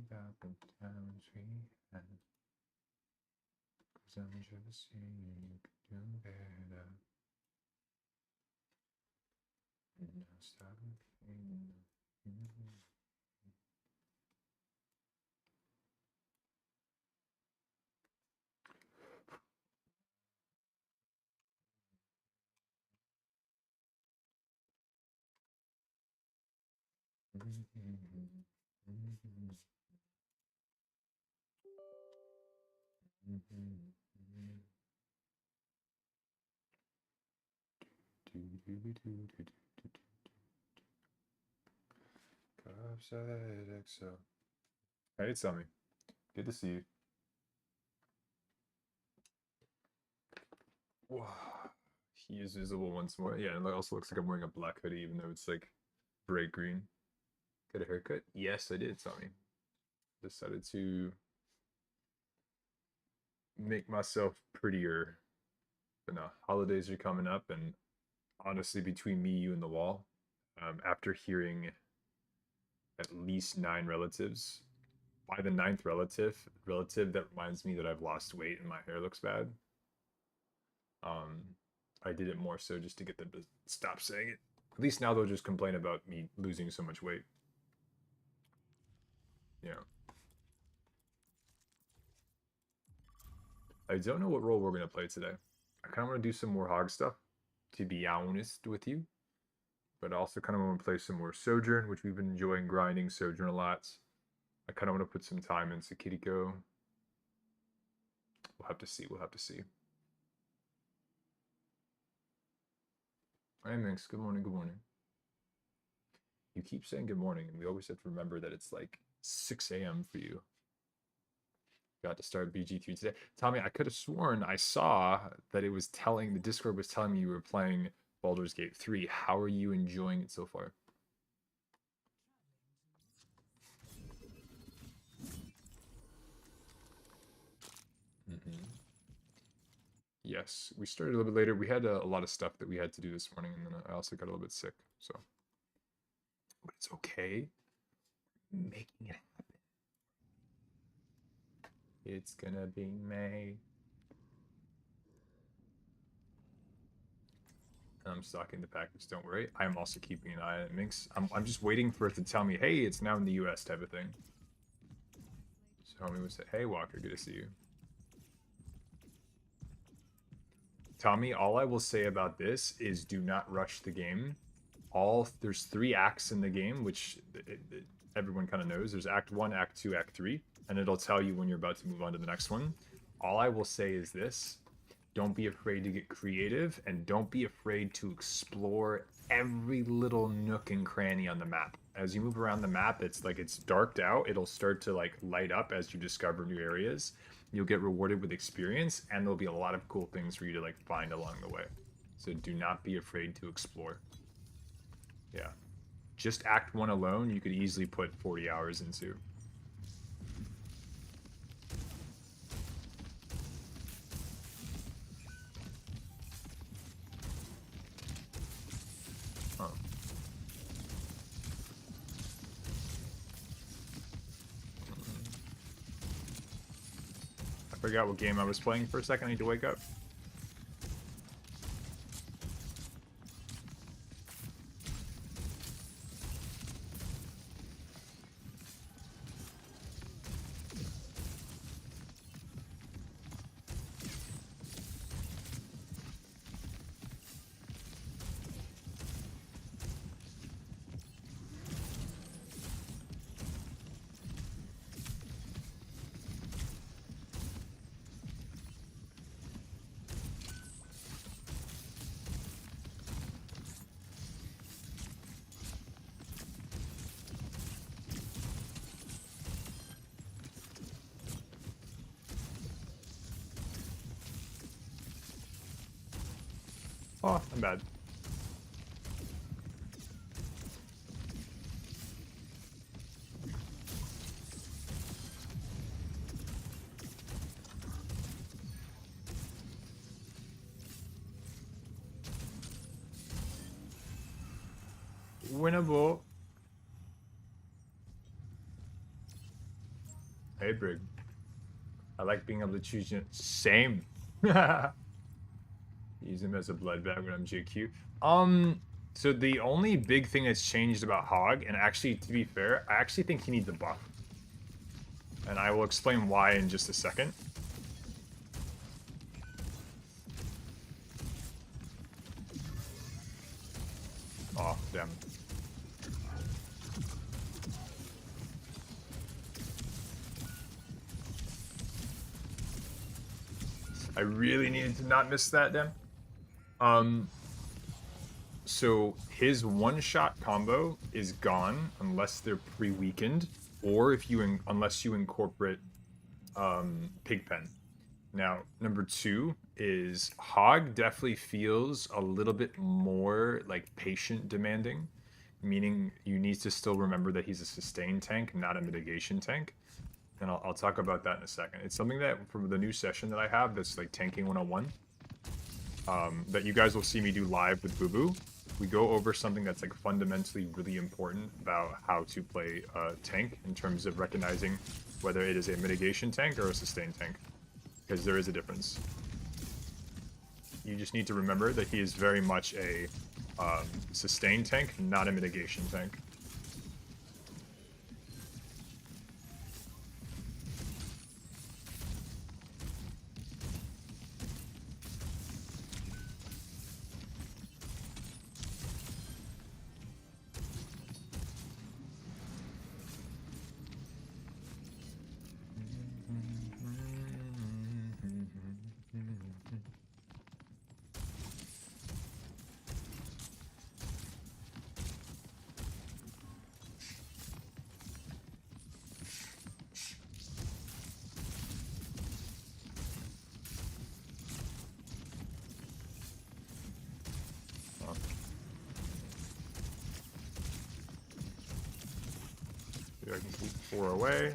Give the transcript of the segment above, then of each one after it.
About the times we had, 'cause I'm just saying you could do better. And now stop thinking. Upside XO. Hey, Tommy. Good to see you. Wow. He is visible once more. Yeah, and it also looks like I'm wearing a black hoodie, even though it's like bright green. Got a haircut? Yes, I did, Tommy. Decided to make myself prettier. But no, holidays are coming up, and honestly, between me, you, and the wall, after hearing at least 9 relatives, by the 9th relative that reminds me that I've lost weight and my hair looks bad, I did it more so just to get them to stop saying it. At least now they'll just complain about me losing so much weight. Yeah. I don't know what role we're going to play today. I kind of want to do some more hog stuff, to be honest with you. But I also kind of want to play some more Sojourn, which we've been enjoying grinding Sojourn a lot. I kind of want to put some time into Kiriko. We'll have to see. We'll have to see. Hey, Minx. Good morning. Good morning. You keep saying good morning, and we always have to remember that it's like 6 a.m. for you. Got to start BG3 today. Tommy, I could have sworn I saw that it was telling, the Discord was telling me you were playing Baldur's Gate 3. How are you enjoying it so far? Yes, we started a little bit later. We had a lot of stuff that we had to do this morning, and then I also got a little bit sick, so. But it's okay. Making it happen. It's gonna be May. I'm stalking the package, don't worry. I'm also keeping an eye on it, Minx. I'm just waiting for it to tell me, hey, it's now in the US type of thing. So homie would say, hey, Walker, good to see you. Tommy, all I will say about this is do not rush the game. There's 3 acts in the game, which everyone kind of knows. There's Act 1, Act 2, Act 3, and it'll tell you when you're about to move on to the next one. All I will say is this. Don't be afraid to get creative, and don't be afraid to explore every little nook and cranny on the map. As you move around the map, it's like it's darked out. It'll start to like light up as you discover new areas. You'll get rewarded with experience, and there'll be a lot of cool things for you to like find along the way. So do not be afraid to explore. Yeah. Just Act 1 alone, you could easily put 40 hours into. Huh. I forgot what game I was playing for a second. I need to wake up. Oh, I'm bad. Winnable. Hey, Brig. I like being able to choose. Same. Use him as a blood bag when I'm JQ. So the only big thing that's changed about Hog, and actually, to be fair, I actually think he needs a buff. And I will explain why in just a second. Oh, damn. I really needed to not miss that, damn. So his one-shot combo is gone unless they're pre-weakened, or if you unless you incorporate Pigpen. Now, number 2 is Hog definitely feels a little bit more like patient demanding, meaning you need to still remember that he's a sustain tank, not a mitigation tank. And I'll talk about that in a second. It's something that from the new session that I have that's like tanking 101, that you guys will see me do live with Boo Boo. We go over something that's like fundamentally really important about how to play a tank in terms of recognizing whether it is a mitigation tank or a sustain tank, because there is a difference. You just need to remember that he is very much a sustain tank, not a mitigation tank. I can keep 4 away.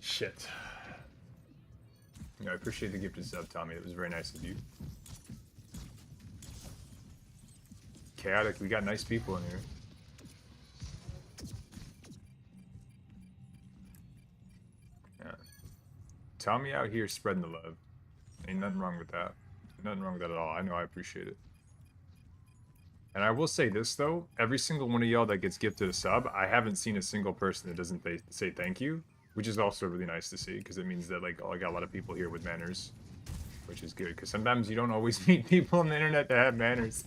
Shit. I appreciate the gifted sub, Tommy. It was very nice of you. Chaotic, we got nice people in here. Yeah. Tommy out here spreading the love. Ain't nothing wrong with that. Nothing wrong with that at all. I know I appreciate it. And I will say this, though. Every single one of y'all that gets gifted a sub, I haven't seen a single person that doesn't say thank you, which is also really nice to see, because it means that, like, I got a lot of people here with manners, which is good, because sometimes you don't always meet people on the internet that have manners.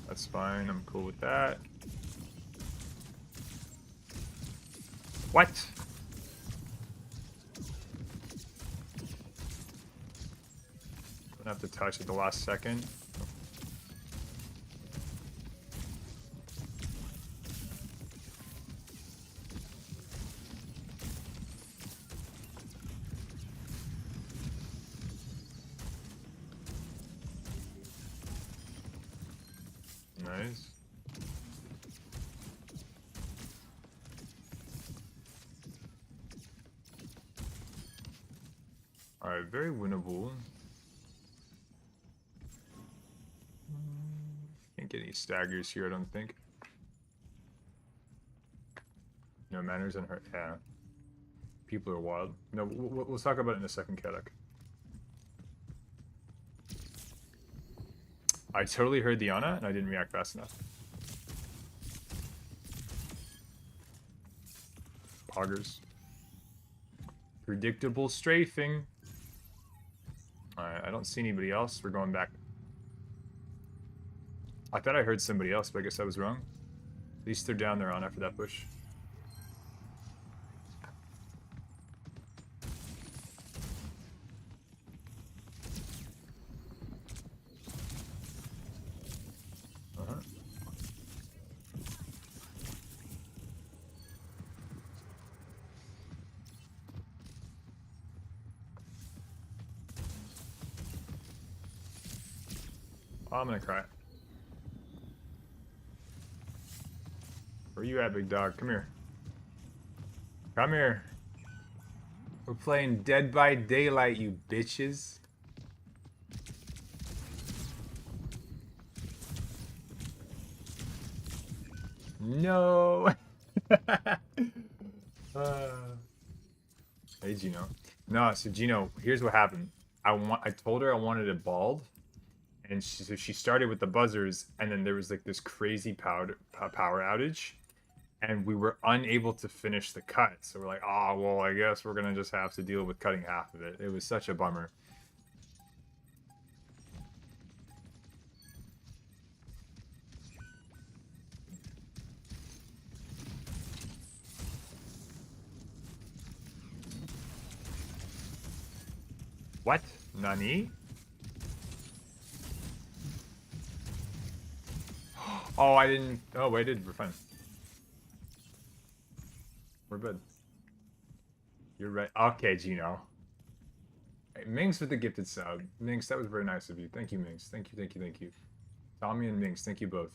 That's fine, I'm cool with that. What? Don't have to touch at the last second. Nice. Alright, very winnable. Can't get any staggers here, I don't think. No manners and her. Yeah. People are wild. No, we'll talk about it in a second, Kedek. I totally heard Diana, and I didn't react fast enough. Poggers. Predictable strafing. Alright, I don't see anybody else. We're going back. I thought I heard somebody else, but I guess I was wrong. At least they're down there on after that push. Oh, I'm gonna cry. Where you at, big dog? Come here. Come here. We're playing Dead by Daylight, you bitches. No. Hey, Gino. No, so Gino, here's what happened. I told her I wanted it bald, and so she started with the buzzers, and then there was like this crazy power outage, and we were unable to finish the cut. So we're like, oh well, I guess we're gonna just have to deal with cutting half of it. It was such a bummer. What? Nani? Oh, I didn't. Oh, wait, we're fine. We're good. You're right. Okay, Gino. Hey, Minx with the gifted sub. Minx, that was very nice of you. Thank you, Minx. Thank you, thank you, thank you. Tommy and Minx, thank you both.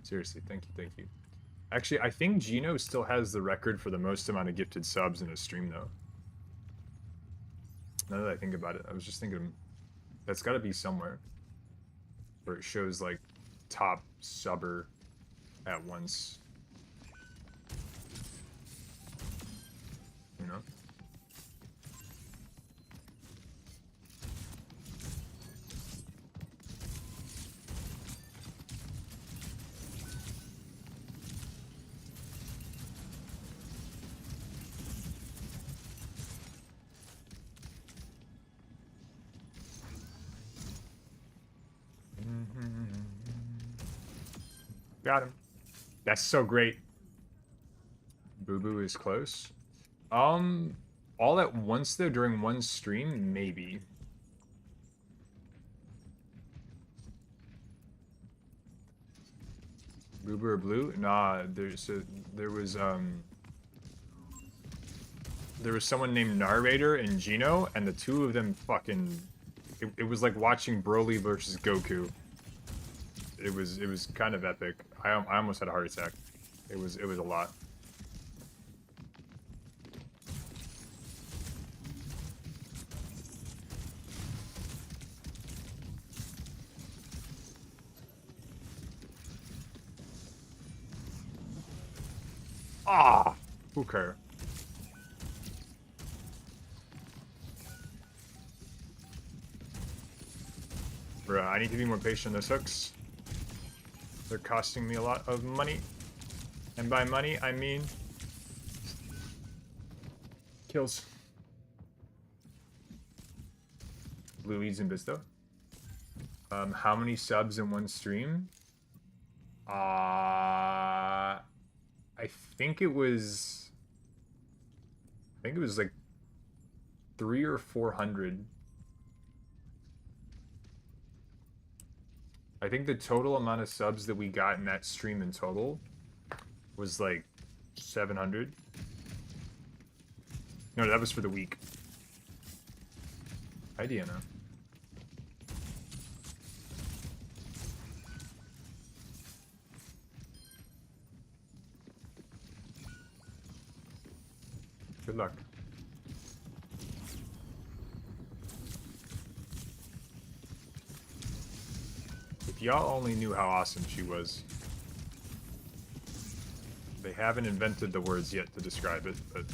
Seriously, thank you, thank you. Actually, I think Gino still has the record for the most amount of gifted subs in a stream, though. Now that I think about it, I was just thinking that's got to be somewhere where it shows like top subber at once. You know? Got him. That's so great. Boo Boo is close. All at once though during one stream, maybe. Boo Boo or Blue? Nah, there was someone named Narrator and Gino, and the two of them fucking it was like watching Broly versus Goku. It was kind of epic. I almost had a heart attack. It was a lot. Ah, who cares? Bruh, I need to be more patient on those hooks. They're costing me a lot of money. And by money, I mean kills. Blue Eads and Bisto. How many subs in one stream? I think it was like 300 or 400. I think the total amount of subs that we got in that stream in total was like 700. No, that was for the week. Hi, Deanna. Good luck. If y'all only knew how awesome she was. They haven't invented the words yet to describe it, but...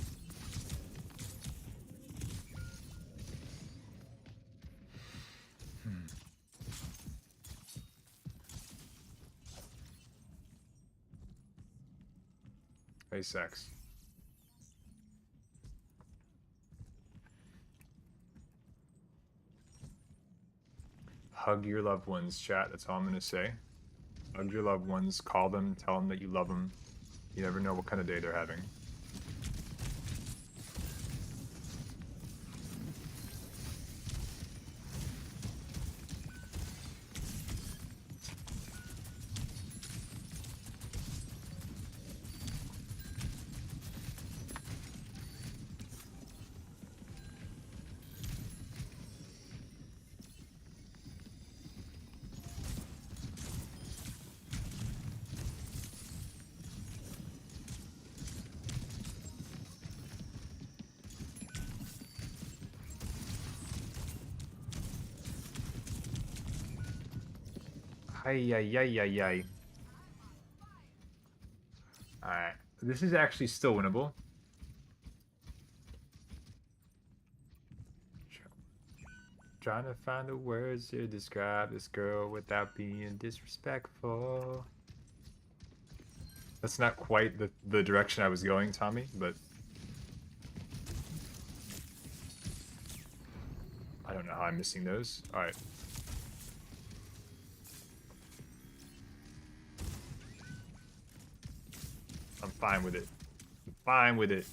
Hey, sex. Hug your loved ones, chat. That's all I'm going to say. Hug your loved ones. Call them. Tell them that you love them. You never know what kind of day they're having. Ay, ay, ay, ay, ay. Alright. This is actually still winnable. Trying to find the words to describe this girl without being disrespectful. That's not quite the direction I was going, Tommy, but I don't know how I'm missing those. Alright. I'm fine with it. I'm fine with it.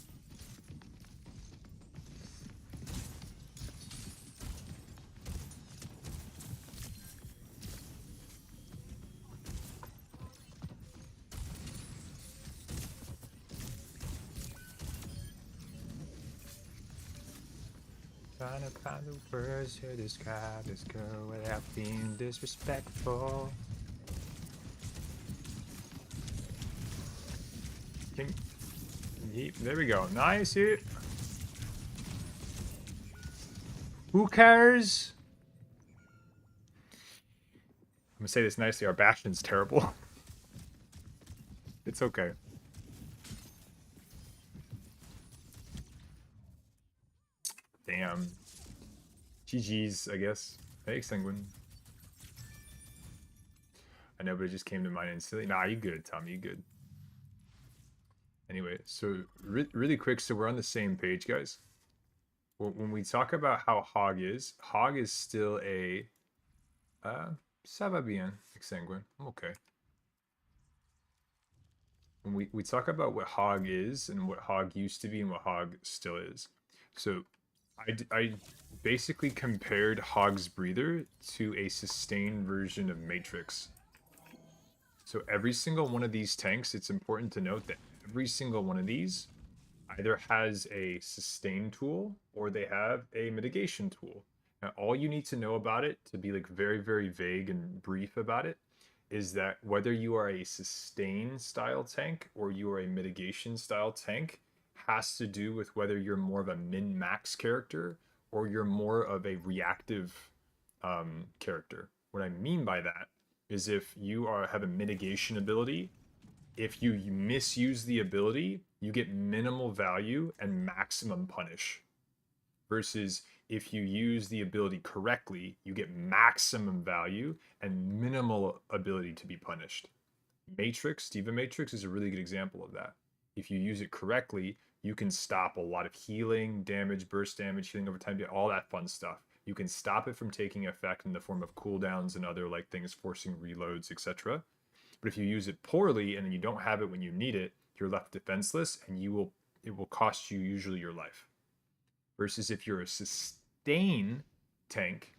Trying to find the words to describe this girl without being disrespectful. There we go. Nice hit. Who cares? I'm gonna say this nicely. Our Bastion's terrible. It's okay. Damn. GG's, I guess. Hey, Sanguine. I know, but it just came to mind instantly. Nah, you good, Tom. You good. Anyway, so really quick, so we're on the same page, guys. When we talk about how Hog is still a... ça va bien, Sanguine. I'm okay. When we talk about what Hog is and what Hog used to be and what Hog still is. So I basically compared Hog's Breather to a sustained version of Matrix. So every single one of these tanks, it's important to note that every single one of these either has a sustain tool or they have a mitigation tool. Now, all you need to know about it, to be like very, very vague and brief about it, is that whether you are a sustain style tank or you are a mitigation style tank has to do with whether you're more of a min-max character or you're more of a reactive character. What I mean by that is if you have a mitigation ability, if you misuse the ability, you get minimal value and maximum punish. Versus if you use the ability correctly, you get maximum value and minimal ability to be punished. Matrix, Diva Matrix is a really good example of that. If you use it correctly, you can stop a lot of healing, damage, burst damage, healing over time, all that fun stuff. You can stop it from taking effect in the form of cooldowns and other like things forcing reloads, etc. But if you use it poorly and then you don't have it when you need it, you're left defenseless and it will cost you usually your life. Versus if you're a sustain tank,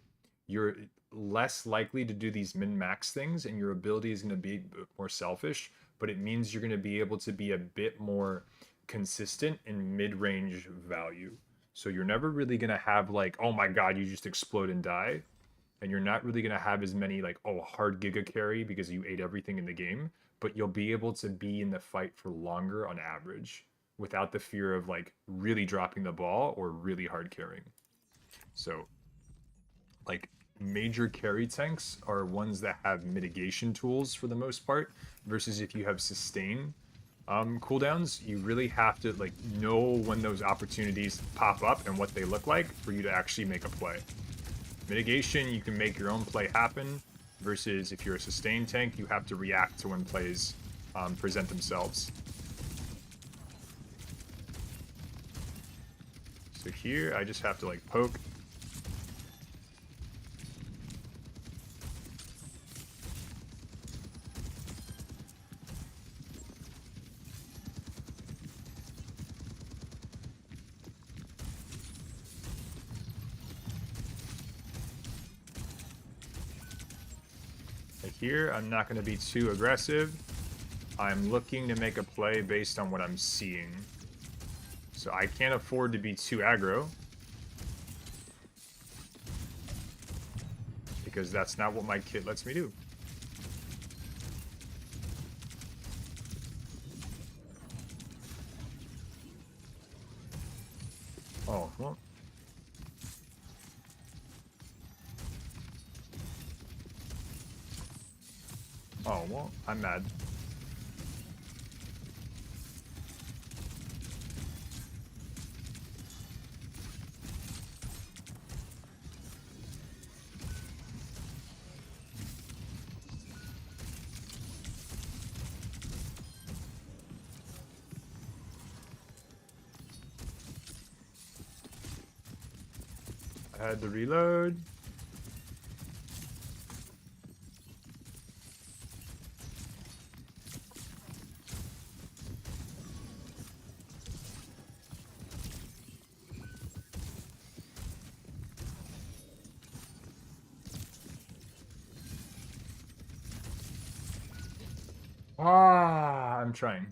you're less likely to do these min-max things and your ability is going to be more selfish, but it means you're going to be able to be a bit more consistent in mid-range value. So you're never really going to have like, oh my god, you just explode and die. And you're not really going to have as many like, oh, hard giga carry because you ate everything in the game, but you'll be able to be in the fight for longer on average without the fear of like really dropping the ball or really hard carrying. So like major carry tanks are ones that have mitigation tools for the most part, versus if you have sustain cooldowns, you really have to like know when those opportunities pop up and what they look like for you to actually make a play. Mitigation, you can make your own play happen, versus if you're a sustain tank, you have to react to when plays present themselves. So here, I just have to like poke. Here, I'm not going to be too aggressive. I'm looking to make a play based on what I'm seeing. So I can't afford to be too aggro, because that's not what my kit lets me do. Oh, well. Oh, well, I'm mad. I had to reload. Ah, I'm trying.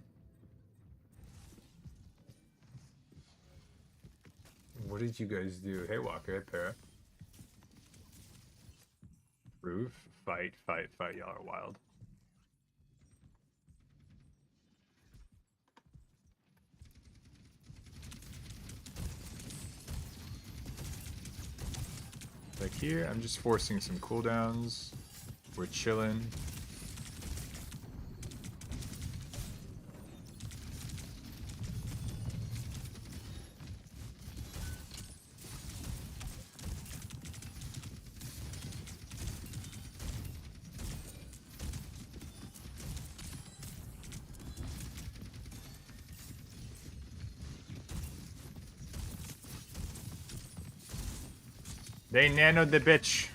What did you guys do? Hey, Walker, hey, Para. Roof, fight, fight, fight. Y'all are wild. Like here, I'm just forcing some cooldowns. We're chilling. They nanoed the bitch.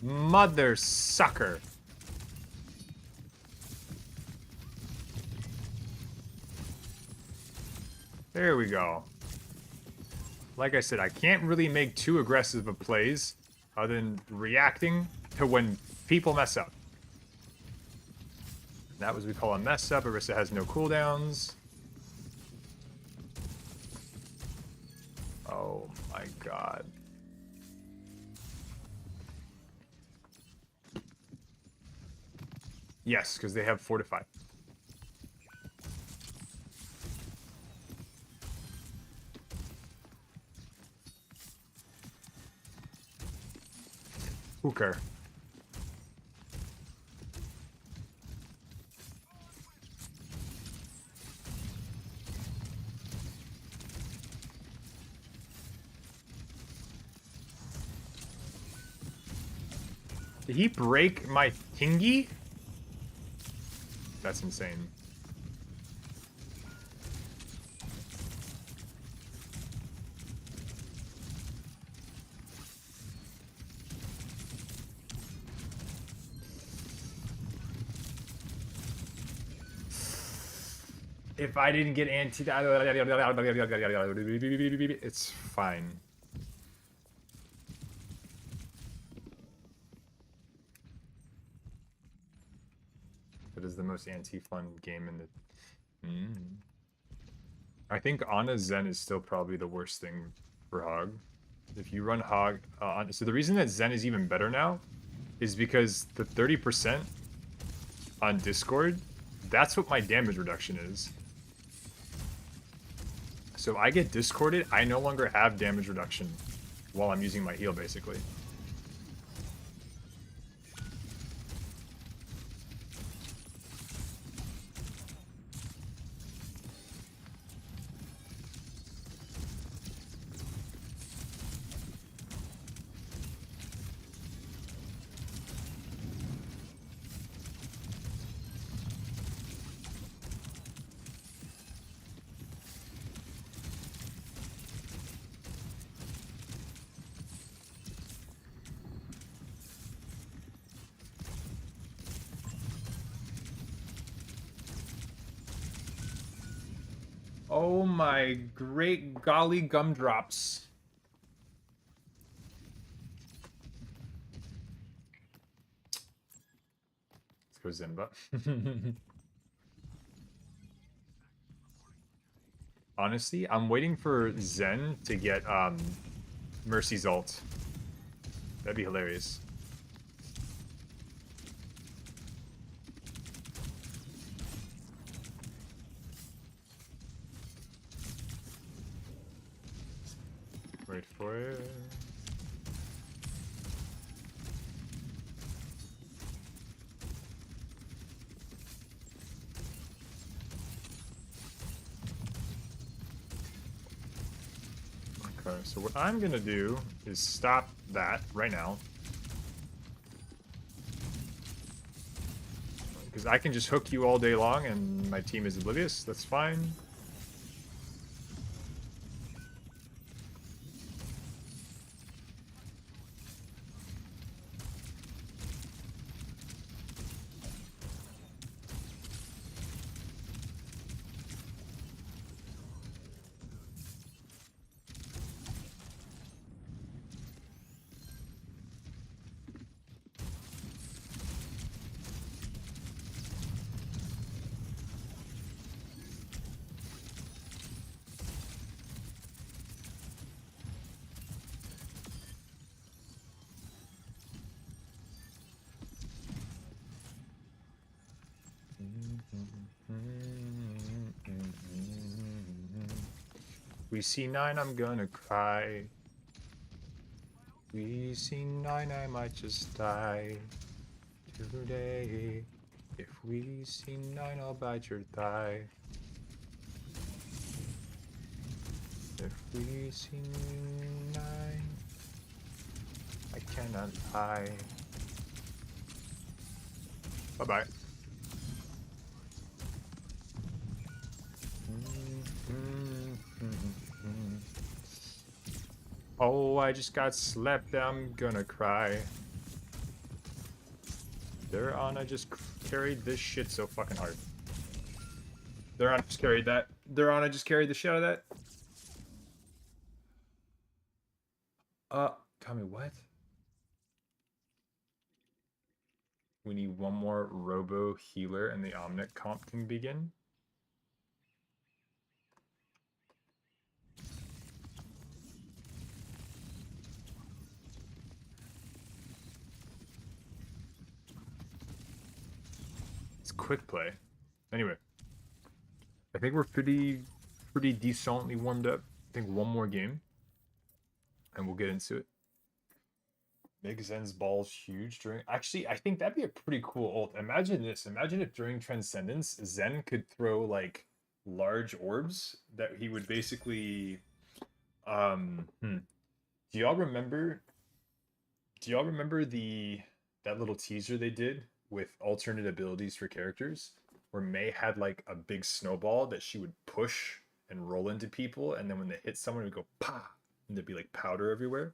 Mother sucker. There we go. Like I said, I can't really make too aggressive of plays other than reacting to when people mess up. That was what we call a mess up. Orisa has no cooldowns. Oh my god. Yes, because they have Fortify. Hooker. Did he break my thingy? That's insane. If I didn't get anti, it's fine. It is the most anti-fun game in the. I think Ana Zen is still probably the worst thing for Hog. If you run Hog, so the reason that Zen is even better now is because the 30% on Discord, that's what my damage reduction is. So I get discorded, I no longer have damage reduction while I'm using my heal, basically. Oh my great golly gumdrops. Let's go Zenba. Honestly, I'm waiting for Zen to get Mercy's ult. That'd be hilarious. Wait for it. Okay, so what I'm gonna do is stop that right now. Because I can just hook you all day long and my team is oblivious. That's fine. We see 9, I'm gonna cry. We see 9, I might just die today. If we see 9, I'll bite your thigh. If we see 9, I cannot lie. Bye-bye. Oh, I just got slept. I'm gonna cry. Their Ana just carried this shit so fucking hard. Their Ana just carried that. Their Ana just carried the shit out of that. Tell me what? We need one more Robo Healer and the Omnic comp can begin. It's quick play. Anyway, I think we're pretty decently warmed up. I think one more game, and we'll get into it. Make Zen's balls huge during. Actually, I think that'd be a pretty cool ult. Imagine this. Imagine if during Transcendence, Zen could throw like large orbs that he would basically. Do y'all remember? Do y'all remember that little teaser they did with alternate abilities for characters, where Mei had like a big snowball that she would push and roll into people, and then when they hit someone, it would go pa, and there'd be like powder everywhere.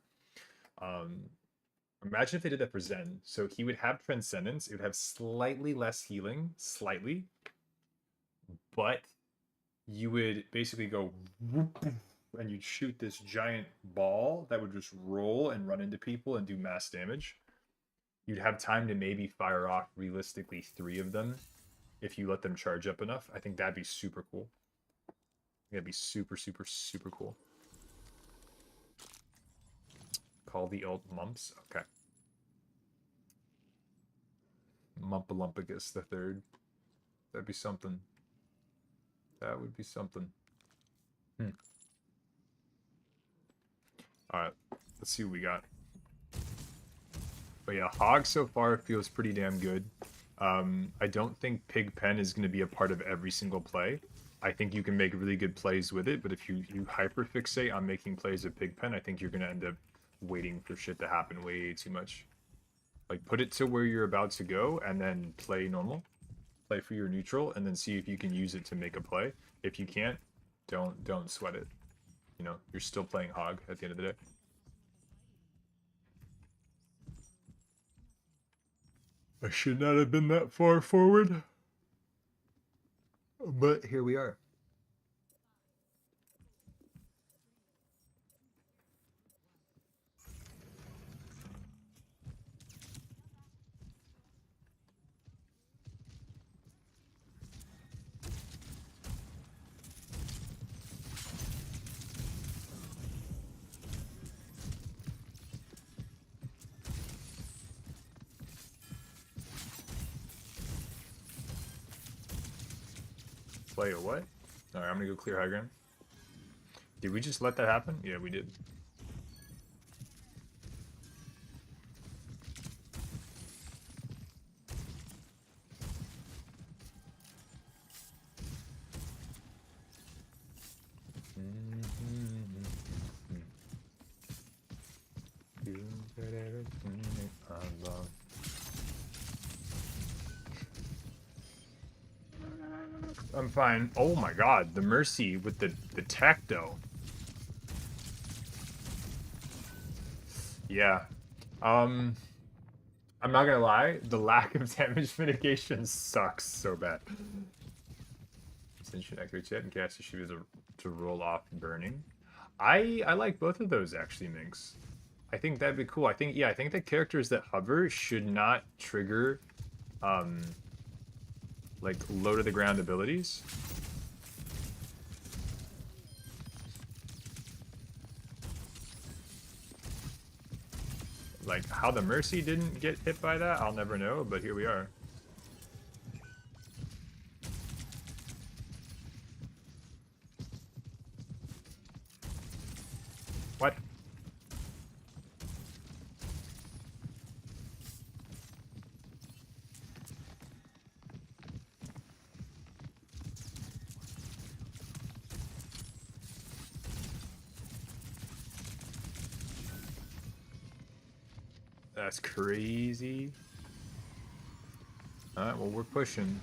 Imagine if they did that for Zen. So he would have Transcendence. It would have slightly less healing, slightly, but you would basically go and you'd shoot this giant ball that would just roll and run into people and do mass damage. You'd have time to maybe fire off realistically 3 of them if you let them charge up enough. I think that'd be super cool. That'd be super cool. Call the ult Mumps. Okay. Mumpalumpicus the third. That'd be something. That would be something. Alright. Let's see what we got. But yeah, Hog so far feels pretty damn good. I don't think Pigpen is going to be a part of every single play. I think you can make really good plays with it, but if you hyperfixate on making plays with Pigpen, I think you're going to end up waiting for shit to happen way too much. Like, put it to where you're about to go, and then play normal. Play for your neutral, and then see if you can use it to make a play. If you can't, don't sweat it. You know, you're still playing Hog at the end of the day. I should not have been that far forward. But here we are. play a what? Alright, I'm gonna go clear high ground. Did we just let that happen? Yeah, we did. I'm fine. Oh my god, the Mercy with the tech though. Yeah. I'm not gonna lie, the lack of damage mitigation sucks so bad. Since you activates yet and cast the shoes to roll off burning. I like both of those actually, Minx. I think that'd be cool. I think the characters that hover should not trigger like low to the ground abilities. Like how the Mercy didn't get hit by that, I'll never know, but here we are. What? That's crazy. Alright, well, we're pushing.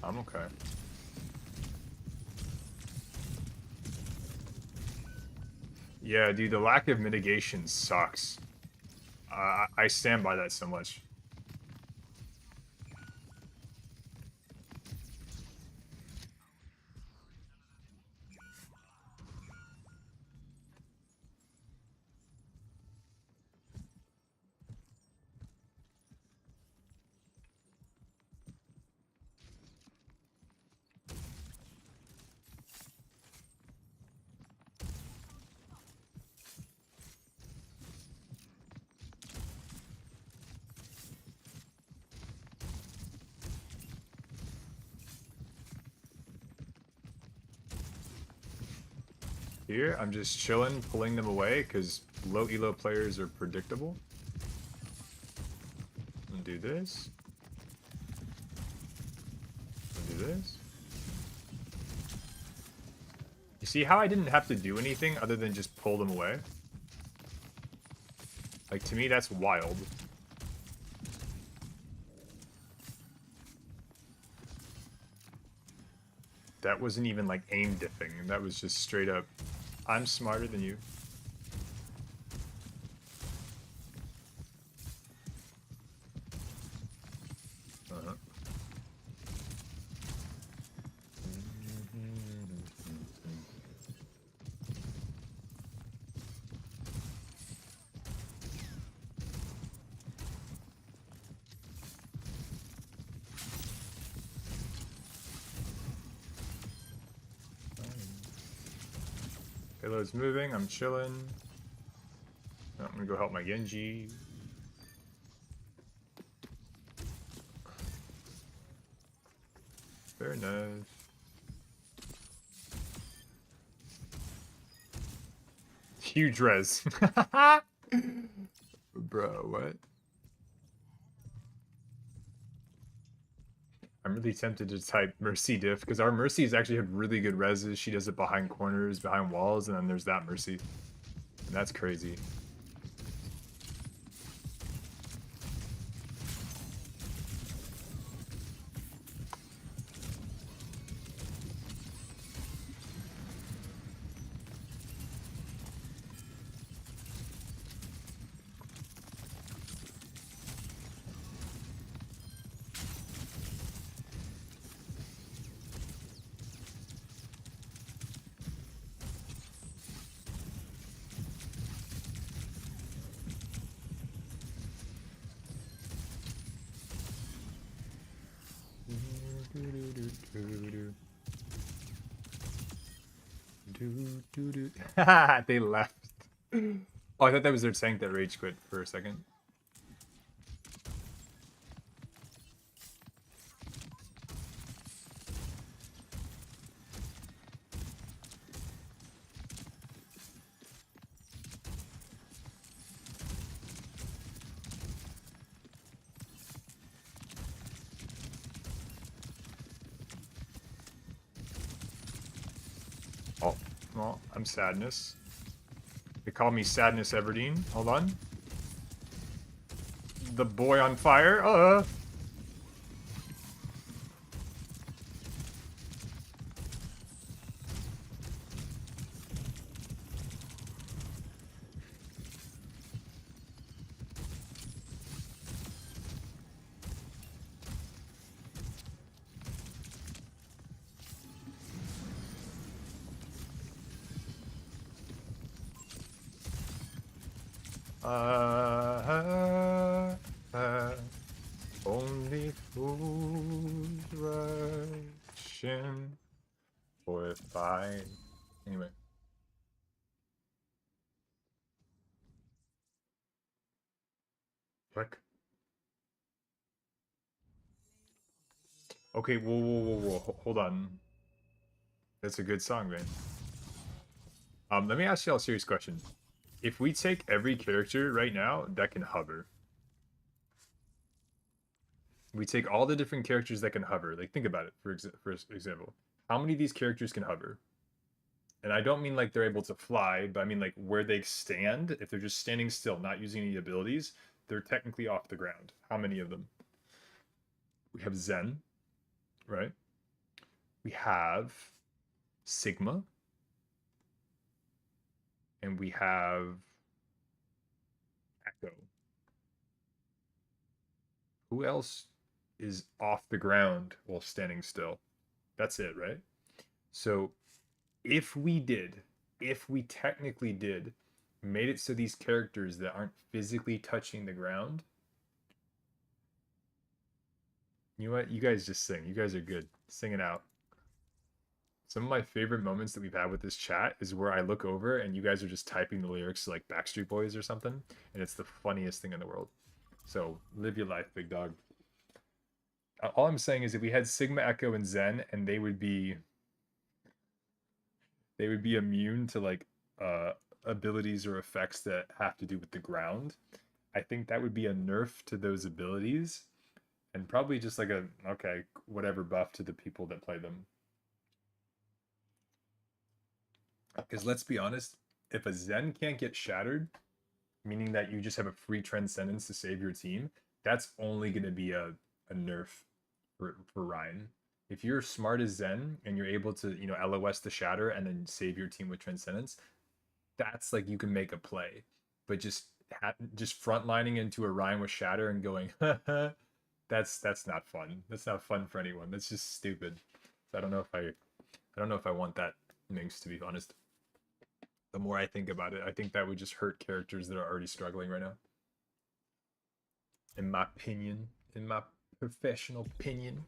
I'm okay. Yeah, dude, the lack of mitigation sucks. I stand by that so much. Here, I'm just chilling, pulling them away, because low elo players are predictable. And do this. And do this. You see how I didn't have to do anything other than just pull them away? Like, to me, that's wild. That wasn't even, like, aim dipping. That was just straight up, I'm smarter than you. Uh-huh. Payload's moving, I'm chilling. I'm gonna go help my Genji. Very nice. Huge res. Bro, what? I'm really tempted to type Mercy diff, because our Mercies actually have really good reses. She does it behind corners, behind walls, and then there's that Mercy. And that's crazy. They left. Oh, I thought that was their tank that rage quit for a second. Well, I'm Sadness. They call me Sadness Everdeen. Hold on. The boy on fire. Only fools rush in for a fight. Anyway. Click. Okay, whoa. Hold on. That's a good song, man. Let me ask y'all a serious question. If we take every character right now that can hover, we take all the different characters that can hover. Like, think about it, for example. How many of these characters can hover? And I don't mean like they're able to fly, but I mean like where they stand. If they're just standing still, not using any abilities, they're technically off the ground. How many of them? We have Zen, right? We have Sigma. And we have Echo. Who else is off the ground while standing still? That's it, right? So if we technically did, made it so these characters that aren't physically touching the ground, you know what? You guys just sing. You guys are good. Sing it out. Some of my favorite moments that we've had with this chat is where I look over and you guys are just typing the lyrics to like Backstreet Boys or something, and it's the funniest thing in the world. So live your life, big dog. All I'm saying is if we had Sigma, Echo, and Zen, and they would be immune to like abilities or effects that have to do with the ground, I think that would be a nerf to those abilities, and probably just like a okay, whatever buff to the people that play them. Because let's be honest, if a Zen can't get shattered, meaning that you just have a free transcendence to save your team, that's only going to be a nerf for Ryan. If you're smart as Zen and you're able to, LOS the shatter and then save your team with transcendence, that's like you can make a play. But just frontlining into a Ryan with shatter and going, that's not fun. That's not fun for anyone. That's just stupid. So I don't know if I want that Minx, to be honest. The more I think about it, I think that would just hurt characters that are already struggling right now. In my opinion, in my professional opinion.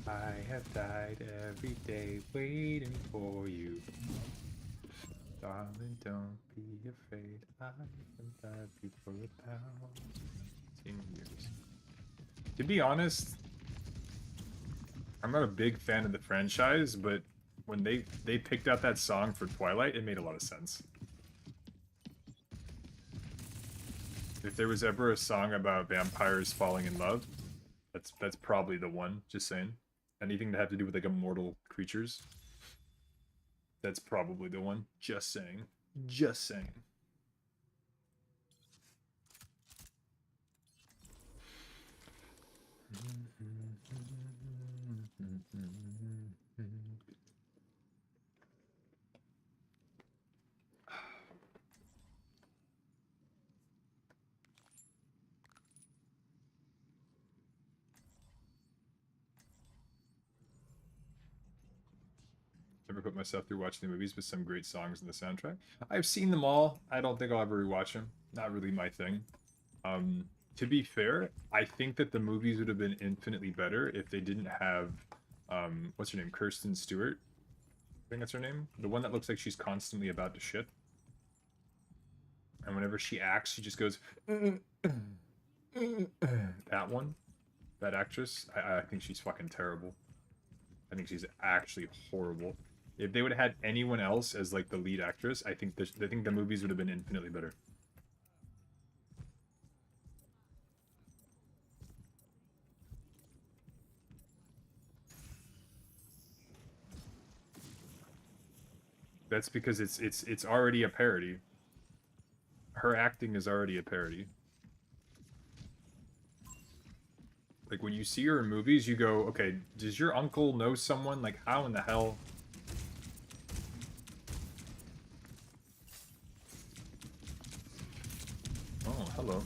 I have died every day waiting for you. Darling, don't be afraid. I have died before 1,000 years. To be honest, I'm not a big fan of the franchise, but when they picked out that song for Twilight, it made a lot of sense. If there was ever a song about vampires falling in love, that's probably the one. Just saying. Anything to have to do with like immortal creatures, that's probably the one. Just saying. Just saying. Never put myself through watching the movies, but some great songs in the soundtrack. I've seen them all. I don't think I'll ever rewatch them. Not really my thing. To be fair, I think that the movies would have been infinitely better if they didn't have, what's her name? Kirsten Stewart. I think that's her name. The one that looks like she's constantly about to shit. And whenever she acts, she just goes, that one. That actress. I think she's fucking terrible. I think she's actually horrible. If they would have had anyone else as like the lead actress, I think the movies would have been infinitely better. That's because it's already a parody. Her acting is already a parody. Like when you see her in movies, you go, okay, does your uncle know someone? Like how in the hell? Oh, hello.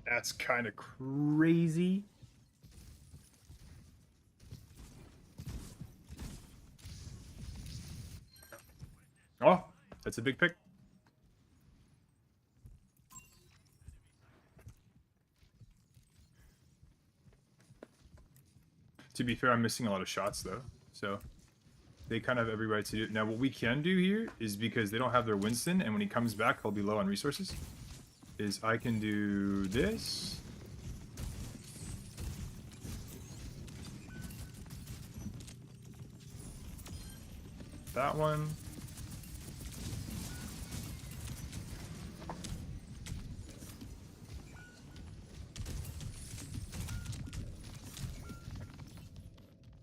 That's kind of crazy. Oh, that's a big pick. To be fair, I'm missing a lot of shots though, so they kind of have every right to do it. Now, what we can do here is because they don't have their Winston, and when he comes back, he'll be low on resources, is I can do this. That one.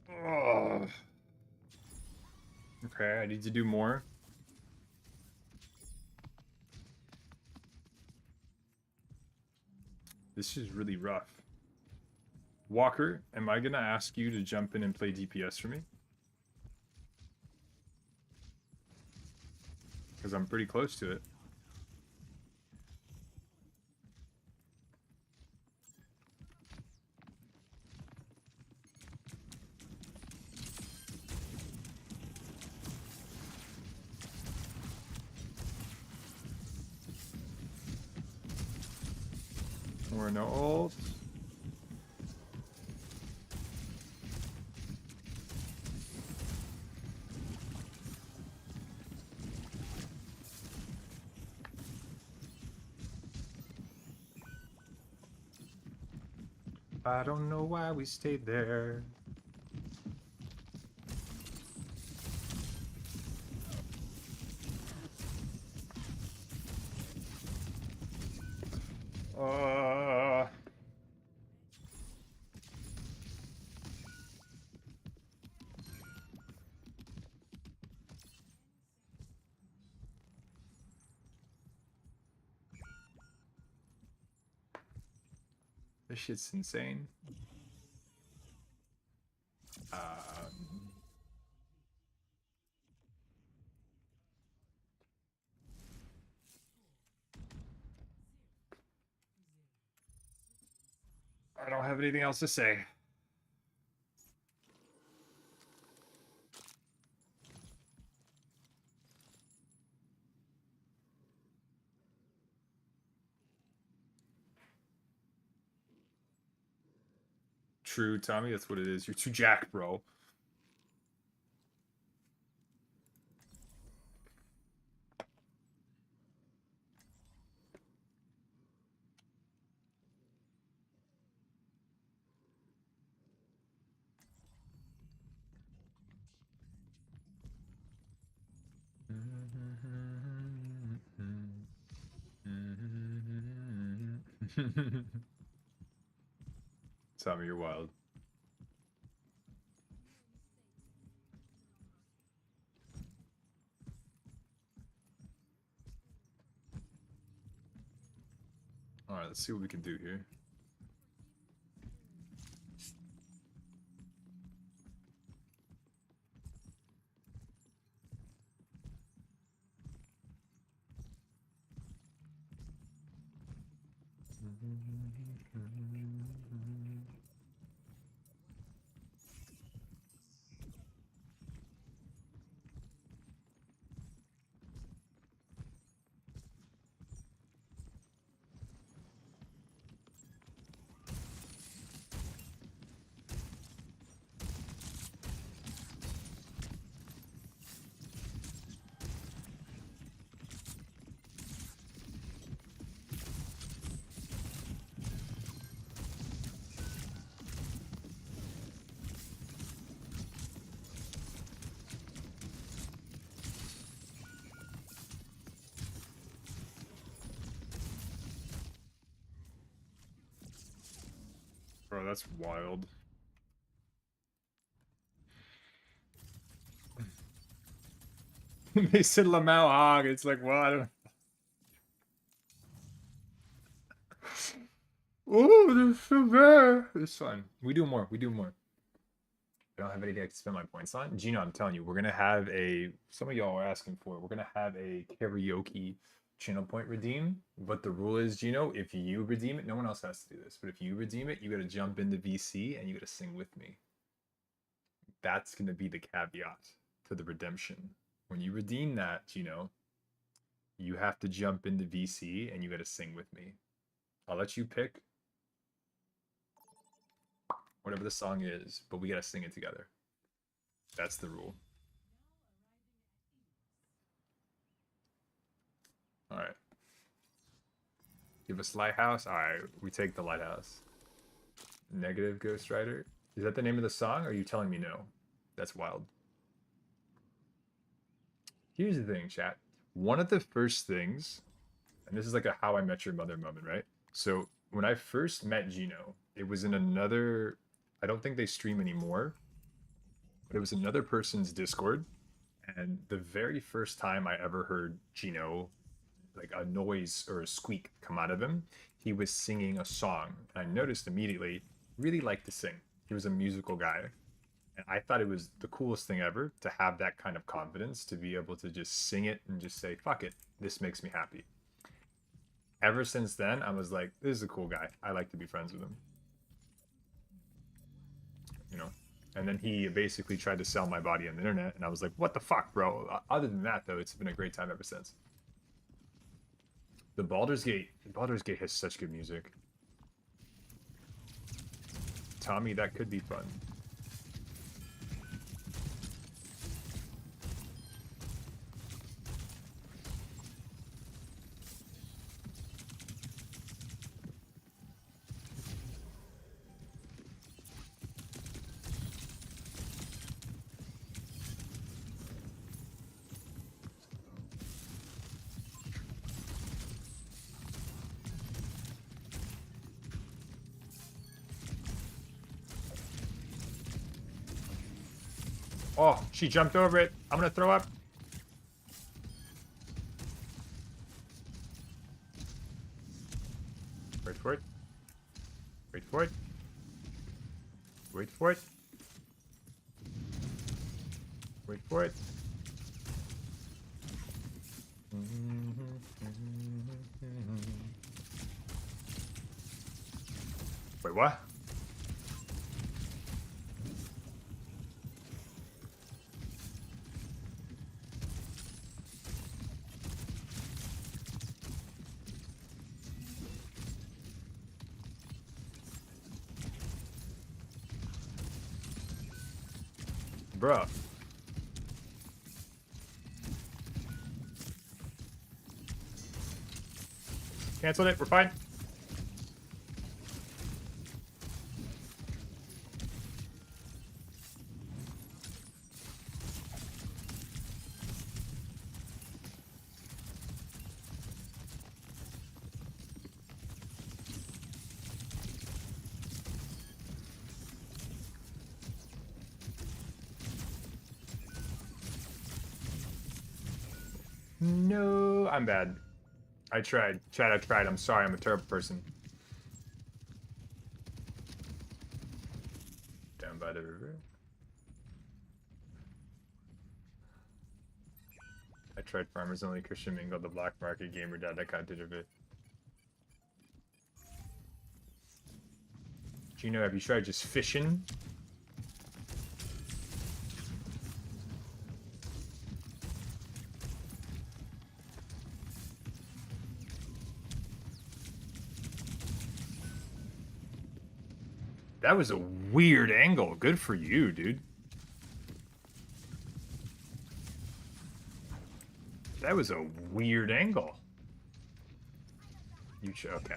Ugh. Okay, I need to do more. This is really rough. Walker, am I gonna ask you to jump in and play DPS for me? Because I'm pretty close to it. Or no ult. I don't know why we stayed there. This shit's insane. I don't have anything else to say. true, Tommy. That's what it is. You're too jacked, bro. Tommy, you're wild. Alright, let's see what we can do here. Bro, that's wild. They said Lamau Hog. It's like, well, I don't. Oh, that's so bad. It's fine. We do more. We do more. I don't have anything to spend my points on. Gino, I'm telling you, we're gonna have a. Some of y'all are asking for it. We're gonna have a karaoke channel point redeem. But the rule is, Gino, if you redeem it, no one else has to do this. But if you redeem it, you gotta jump into VC and you gotta sing with me. That's gonna be the caveat to the redemption. When you redeem that, Gino, you have to jump into VC and you gotta sing with me. I'll let you pick whatever the song is, but we gotta sing it together. That's the rule. Alright. Give us Lighthouse. Alright, we take the Lighthouse. Negative Ghost Rider. Is that the name of the song, or are you telling me no? That's wild. Here's the thing, chat. One of the first things, and this is like a How I Met Your Mother moment, right? So when I first met Gino, it was in another, I don't think they stream anymore, but it was another person's Discord. And the very first time I ever heard Gino, like a noise or a squeak come out of him, he was singing a song. And I noticed immediately, really liked to sing. He was a musical guy. And I thought it was the coolest thing ever to have that kind of confidence, to be able to just sing it and just say, fuck it, this makes me happy. Ever since then, I was like, this is a cool guy. I like to be friends with him. You know? And then he basically tried to sell my body on the internet, and I was like, what the fuck, bro? Other than that, though, it's been a great time ever since. The Baldur's Gate has such good music. Tommy, that could be fun. Oh, she jumped over it. I'm gonna throw up. Wait for it. Wait for it. Wait for it. Wait for it. Wait, what? bruh. Canceled it. We're fine. No, I'm bad. I tried. Chad, I tried. I'm sorry. I'm a terrible person. Down by the river. I tried Farmers Only, Christian Mingle, the Black Market, Gamer Dad. I kind of did a bit. Gino, have you tried just fishing? That was a weird angle. Good for you, dude. That was a weird angle. You should, okay.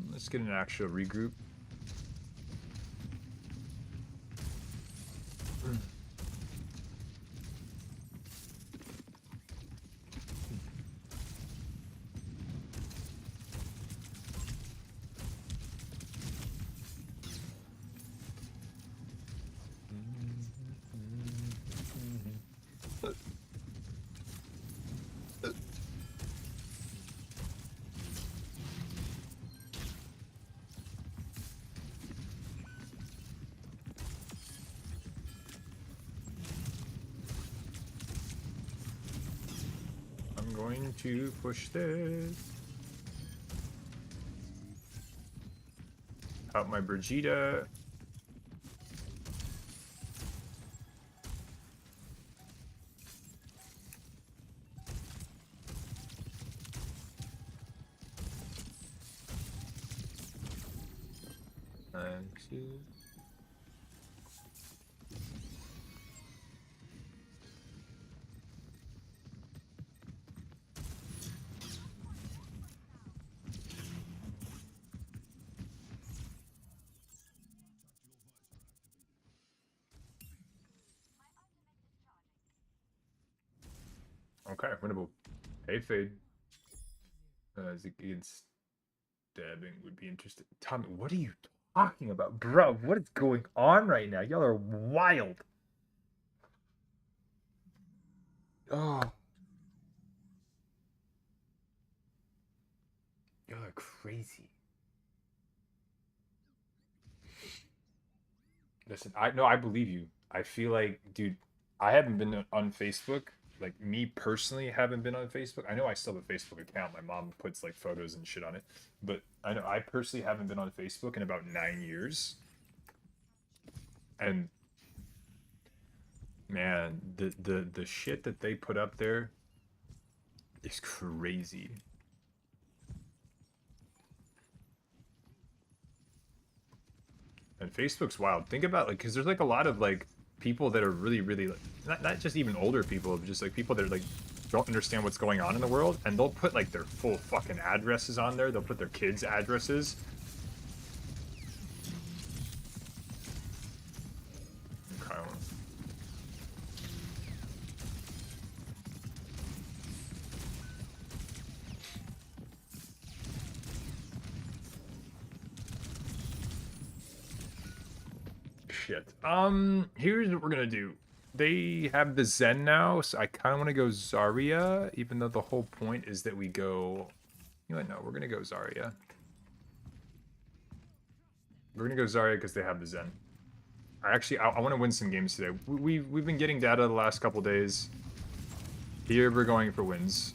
Let's get an actual regroup. I'm going to push this. Out my Brigida. Okay, winnable. Hey, Fade. Against dabbing would be interesting. Tommy, what are you talking about? Bro, what is going on right now? Y'all are wild. Oh. Y'all are crazy. Listen, I believe you. I feel like, dude, I haven't been on Facebook. Like, me personally haven't been on Facebook. I know I still have a Facebook account. My mom puts like photos and shit on it. But I know I personally haven't been on Facebook in about 9 years. And man, the shit that they put up there is crazy. And Facebook's wild. Think about, like, because there's like a lot of like people that are really like, not just even older people, but just like people that are like don't understand what's going on in the world, and they'll put like their full fucking addresses on there. They'll put their kids' addresses. Okay. Shit. Here's what we're gonna do. They have the Zen now, so I kind of want to go Zarya, even though the whole point is that we go... You know what? No, we're gonna go Zarya. We're gonna go Zarya because they have the Zen. I want to win some games today. We've been getting data the last couple days. Here we're going for wins.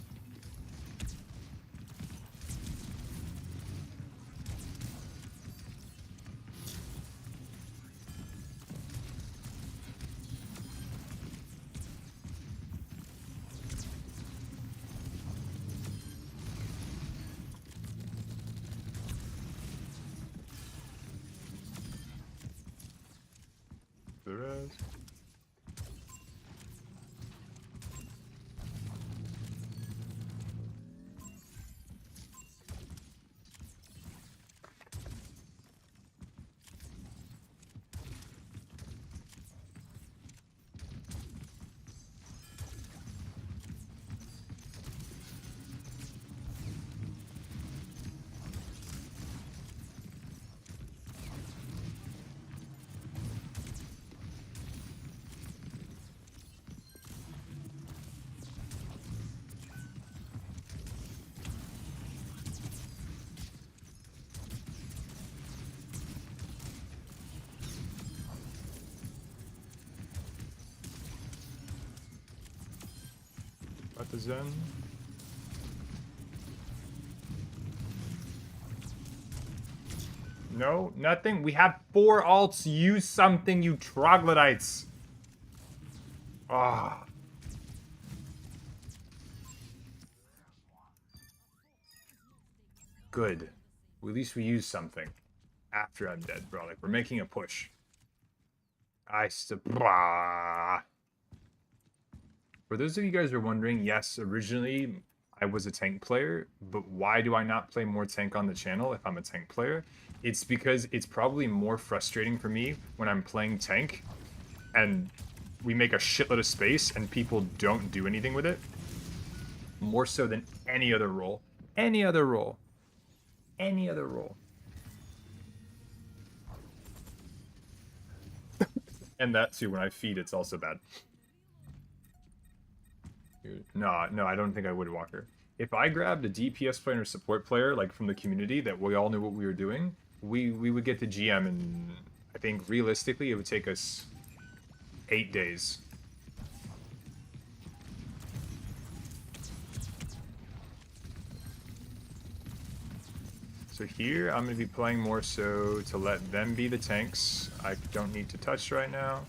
the zone. No, nothing. We have 4 alts. Use something, you troglodytes. Ah. Good. Well, at least we use something after I'm dead, bro. Like, we're making a push. For those of you guys who are wondering, yes, originally I was a tank player, but why do I not play more tank on the channel if I'm a tank player? It's because it's probably more frustrating for me when I'm playing tank and we make a shitload of space and people don't do anything with it. More so than any other role. Any other role. Any other role. And that too, when I feed, it's also bad. No, I don't think I would, Walker. If I grabbed a DPS player or support player, like from the community, that we all knew what we were doing, we would get to GM, and I think realistically it would take us 8 days. So here, I'm going to be playing more so to let them be the tanks. I don't need to touch right now.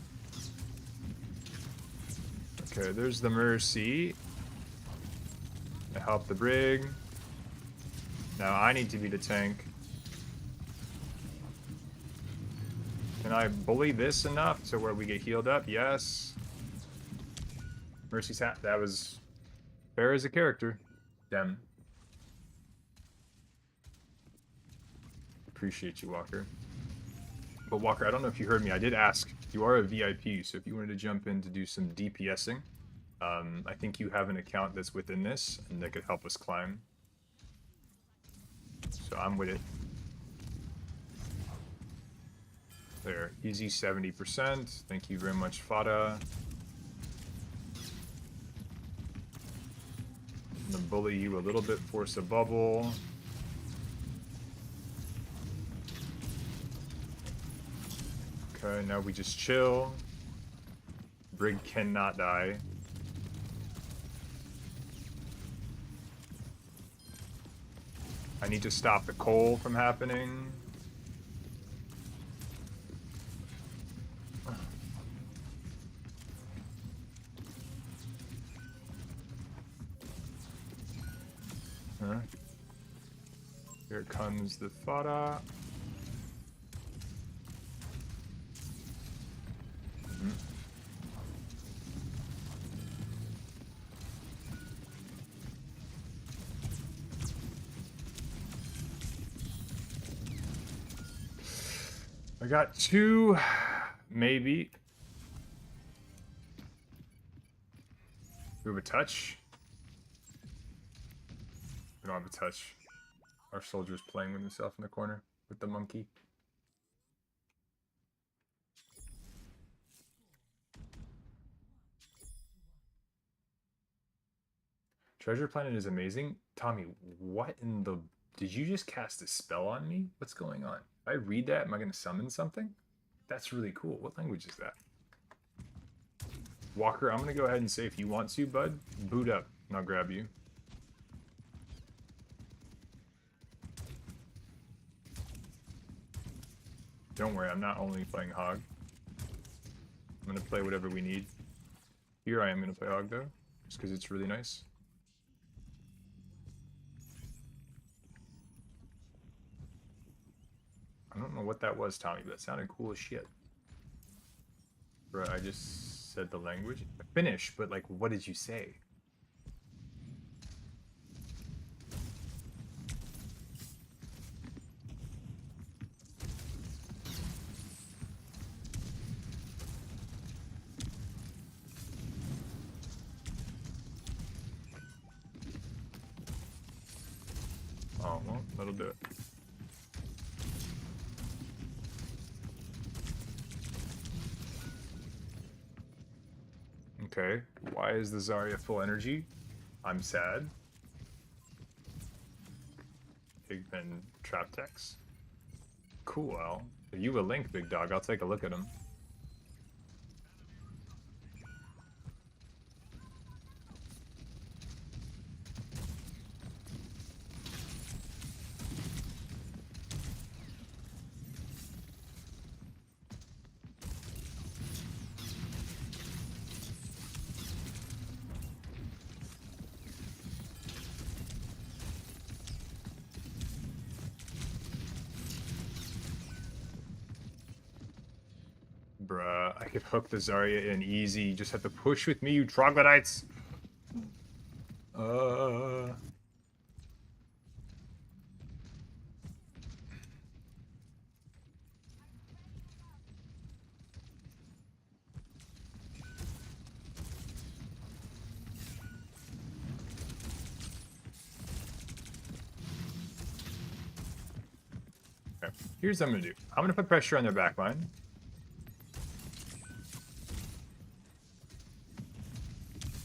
Okay, there's the Mercy. To help the Brig. Now I need to be the tank. Can I bully this enough to where we get healed up? Yes. Mercy's hat. That was fair as a character. Dem. Appreciate you, Walker. But Walker, I don't know if you heard me. I did ask. You are a VIP, so if you wanted to jump in to do some DPSing, I think you have an account that's within this, and that could help us climb. So I'm with it. There, easy 70%. Thank you very much, Fada. I'm gonna bully you a little bit, force a bubble. Okay, now we just chill. Brig cannot die. I need to stop the coal from happening. Huh? Here comes the Fada. I got 2, maybe. We have a touch. We don't have a touch. Our soldier's playing with himself in the corner with the monkey. Treasure Planet is amazing. Tommy, what in the... Did you just cast a spell on me? What's going on? If I read that, am I going to summon something? That's really cool. What language is that? Walker, I'm going to go ahead and say if you want to, bud, boot up and I'll grab you. Don't worry, I'm not only playing Hog. I'm going to play whatever we need. Here I am going to play Hog though, just because it's really nice. I don't know what that was, Tommy, but it sounded cool as shit. Bro, I just said the language. Finnish, but like, what did you say? Oh, well, that'll do it. Okay, why is the Zarya full energy? I'm sad. Pigpen trap text. Cool, Al. If you a link, big dog, I'll take a look at him. Bruh, I could hook the Zarya in easy. You just have to push with me, you troglodytes. Okay. Here's what I'm gonna do. I'm gonna put pressure on their back line.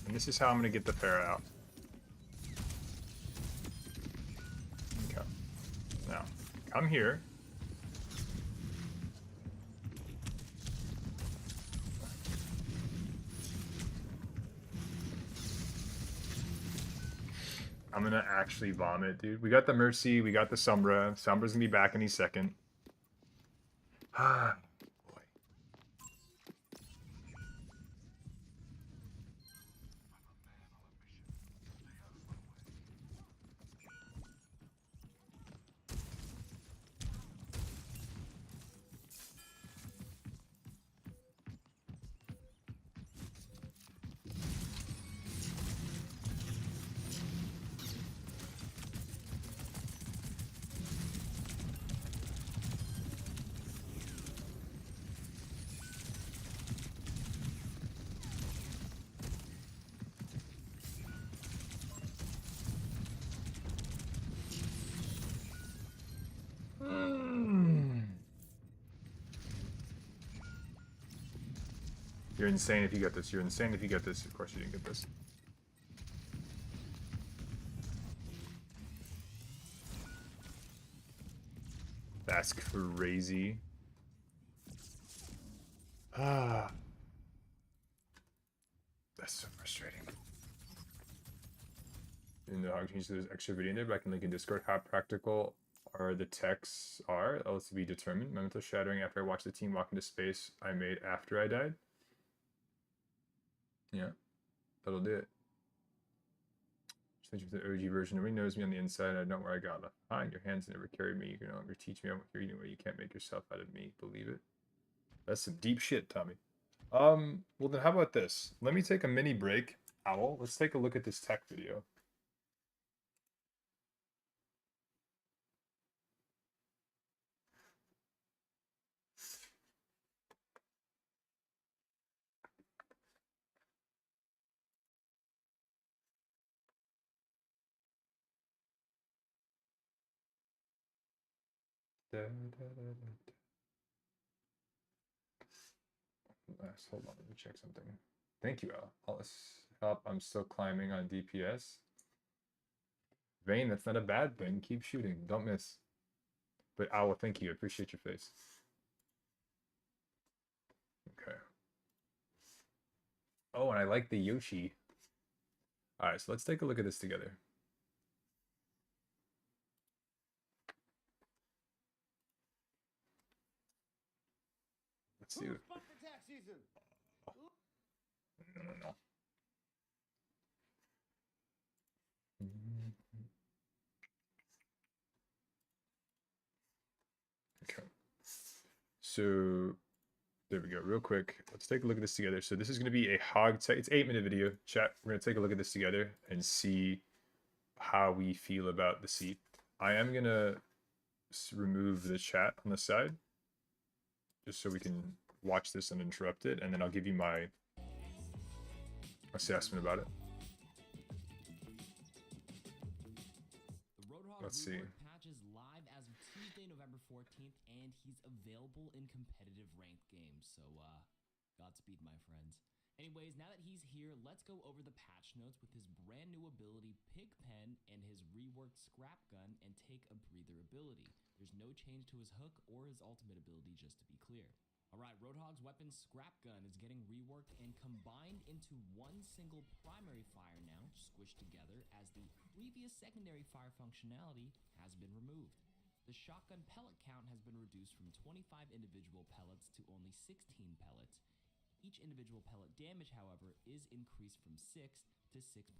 And this is how I'm gonna get the Pharah out. Okay. Now, come here. I'm gonna actually vomit, dude. We got the Mercy, we got the Sombra. Sombra's gonna be back any second. Ah, boy. You're insane if you get this. You're insane if you get this. Of course you didn't get this. That's crazy. Ah. That's so frustrating. In the Hog Change, there's extra video in there, but I can link in Discord. How practical are the texts are? Else to be determined. Mental shattering after I watched the team walk into space I made after I died. Yeah, that'll do it. Since the OG version, nobody knows me on the inside. I know where I got left behind. Your hands never carried me. You can no longer teach me. I won't hear you anyway. You can't make yourself out of me. Believe it. That's some deep shit, Tommy. Well then how about this? Let me take a mini break. Owl, let's take a look at this tech video. Hold on, let me check something. Thank you, Al. All this help. I'm still climbing on DPS. Vayne, that's not a bad thing. Keep shooting. Don't miss. But Owl, thank you. I appreciate your face. Okay. Oh, and I like the Yoshi. Alright, so let's take a look at this together. Let's see. No. Okay. So there we go. Real quick, let's take a look at this together. So this is going to be a hog tech. It's 8-minute video. Chat. We're going to take a look at this together and see how we feel about the seat. I am going to remove the chat on the side just so we can watch this uninterrupted, and then I'll give you my assessment about it. Let's see. Patch is live as of Tuesday, November 14th, and he's available in competitive ranked games. So, Godspeed, my friends. Anyways, now that he's here, let's go over the patch notes with his brand new ability, Pigpen, and his reworked Scrap Gun and Take a Breather ability. There's no change to his hook or his ultimate ability, just to be clear. Alright, Roadhog's weapon Scrap Gun is getting reworked and combined into one single primary fire now, squished together, as the previous secondary fire functionality has been removed. The shotgun pellet count has been reduced from 25 individual pellets to only 16 pellets. Each individual pellet damage, however, is increased from 6 to 6.25.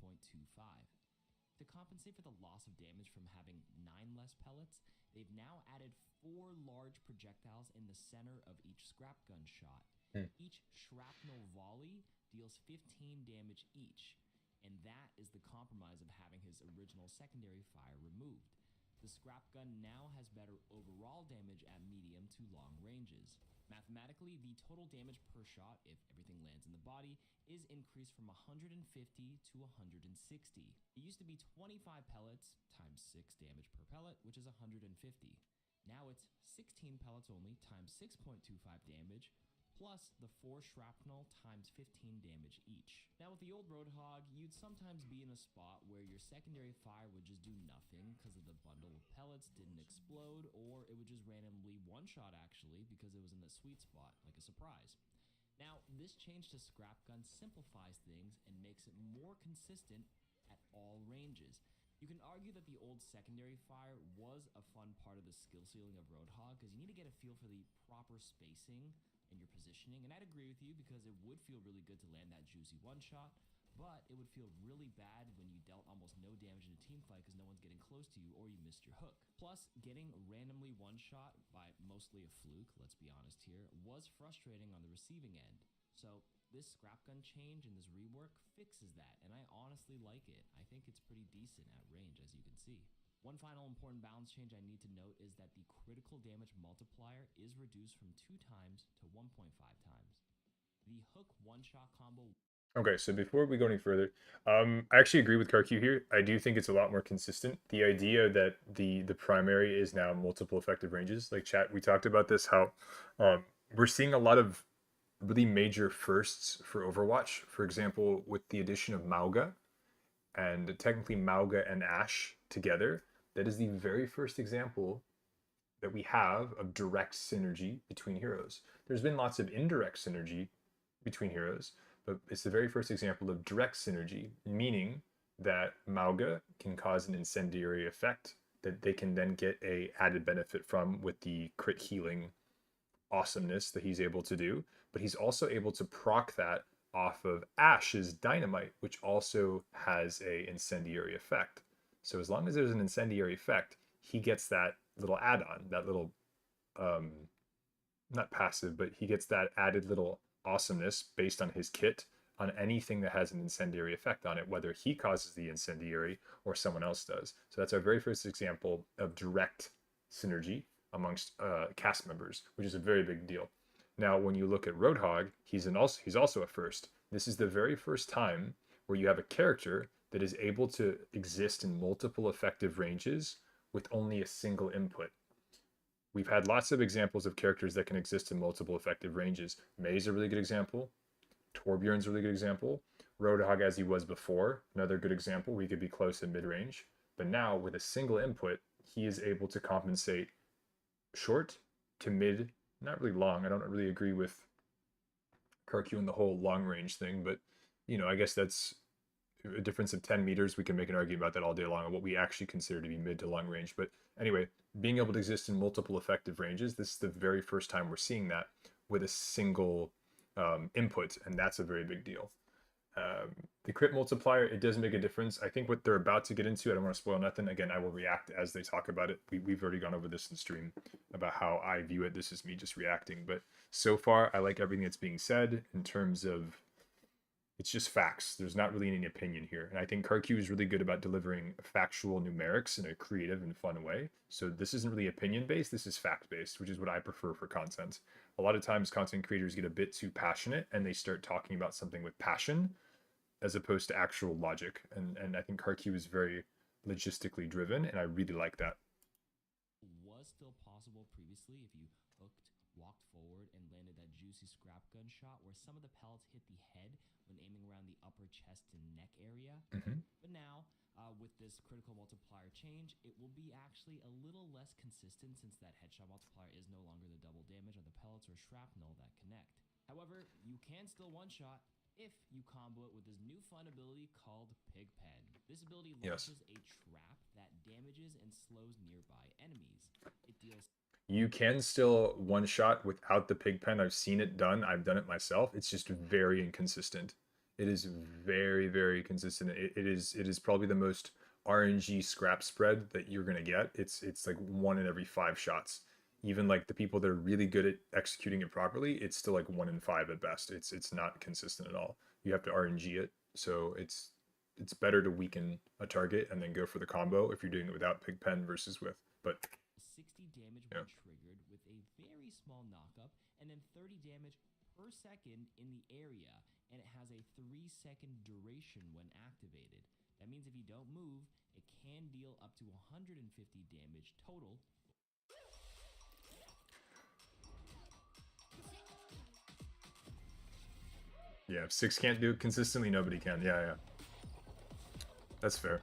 To compensate for the loss of damage from having 9 less pellets, they've now added 4 large projectiles in the center of each scrap gun shot. Hmm. Each shrapnel volley deals 15 damage each, and that is the compromise of having his original secondary fire removed. The scrap gun now has better overall damage at medium to long ranges. Mathematically, the total damage per shot, if everything lands in the body, is increased from 150 to 160. It used to be 25 pellets times 6 damage per pellet, which is 150. Now it's 16 pellets only times 6.25 damage, plus the 4 shrapnel times 15 damage each. Now with the old Roadhog, you'd sometimes be in a spot where your secondary fire would just do nothing because of the bundle of pellets didn't explode, or it would just randomly one-shot actually because it was in the sweet spot, like a surprise. Now, this change to Scrap Gun simplifies things and makes it more consistent at all ranges. You can argue that the old secondary fire was a fun part of the skill ceiling of Roadhog because you need to get a feel for the proper spacing and your positioning, and I'd agree with you because it would feel really good to land that juicy one-shot, but it would feel really bad when you dealt almost no damage in a team fight because no one's getting close to you or you missed your hook. Plus, getting randomly one-shot by mostly a fluke, let's be honest here, was frustrating on the receiving end. So this scrap gun change and this rework fixes that, and I honestly like it. I think it's pretty decent at range, as you can see. One final important balance change I need to note is that the critical damage multiplier is reduced from 2 times to 1.5 times. The hook one-shot combo. Okay, so before we go any further, I actually agree with CarQ here. I do think it's a lot more consistent. The idea that the primary is now multiple effective ranges, like chat, we talked about this, how we're seeing a lot of really major firsts for Overwatch. For example, with the addition of Mauga, and technically Mauga and Ashe together, that is the very first example that we have of direct synergy between heroes. There's been lots of indirect synergy between heroes, but it's the very first example of direct synergy, meaning that Mauga can cause an incendiary effect that they can then get a added benefit from with the crit healing awesomeness that he's able to do, but he's also able to proc that off of Ashe's dynamite, which also has a incendiary effect. So as long as there's an incendiary effect, he gets that little add-on, that little not passive, but he gets that added little awesomeness based on his kit on anything that has an incendiary effect on it, whether he causes the incendiary or someone else does. So that's our very first example of direct synergy amongst cast members, which is a very big deal. Now, when you look at Roadhog, he's also a first. This is the very first time where you have a character that is able to exist in multiple effective ranges with only a single input. We've had lots of examples of characters that can exist in multiple effective ranges. Mei's a really good example. Torbjorn's a really good example. Roadhog, as he was before, another good example. We could be close in mid-range. But now, with a single input, he is able to compensate short to mid, not really long. I don't really agree with CarQ and the whole long range thing, but I guess that's a difference of 10 meters. We can make an argument about that all day long on what we actually consider to be mid to long range. But anyway, being able to exist in multiple effective ranges, this is the very first time we're seeing that with a single input, and that's a very big deal. The crit multiplier, it does make a difference. I think what they're about to get into, I don't want to spoil nothing. Again, I will react as they talk about it. We've already gone over this in stream about how I view it. This is me just reacting. But so far, I like everything that's being said in terms of it's just facts. There's not really any opinion here. And I think CarQ is really good about delivering factual numerics in a creative and fun way. So this isn't really opinion based. This is fact based, which is what I prefer for content. A lot of times content creators get a bit too passionate and they start talking about something with passion as opposed to actual logic. And I think CarQ is very logistically driven, and I really like that. Was still possible previously if you hooked, walked forward, and landed that juicy scrap gun shot where some of the pellets hit the head when aiming around the upper chest and neck area. But now, with this critical multiplier change, it will be actually a little less consistent since that headshot multiplier is no longer the double damage on the pellets or shrapnel that connect. However, you can still one-shot if you combo it with this new fun ability called Pigpen. This ability launches a trap that damages and slows nearby enemies. It deals. You can still one shot without the Pigpen. I've seen it done. I've done it myself. It's just very inconsistent. It is very, very consistent. It is probably the most RNG scrap spread that you're gonna get. It's like 1 in every 5 shots. even like the people that are really good at executing it properly, it's still like 1 in 5 at best. It's not consistent at all. You have to RNG it, so it's better to weaken a target and then go for the combo if you're doing it without Pigpen versus with. But 60 damage yeah. when triggered with a very small knockup, and then 30 damage per second in the area, and it has a 3-second duration when activated. That means if you don't move, it can deal up to 150 damage total. Yeah, if 6 can't do it consistently, nobody can. Yeah. That's fair.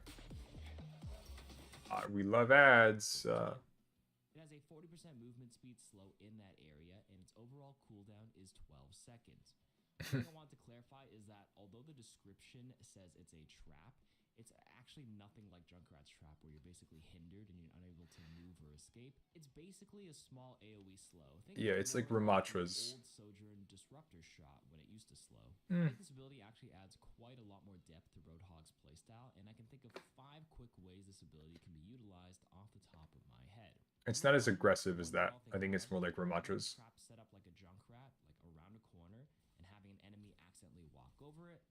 We love ads. It has a 40% movement speed slow in that area, and its overall cooldown is 12 seconds. One thing I want to clarify is that although the description says it's a trap, it's actually nothing like Junkrat's trap where you're basically hindered and you're unable to move or escape. It's basically a small AoE slow. Yeah, it's like Ramatra's. Old Sojourn Disruptor shot when it used to slow. I Mm. think this ability actually adds quite a lot more depth to Roadhog's playstyle, and I can think of 5 quick ways this ability can be utilized off the top of my head. It's not as aggressive as that. I think it's more like Ramatra's. Trap set up like a Junkrat, like around a corner, and having an enemy accidentally walk over it,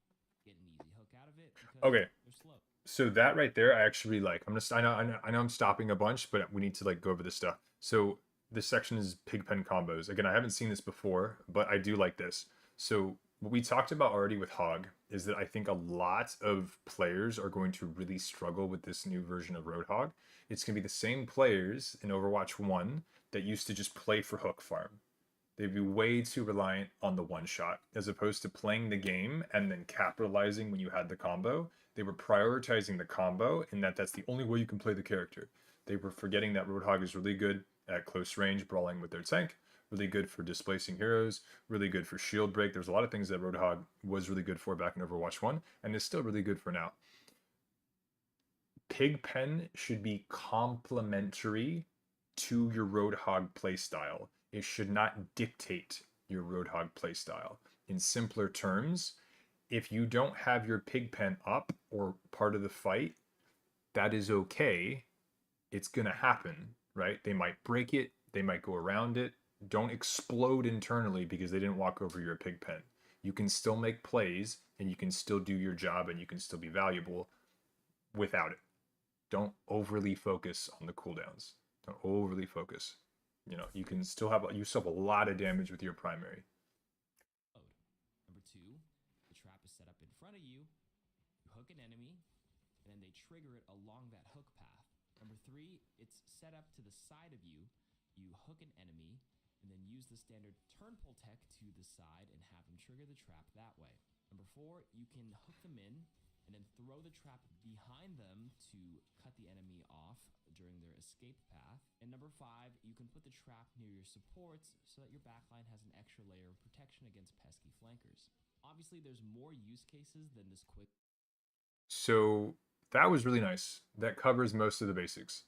get an easy hook out of it because Okay. they're slow. So that right there, I actually like. I know I'm stopping a bunch, but we need to like go over this stuff. So this section is Pigpen combos. Again, I haven't seen this before, but I do like this. So what we talked about already with Hog is that I think a lot of players are going to really struggle with this new version of Roadhog. It's going to be the same players in Overwatch 1 that used to just play for hook farm. They'd be way too reliant on the one shot as opposed to playing the game and then capitalizing when you had the combo. They were prioritizing the combo in that that's the only way you can play the character. They were forgetting that Roadhog is really good at close range brawling with their tank, really good for displacing heroes, really good for shield break. There's a lot of things that Roadhog was really good for back in Overwatch 1 and is still really good for now. Pigpen should be complementary to your Roadhog playstyle. It should not dictate your Roadhog playstyle. In simpler terms, if you don't have your Pigpen up or part of the fight, that is okay. It's going to happen, right? They might break it, they might go around it. Don't explode internally because they didn't walk over your Pigpen. You can still make plays and you can still do your job and you can still be valuable without it. Don't overly focus on the cooldowns. Don't overly focus. You know, you still have a lot of damage with your primary. Number 2, the trap is set up in front of you. You hook an enemy, and then they trigger it along that hook path. Number 3, it's set up to the side of you. You hook an enemy, and then use the standard turn pull tech to the side and have them trigger the trap that way. Number 4, you can hook them in and then throw the trap behind them to cut the enemy off during their escape path. And number 5, you can put the trap near your supports so that your backline has an extra layer of protection against pesky flankers. Obviously, there's more use cases than this quick. So that was really nice. That covers most of the basics.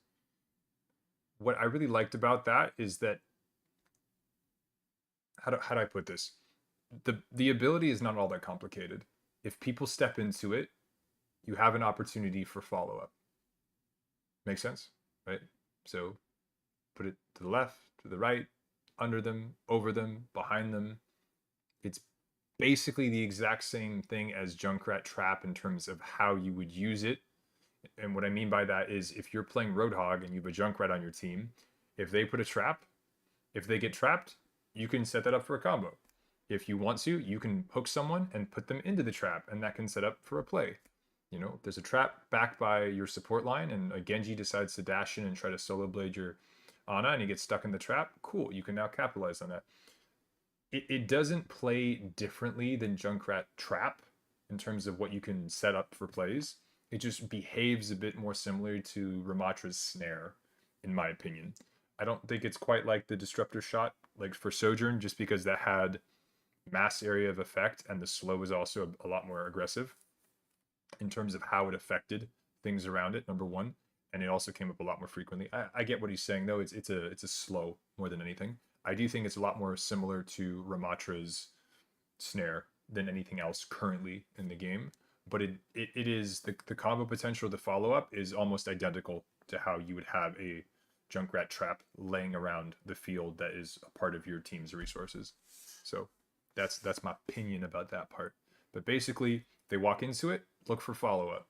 What I really liked about that is that, how do I put this? The ability is not all that complicated. If people step into it, you have an opportunity for follow-up. Makes sense, right? So put it to the left, to the right, under them, over them, behind them. It's basically the exact same thing as Junkrat Trap in terms of how you would use it. And what I mean by that is if you're playing Roadhog and you have a Junkrat on your team, if they put a trap, if they get trapped, you can set that up for a combo. If you want to, you can hook someone and put them into the trap, and that can set up for a play. You know, if there's a trap backed by your support line and a Genji decides to dash in and try to solo blade your Ana and he gets stuck in the trap, cool, you can now capitalize on that. It doesn't play differently than Junkrat Trap in terms of what you can set up for plays. It just behaves a bit more similar to Ramatra's Snare, in my opinion. I don't think it's quite like the Disruptor Shot, like for Sojourn, just because that had mass area of effect and the slow was also a lot more aggressive in terms of how it affected things around it, number one, and it also came up a lot more frequently. I get what he's saying though. It's a slow more than anything. I do think it's a lot more similar to Ramatra's Snare than anything else currently in the game, but it is the combo potential, the follow up is almost identical to how you would have a Junkrat trap laying around the field that is a part of your team's resources. So that's my opinion about that part. But basically, they walk into it, look for follow-up.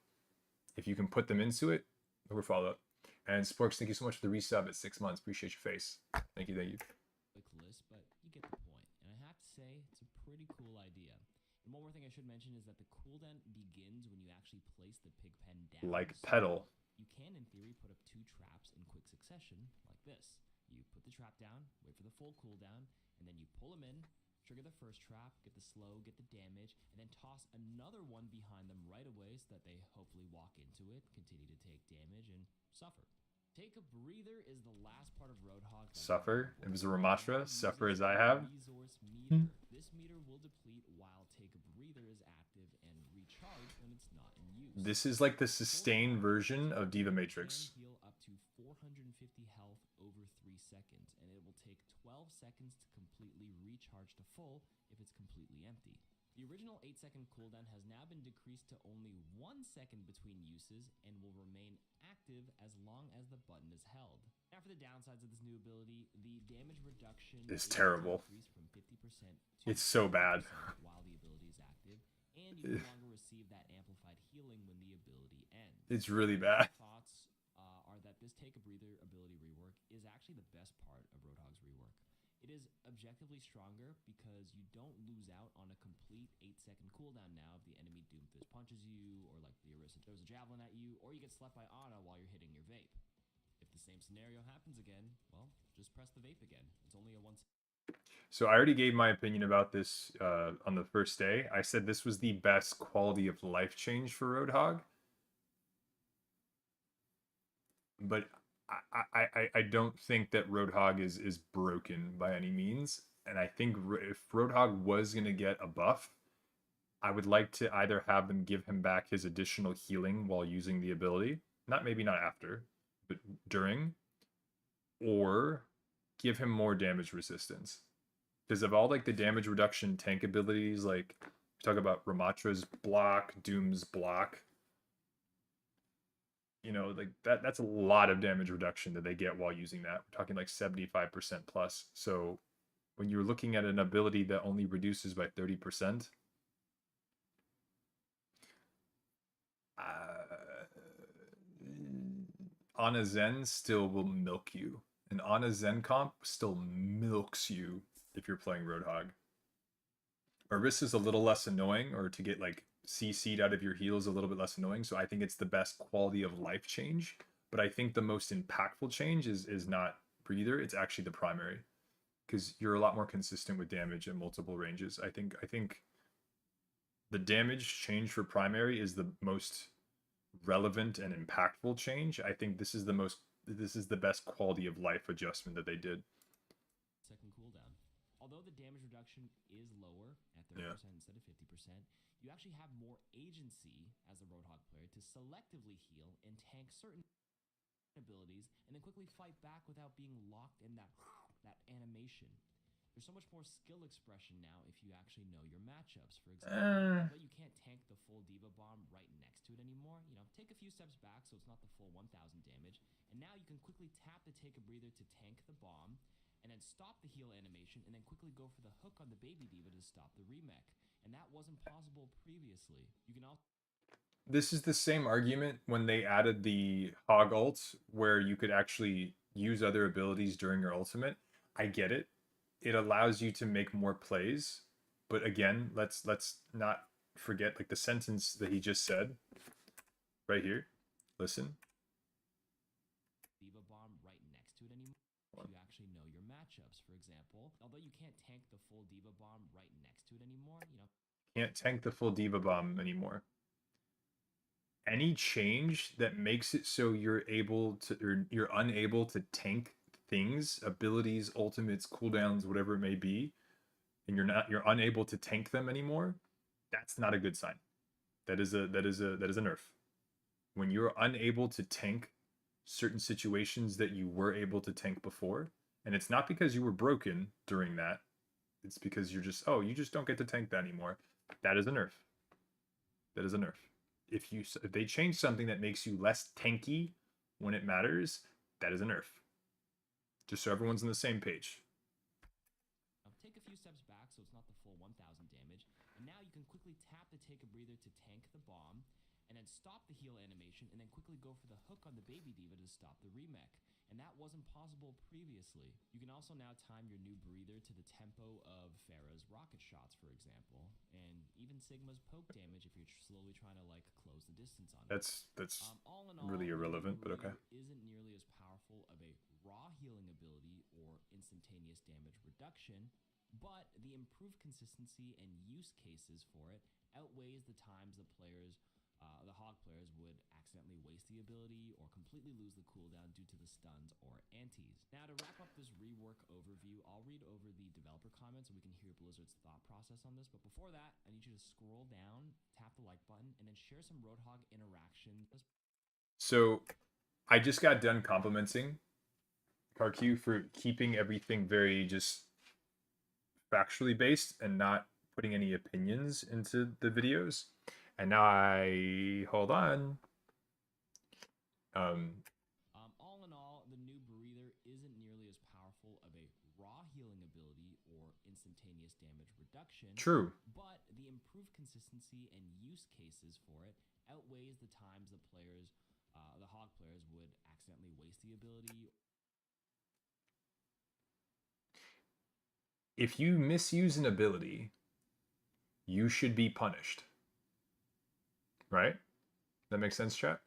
If you can put them into it, look for follow-up. And Sporks, thank you so much for the resub at 6 months. Appreciate your face. Thank you, thank you. Quick list, but you get the point. And I have to say, it's a pretty cool idea. And one more thing I should mention is that the cooldown begins when you actually place the pig pen down. Like So pedal. you can, in theory, put up 2 traps in quick succession, like this. You put the trap down, wait for the full cooldown, and then you pull them in, trigger the first trap, get the slow, get the damage, and then toss another one behind them right away so that they hopefully walk into it, continue to take damage, and suffer. Take a breather is the last part of Roadhog. Suffer. It was a Ramatra. Suffer as I have. Resource meter. This meter will deplete while Take a Breather is active and recharge when it's not in use. This is like the sustained version of Diva Matrix. Heal up to 450 health over 3 seconds, and it will take 12 seconds to completely recharge to full if it's completely empty. The original 8-second cooldown has now been decreased to only 1 second between uses and will remain active as long as the button is held. Now for the downsides of this new ability, the damage reduction It's terrible. From 50% It's so bad. while the ability is active, and you no longer receive that amplified healing when the ability ends. It's really bad. Thoughts are that this Take a Breather ability rework is actually the best part of Roadhog's rework. It is objectively stronger because you don't lose out on a complete 8-second cooldown now if the enemy Doomfist punches you, or like the Orisa throws a javelin at you, or you get slept by Ana while you're hitting your vape. If the same scenario happens again, well, just press the vape again. It's only a once. So I already gave my opinion about this on the first day. I said this was the best quality of life change for Roadhog. But I don't think that Roadhog is broken by any means. And I think if Roadhog was going to get a buff, I would like to either have them give him back his additional healing while using the ability. Maybe not after, but during. Or give him more damage resistance. Because of all like the damage reduction tank abilities, like talk about Ramatra's block, Doom's block, you know, like that's a lot of damage reduction that they get while using that. We're talking like 75% plus. So when you're looking at an ability that only reduces by 30%, Ana Zen still will milk you. And Ana Zen comp still milks you if you're playing Roadhog. Orisa is a little less annoying, or to get like CC'd out of your heal is a little bit less annoying. So I think it's the best quality of life change. But I think the most impactful change is not Breather. It's actually the primary. Because you're a lot more consistent with damage in multiple ranges. I think the damage change for primary is the most relevant and impactful change. I think this is the best quality of life adjustment that they did. Second cooldown. Although the damage reduction is lower at 30% instead of 50%, you actually have more agency as a Roadhog player to selectively heal and tank certain abilities and then quickly fight back without being locked in that animation. There's so much more skill expression now if you actually know your matchups. For example, but you can't tank the full Diva Bomb right next to it anymore. You know, take a few steps back so it's not the full 1000 damage. And now you can quickly tap the Take a Breather to tank the bomb, and then stop the heal animation, and then quickly go for the hook on the Baby Diva to stop the remech. And that wasn't possible previously. You can also... This is the same argument when they added the Hog ult, where you could actually use other abilities during your ultimate. I get it. It allows you to make more plays. But again, let's not forget like the sentence that he just said right here. Listen. Diva Bomb right next to it anymore. You actually know your matchups. For example, although you can't tank the full Diva Bomb right next to it anymore, you know. Can't tank the full Diva Bomb anymore. Any change that makes it so you're able to, or you're unable to tank things, abilities, ultimates, cooldowns, whatever it may be, and you're unable to tank them anymore, that's not a good sign. That is a nerf. When you're unable to tank certain situations that you were able to tank before, and it's not because you were broken during that, it's because you're just, you just don't get to tank that anymore. That is a nerf. That is a nerf. If they change something that makes you less tanky when it matters, that is a nerf. Just so everyone's on the same page. Now take a few steps back so it's not the full 1000 damage, and now you can quickly tap the take a breather to tank the bomb, and then stop the heal animation, and then quickly go for the hook on the baby diva to stop the remech. And that wasn't possible previously. You can also now time your new breather to the tempo of Pharah's rocket shots, for example, and even Sigma's poke damage if you're slowly trying to like close the distance on it. That's All in really all, irrelevant, but okay. Isn't nearly as powerful of a raw healing ability or instantaneous damage reduction, but the improved consistency and use cases for it outweighs the times the players, the Hog players, would accidentally waste the ability or completely lose the cooldown due to the stuns or antis. Now to wrap up this rework overview, I'll read over the developer comments so we can hear Blizzard's thought process on this, but before that, I need you to scroll down, tap the like button, and then share some Roadhog interactions. So I just got done complimenting CarQ for keeping everything very just factually based and not putting any opinions into the videos. And now hold on. All in all, the new breather isn't nearly as powerful of a raw healing ability or instantaneous damage reduction. True. But the improved consistency and use cases for it outweighs the times the players, the Hog players, would accidentally waste the ability. If you misuse an ability, you should be punished. Right? That makes sense, chat?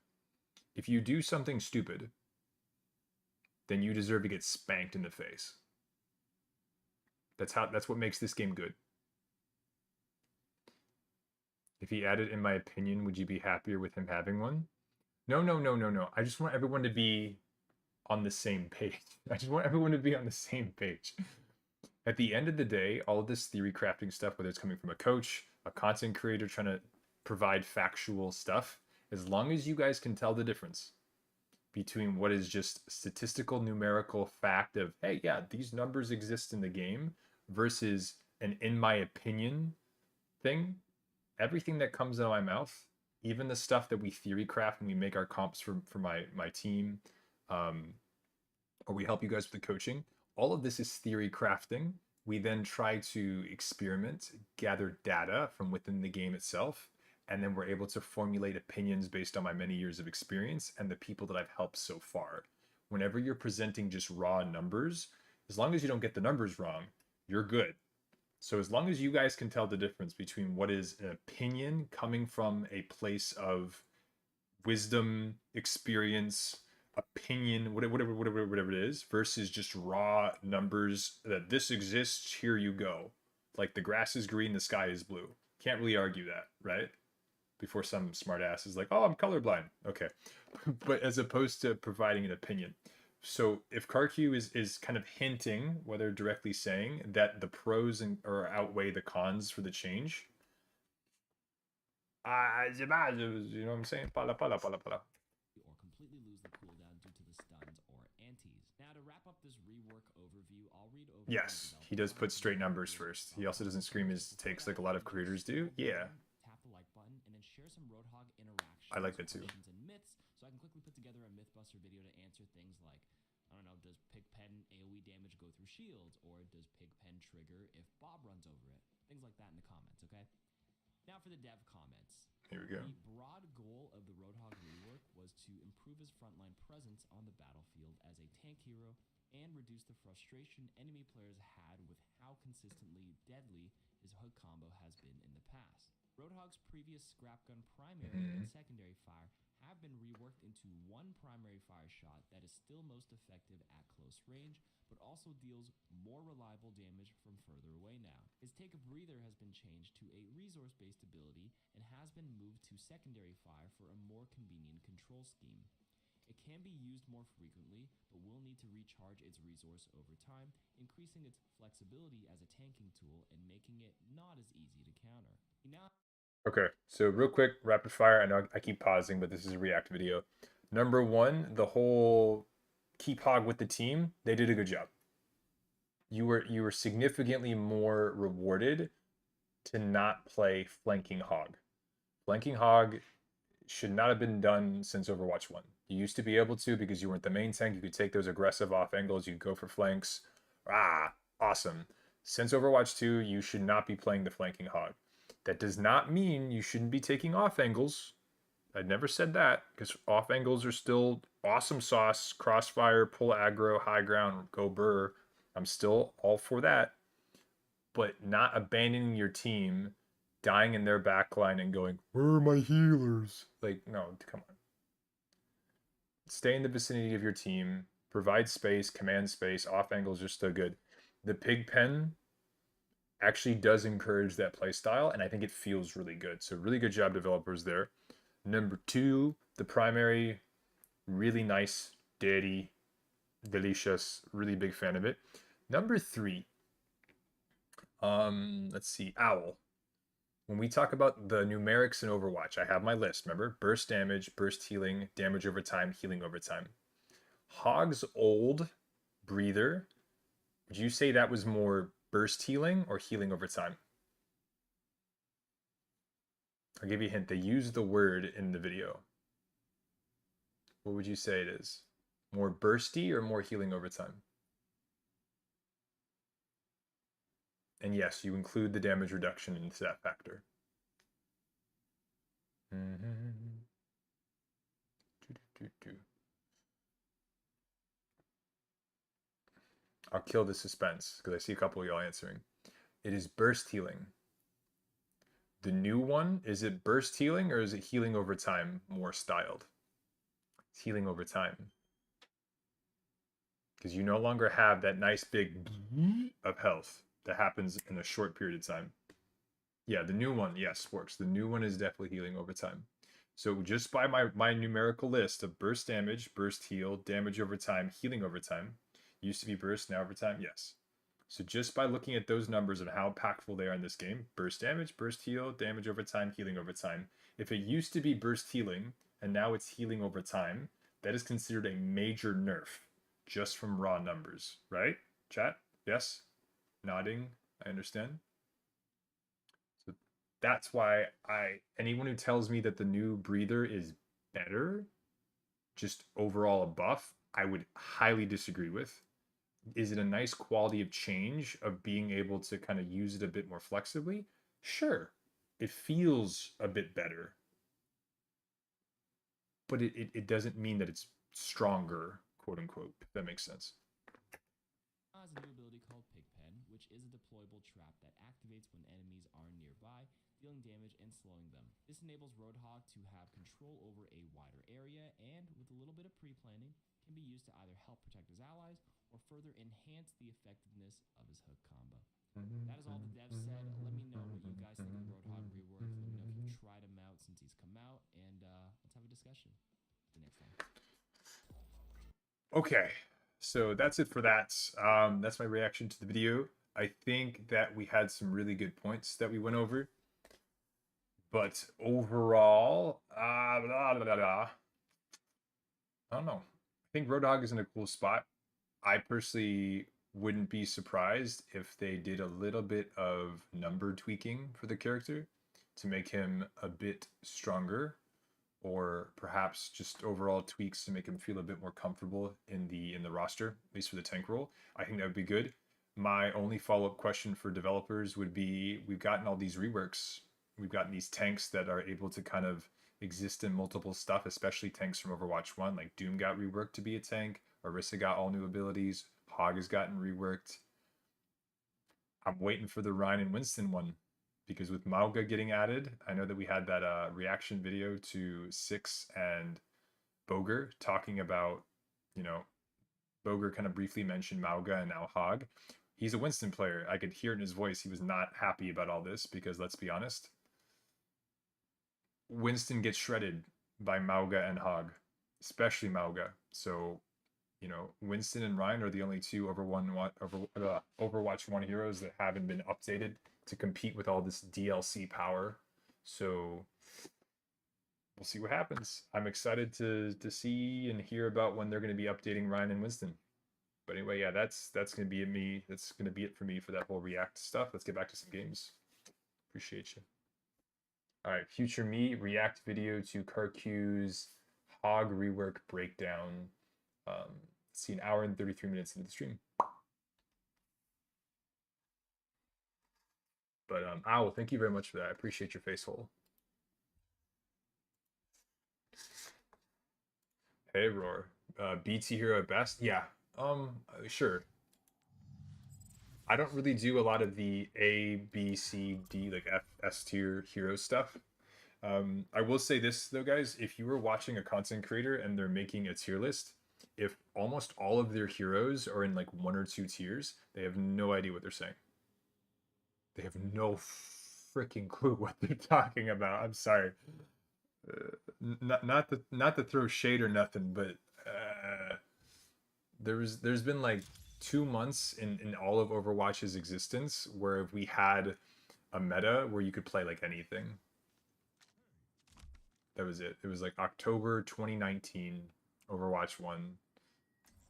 If you do something stupid, then you deserve to get spanked in the face. That's what makes this game good. If he added, in my opinion, would you be happier with him having one? No. I just want everyone to be on the same page. I just want everyone to be on the same page. At the end of the day, all of this theory crafting stuff, whether it's coming from a coach, a content creator trying to provide factual stuff, as long as you guys can tell the difference between what is just statistical numerical fact of, hey, yeah, these numbers exist in the game versus an in my opinion thing, everything that comes out of my mouth, even the stuff that we theory craft when we make our comps for my team, or we help you guys with the coaching, all of this is theory crafting. We then try to experiment, gather data from within the game itself, and then we're able to formulate opinions based on my many years of experience and the people that I've helped so far. Whenever you're presenting just raw numbers, as long as you don't get the numbers wrong, you're good. So as long as you guys can tell the difference between what is an opinion coming from a place of wisdom, experience, opinion, whatever it is, versus just raw numbers that this exists, here you go. Like the grass is green, the sky is blue. Can't really argue that, right? Before some smart ass is like, oh, I'm colorblind. Okay. But as opposed to providing an opinion. So if CarQ is kind of hinting, whether directly saying, that the pros or outweigh the cons for the change, you know what I'm saying? Pala. Or completely lose the cooldown due to the stuns or antis. Now to wrap up this rework overview, I'll read over. Yes, he does put straight numbers first. He also doesn't scream his takes like a lot of creators do. Yeah. Tap the like button and then share some Roadhog interactions. I like that too. And myths, so I can quickly put together a Mythbuster video to answer things like, I don't know, does Pigpen AoE damage go through shields, or does Pigpen trigger if Bob runs over it? Things like that in the comments, okay? Now for the dev comments. Here we go. The broad goal of the Roadhog rework was to improve his frontline presence on the battlefield as a tank hero and reduce the frustration enemy players had with how consistently deadly his hook combo has been in the past. Roadhog's previous scrap gun primary and secondary fire have been reworked into one primary fire shot that is still most effective at close range, but also deals more reliable damage from further away now. His take a breather has been changed to a resource-based ability and has been moved to secondary fire for a more convenient control scheme. It can be used more frequently, but will need to recharge its resource over time, increasing its flexibility as a tanking tool and making it not as easy to counter. Okay, so real quick, rapid fire. I know I keep pausing, but this is a React video. Number one, the whole keep Hog with the team, they did a good job. You were significantly more rewarded to not play flanking Hog. Flanking Hog should not have been done since Overwatch 1. You used to be able to because you weren't the main tank. You could take those aggressive off angles. You could go for flanks. Awesome. Since Overwatch 2, you should not be playing the flanking hog. That does not mean you shouldn't be taking off angles. I never said that because off angles are still awesome sauce. Crossfire, pull aggro, high ground, go burr. I'm still all for that. But not abandoning your team, dying in their backline and going, where are my healers? Like, no, come on. Stay in the vicinity of your team, provide space, command space, off angles are still good. The pig pen actually does encourage that play style, and I think it feels really good. So really good job, developers there. Number 2, the primary, really nice, dirty, delicious, really big fan of it. Number 3, let's see, Owl. When we talk about the numerics in Overwatch, I have my list. Remember, burst damage, burst healing, damage over time, healing over time. Hog's old breather, would you say that was more burst healing or healing over time? I'll give you a hint. They used the word in the video. What would you say it is? More bursty or more healing over time? And yes, you include the damage reduction into that factor. I'll kill the suspense because I see a couple of y'all answering. It is burst healing. The new one, is it burst healing or is it healing over time more styled? It's healing over time. Because you no longer have that nice big of health that happens in a short period of time. Yeah, the new one, yes, works. The new one is definitely healing over time. So just by my numerical list of burst damage, burst heal, damage over time, healing over time, used to be burst, now over time, yes. So just by looking at those numbers of how impactful they are in this game, burst damage, burst heal, damage over time, healing over time. If it used to be burst healing and now it's healing over time, that is considered a major nerf just from raw numbers, right? Chat? Yes? Nodding? I understand. So that's why anyone who tells me that the new breather is better, just overall a buff, I would highly disagree with. Is it a nice quality of change of being able to kind of use it a bit more flexibly? Sure. It feels a bit better. But it doesn't mean that it's stronger, quote unquote, if that makes sense. Has a new ability called Pigpen, which is a deployable trap that activates when enemies are nearby, dealing damage and slowing them. This enables Roadhog to have control over a wider area and, with a little bit of pre-planning, can be used to either help protect his allies or further enhance the effectiveness of his hook combo. That is all the devs said. Let me know what you guys think of the Roadhog rework. Let me know if you've tried him out since he's come out, and let's have a discussion. See you next time. Okay, so that's it for that. That's my reaction to the video. I think that we had some really good points that we went over. But overall, I don't know. I think Roadhog is in a cool spot. I personally wouldn't be surprised if they did a little bit of number tweaking for the character to make him a bit stronger, or perhaps just overall tweaks to make him feel a bit more comfortable in the roster, at least for the tank role. I think that would be good. My only follow-up question for developers would be, we've gotten all these reworks. We've gotten these tanks that are able to kind of exist in multiple stuff, especially tanks from Overwatch 1. Like Doom got reworked to be a tank. Orisa got all new abilities. Hog has gotten reworked. I'm waiting for the Ryan and Winston one, because with Mauga getting added, I know that we had that reaction video to Six and Boger talking about, you know, Boger kind of briefly mentioned Mauga and now Hog. He's a Winston player. I could hear it in his voice. He was not happy about all this because, let's be honest, Winston gets shredded by Mauga and Hog, especially Mauga. So, you know, Winston and Ryan are the only two Overwatch 1 heroes that haven't been updated to compete with all this DLC power. So we'll see what happens. I'm excited to see and hear about when they're going to be updating Ryan and Winston. But anyway, yeah, that's going to be me. That's going to be it for me for that whole React stuff. Let's get back to some games. Appreciate you. All right, future me, react video to Karq's Hog rework breakdown. See, an hour and 33 minutes into the stream. But Owl, thank you very much for that. I appreciate your face hole. Hey Roar. BT hero at best? Yeah. Sure. I don't really do a lot of the A, B, C, D, like F, S tier hero stuff. I will say this though, guys, if you were watching a content creator and they're making a tier list, if almost all of their heroes are in like 1 or 2 tiers, they have no idea what they're saying. They have no freaking clue what they're talking about. I'm sorry. Not to throw shade or nothing, but there's been like 2 months in all of Overwatch's existence where we had a meta where you could play like anything. That was it. It was like October 2019, Overwatch 1.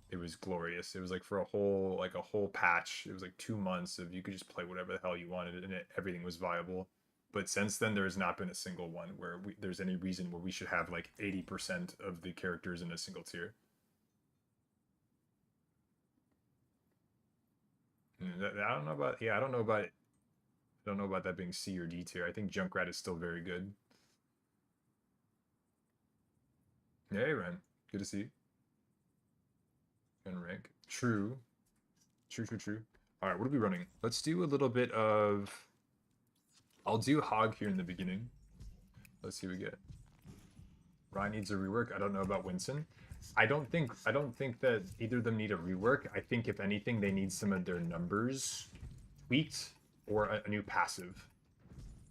It was glorious. It was like for a whole patch. It was like 2 months of you could just play whatever the hell you wanted and everything was viable. But since then, there has not been a single one where there's any reason where we should have like 80% of the characters in a single tier. I don't know about I don't know about that being C or D tier. I think Junkrat is still very good. Hey, Ren. Good to see you. And rank. True. True. All right, what are we running? Let's do a little bit of... I'll do Hog here in the beginning. Let's see what we get. Ryan needs a rework. I don't know about Winston. I don't think that either of them need a rework. I think if anything, they need some of their numbers tweaked or a new passive.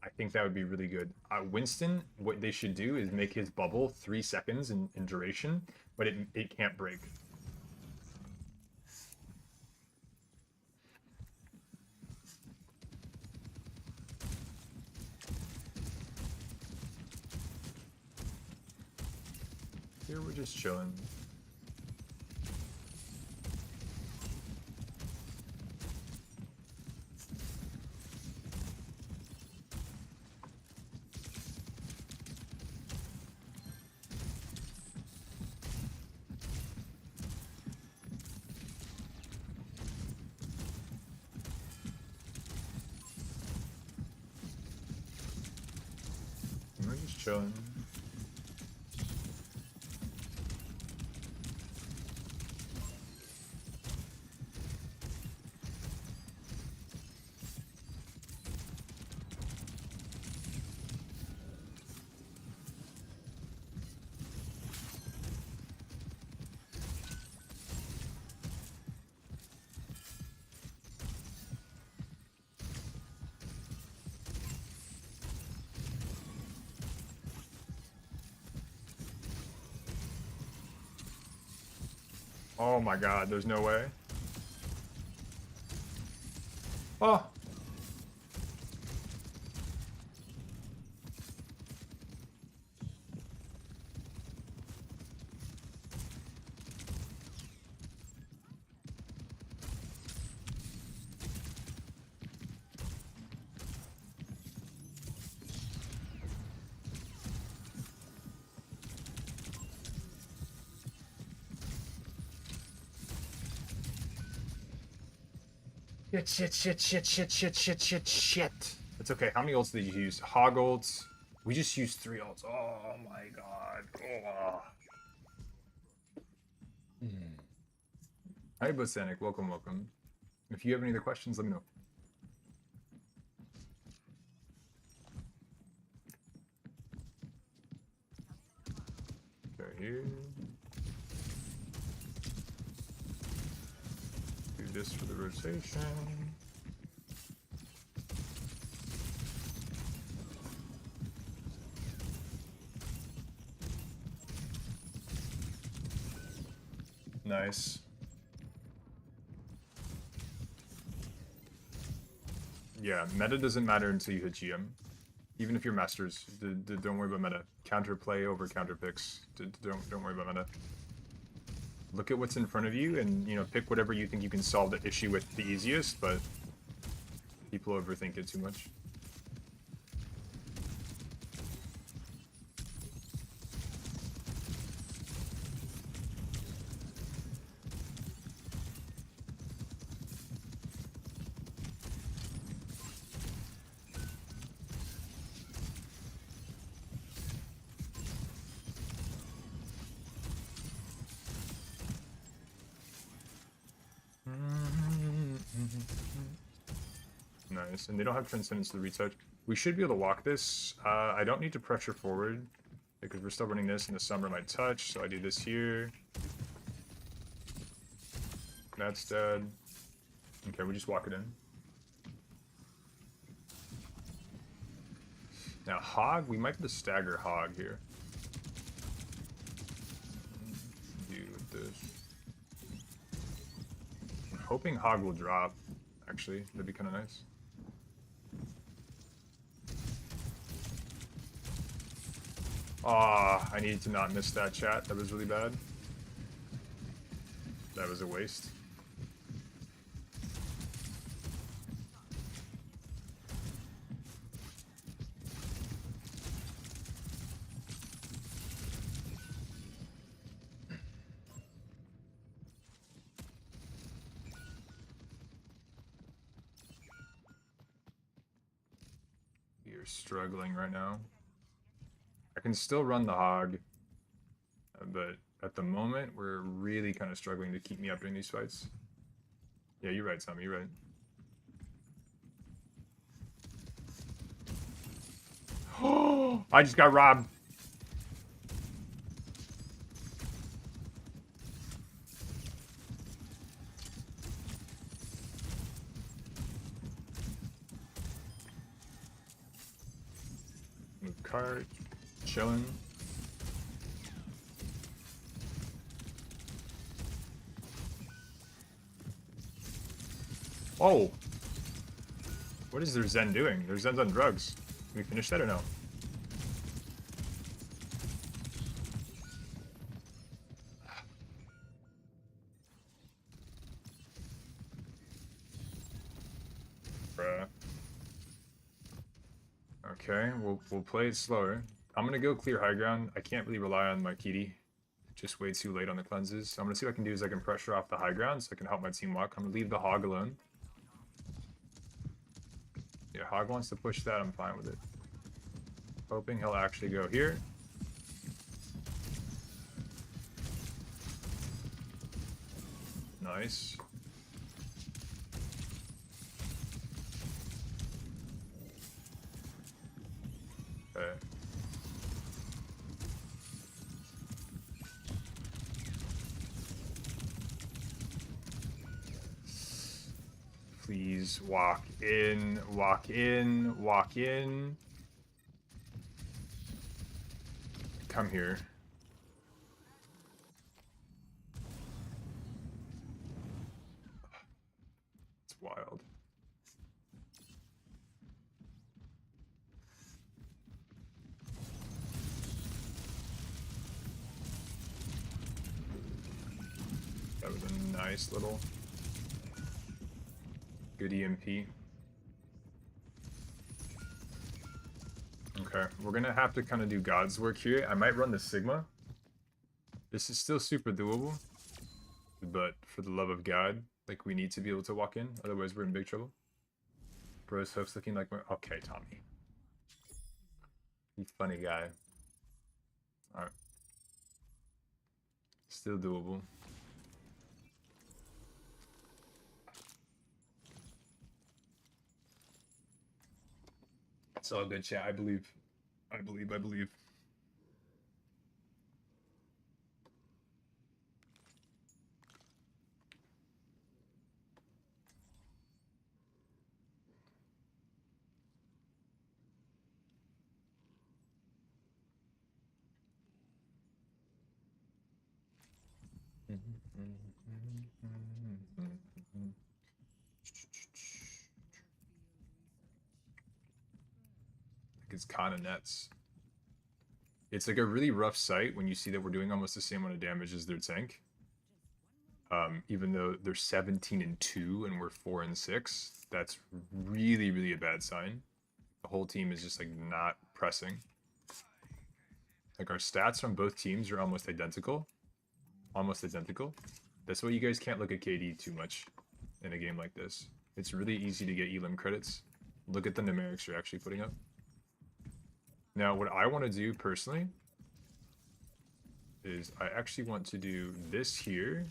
I think that would be really good. Winston, what they should do is make his bubble 3 seconds in duration, but it can't break. Here we're just chilling. We're just chilling. Oh my god, there's no way. Oh! Shit. It's okay. How many ults did you use? Hog ults. We just used 3 ults. Oh my god. Oh. Hi, Botanic. Welcome. If you have any other questions, let me know. Okay, here. Do this for the rotation. Nice. Yeah, meta doesn't matter until you hit GM. Even if you're masters, don't worry about meta. Counterplay over counter picks. Don't worry about meta. Look at what's in front of you and, you know, pick whatever you think you can solve the issue with the easiest, but people overthink it too much. Nice. And they don't have Transcendence to the retouch. We should be able to walk this. I don't need to pressure forward because we're still running this and the summer might touch. So I do this here. That's dead. Okay, we just walk it in. Now Hog, we might be able to stagger Hog here. Do with this. I'm hoping Hog will drop. Actually, that'd be kind of nice. Ah, I needed to not miss that, chat. That was really bad. That was a waste. We are struggling right now. I can still run the Hog, but at the moment, we're really kind of struggling to keep me up during these fights. Yeah, you're right, Tommy, you're right. I just got robbed. Move cart, chilling. Oh! What is their Zen doing? Their Zen's on drugs. Can we finish that or no? Bruh. Okay, we'll play it slower. I'm gonna go clear high ground. I can't really rely on my Kitty. Just way too late on the cleanses. So I'm gonna see what I can do is I can pressure off the high ground so I can help my team walk. I'm gonna leave the Hog alone. Yeah, Hog wants to push that, I'm fine with it. Hoping he'll actually go here. Nice. Okay. Please walk in, walk in, walk in. Come here. It's wild. That was a nice little good EMP. Okay, we're gonna have to kind of do God's work here. I might run the Sigma. This is still super doable, but for the love of God, like we need to be able to walk in, otherwise we're in big trouble. Bro's hook's looking like okay, Tommy. You funny guy. Alright. Still doable. It's all good, chat. I believe. I believe. It's kind of nets. It's like a really rough sight when you see that we're doing almost the same amount of damage as their tank. Even though they're 17-2 and we're 4-6, that's really a bad sign. The whole team is just like not pressing. Like our stats from both teams are almost identical. Almost identical. That's why you guys can't look at KD too much in a game like this. It's really easy to get elim credits. Look at the numerics you're actually putting up. Now, what I want to do personally is I actually want to do this here.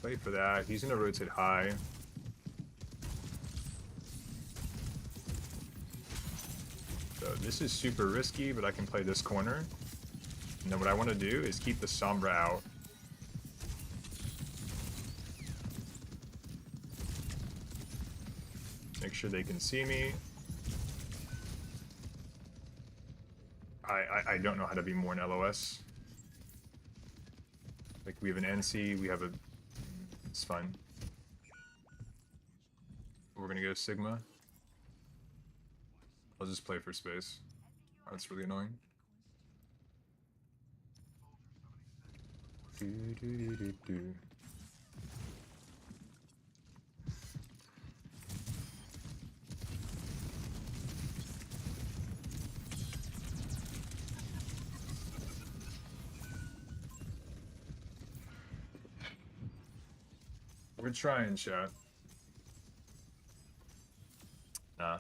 Play for that. He's going to rotate high. This is super risky, but I can play this corner. And then what I want to do is keep the Sombra out. Make sure they can see me. I don't know how to be more in LOS. Like, we have an NC, we have a... It's fine. We're gonna go Sigma. I'll just play for space. That's really annoying. We're trying, chat. Nah.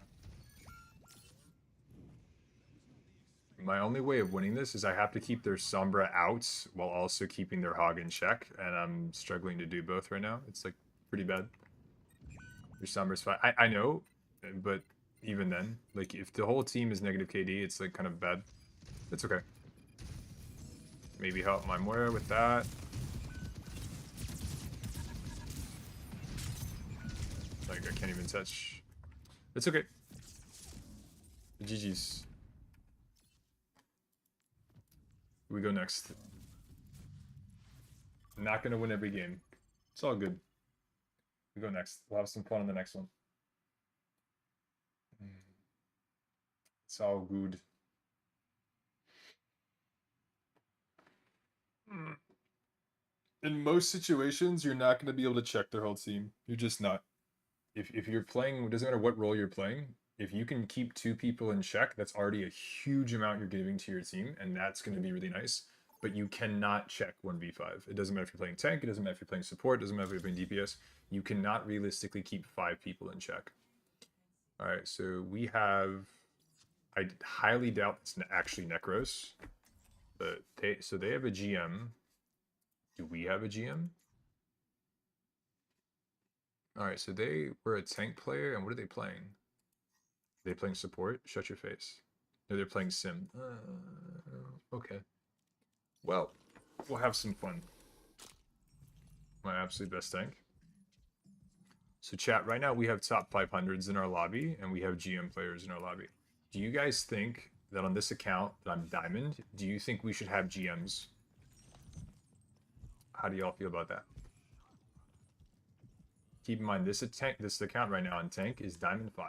My only way of winning this is I have to keep their Sombra out while also keeping their Hog in check, and I'm struggling to do both right now. It's like pretty bad. Your Sombra's fine. I know, but even then, like if the whole team is negative KD, it's like kind of bad. It's okay. Maybe help my Moira with that. Like I can't even touch. It's okay. GG's. We go next. Not gonna win every game. It's all good. We go next. We'll have some fun on the next one. It's all good. In most situations, you're not gonna be able to check their whole team. You're just not. If you're playing, it doesn't matter what role you're playing, if you can keep 2 people in check, that's already a huge amount you're giving to your team, and that's going to be really nice. But you cannot check 1v5. It doesn't matter if you're playing tank, it doesn't matter if you're playing support, it doesn't matter if you're playing DPS. You cannot realistically keep 5 people in check. Alright, so we have... I highly doubt it's actually Necros. But they have a GM. Do we have a GM? Alright, so they were a tank player, and what are they playing? Are they playing support? Shut your face. No, they're playing sim. Okay. Well, we'll have some fun. My absolute best tank. So chat, right now we have top 500s in our lobby, and we have GM players in our lobby. Do you guys think that on this account that I'm Diamond, do you think we should have GMs? How do y'all feel about that? Keep in mind, this account right now on tank is Diamond 5.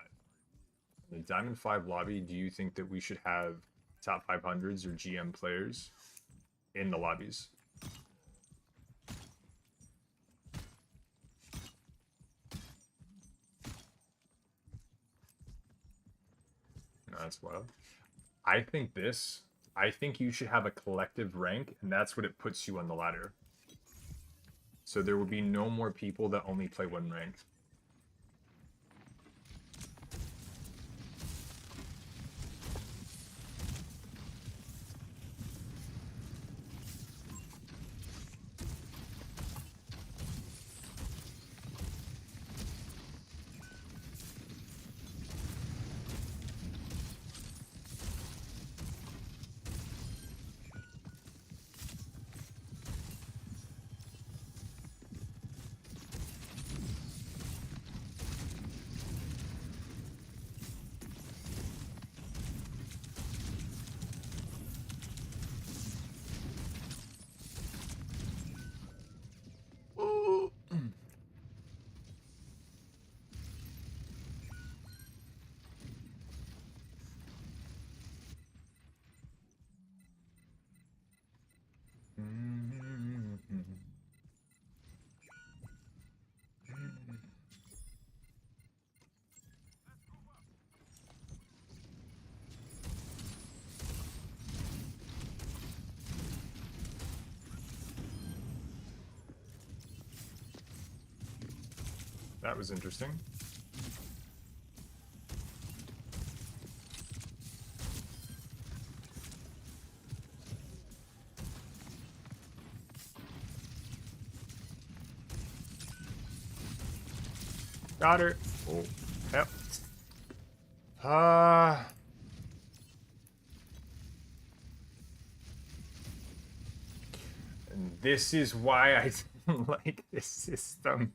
The Diamond 5 lobby, do you think that we should have top 500s or GM players in the lobbies? No, that's wild. I think you should have a collective rank, and that's what it puts you on the ladder. So there will be no more people that only play one rank. That was interesting. Got her. Oh, yep. This is why I don't like this system.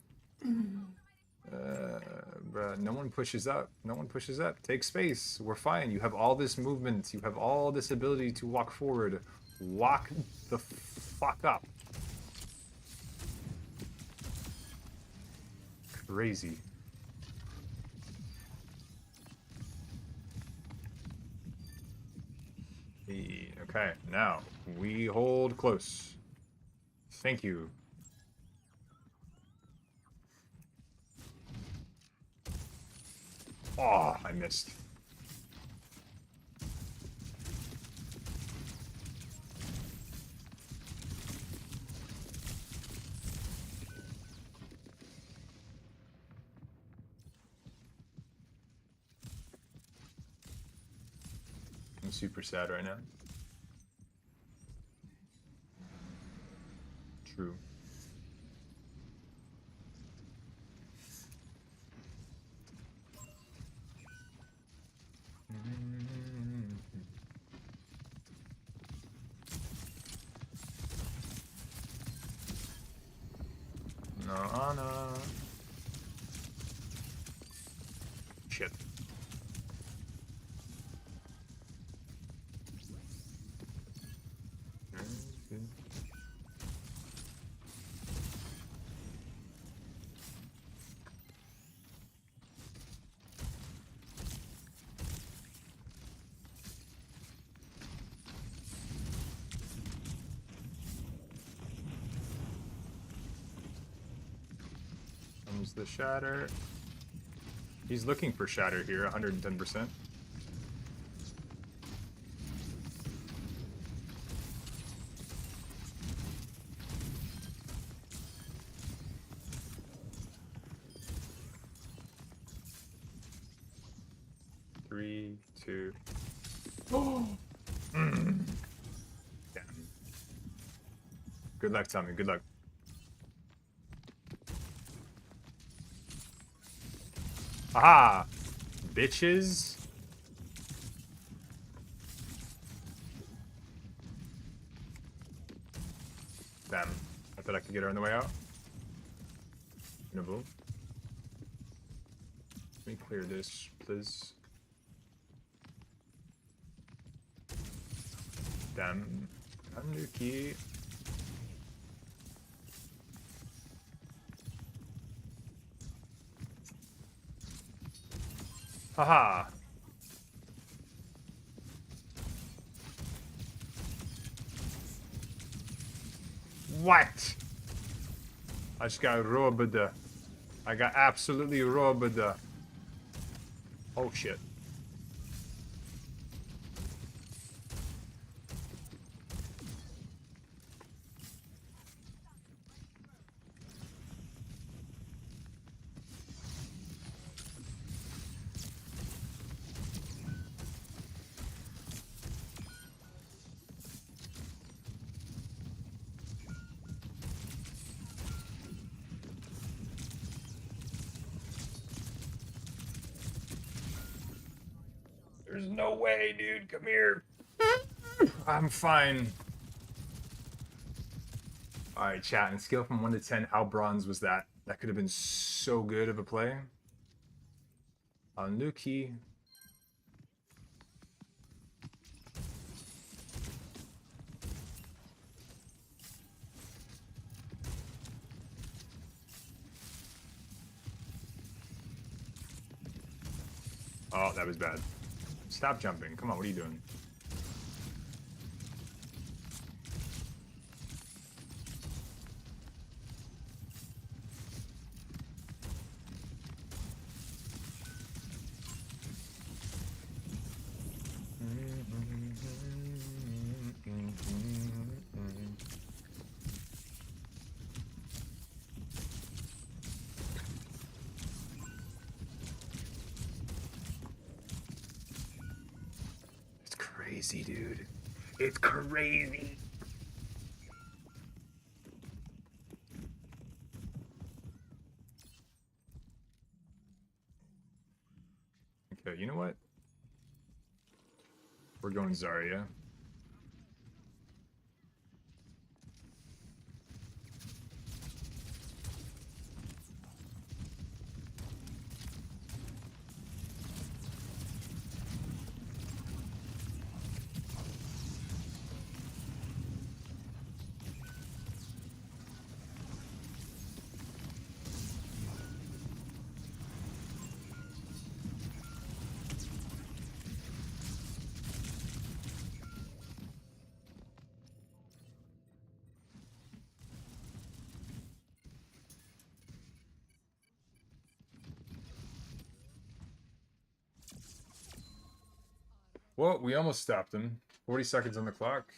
Bruh, no one pushes up. No one pushes up. Take space. We're fine. You have all this movement. You have all this ability to walk forward. Walk the fuck up. Crazy. Okay, now we hold close. Thank you. Oh, I missed. I'm super sad right now. True. No, no. Shit. Comes the shatter. He's looking for shatter here, 110%. Three, two. Oh! Damn. Good luck, Tommy. Good luck. Aha! Bitches. Damn. I thought I could get her on the way out. No boom. Let me clear this, please. Damn. Unlucky. Haha. What? I just got robbed. I got absolutely robbed. Oh shit. There's no way, dude. Come here. I'm fine. Alright, chat. And scale from 1 to 10, how bronze was that? That could have been so good of a play. Unlucky. Oh, that was bad. Stop jumping. Come on, what are you doing? It's crazy, dude. It's crazy. Okay, you know what? We're going Zarya. Well, we almost stopped him. 40 seconds on the clock.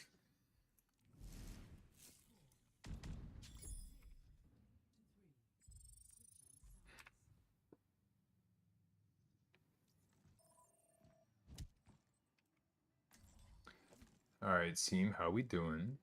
All right, team, how we doing?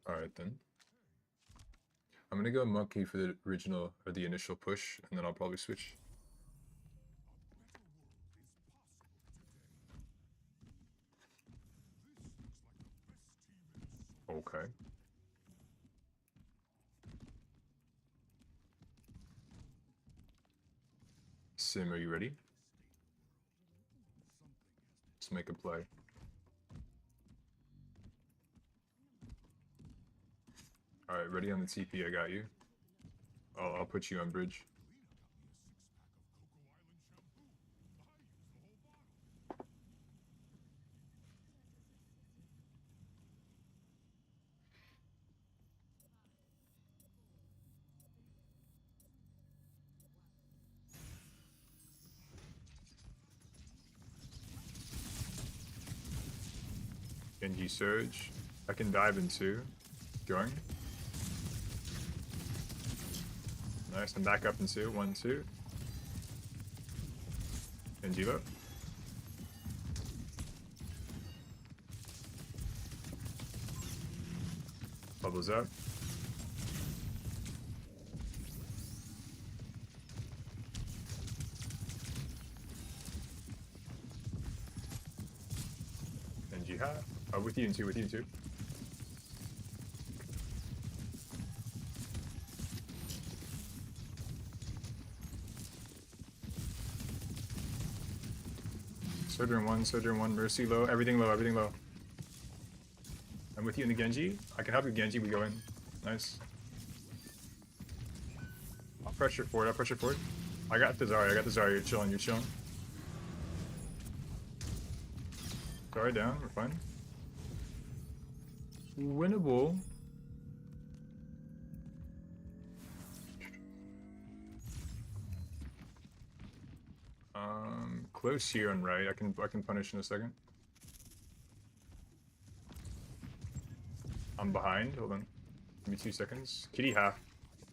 All right, then. I'm gonna go monkey for the original or the initial push, and then I'll probably switch. Okay. Sim, are you ready? Let's make a play. All right, ready on the TP. I got you. I'll put you on bridge. Genji surge. I can dive in two. Going. Nice. I'm back up in two. 1, 2. Genji low. Bubbles up. Genji half. Oh, with you in two. With you in two. Soldier in one, Mercy low, everything low, everything low. I'm with you in the Genji. I can help you, Genji. We go in. Nice. I'll pressure forward, I'll pressure forward. I got the Zarya, you're chilling, you're chilling. Zarya down, we're fine. Winnable. Close here on right. I can punish in a second. I'm behind. Hold on. Give me 2 seconds. Kitty half.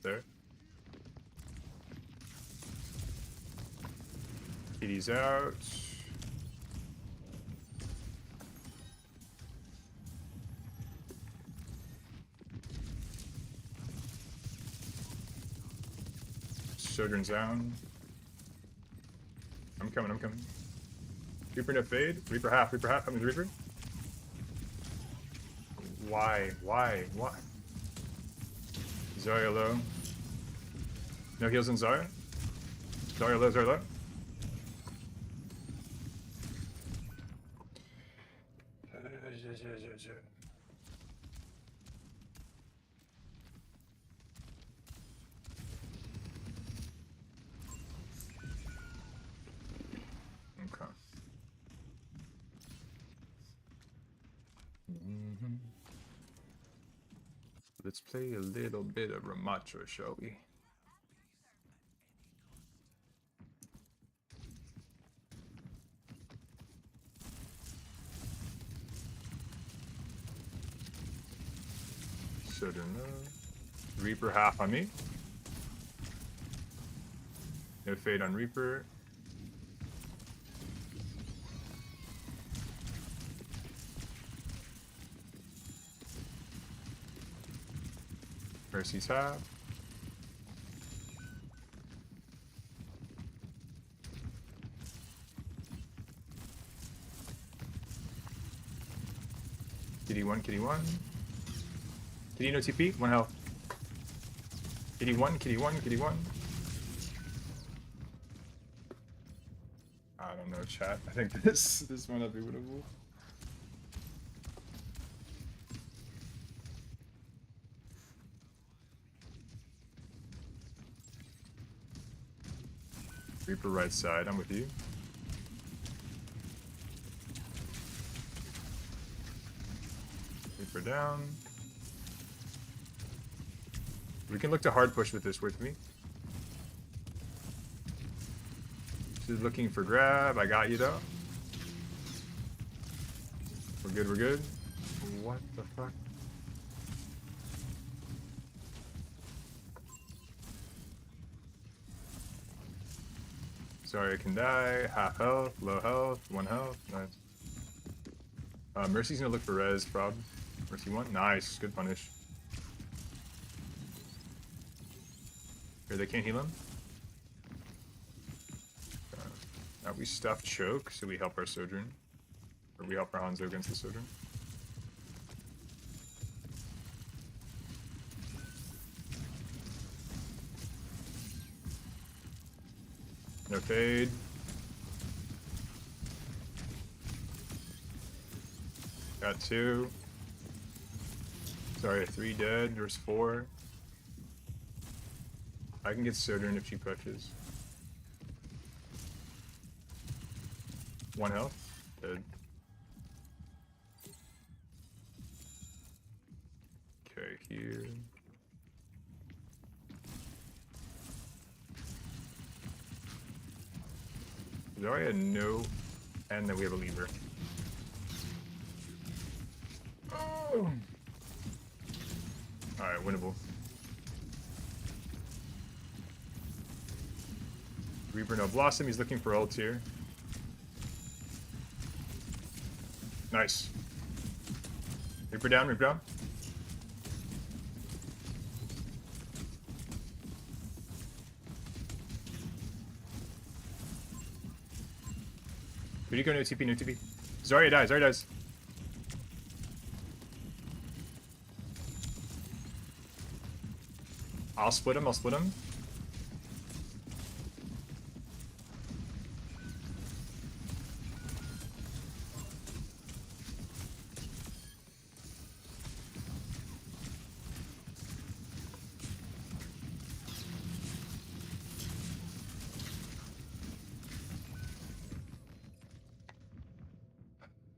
There. Kitty's out. Sojourn's down. I'm coming. Reaper no fade. Reaper half. Coming to Reaper. Why? Zarya low. No heals in Zarya. Zarya low. Okay. Let's play a little bit of Ramacho, shall we? Sojourn low. Reaper half on me. No fade on Reaper. Mercy's half. Kitty 1. Kitty no TP, 1 health. Kitty 1. I don't know, chat. I think this might not be winnable. Reaper right side, I'm with you. Reaper down. We can look to hard push with this with me. She's looking for grab. I got you though. We're good, we're good. What the fuck? Sorry, I can die. Half health, low health, 1 health. Nice. Mercy's gonna look for res, prob. Mercy 1. Nice, good punish. Here, they can't heal him. Now we stuff choke, so we help our Sojourn. Or we help our Hanzo against the Sojourn. No fade. Got 2. Sorry, 3 dead. There's 4. I can get Sojourn if she pushes. 1 health. Dead. Okay, here. Zarya, no. And then we have a lever. Oh. Alright, winnable. Reaper no Blossom, he's looking for ult here. Nice. Reaper down, Reaper down. Rico, no TP, no TP. Zarya dies, Zarya dies. I'll split him, I'll split him.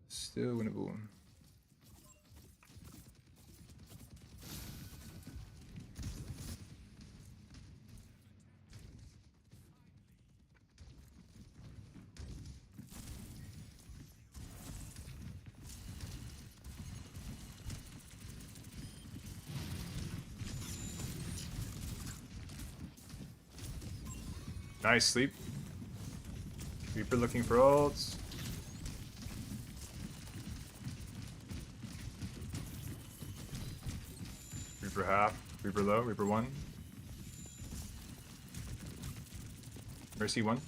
Still winnable. Nice sleep. Reaper looking for ults. Reaper half, Reaper low, Reaper 1. Mercy 1.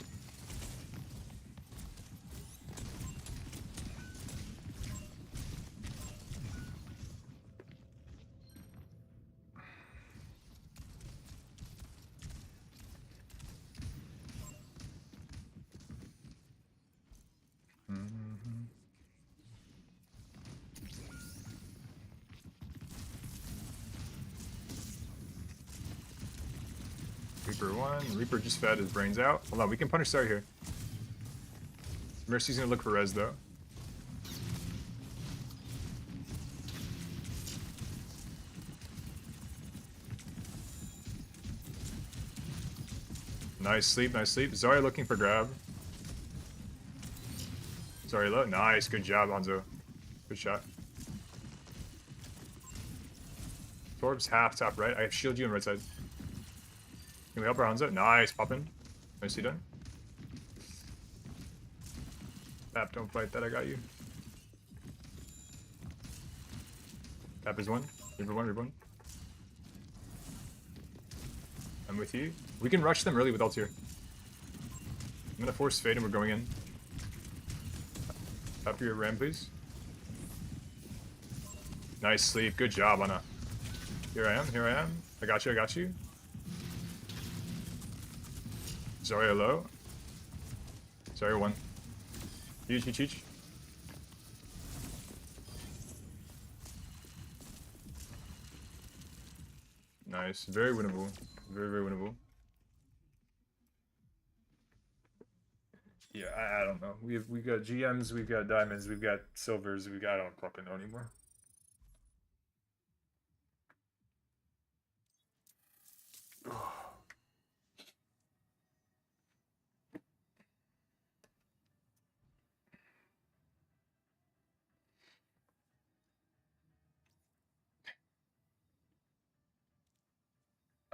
Reaper 1. Reaper just fed his brains out. Hold on, we can punish Star here. Mercy's gonna look for res though. Nice sleep, nice sleep. Zarya looking for grab. Zarya low. Nice, good job, Hanzo. Good shot. Torb's half top right. I have shield you on right side. Can we help our Hanzo? Nice, poppin'. Nicely done. Tap, don't fight that, I got you. Tap is 1. Reaper 1, Reaper 1. I'm with you. We can rush them early with ult here. I'm gonna force fade and we're going in. Tap your ram, please. Nice sleep. Good job, Anna. Here I am, here I am. I got you, I got you. Zarya low. Zarya 1. Huge, huge, huge. Nice. Very winnable. Very, very winnable. Yeah, I don't know. We've got GMs, we've got diamonds, we've got silvers, I don't fucking know anymore.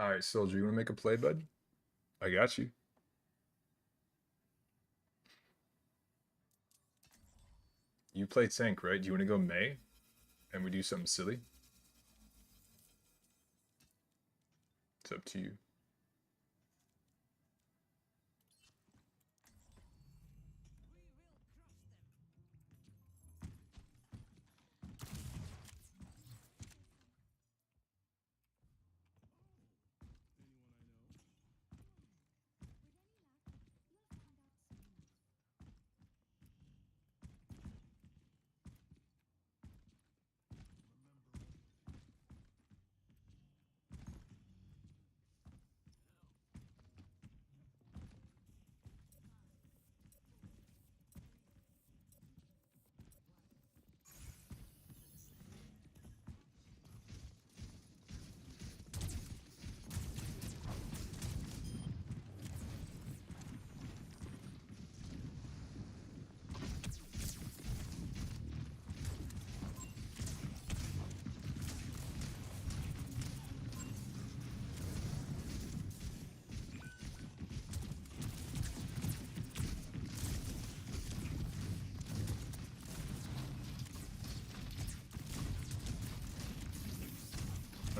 Alright, Soldier, you wanna make a play, bud? I got you. You play tank, right? Do you wanna go May? And we do something silly? It's up to you.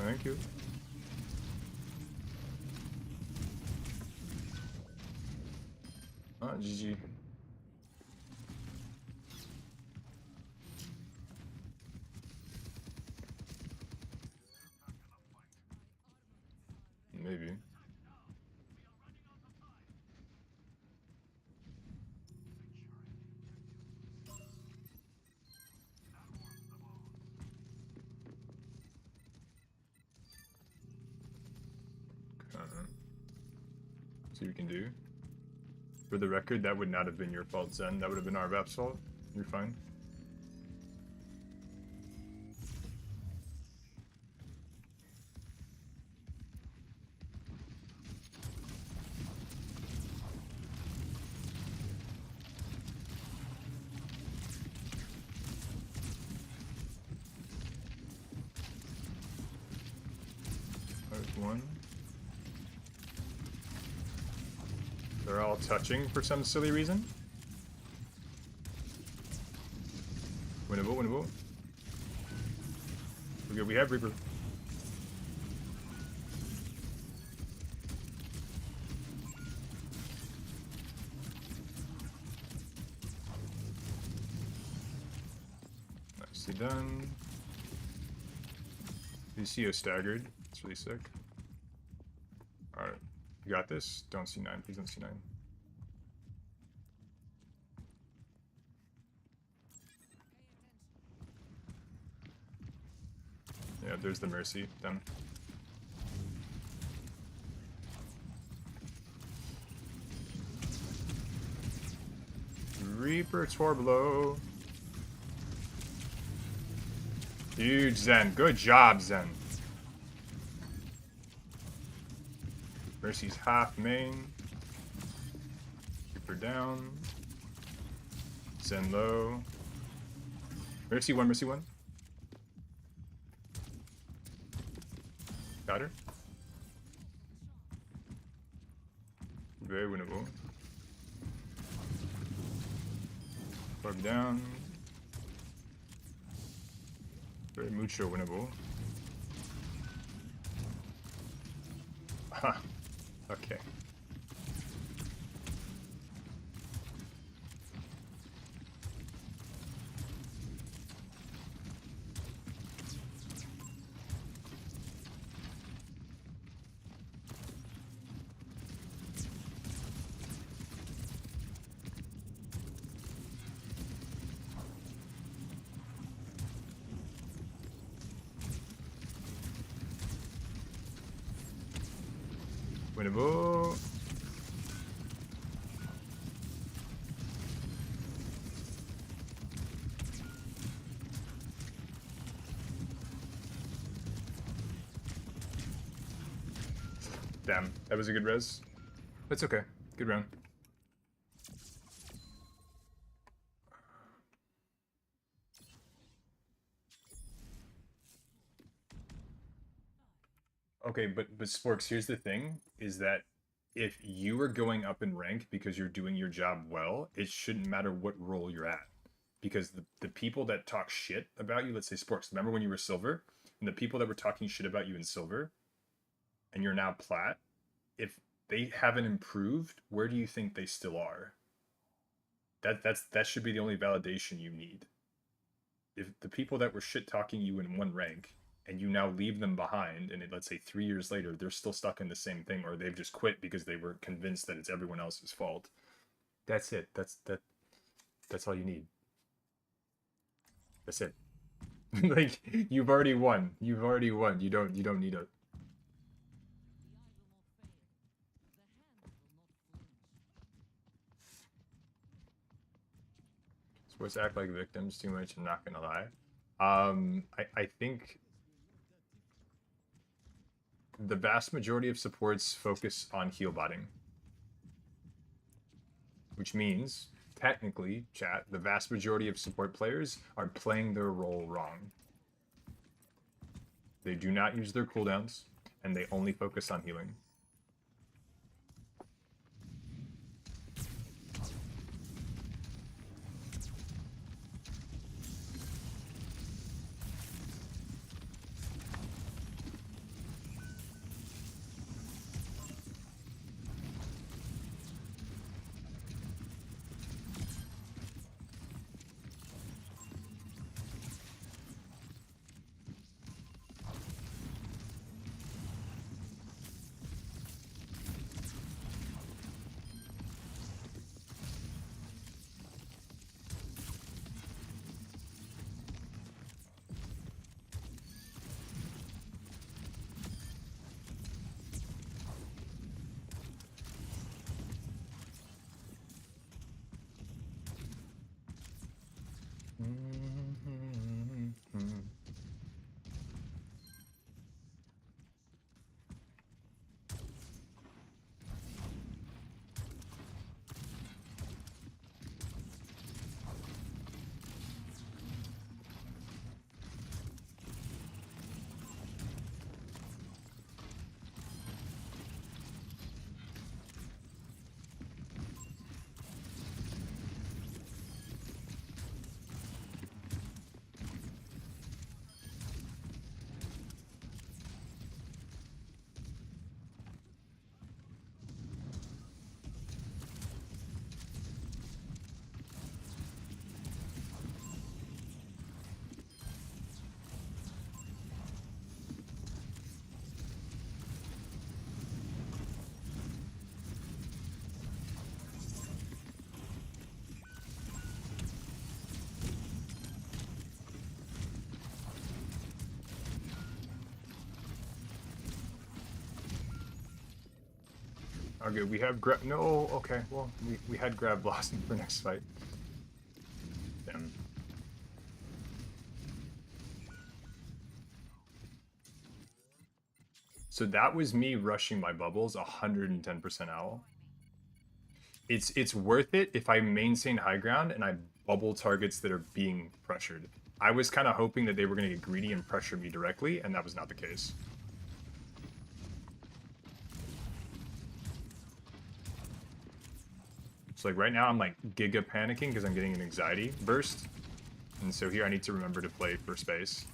Thank you. Ah, GG. Maybe. See what we can do. For the record, that would not have been your fault, Zen. That would have been our Vap's fault. You're fine. There's one. They're all touching for some silly reason. Winnable, winnable. We're good. We have Reaper. Nicely done. VCO staggered. It's really sick. Alright. You got this? Don't C9. Please don't C9. Yeah, there's the Mercy. Them. Reaper Torblow. Huge Zen. Good job, Zen. Mercy's half main. Reaper down. Zen low. Mercy 1, Mercy 1. Got her. Very winnable. Bug down. Very mucho winnable. Huh. Okay. Winnable. Damn, that was a good res. That's okay. Good round. Okay, but Sporks, here's the thing: is that if you are going up in rank because you're doing your job well, it shouldn't matter what role you're at. Because the people that talk shit about you, let's say Sporks, remember when you were silver, and the people that were talking shit about you in silver, and you're now plat, if they haven't improved, where do you think they still are? That should be the only validation you need. If the people that were shit talking you in one rank and you now leave them behind, and let's say 3 years later they're still stuck in the same thing, or they've just quit because they were convinced that it's everyone else's fault. That's it. That's all you need. That's it. Like, you've already won. You've already won. You don't need a. Supposed to act like victims too much. I'm not gonna lie. I think the vast majority of supports focus on heal botting, which means technically, chat, the vast majority of support players are playing their role wrong. They do not use their cooldowns, and they only focus on healing. Okay, we have grab. No, okay. Well, we had grab blossom for next fight. Damn. So that was me rushing my bubbles 110% owl. It's worth it if I maintain high ground and I bubble targets that are being pressured. I was kind of hoping that they were going to get greedy and pressure me directly, and that was not the case. So like right now I'm like giga panicking because I'm getting an anxiety burst. And so here I need to remember to play for space.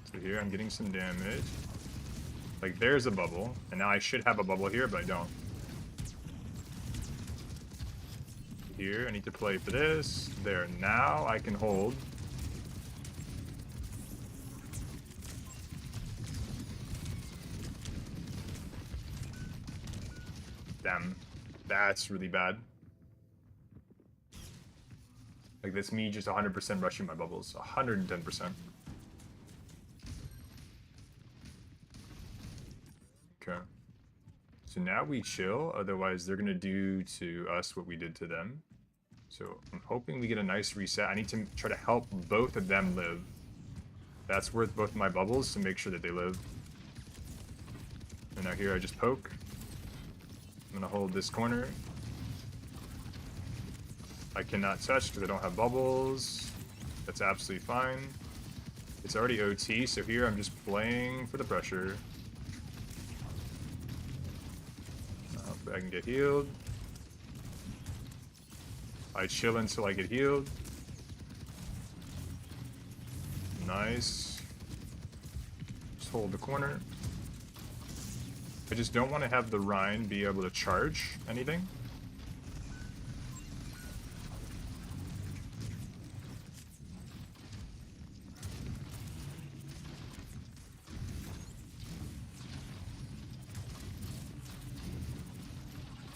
So here I'm getting some damage. Like there's a bubble, and now I should have a bubble here, but I don't. Here, I need to play for this. There, now I can hold. Damn, that's really bad. Like that's me just 100% rushing my bubbles, 110%. Okay. So now we chill, otherwise they're gonna do to us what we did to them. So I'm hoping we get a nice reset. I need to try to help both of them live. That's worth both my bubbles to make sure that they live. And now here I just poke. I'm gonna hold this corner. I cannot touch because I don't have bubbles. That's absolutely fine. It's already OT, so here I'm just playing for the pressure. I can get healed. I chill until I get healed. Nice. Just hold the corner. I just don't want to have the Rhine be able to charge anything.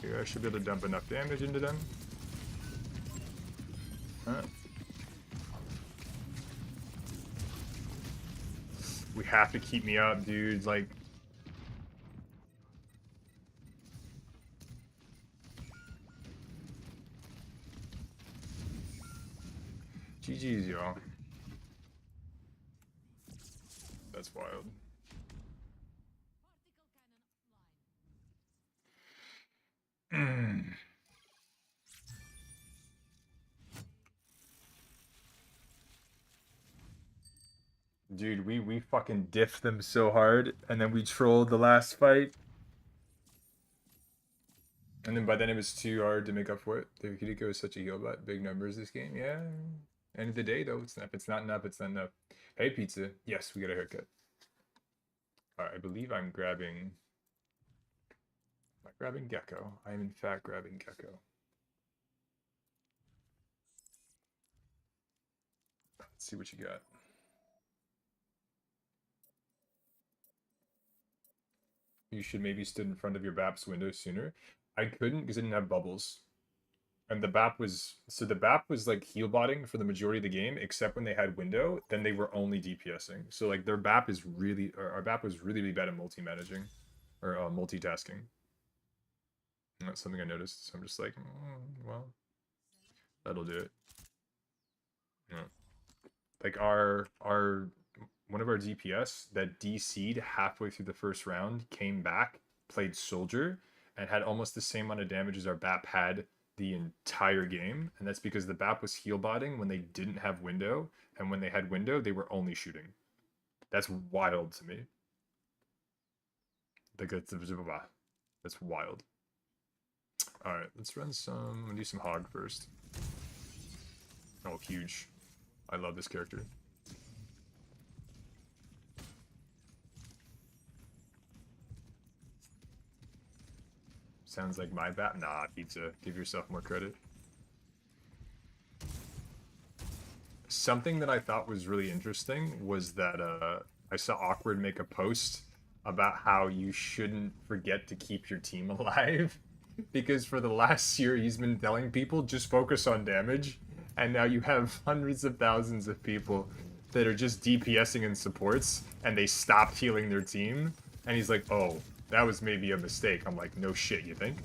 Here, I should be able to dump enough damage into them. Huh. We have to keep me up, dude. Like, GG's, y'all. That's wild. Dude, we fucking diffed them so hard, and then we trolled the last fight. And then by then it was too hard to make up for it. The Kiriko is such a heal bot. Big numbers this game, yeah. End of the day though, it's not enough, it's not enough. Hey pizza. Yes, we got a haircut. Alright, I believe I'm grabbing. Am I grabbing Gecko? I am in fact grabbing Gecko. Let's see what you got. You should maybe stood in front of your BAP's window sooner. I couldn't because I didn't have bubbles. And the BAP was, so the BAP was like heal botting for the majority of the game, except when they had window, then they were only DPSing. So like their BAP is really, or our BAP was really, really bad at multi-managing, or multitasking. And that's something I noticed, so I'm just like, well, that'll do it. Yeah. Like one of our DPS that DC'd halfway through the first round came back, played Soldier, and had almost the same amount of damage as our BAP had the entire game. And that's because the BAP was heal botting when they didn't have window, and when they had window, they were only shooting. That's wild to me. That's wild. Alright, let's run some. We'll do some hog first. Oh, huge. I love this character. Sounds like my BAP. Nah, pizza. Give yourself more credit. Something that I thought was really interesting was that I saw Awkward make a post about how you shouldn't forget to keep your team alive. Because for the last year, he's been telling people, just focus on damage. And now you have hundreds of thousands of people that are just DPSing in supports, and they stopped healing their team. And he's like, oh, that was maybe a mistake. I'm like, no shit, you think?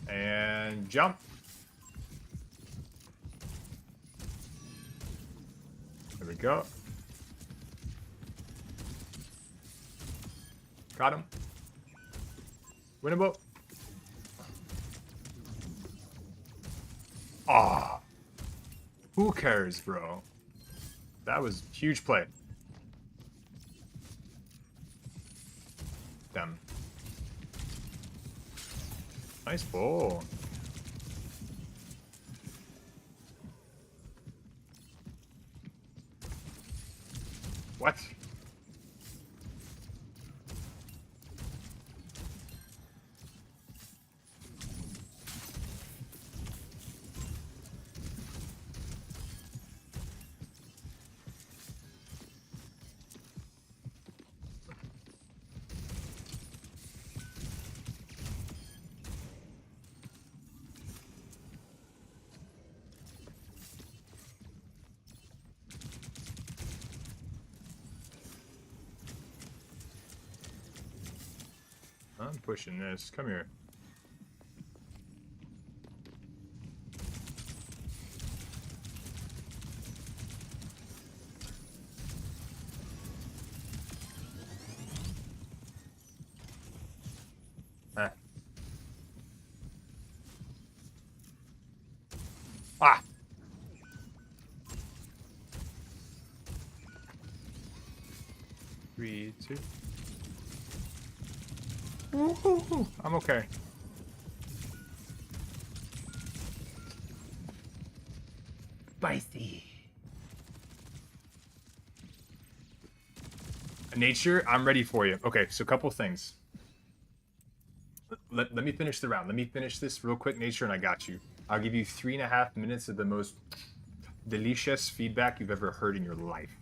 And jump. There we go. Got him. Winnable. Ah. Who cares, bro? That was huge play. Them. Nice ball. What? I'm pushing this. Come here. Eh. Ah! 3, 2. Woo-hoo-hoo. I'm okay. Spicy. Nature, I'm ready for you. Okay, so a couple things. Let me finish the round. Let me finish this real quick, Nature, and I got you. I'll give you 3.5 minutes of the most delicious feedback you've ever heard in your life.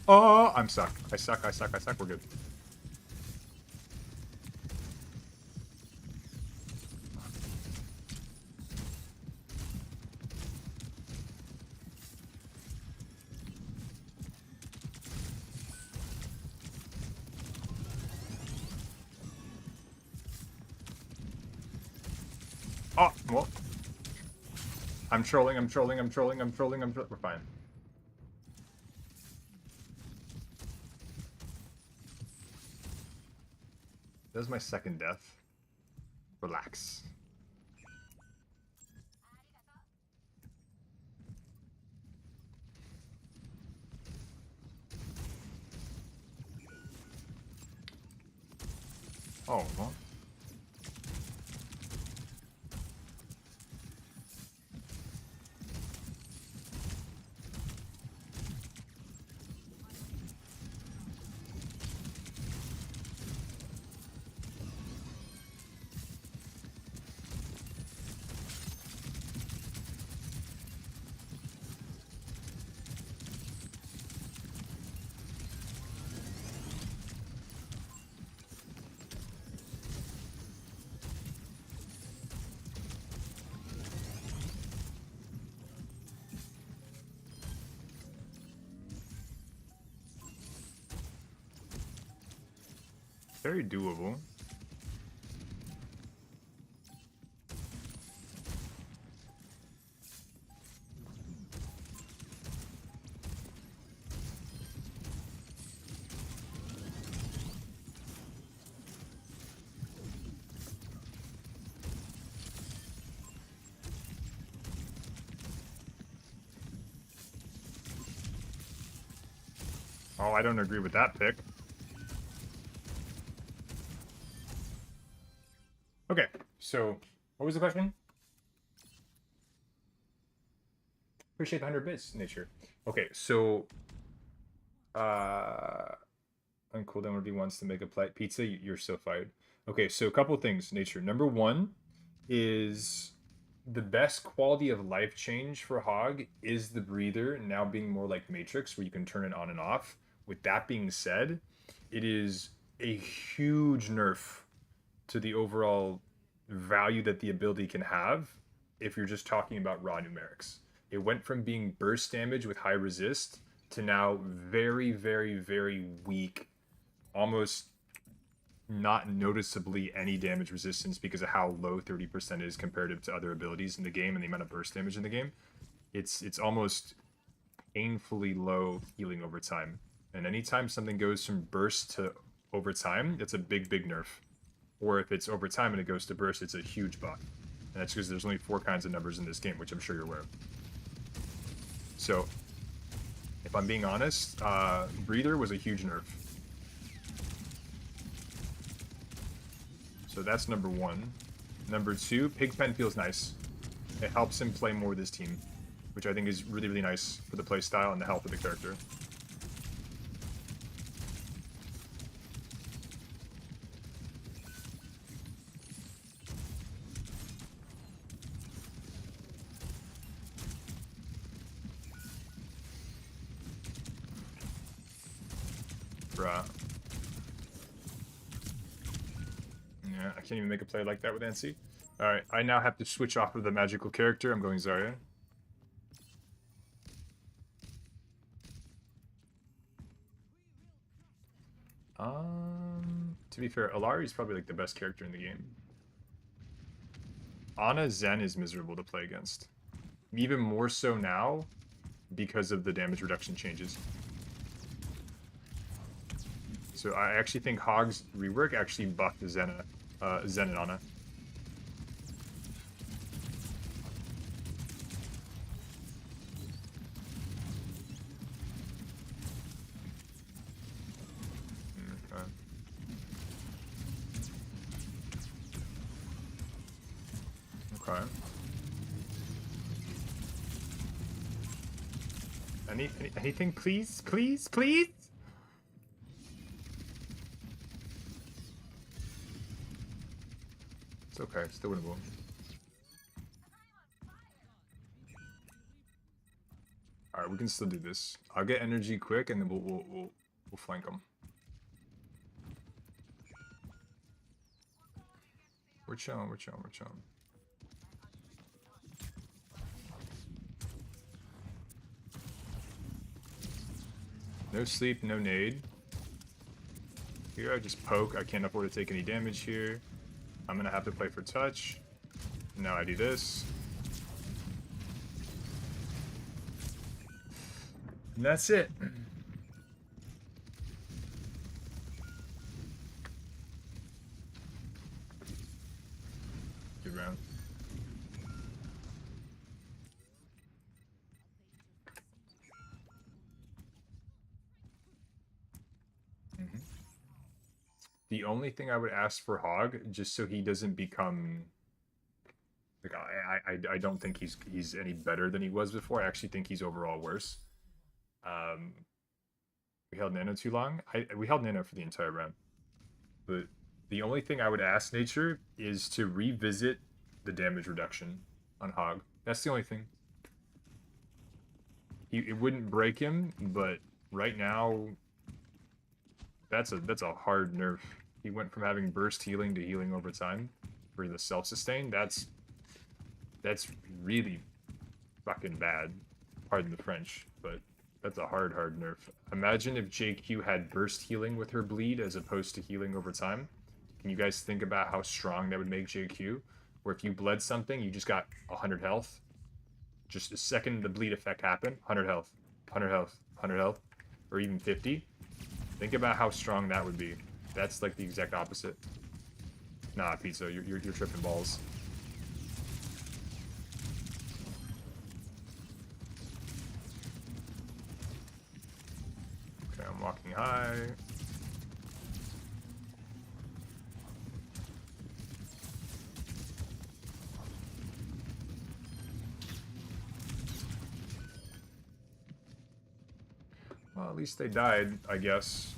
Oh, I'm stuck. I suck. We're good. Oh, well. I'm trolling. We're fine. That was my second death. Relax. Oh, well. Very doable. Oh, I don't agree with that pick. Okay, so what was the question? Appreciate the 100 bits, Nature. Okay, so on cooldown whenever he wants to make a plate pizza, you're so fired. Okay, so a couple things, Nature. Number one is the best quality of life change for Hog is the breather now being more like Matrix, where you can turn it on and off. With that being said, it is a huge nerf to the overall value that the ability can have if you're just talking about raw numerics. It went from being burst damage with high resist to now very, very, very weak, almost not noticeably any damage resistance because of how low 30% is comparative to other abilities in the game and the amount of burst damage in the game. It's almost painfully low healing over time. And anytime something goes from burst to over time, it's a big, big nerf. Or if it's over time and it goes to burst, it's a huge buff. And that's because there's only 4 kinds of numbers in this game, which I'm sure you're aware of. So, if I'm being honest, Breather was a huge nerf. So that's number one. Number two, Pigpen feels nice. It helps him play more with his team, which I think is really, really nice for the play style and the health of the character. Bruh. Yeah, I can't even make a play like that with NC. Alright, I now have to switch off of the magical character. I'm going Zarya. To be fair, Alari is probably like the best character in the game. Ana Zen is miserable to play against. even more so now because of the damage reduction changes. So I actually think Hog's rework actually buffed Zen and Ana. Okay. Anything, please, please, please. It's okay. It's still winnable. All right, we can still do this. I'll get energy quick, and then we'll flank them. We're chilling. We're chilling. We're chilling. No sleep, no nade. Here I just poke. I can't afford to take any damage here. I'm gonna have to play for touch. Now I do this. And that's it. Good round. The only thing I would ask for Hog, just so he doesn't become like I don't think he's any better than he was before. I actually think he's overall worse. We held Nano too long. We held Nano for the entire round. But the only thing I would ask Nature is to revisit the damage reduction on Hog. That's the only thing. It wouldn't break him, but right now that's a hard nerf. He went from having burst healing to healing over time for the self-sustain. That's really fucking bad. Pardon the French, but that's a hard nerf. Imagine if JQ had burst healing with her bleed as opposed to healing over time. Can you guys think about how strong that would make JQ? Where if you bled something, you just got 100 health. Just a second the bleed effect happened, 100 health, 100 health, 100 health, or even 50. Think about how strong that would be. That's like the exact opposite. Nah, Pizza, you're tripping balls. Okay, I'm walking high. Well, at least they died, I guess.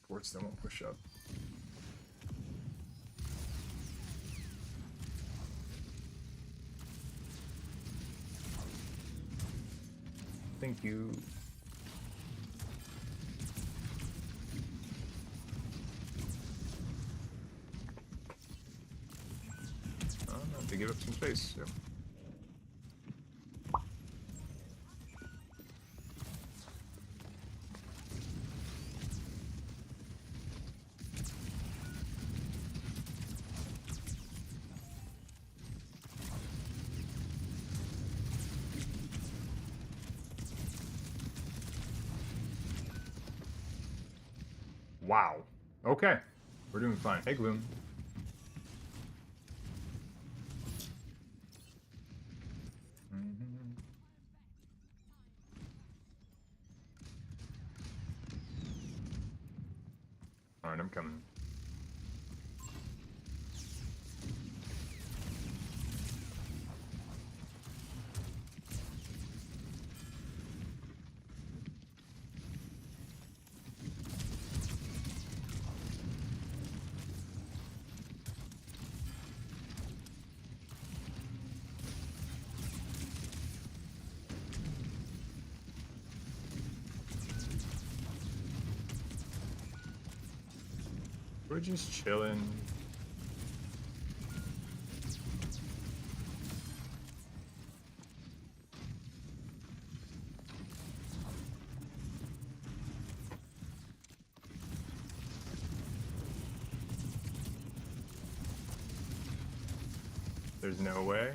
Reports they won't push up. Thank you. Oh, no, they give up some space. Yep. Wow. Okay. We're doing fine. Hey, Gloom. Alright, I'm coming. We're just chilling. There's no way.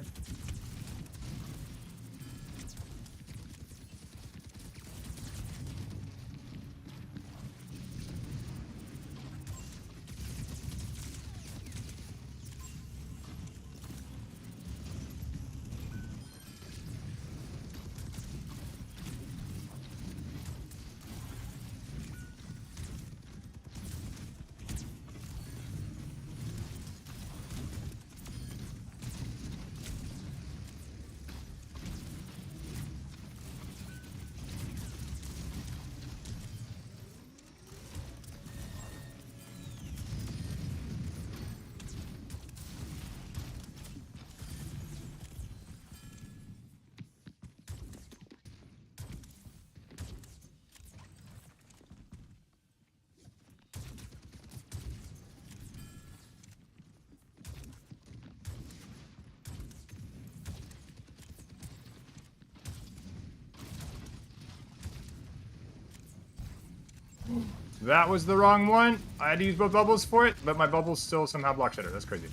That was the wrong one. I had to use both bubbles for it, but my bubbles still somehow block Shatter. That's crazy.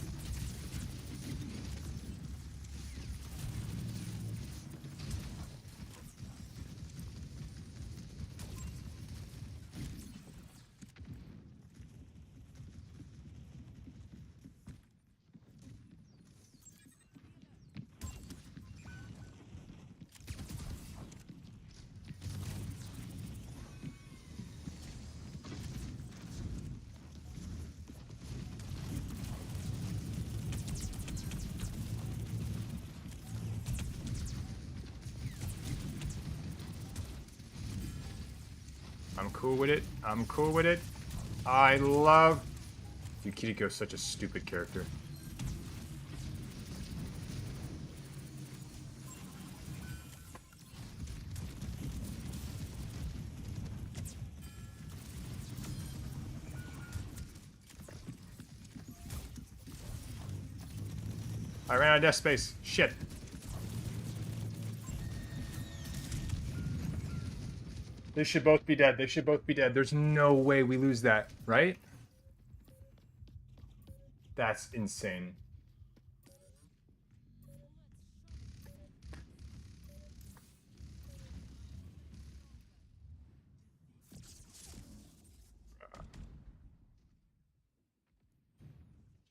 I'm cool with it. I'm cool with it. I love... Yukiriko's such a stupid character. I ran out of death space. Shit. They should both be dead. They should both be dead. There's no way we lose that, right? That's insane.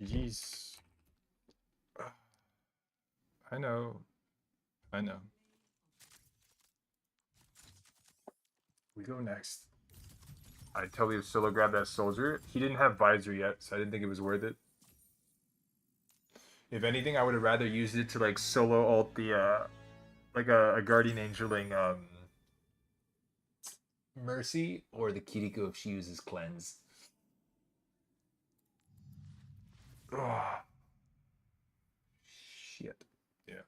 GG's. I know. I know. We go next. I totally solo grabbed that soldier. He didn't have visor yet, so I didn't think it was worth it. If anything, I would have rather used it to like solo ult the like a guardian angeling Mercy or the Kiriko if she uses cleanse. Oh, shit. Yeah.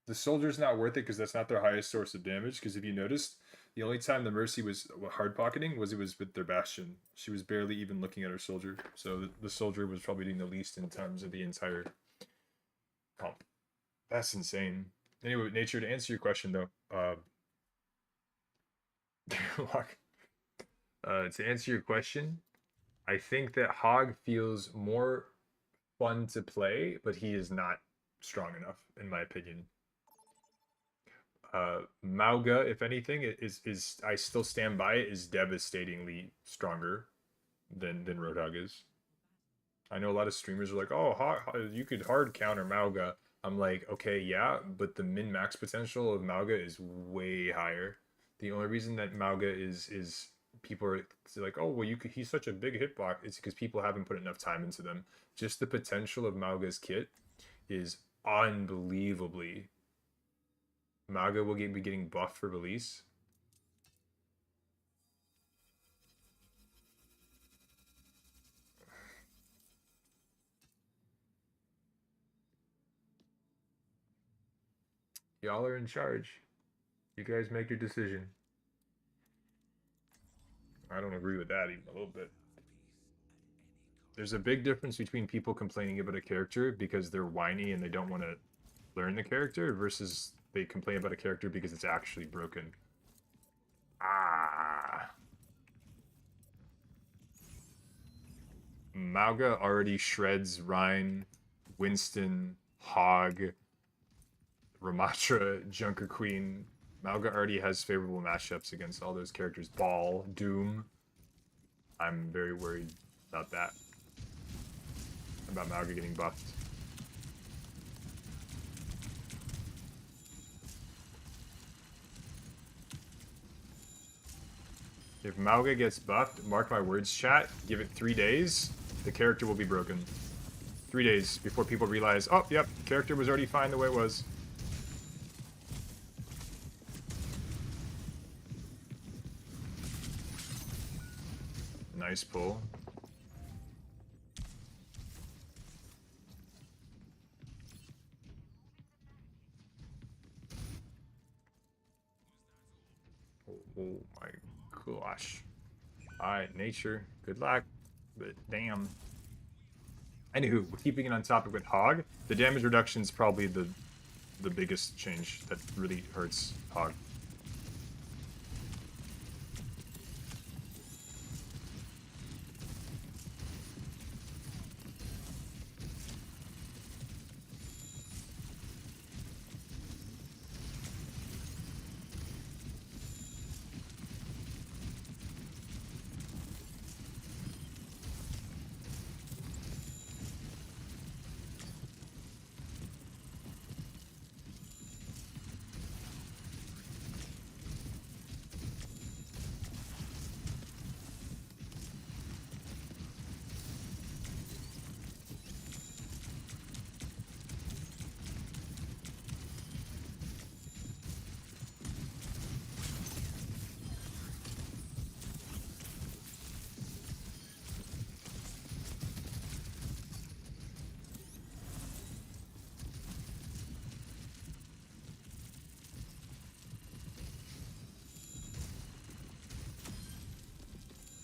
The soldier's not worth it because that's not their highest source of damage. Because if you noticed, the only time the Mercy was hard pocketing was it was with their Bastion. She was barely even looking at her soldier. So the soldier was probably doing the least in terms of the entire comp. That's insane. Anyway, Nature, to answer your question though, to answer your question, I think that Hog feels more fun to play, but he is not strong enough, in my opinion. Mauga, if anything, is I still stand by it, is devastatingly stronger than Roadhog is. I know a lot of streamers are like, oh, you could hard counter Mauga. I'm like, okay, yeah, but the min-max potential of Mauga is way higher. The only reason that Mauga is people are like, oh, well, he's such a big hitbox. It's because people haven't put enough time into them. Just the potential of Mauga's kit is unbelievably. Mauga will be getting buffed for release. Y'all are in charge. You guys make your decision. I don't agree with that even a little bit. There's a big difference between people complaining about a character because they're whiny and they don't want to learn the character versus they complain about a character because it's actually broken. Mauga already shreds Rhine, Winston, Hog, Ramatra, Junker Queen. Mauga already has favorable matchups against all those characters. Ball, Doom. I'm very worried about that. About Mauga getting buffed. If Mauga gets buffed, mark my words, chat, give it 3 days, the character will be broken. 3 days before people realize, oh, yep, the character was already fine the way it was. Nice pull. Oh my gosh. Alright, Nature, good luck. But damn. Anywho, we're keeping it on topic with Hog. The damage reduction is probably the biggest change that really hurts Hog.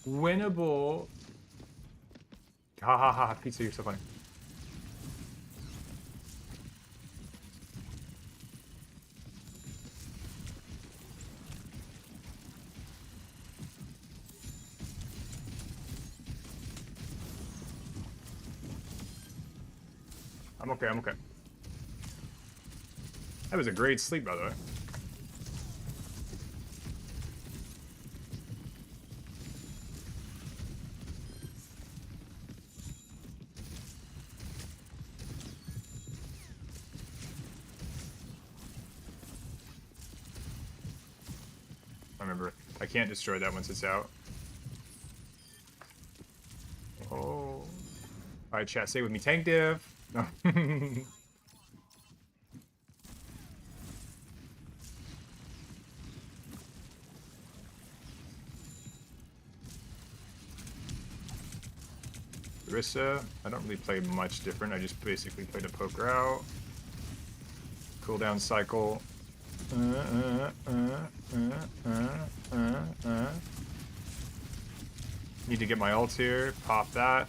Winnable. Ha ha ha, pizza, you're so funny. I'm okay, I'm okay. That was a great sleep, by the way. Remember, I can't destroy that once it's out. Oh. Alright, chat, stay with me. Tank div. No. Orisa, I don't really play much different. I just basically play the poker out. Cooldown cycle. Need to get my ult here. Pop that.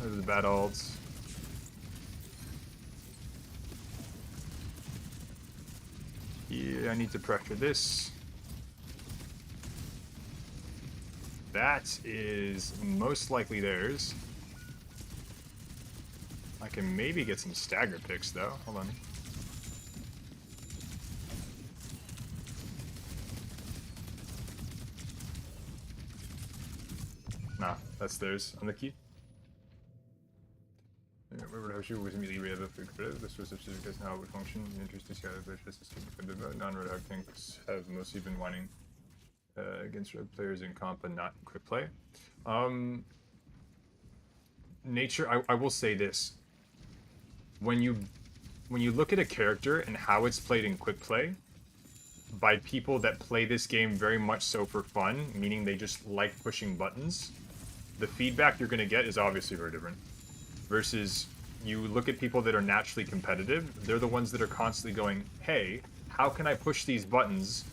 Those are the bad ults. Yeah, I need to pressure this. That is most likely theirs. I can maybe get some stagger picks though. Hold on. Nah, that's theirs on the key. Overwatch was immediately read up. This was specific as how it would function. Interesting to see how system non-Red tanks have mostly been whining against red players in comp and not in quick play. Nature, I will say this. When you look at a character and how it's played in quick play, by people that play this game very much so for fun, meaning they just like pushing buttons, the feedback you're going to get is obviously very different. Versus you look at people that are naturally competitive, they're the ones that are constantly going, hey, how can I push these buttons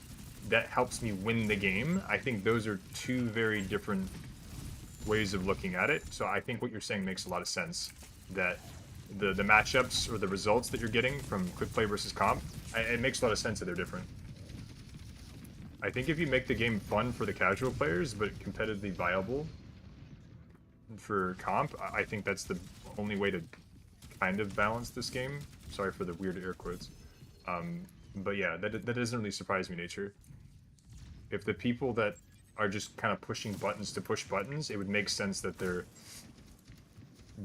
that helps me win the game? I think those are two very different ways of looking at it. So I think what you're saying makes a lot of sense, that the matchups or the results that you're getting from quick play versus comp, it makes a lot of sense that they're different. I think if you make the game fun for the casual players but competitively viable for comp, I think that's the only way to kind of balance this game. Sorry for the weird air quotes. But yeah, that doesn't really surprise me, Nature. If the people that are just kind of pushing buttons to push buttons, it would make sense that their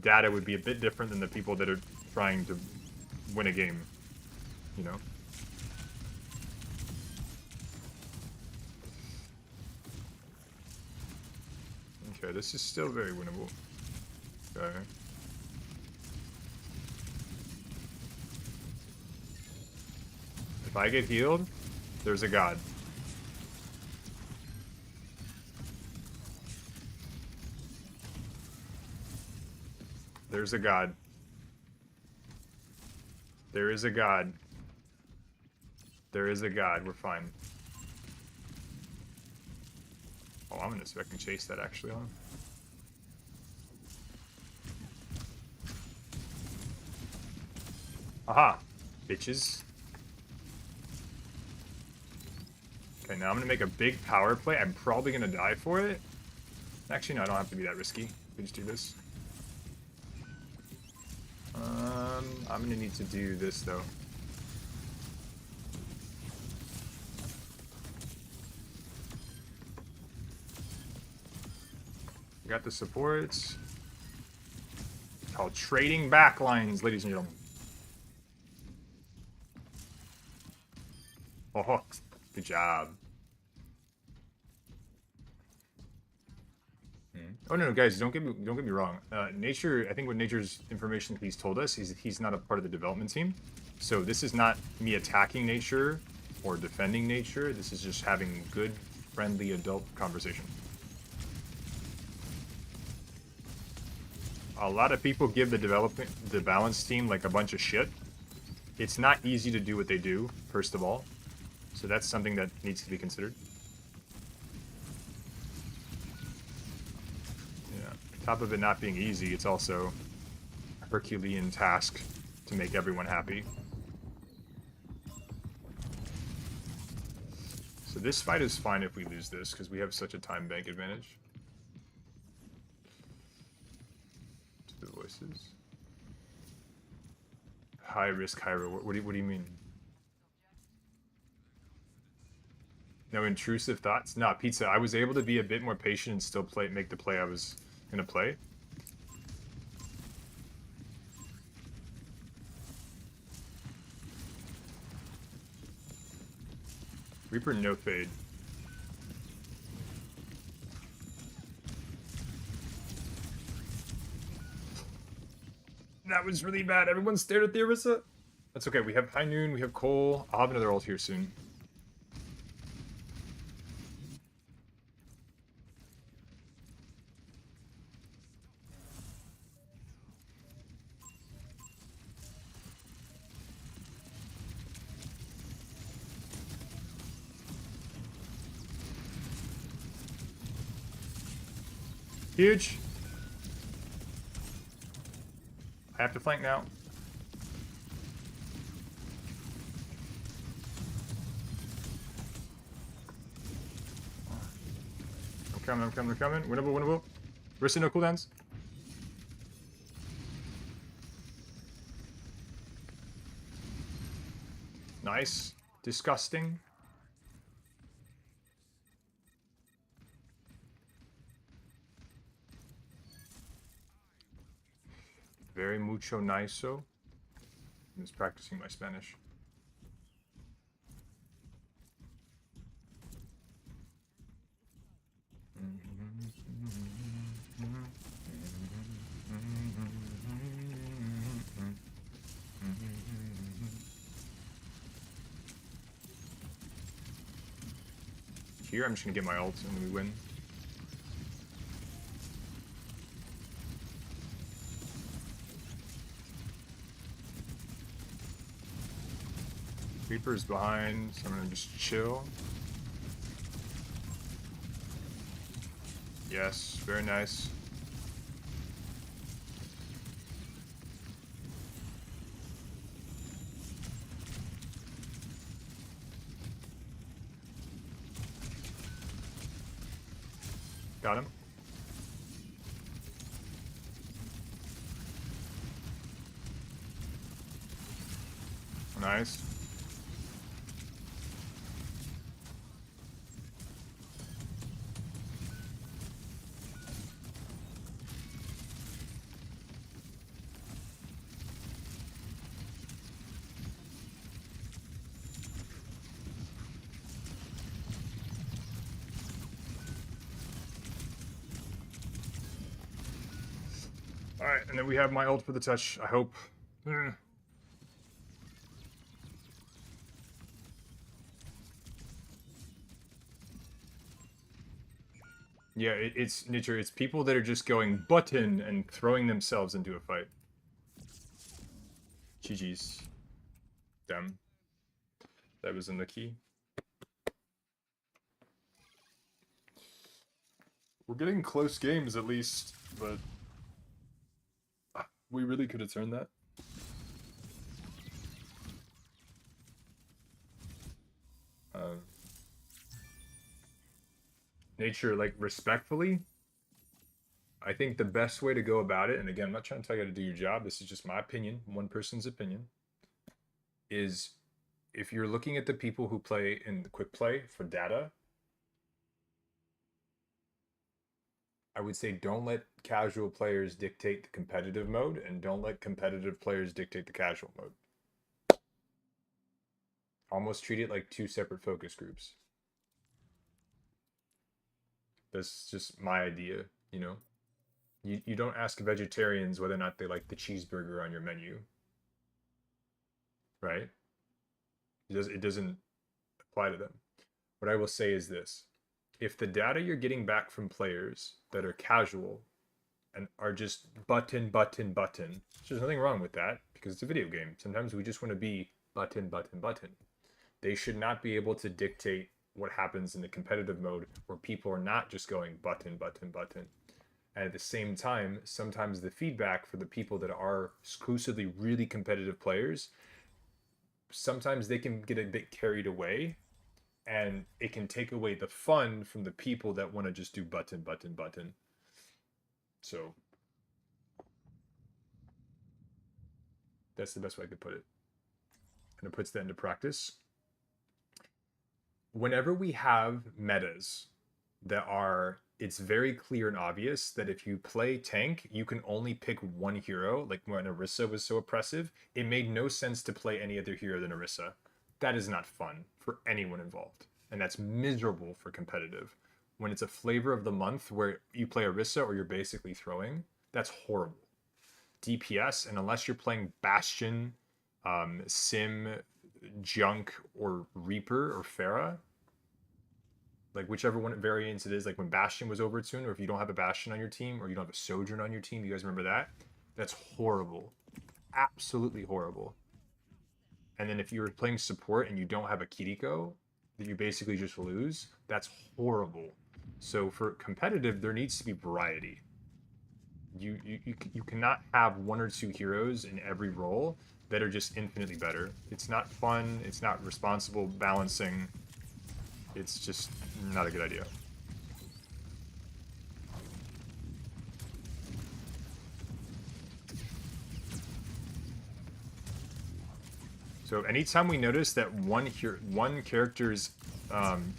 data would be a bit different than the people that are trying to win a game, you know? Okay, this is still very winnable. Okay. If I get healed, there's a god. There's a god. There is a god. There is a god. We're fine. Oh, I'm gonna see if I can chase that actually, huh? Aha! Bitches. Okay, now I'm gonna make a big power play. I'm probably gonna die for it. Actually, no, I don't have to be that risky. We just do this. I'm gonna need to do this though. We got the supports. It's called trading backlines, ladies and gentlemen. Oh, good job. Oh no, guys, don't get me wrong. Nature, I think what Nature's information he's told us is he's not a part of the development team. So this is not me attacking Nature or defending Nature. This is just having good, friendly adult conversation. A lot of people give the balance team like a bunch of shit. It's not easy to do what they do, first of all. So that's something that needs to be considered. top of it not being easy, it's also a Herculean task to make everyone happy. So this fight is fine if we lose this, because we have such a time bank advantage. To the voices. High risk, high reward. What do you mean? No intrusive thoughts? Nah, Pizza. I was able to be a bit more patient and still make the play I was gonna play. Reaper no fade. That was really bad. Everyone stared at the Orisa. That's okay. We have High Noon. We have Cole. I'll have another ult here soon. Huge. I have to flank now. I'm coming. Winnable. Rissa, no cooldowns. Nice. Disgusting. Very mucho nice-o. I'm just practicing my Spanish. Here, I'm just gonna get my ult and then we win. Reaper's behind, so I'm gonna just chill. Yes, very nice. Got him. Nice. Alright, and then we have my ult for the touch, I hope. Yeah, it's nature. It's people that are just going button and throwing themselves into a fight. GG's. Damn. That was in the key. We're getting close games at least, but we really could have turned that. Nature, like, respectfully, I think the best way to go about it, and again, I'm not trying to tell you how to do your job, this is just my opinion, one person's opinion, is if you're looking at the people who play in the quick play for data, I would say don't let casual players dictate the competitive mode, and don't let competitive players dictate the casual mode. Almost treat it like two separate focus groups. That's just my idea, you know? You don't ask vegetarians whether or not they like the cheeseburger on your menu. Right? It doesn't apply to them. What I will say is this. If the data you're getting back from players that are casual and are just button, there's nothing wrong with that because it's a video game. Sometimes we just want to be button. They should not be able to dictate what happens in the competitive mode where people are not just going button. And at the same time, sometimes the feedback for the people that are exclusively really competitive players, sometimes they can get a bit carried away, and it can take away the fun from the people that want to just do button, button, button. So that's the best way I could put it. And it puts that into practice. Whenever we have metas that are, it's very clear and obvious that if you play tank, you can only pick one hero, like when Orisa was so oppressive, it made no sense to play any other hero than Orisa. That is not fun for anyone involved. And that's miserable for competitive. When it's a flavor of the month where you play Orisa or you're basically throwing, that's horrible. DPS, and unless you're playing Bastion, Sim, Junk, or Reaper, or Pharah, like whichever one variants it is, like when Bastion was overtuned, or if you don't have a Bastion on your team, or you don't have a Sojourn on your team, you guys remember that? That's horrible. Absolutely horrible. And then if you're playing support and you don't have a Kiriko, that you basically just lose, that's horrible. So for competitive, there needs to be variety. You cannot have one or two heroes in every role that are just infinitely better. It's not fun. It's not responsible balancing. It's just not a good idea. So anytime we notice that one character's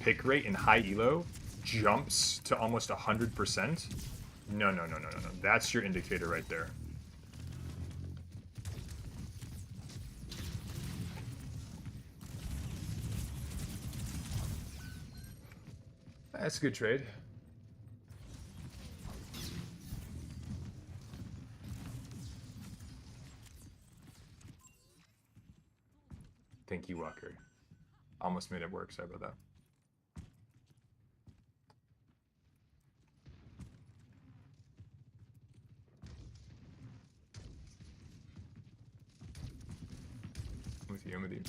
pick rate in high elo jumps to almost 100%, no. That's your indicator right there. That's a good trade. Thank you, Walker. Almost made it work. Sorry about that. I'm with you.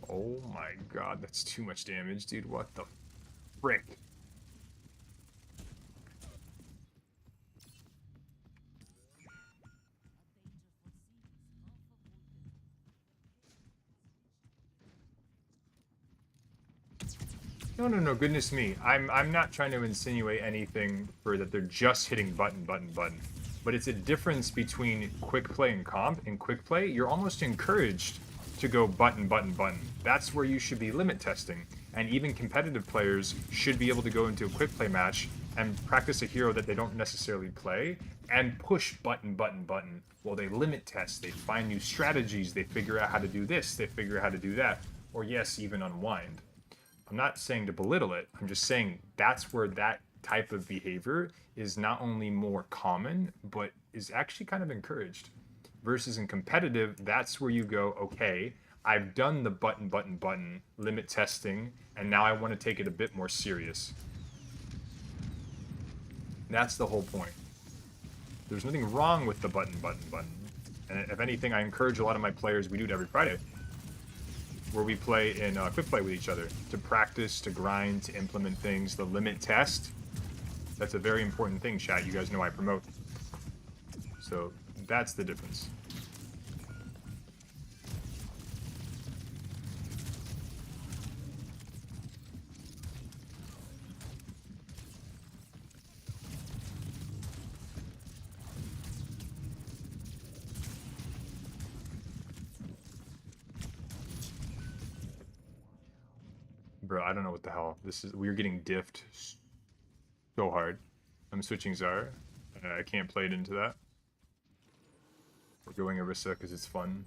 Oh my god, that's too much damage, dude. What the frick? No, goodness me. I'm not trying to insinuate anything for that they're just hitting button, button, button. But it's a difference between quick play and comp. In quick play, you're almost encouraged to go button, button, button. That's where you should be limit testing. And even competitive players should be able to go into a quick play match and practice a hero that they don't necessarily play and push button, button, button while they limit test. They find new strategies. They figure out how to do this. They figure out how to do that. Or yes, even unwind. I'm not saying to belittle it. I'm just saying that's where that type of behavior is not only more common, but is actually kind of encouraged. Versus in competitive, that's where you go, okay, I've done the button, button, button limit testing, and now I want to take it a bit more serious. That's the whole point. There's nothing wrong with the button, button, button. And if anything, I encourage a lot of my players, we do it every Friday, where we play in quick play with each other to practice, to grind, to implement things, the limit test. That's a very important thing, chat. You guys know I promote. So that's the difference. Bro, I don't know what the hell. We're getting diffed so hard. I'm switching Zara. I can't play it into that. We're going Orisa because it's fun.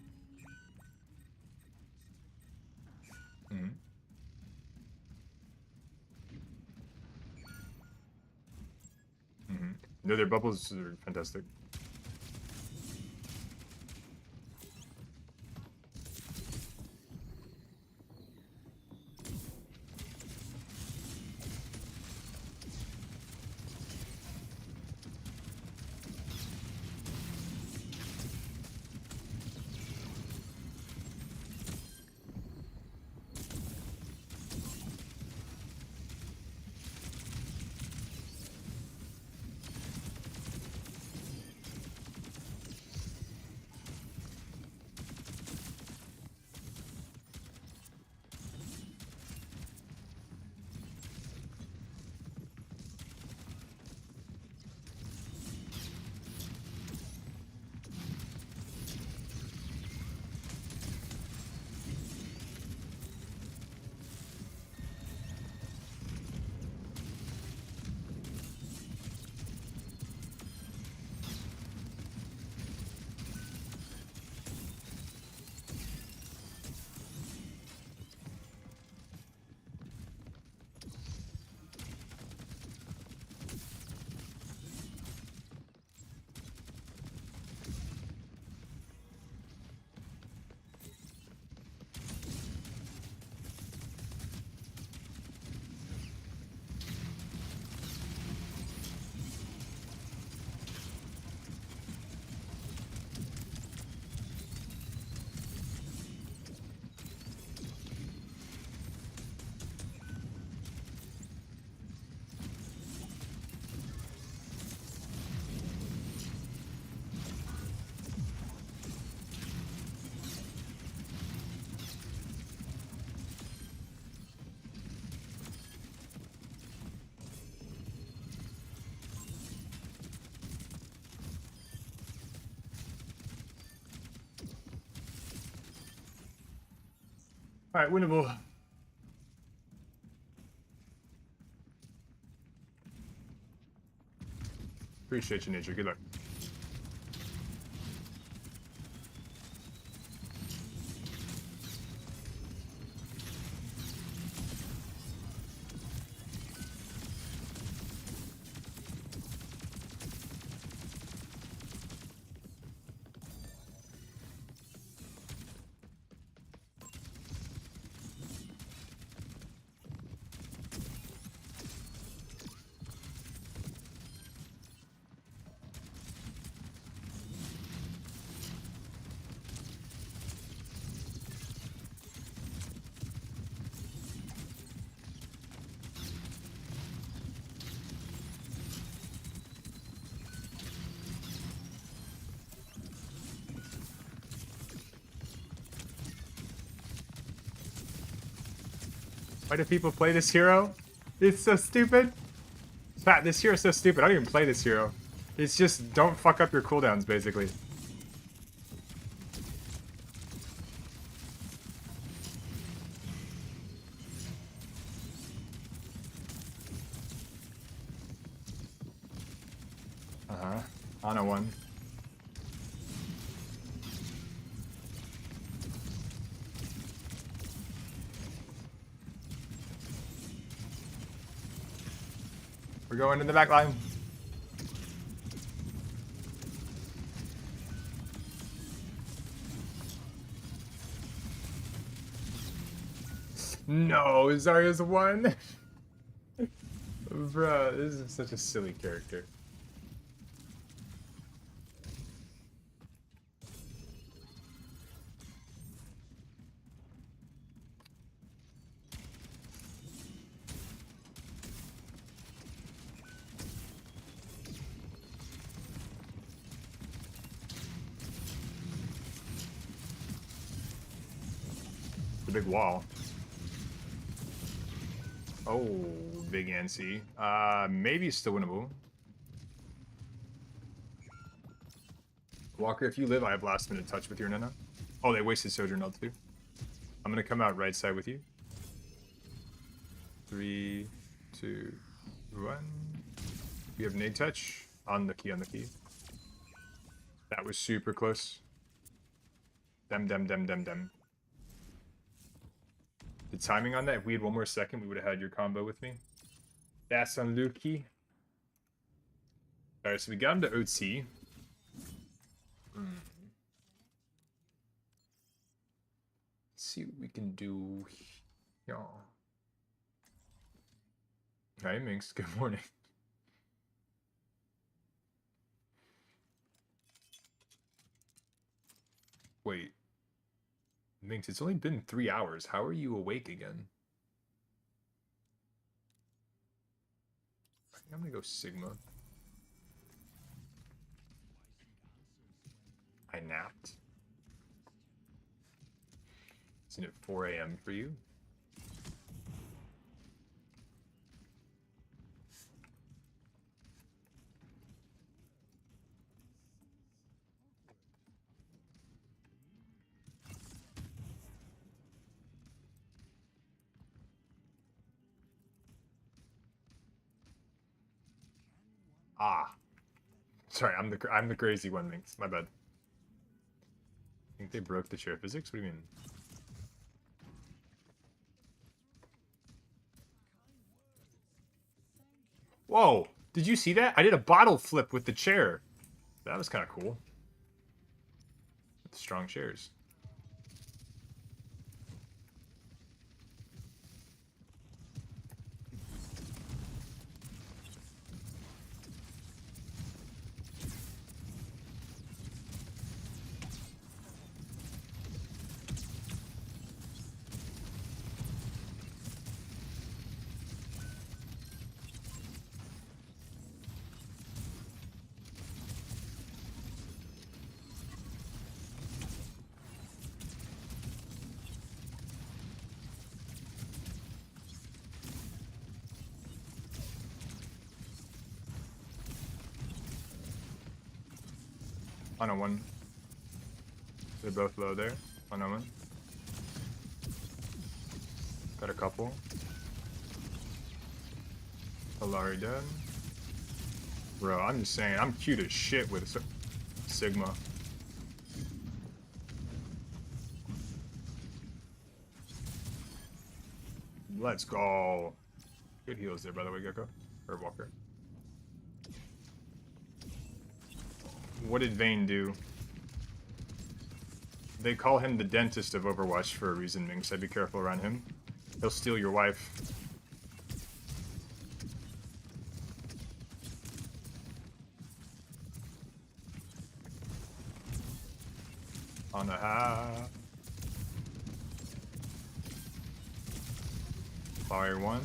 No, their bubbles are fantastic. Alright, winnable. Appreciate you, Nature. Good luck. Why do people play this hero? It's so stupid. Pat, this hero's so stupid. I don't even play this hero. It's just don't fuck up your cooldowns, basically. On a one. We're going in the back line. No, Zarya's one. Bruh, this is such a silly character. The big wall. Oh, big NC. Maybe still winnable. Walker, if you live, I have last minute touch with your Nana. Oh, they wasted Sojourn L too. I'm gonna come out right side with you. 3, 2, 1. We have nade touch. On the key, on the key. That was super close. Dem. The timing on that, if we had one more second, we would have had your combo with me. That's unlucky. Alright, so we got him to OT. Let's see what we can do. Y'all. Hi, Minx. Good morning. Wait. Minx, it's only been 3 hours. How are you awake again? I think I'm gonna go Sigma. I napped. Isn't it 4 a.m. for you? Ah. Sorry, I'm the crazy one, Minx. My bad. I think they broke the chair physics? What do you mean? Whoa! Did you see that? I did a bottle flip with the chair. That was kind of cool. With strong chairs. On a one. They're both low there. 1-on-1. Got a couple. Alari dead. Bro, I'm just saying, I'm cute as shit with Sigma. Let's go. Good heals there, by the way, Gecko. Or Walker. What did Vayne do? They call him the dentist of Overwatch for a reason, Ming, so be careful around him. He'll steal your wife. On a high. Fire one.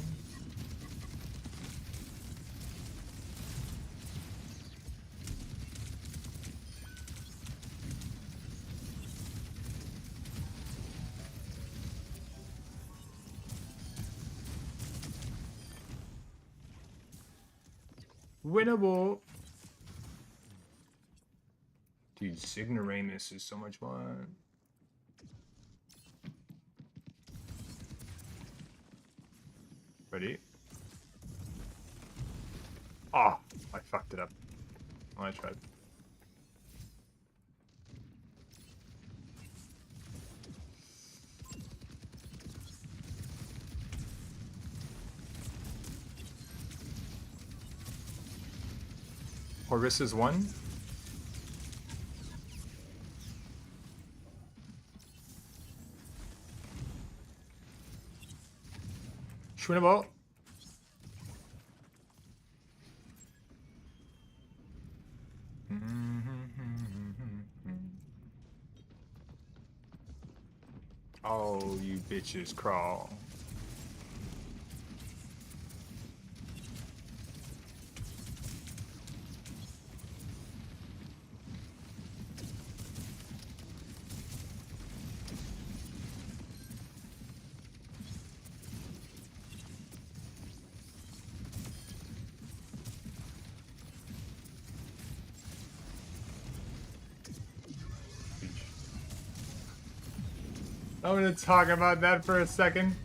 Winnable. Dude, Signoramus is so much fun. Ready? Oh, I fucked it up. Oh, I tried. Horissa's one. Schwinnable. Oh, you bitches crawl. I'm gonna talk about that for a second.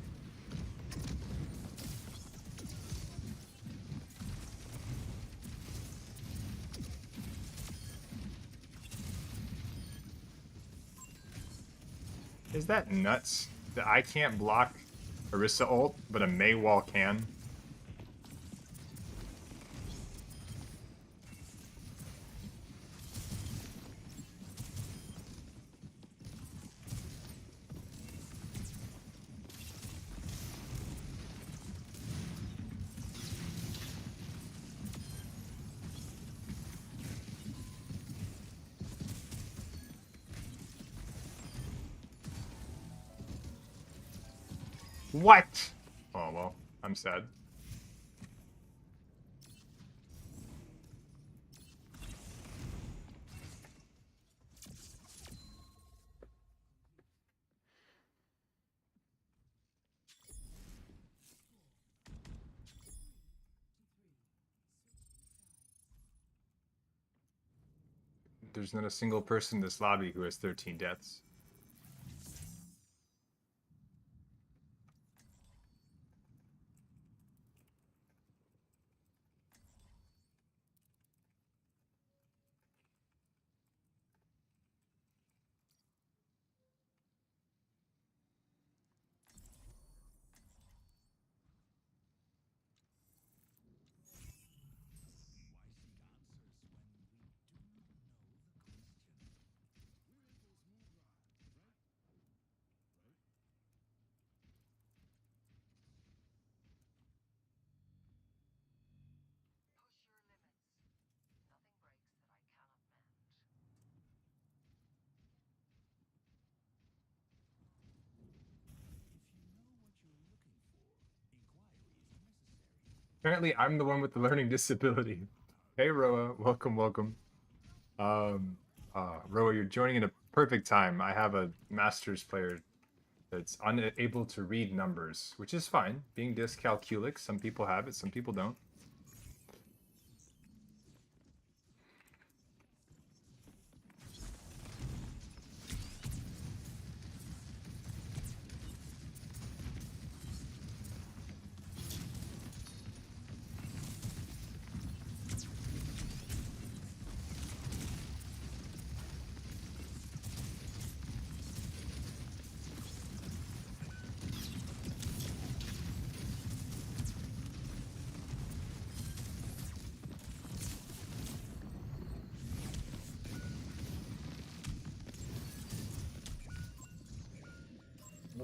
Is that nuts that I can't block Orisa ult, but a Mei wall can? What? Oh, well, I'm sad. There's not a single person in this lobby who has 13 deaths. Apparently, I'm the one with the learning disability. Hey, Roa. Welcome, welcome. Roa, you're joining in a perfect time. I have a master's player that's unable to read numbers, which is fine. Being dyscalculic, some people have it, some people don't.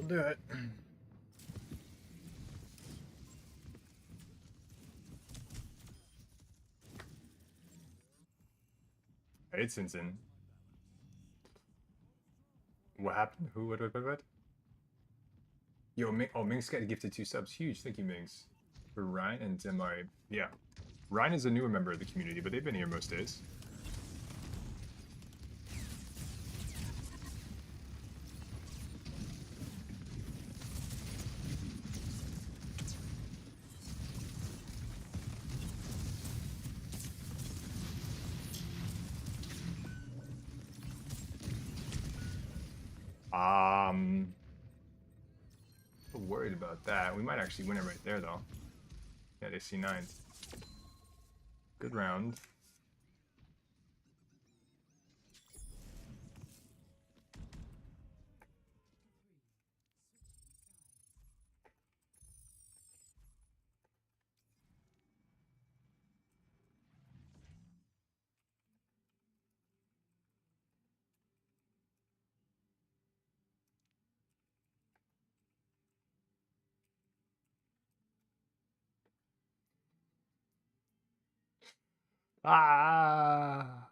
do it. Hey, Tintin. What happened? Who? What? Yo, Ming. Oh, Ming's got gifted 2 subs. Huge. Thank you, Mings. For Ryan and Demari. Yeah. Ryan is a newer member of the community, but they've been here most days. Worried about that. We might actually win it right there, though. Yeah, they see 9. Good round. Ah!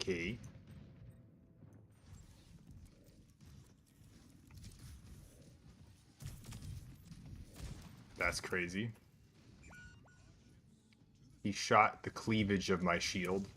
Okay. That's crazy. He shot the cleavage of my shield.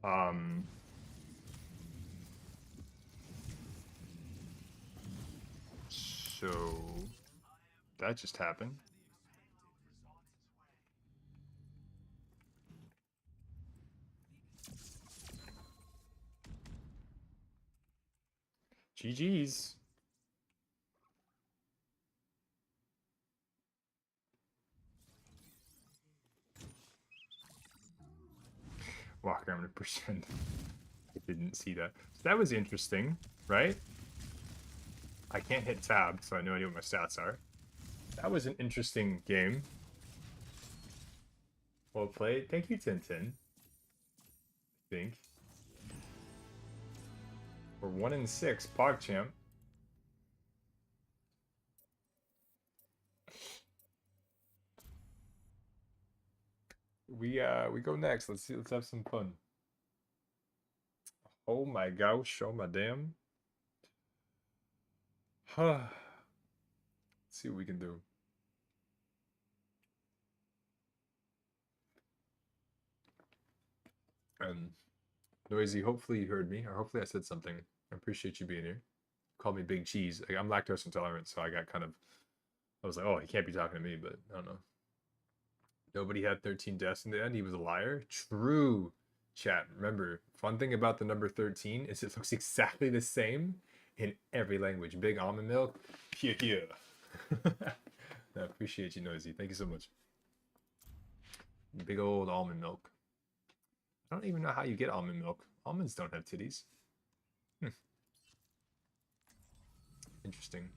Um, so that just happened. GG's. Walker, I'm gonna pretend I didn't see that. So that was interesting, right? I can't hit tab, so I have no idea what my stats are. That was an interesting game. Well played. Thank you, Tintin. I think. We're 1-6, PogChamp. We go next. Let's see. Let's have some fun. Oh my gosh, oh my damn. Let's see what we can do. Noisy, hopefully you heard me, or hopefully I said something. I appreciate you being here. Call me Big Cheese. Like, I'm lactose intolerant, so I got kind of, I was like, oh, he can't be talking to me, but I don't know. Nobody had 13 deaths in the end. He was a liar. True. Chat. Remember, fun thing about the number 13 is it looks exactly the same in every language. Big almond milk. Yeah, yeah. I appreciate you, Noisy. Thank you so much. Big old almond milk. I don't even know how you get almond milk. Almonds don't have titties. Interesting.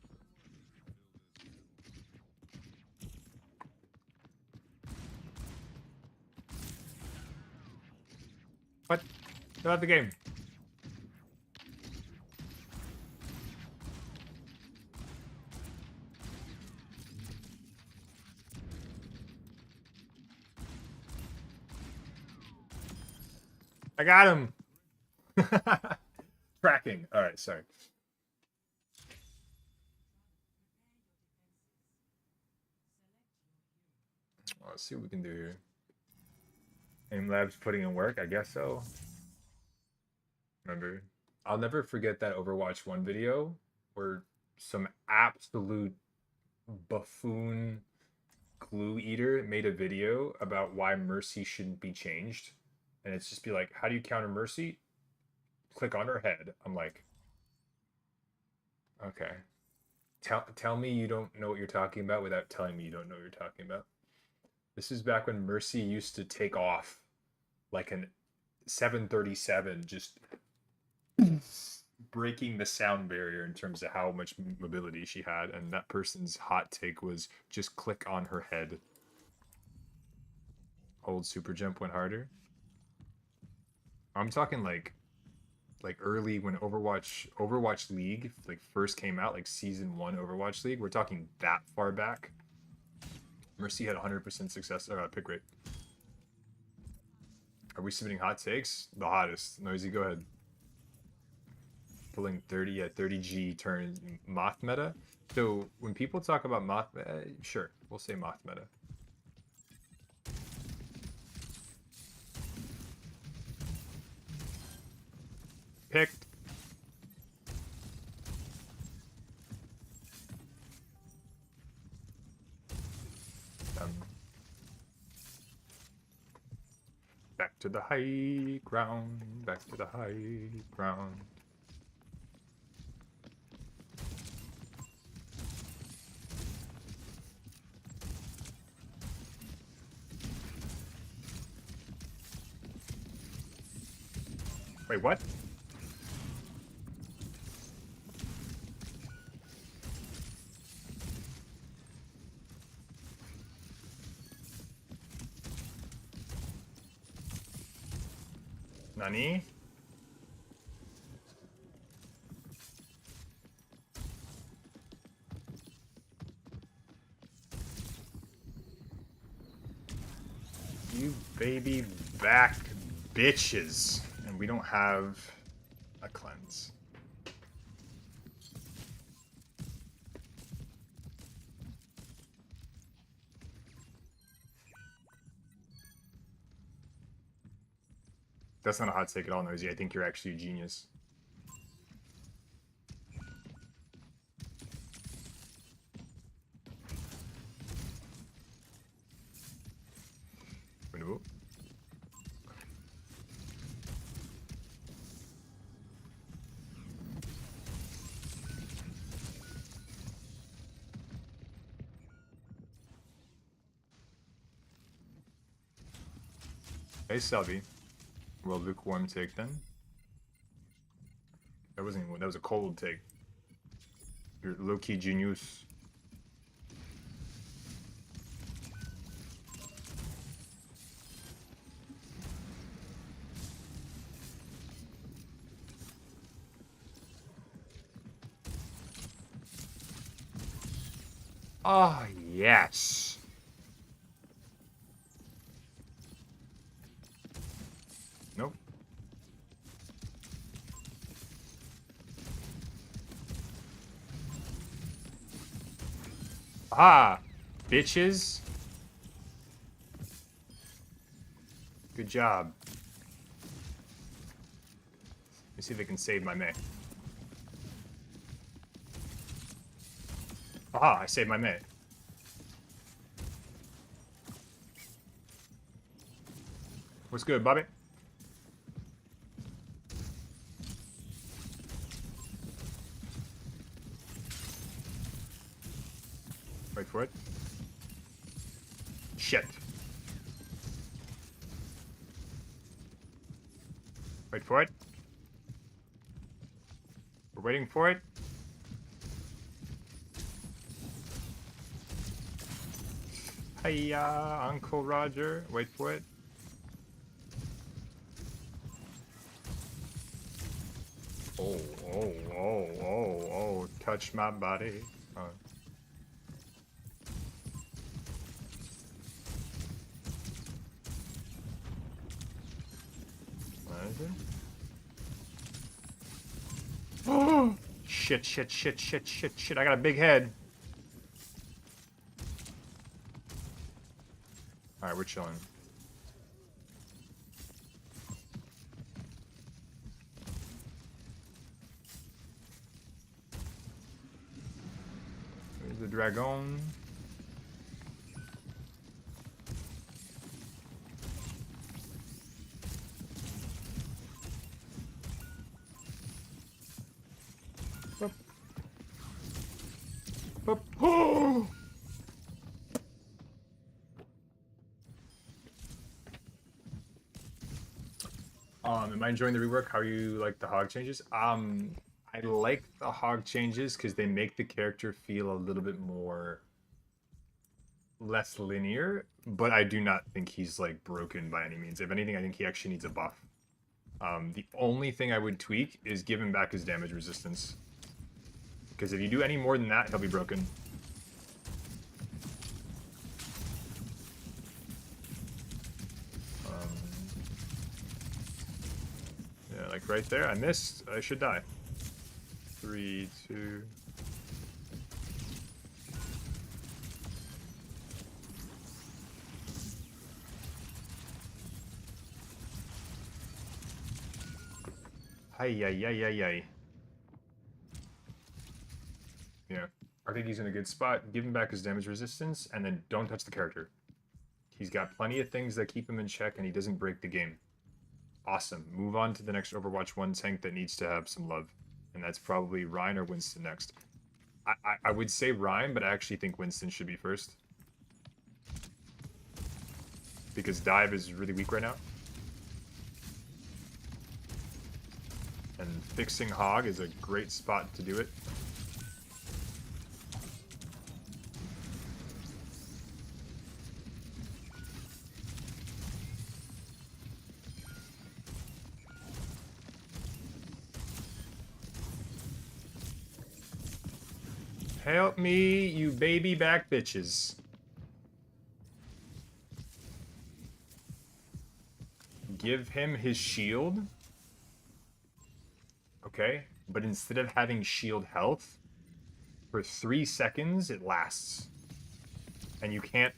What? Get out the game. I got him. Tracking. All right, sorry. Let's see what we can do here. Aim Labs putting in work? I guess so. Remember, I'll never forget that Overwatch 1 video where some absolute buffoon glue eater made a video about why Mercy shouldn't be changed. And it's just be like, how do you counter Mercy? Click on her head. I'm like, okay. Tell me you don't know what you're talking about without telling me you don't know what you're talking about. This is back when Mercy used to take off like an 737, just breaking the sound barrier in terms of how much mobility she had. And that person's hot take was just click on her head. Old super jump went harder. I'm talking like early when Overwatch League like first came out, like season 1 Overwatch League. We're talking that far back. Mercy had 100% success pick rate. Are we submitting hot takes? The hottest. Noisy, go ahead. Pulling 30 at 30G turns Moth meta. So when people talk about Moth meta, sure, we'll say Moth meta. Picked. Back to the high ground. Back to the high ground. Wait, what? Nani? You baby back bitches. And we don't have a cleanse. That's not a hot take at all, Noisy. I think you're actually a genius. Winnable. Hey, Selby. Well, lukewarm take then. That wasn't even, that was a cold take. You're low-key genius. Oh, yes. Nope. Ah, bitches. Good job. Let me see if I can save my Mei. Aha, I saved my Mei. What's good, Bobby? Wait for it. Shit. Wait for it. We're waiting for it. Hiya, Uncle Roger. Wait for it. Oh, oh, oh, oh, oh. Touch my body. Oh, shit, shit, shit, shit, shit, shit. I got a big head. Alright, we're chilling. There's the dragon. Boop. Boop. Oh! Am I enjoying the rework? How you like the hog changes? I like the hog changes because they make the character feel a little bit more less linear, but I do not think he's like broken by any means. If anything, I think he actually needs a buff. The only thing I would tweak is give him back his damage resistance. Because if you do any more than that, he'll be broken. Yeah, like right there, I missed. I should die. 3, 2... Ay, ay, ay, ay, ay. Yeah. I think he's in a good spot. Give him back his damage resistance, and then don't touch the character. He's got plenty of things that keep him in check, and he doesn't break the game. Awesome. Move on to the next Overwatch 1 tank that needs to have some love. And that's probably Ryan or Winston next. I would say Ryan, but I actually think Winston should be first. Because Dive is really weak right now. And fixing Hog is a great spot to do it. Help me, you baby back bitches. Give him his shield. Okay, but instead of having shield health, for 3 seconds it lasts. And you can't...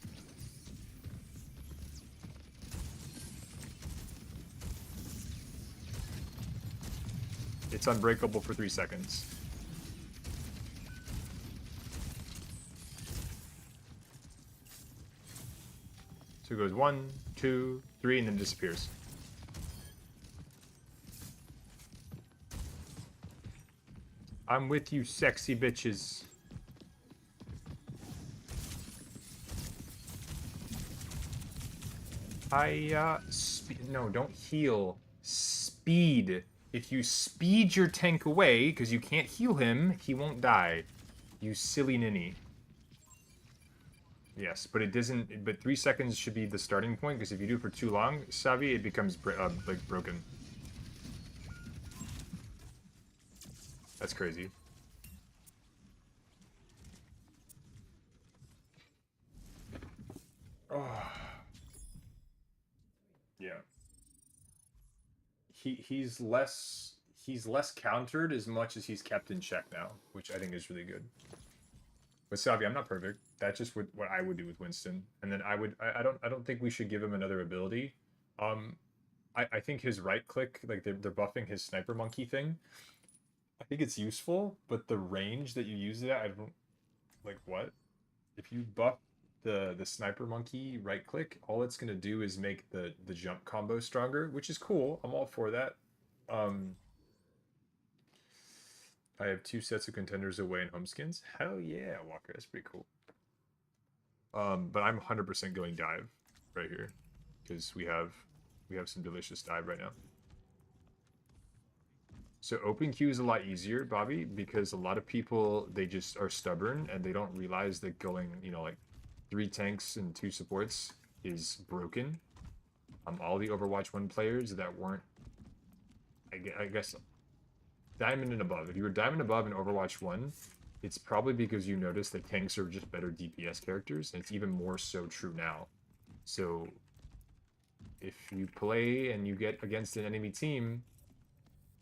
It's unbreakable for 3 seconds. So it goes 1, 2, 3, and then disappears. I'm with you, sexy bitches. No, don't heal. Speed. If you speed your tank away, because you can't heal him, he won't die. You silly ninny. Yes, but it doesn't. But 3 seconds should be the starting point, because if you do it for too long, Savi, it becomes like broken. That's crazy. Oh. Yeah. He's less countered as much as he's kept in check now, which I think is really good. But Salvi, I'm not perfect. That's just what I would do with Winston. And then I don't think we should give him another ability. Um, I think his right click, like they're buffing his sniper monkey thing. I think it's useful, but the range that you use it at, I don't like what? If you buff the sniper monkey right click, all it's gonna do is make the jump combo stronger, which is cool. I'm all for that. I have 2 sets of contenders away in home skins. Hell yeah, Walker, that's pretty cool. But I'm 100% going dive right here because we have some delicious dive right now. So open queue is a lot easier, Bobby, because a lot of people, they just are stubborn and they don't realize that going, you know, like 3 tanks and 2 supports is broken. All the Overwatch 1 players that weren't, I guess, diamond and above. If you were diamond above in Overwatch 1, it's probably because you noticed that tanks are just better DPS characters, and it's even more so true now. So if you play and you get against an enemy team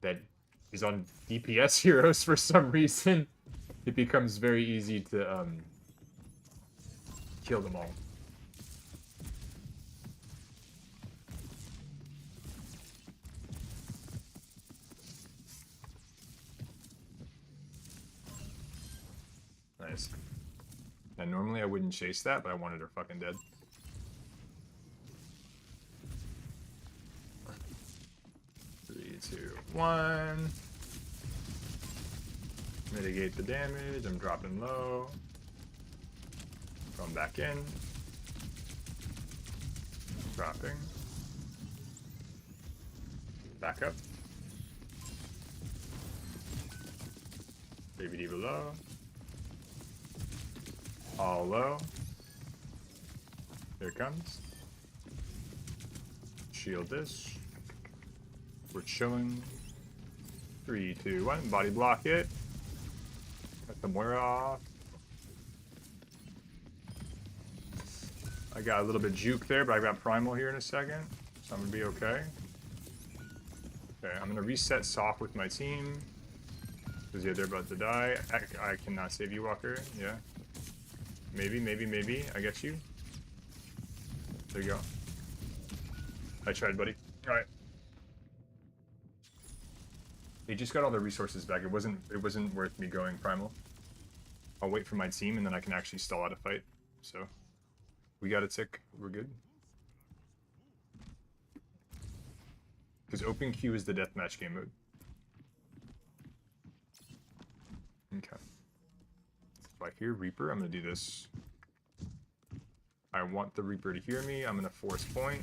that is on DPS heroes for some reason, it becomes very easy to kill them all. Nice. And normally I wouldn't chase that, but I wanted her fucking dead. Three, two, one. Mitigate the damage. I'm dropping low. Going back in. Dropping. Back up. Baby D below. All low. Here it comes. Shield this. We're chilling. 3, 2, 1. Body block it. Cut the Moira off. I got a little bit juke there, but I got primal here in a second, so I'm gonna be okay. Okay, I'm gonna reset soft with my team. Because yeah, they're about to die. I cannot save you, Walker. Yeah. Maybe. I get you. There you go. I tried, buddy. Alright. They just got all their resources back. It wasn't worth me going primal. I'll wait for my team and then I can actually stall out a fight. So we got a tick. We're good. Because open queue is the deathmatch game mode. Okay. If I hear Reaper, I'm gonna do this. I want the Reaper to hear me. I'm gonna force point.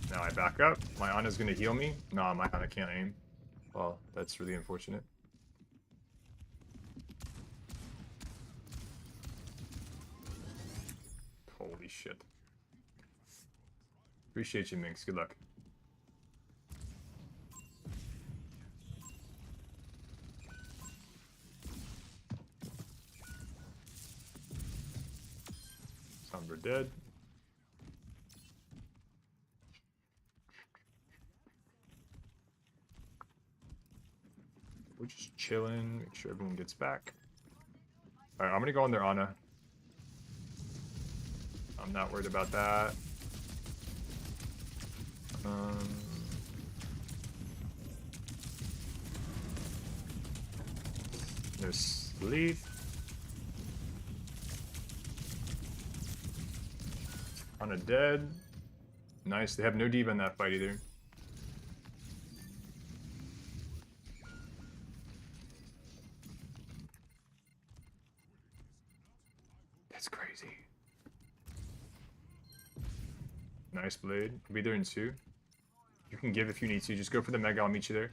Now I back up. My Ana's gonna heal me. Nah, my Ana can't aim. Well, that's really unfortunate. Holy shit. Appreciate you, Minx. Good luck. Somber dead. We're just chilling, make sure everyone gets back. Alright, I'm gonna go on their Ana. I'm not worried about that. No sleep. Ana dead. Nice, they have no diva in that fight either. That's crazy. Nice blade. I'll be there in 2. You can give if you need to. Just go for the mega. I'll meet you there.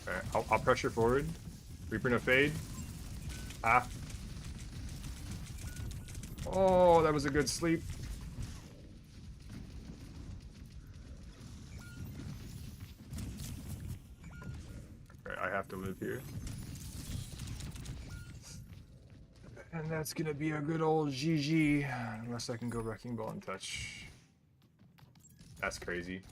Okay, I'll pressure forward. Reaper no fade. Ah. Oh, that was a good sleep. Okay, I have to live here. And that's gonna be a good old GG, unless I can go Wrecking Ball and touch. That's crazy.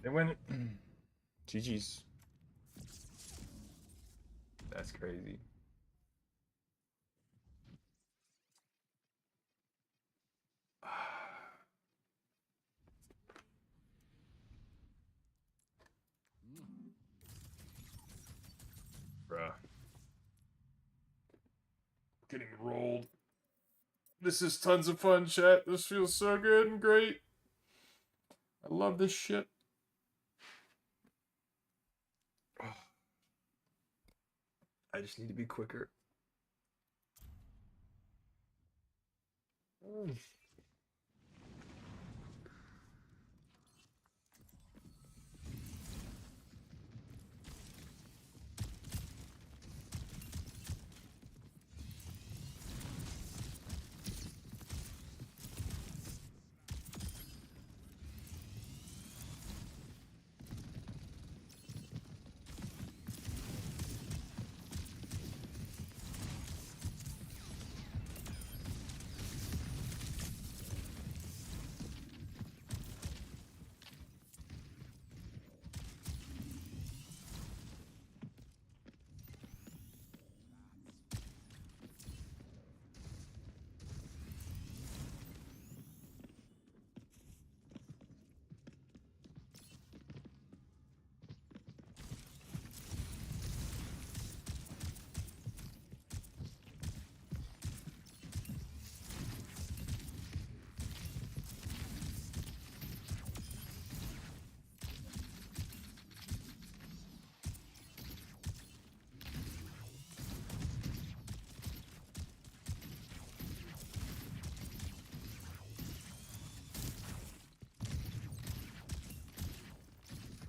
They went. GG's. That's crazy. Bruh. Getting rolled. This is tons of fun, chat. This feels so good and great. I love this shit. I just need to be quicker.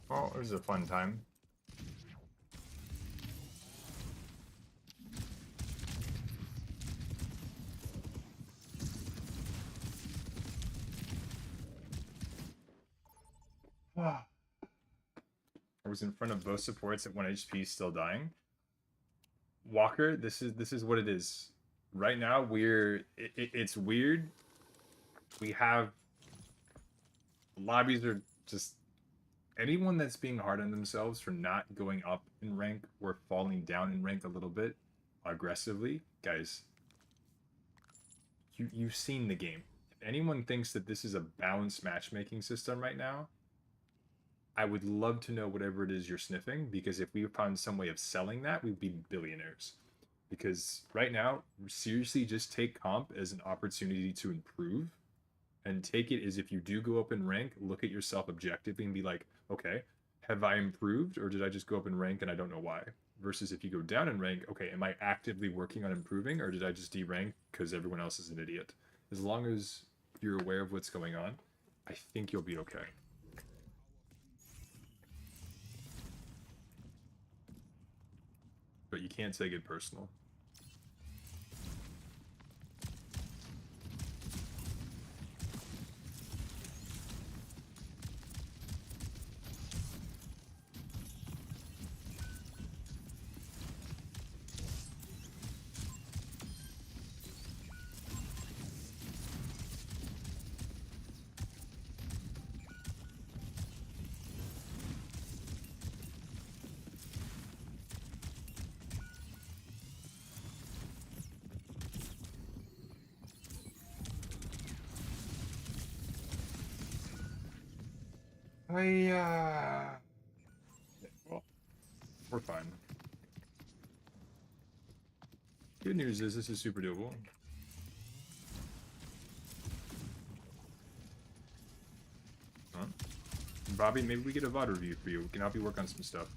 Oh, it was a fun time. I was in front of both supports at 1 HP, still dying. Walker, this is what it is. Right now, it's weird. We have lobbies are just anyone that's being hard on themselves for not going up in rank or falling down in rank a little bit aggressively, guys. You've seen the game. If anyone thinks that this is a balanced matchmaking system right now, I would love to know whatever it is you're sniffing, because if we found some way of selling that, we'd be billionaires. Because right now, seriously, just take comp as an opportunity to improve, and take it as if you do go up in rank, look at yourself objectively and be like, okay, have I improved, or did I just go up in rank and I don't know why? Versus if you go down in rank, okay, am I actively working on improving, or did I just derank because everyone else is an idiot? As long as you're aware of what's going on, I think you'll be okay. But you can't take it personal. Well, we're fine. Good news is this is super doable. Huh? Bobby, maybe we get a VOD review for you. We can help you work on some stuff.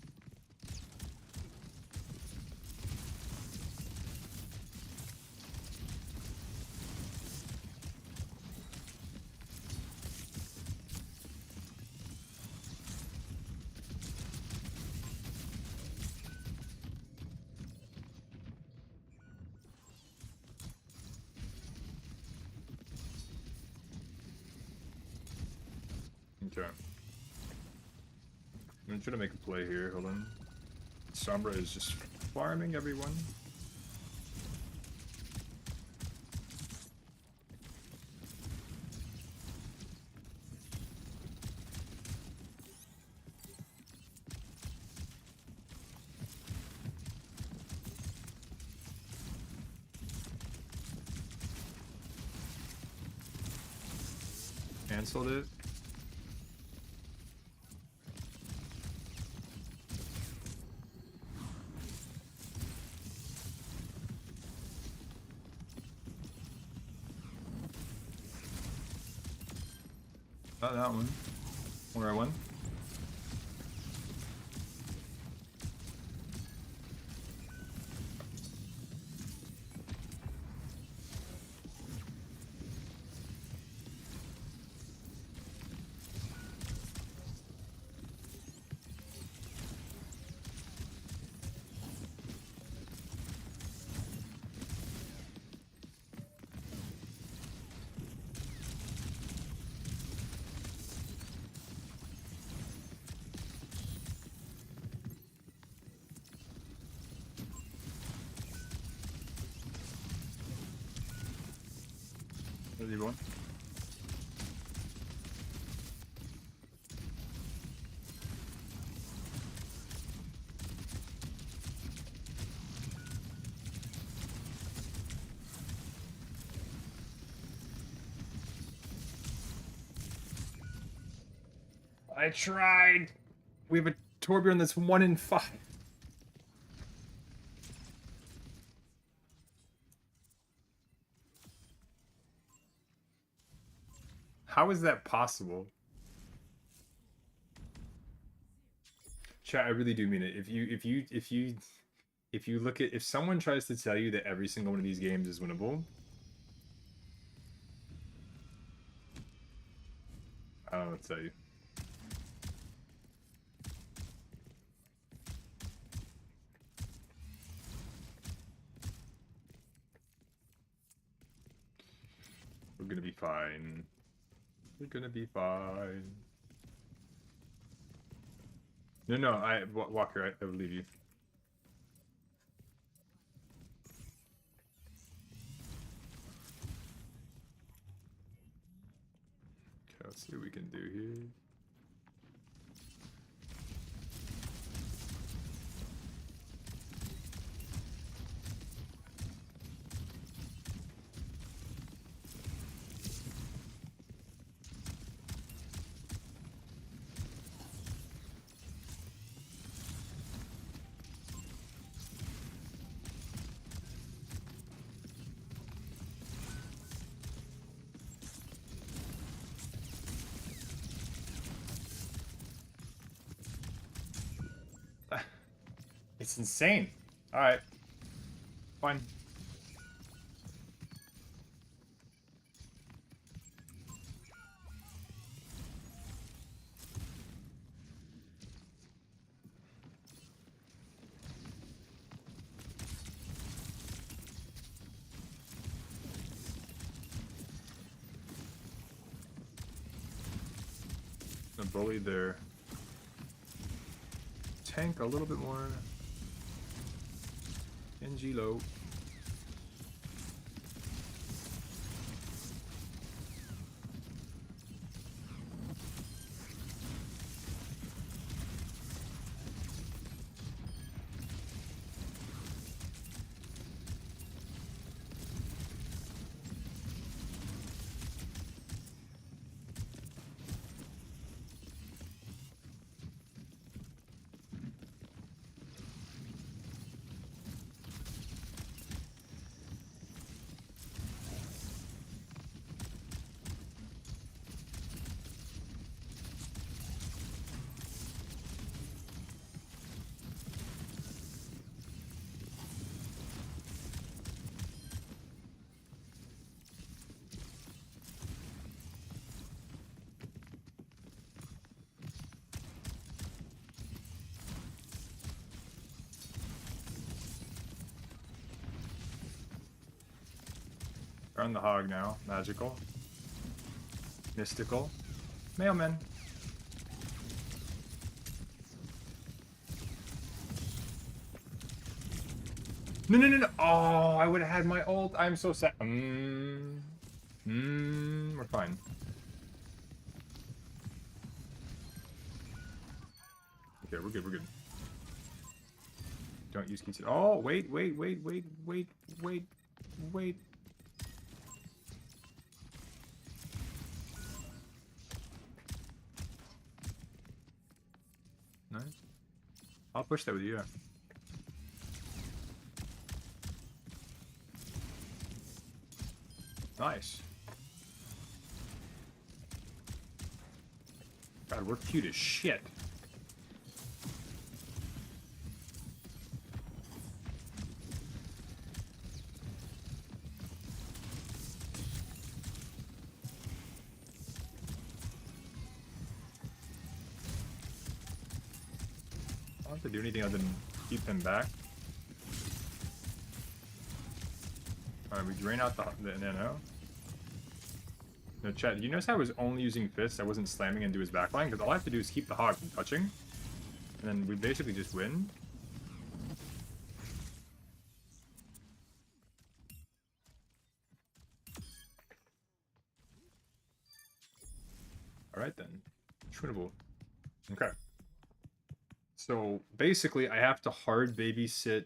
Okay. I'm gonna try to make a play here. Hold on. Sombra is just farming everyone. Cancelled it. Not that one. Where I won. There's everyone. I tried. We have a Torbjorn that's 1 in 5. How is that possible? Chat, I really do mean it. If you look at, if someone tries to tell you that every single one of these games is winnable, I don't know what to tell you. We're gonna be fine. We're gonna be fine. No, Walker, I believe you. Okay, let's see what we can do here. It's insane. Alright. Fine. The bully there. Tank a little bit more. NG low. Burn the hog now. Magical. Mystical. Mailman. No. Oh, I would have had my ult. I'm so sad. We're fine. Okay, we're good. Don't use keys. Oh, wait. Nice. I'll push that with you. Yeah. Nice. God, we're cute as shit. I don't have to do anything other than keep him back. Alright, we drain out the nano. No, chat, you notice I was only using fists? I wasn't slamming into his backline? Because all I have to do is keep the hog from touching. And then we basically just win. Alright then. Twinnable. Okay. So basically I have to hard babysit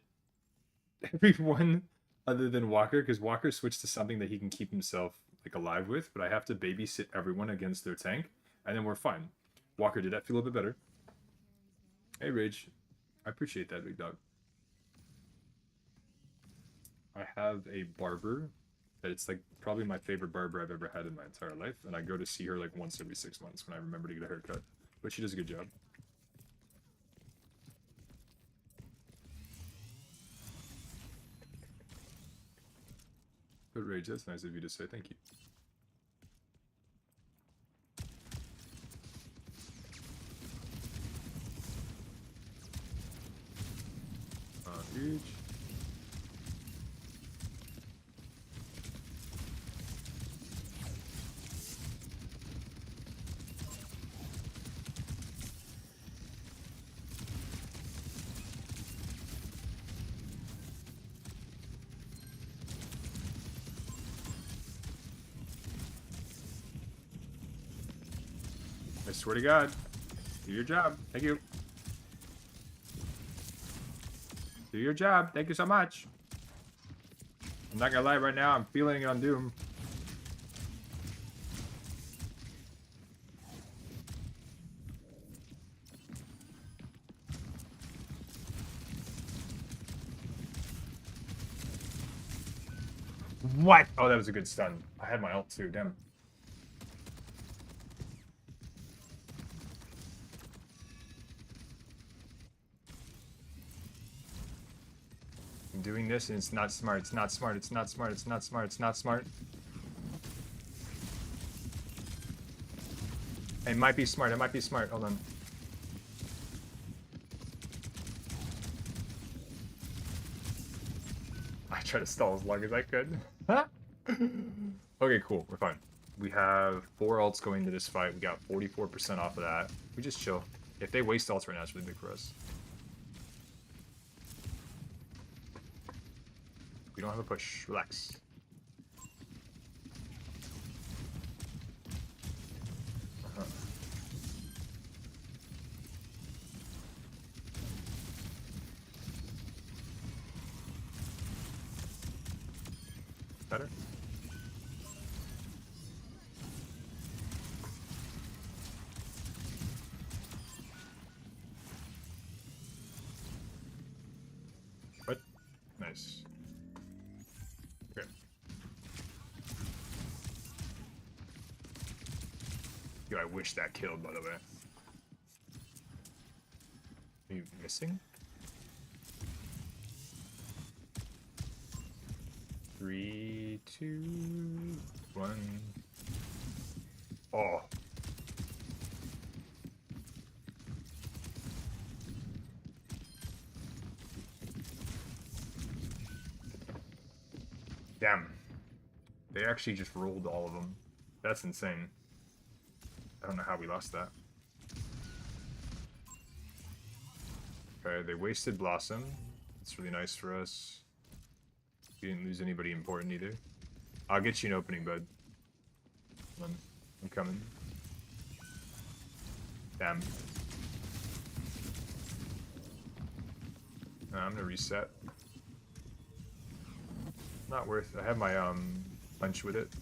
everyone other than Walker, because Walker switched to something that he can keep himself like alive with, but I have to babysit everyone against their tank, and then we're fine. Walker, did that feel a bit better? Hey Rage, I appreciate that, big dog. I have a barber that it's like probably my favorite barber I've ever had in my entire life, and I go to see her like once every 6 months when I remember to get a haircut, but she does a good job. But Rage, that's nice of you to say, thank you. Huge. I swear to God, do your job. Thank you. Do your job. Thank you so much. I'm not gonna lie, right now I'm feeling it on Doom. What? Oh, that was a good stun. I had my ult too, damn. I'm doing this and it's not smart, it's not smart, it's not smart, it's not smart, it's not smart. It might be smart, it might be smart, hold on. I tried to stall as long as I could. Okay, cool, we're fine. We have 4 ults going into this fight, we got 44% off of that. We just chill. If they waste ults right now, it's really big for us. We don't have a push. Relax. Better? What? Nice. Okay. Yo, I wish that killed, by the way. Are you missing? 3, 2, 1. Oh. Damn. They actually just rolled all of them. That's insane. I don't know how we lost that. Okay, they wasted Blossom. That's really nice for us. We didn't lose anybody important either. I'll get you an opening, bud. I'm coming. Damn. I'm gonna reset. Not worth. I have my punch with it.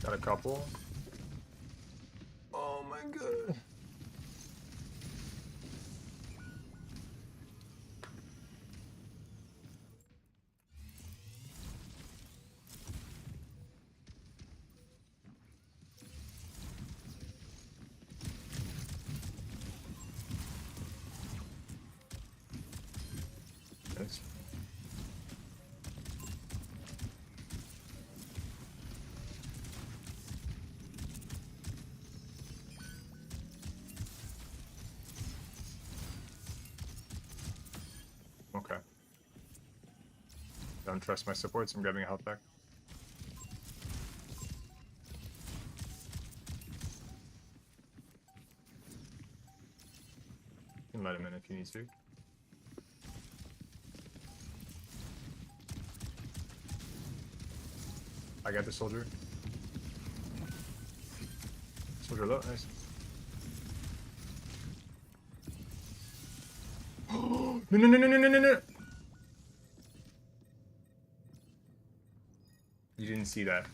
Got a couple. Oh my god. Nice. Okay. Don't trust my supports. I'm grabbing a health back. You can let him in if you need to. I got the soldier. Soldier low, nice. No, no, no, no, no, no, no, no! You didn't see that.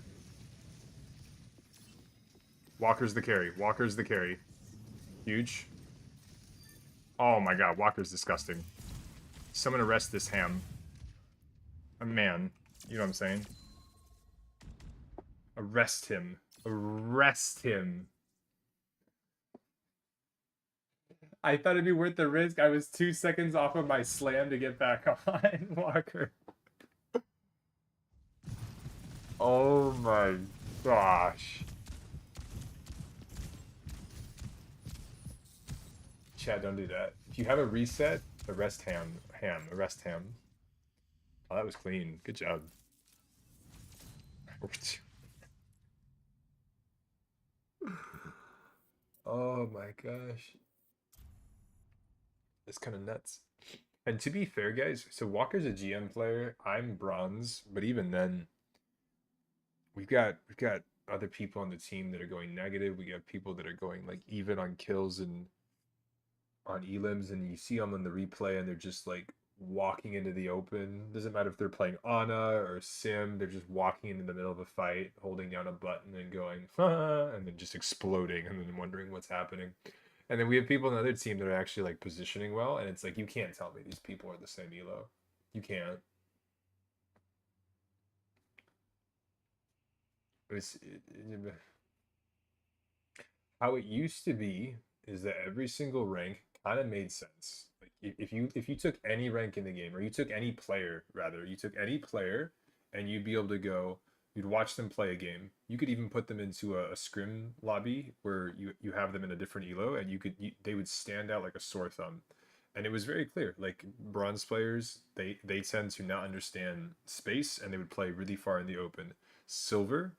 Walker's the carry. Walker's the carry. Huge. Oh my god, Walker's disgusting. Someone arrest this ham. A man. You know what I'm saying? Arrest him. Arrest him. I thought it'd be worth the risk. I was 2 seconds off of my slam to get back on Walker. Oh my gosh. Chad, don't do that. If you have a reset, arrest ham. Arrest ham. Oh, that was clean. Good job. Oh my gosh. It's kind of nuts. And to be fair, guys, so Walker's a GM player. I'm bronze, but even then, we've got other people on the team that are going negative. We got people that are going like even on kills and on elims, and you see them on the replay, and they're just like walking into the open. Doesn't matter if they're playing Ana or Sim. They're just walking into the middle of a fight, holding down a button and going, and then just exploding, and then wondering what's happening. And then we have people on the other team that are actually like positioning well, and it's like you can't tell me these people are the same elo. You can't. How it used to be is that every single rank kind of made sense. Like if you took any rank in the game, or you took any player, rather, you took any player, and you'd be able to go, you'd watch them play a game. You could even put them into a scrim lobby where you have them in a different elo, and they would stand out like a sore thumb. And it was very clear, like bronze players, they tend to not understand space, and they would play really far in the open. Silver,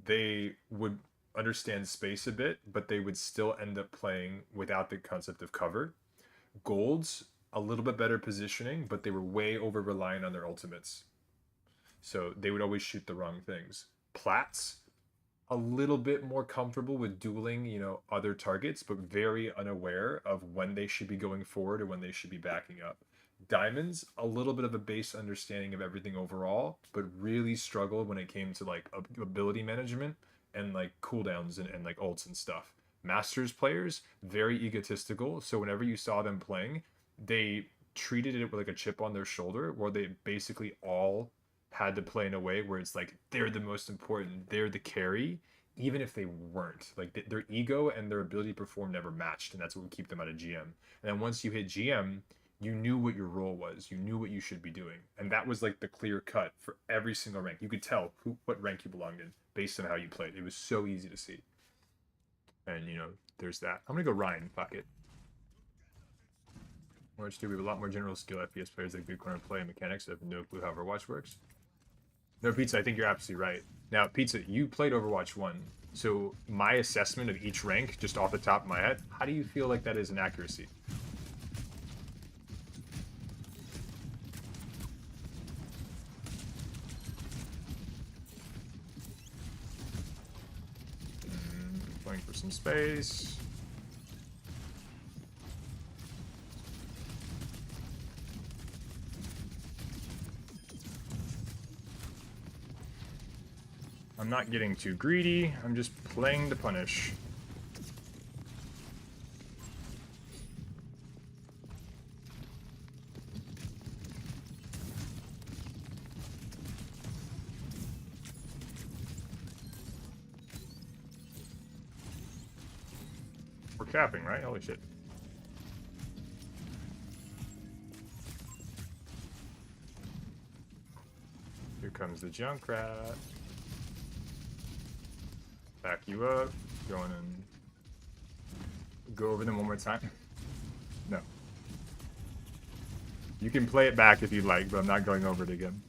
they would understand space a bit, but they would still end up playing without the concept of cover. Golds, a little bit better positioning, but they were way over reliant on their ultimates. So they would always shoot the wrong things. Plats, a little bit more comfortable with dueling, you know, other targets, but very unaware of when they should be going forward or when they should be backing up. Diamonds, a little bit of a base understanding of everything overall, but really struggled when it came to like ability management and like cooldowns and like ults and stuff. Masters players, very egotistical. So whenever you saw them playing, they treated it with like a chip on their shoulder, where they basically all had to play in a way where it's like they're the most important, they're the carry, even if they weren't. Like their ego and their ability to perform never matched, and that's what would keep them out of GM. And then once you hit GM, you knew what your role was, you knew what you should be doing, and that was like the clear cut for every single rank. You could tell what rank you belonged in based on how you played. It was so easy to see. And you know, there's that. I'm gonna go Ryan. Fuck it. Overwatch 2, we have a lot more general skill FPS players that good corner play and mechanics that have no clue how Overwatch works. No, Pizza, I think you're absolutely right. Now, Pizza, you played Overwatch 1, so my assessment of each rank, just off the top of my head, how do you feel like that is an accuracy? Playing for some space. I'm not getting too greedy. I'm just playing to punish. We're capping, right? Holy shit. Here comes the Junkrat. Back you up. Going and go over them one more time. No. You can play it back if you'd like, but I'm not going over it again.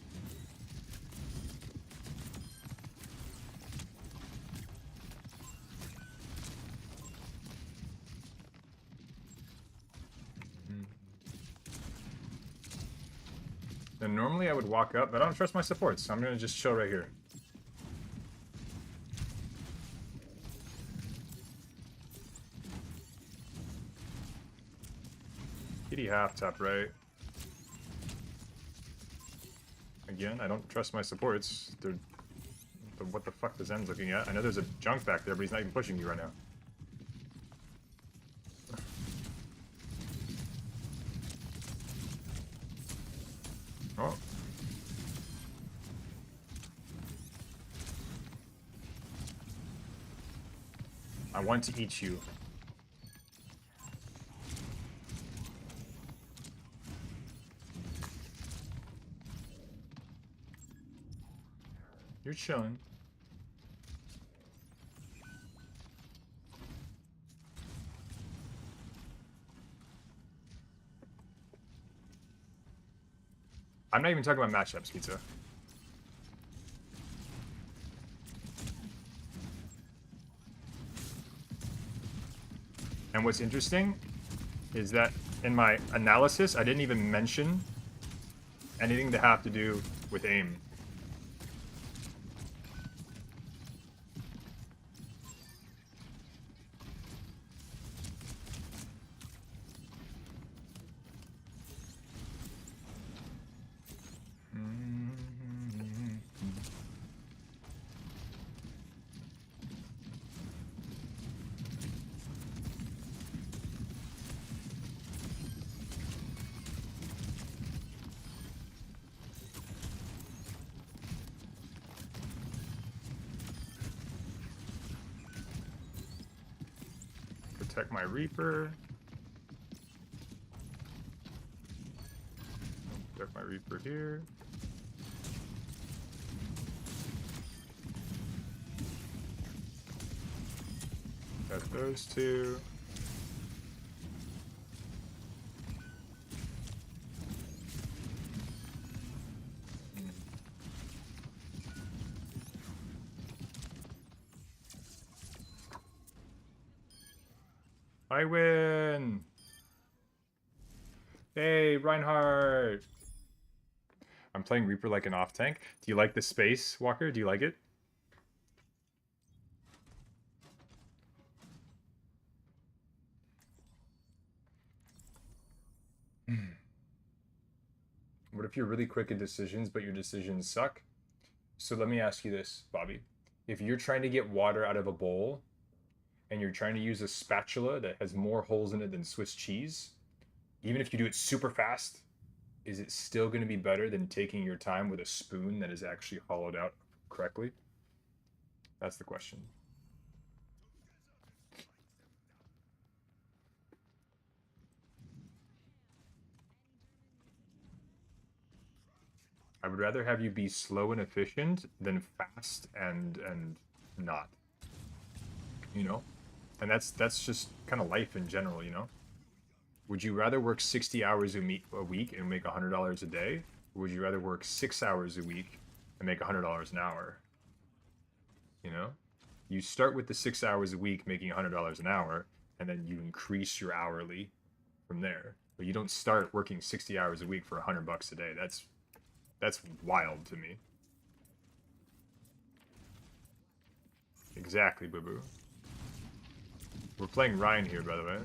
And normally I would walk up, but I don't trust my supports, so I'm gonna just chill right here. Kitty half top right. Again, I don't trust my supports. What the fuck is Zen's looking at? I know there's a junk back there, but he's not even pushing me right now. Oh. I want to eat you. You're chilling. I'm not even talking about matchups, Pizza. And what's interesting is that in my analysis, I didn't even mention anything to have to do with aim. Protect my Reaper. Protect my Reaper here. Got those two. I win! Hey, Reinhardt! I'm playing Reaper like an off-tank. Do you like the space, Walker? Do you like it? What if you're really quick at decisions, but your decisions suck? So let me ask you this, Bobby. If you're trying to get water out of a bowl, and you're trying to use a spatula that has more holes in it than Swiss cheese, even if you do it super fast, is it still going to be better than taking your time with a spoon that is actually hollowed out correctly? That's the question. I would rather have you be slow and efficient than fast and not. You know? And that's just kind of life in general, you know? Would you rather work 60 hours a week and make $100 a day? Or would you rather work 6 hours a week and make $100 an hour? You know? You start with the 6 hours a week making $100 an hour, and then you increase your hourly from there. But you don't start working 60 hours a week for $100 a day. That's wild to me. Exactly, boo-boo. We're playing Ryan here, by the way.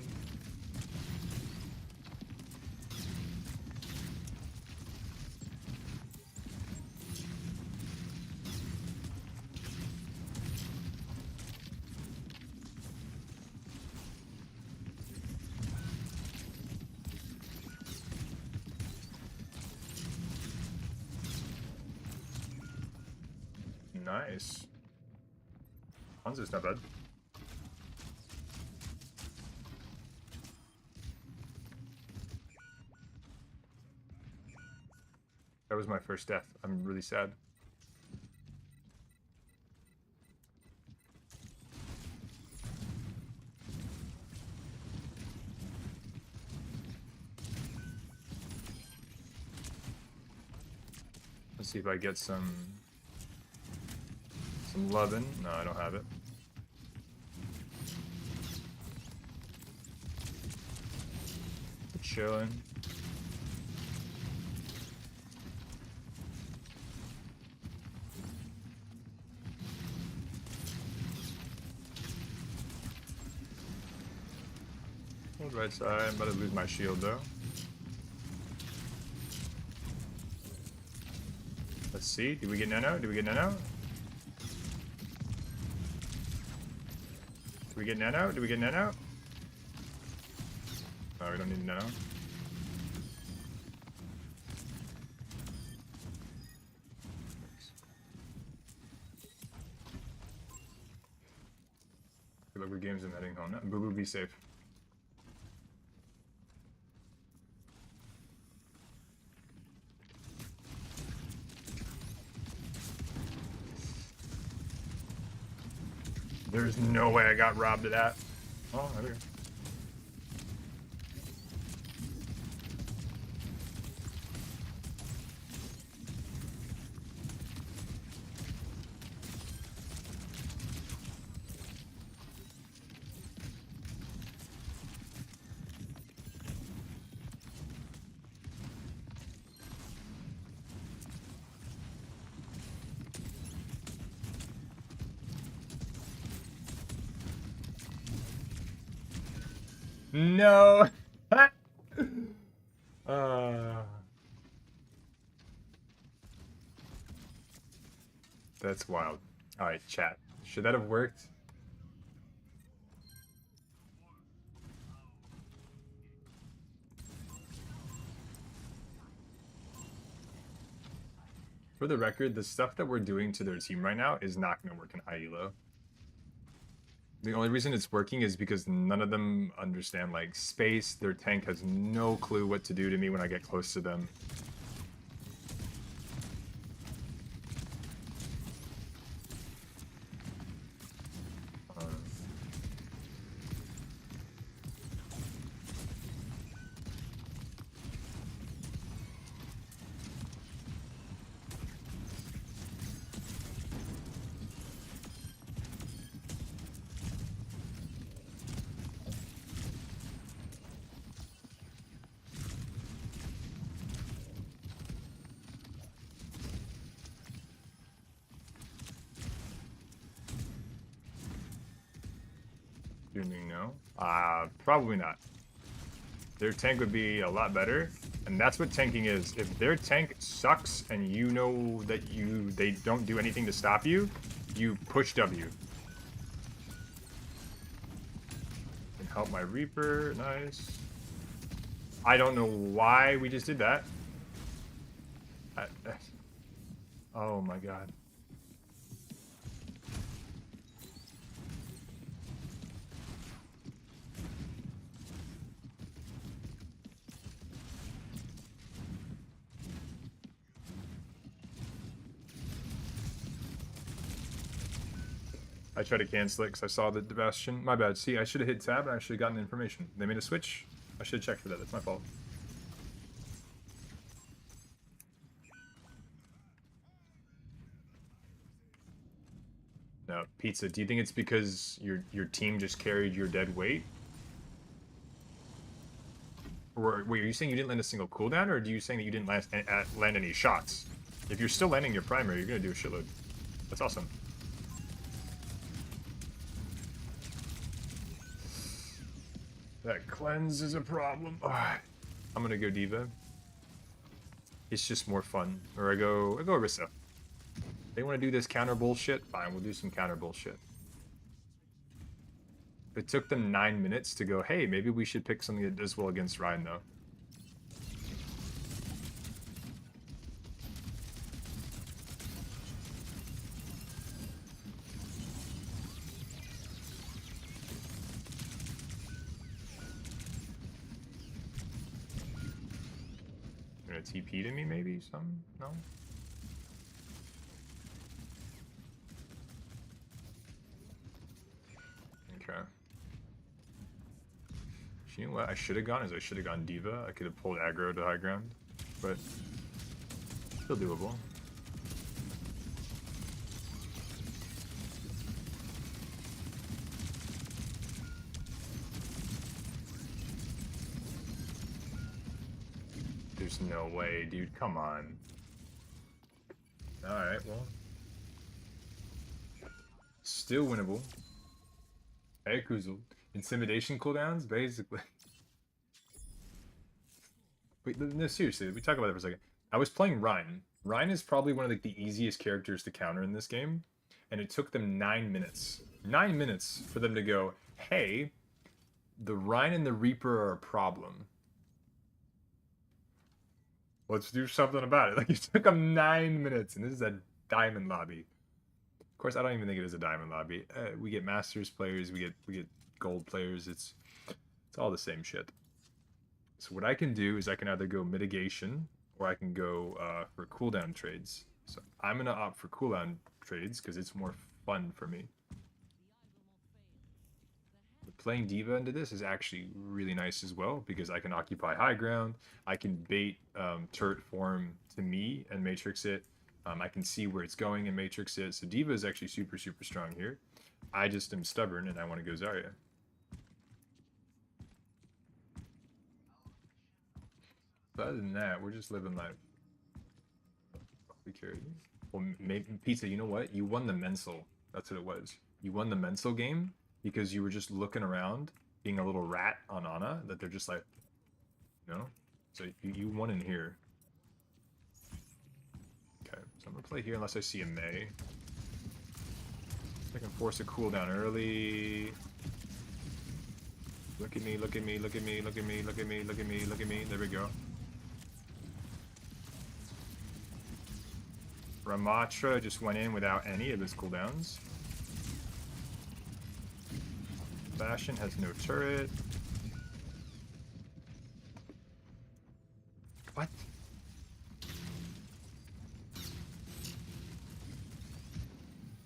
Nice. Hanzo's not bad. That was my first death. I'm really sad. Let's see if I get some lovin'. No, I don't have it. Chilling. Hold right side. I'm about to lose my shield though. Let's see. Do we get nano? Do we get nano? Do we get nano? Do we get nano? No, we don't need nano. Good luck with games. I'm heading home. Boo Boo, be safe. There's no way I got robbed of that. Oh, there we go. No. That's wild. All right, chat. Should that have worked? For the record, the stuff that we're doing to their team right now is not going to work in high elo. The only reason it's working is because none of them understand, like, space. Their tank has no clue what to do to me when I get close to them. No? Probably not. Their tank would be a lot better, and that's what tanking is. If their tank sucks and you know that they don't do anything to stop you, you push W. Can help my Reaper, nice. I don't know why we just did that. Oh my god. I tried to cancel it because I saw the Bastion. My bad. See, I should have hit tab and I should have gotten the information. They made a switch. I should have checked for that. That's my fault. No, Pizza, do you think it's because your team just carried your dead weight? Or wait, are you saying you didn't land a single cooldown, or are you saying that you didn't land any shots? If you're still landing your primary, you're going to do a shitload. That's awesome. That cleanse is a problem. I'm gonna go Diva. It's just more fun. Or I go Orisa. They want to do this counter bullshit? Fine, we'll do some counter bullshit. It took them 9 minutes to go, hey, maybe we should pick something that does well against Ryan, though. gonna TP to me maybe? Some? No? Okay. You know what I should have gone is I should have gone Diva. I could have pulled aggro to high ground, but still doable. There's no way, dude. Come on. Alright, well. Still winnable. Hey, Kuzul. Intimidation cooldowns, basically. Wait, no, seriously, we talk about that for a second. I was playing Rhine. Rhine is probably one of like, the easiest characters to counter in this game, and it took them 9 minutes. 9 minutes for them to go, hey, the Rhine and the Reaper are a problem. Let's do something about it. Like, it took them 9 minutes, and this is a diamond lobby. Of course, I don't even think it is a diamond lobby. We get Masters players, we get gold players. It's all the same shit. So what I can do is I can either go mitigation or I can go for cooldown trades. So I'm gonna opt for cooldown trades because it's more fun for me. But playing Diva into this is actually really nice as well because I can occupy high ground. I can bait turret form to me and matrix it. I can see where it's going and matrix it. So Diva is actually super strong here. I just am stubborn and I want to go Zarya. But other than that, we're just living life. We carried. Well, maybe Pizza. You know what? You won the Mensal. That's what it was. You won the Mensal game because you were just looking around, being a little rat on Ana. That they're just like, you know. So you won in here. Okay, so I'm gonna play here unless I see a Mei. I can force a cooldown early. Look at me! Look at me! Look at me! Look at me! Look at me! Look at me! Look at me! There we go. Ramatra just went in without any of his cooldowns. Bastion has no turret. What?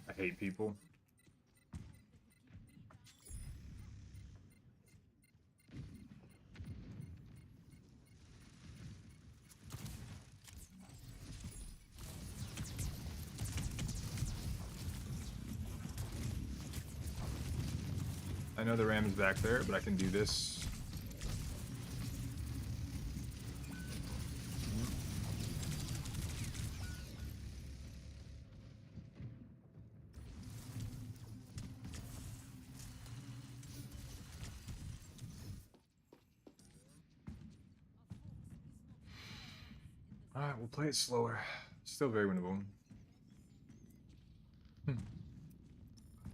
I hate people. I know the ram is back there, but I can do this. Alright, we'll play it slower. Still very winnable.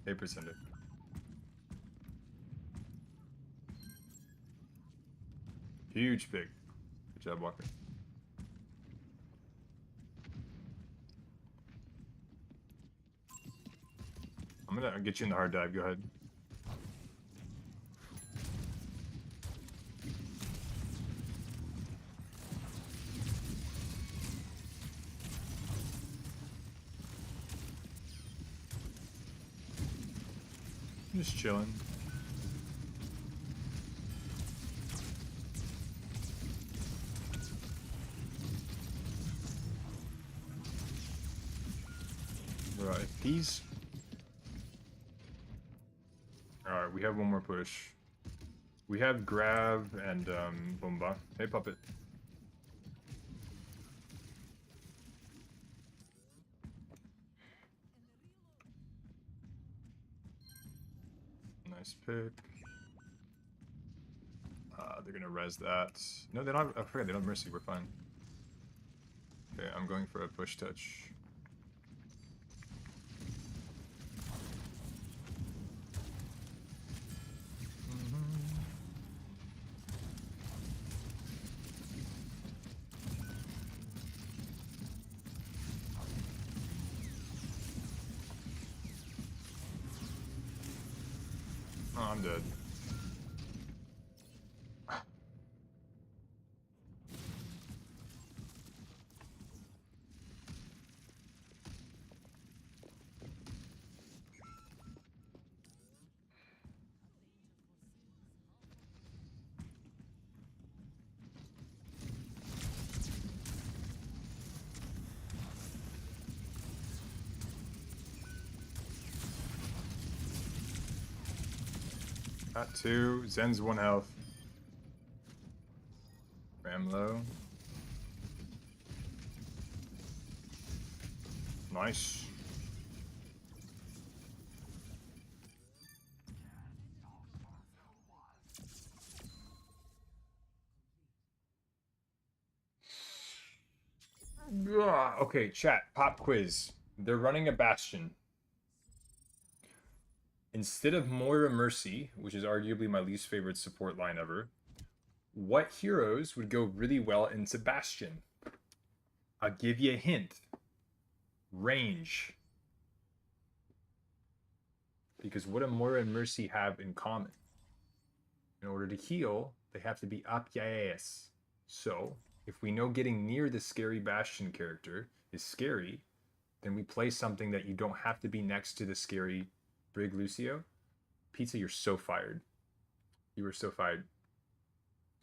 8%. Huge pick. Good job, Walker. I'm gonna get you in the hard dive. Go ahead. Just chilling. Right, these. Alright, we have one more push. We have Grab and Bomba. Hey, Puppet. Nice pick. They're gonna res that. No, they don't. I forgot they don't have Mercy. We're fine. Okay, I'm going for a push touch. Oh, I'm dead. Got 2. Zen's 1 health. Ram low. Nice. Okay, chat. Pop quiz. They're running a Bastion. Instead of Moira Mercy, which is arguably my least favorite support line ever, what heroes would go really well into Bastion? I'll give you a hint. Range. Because what do Moira and Mercy have in common? In order to heal, they have to be up your ass. So, if we know getting near the scary Bastion character is scary, then we play something that you don't have to be next to the scary Brig Lucio. Pizza, you're so fired. You were so fired.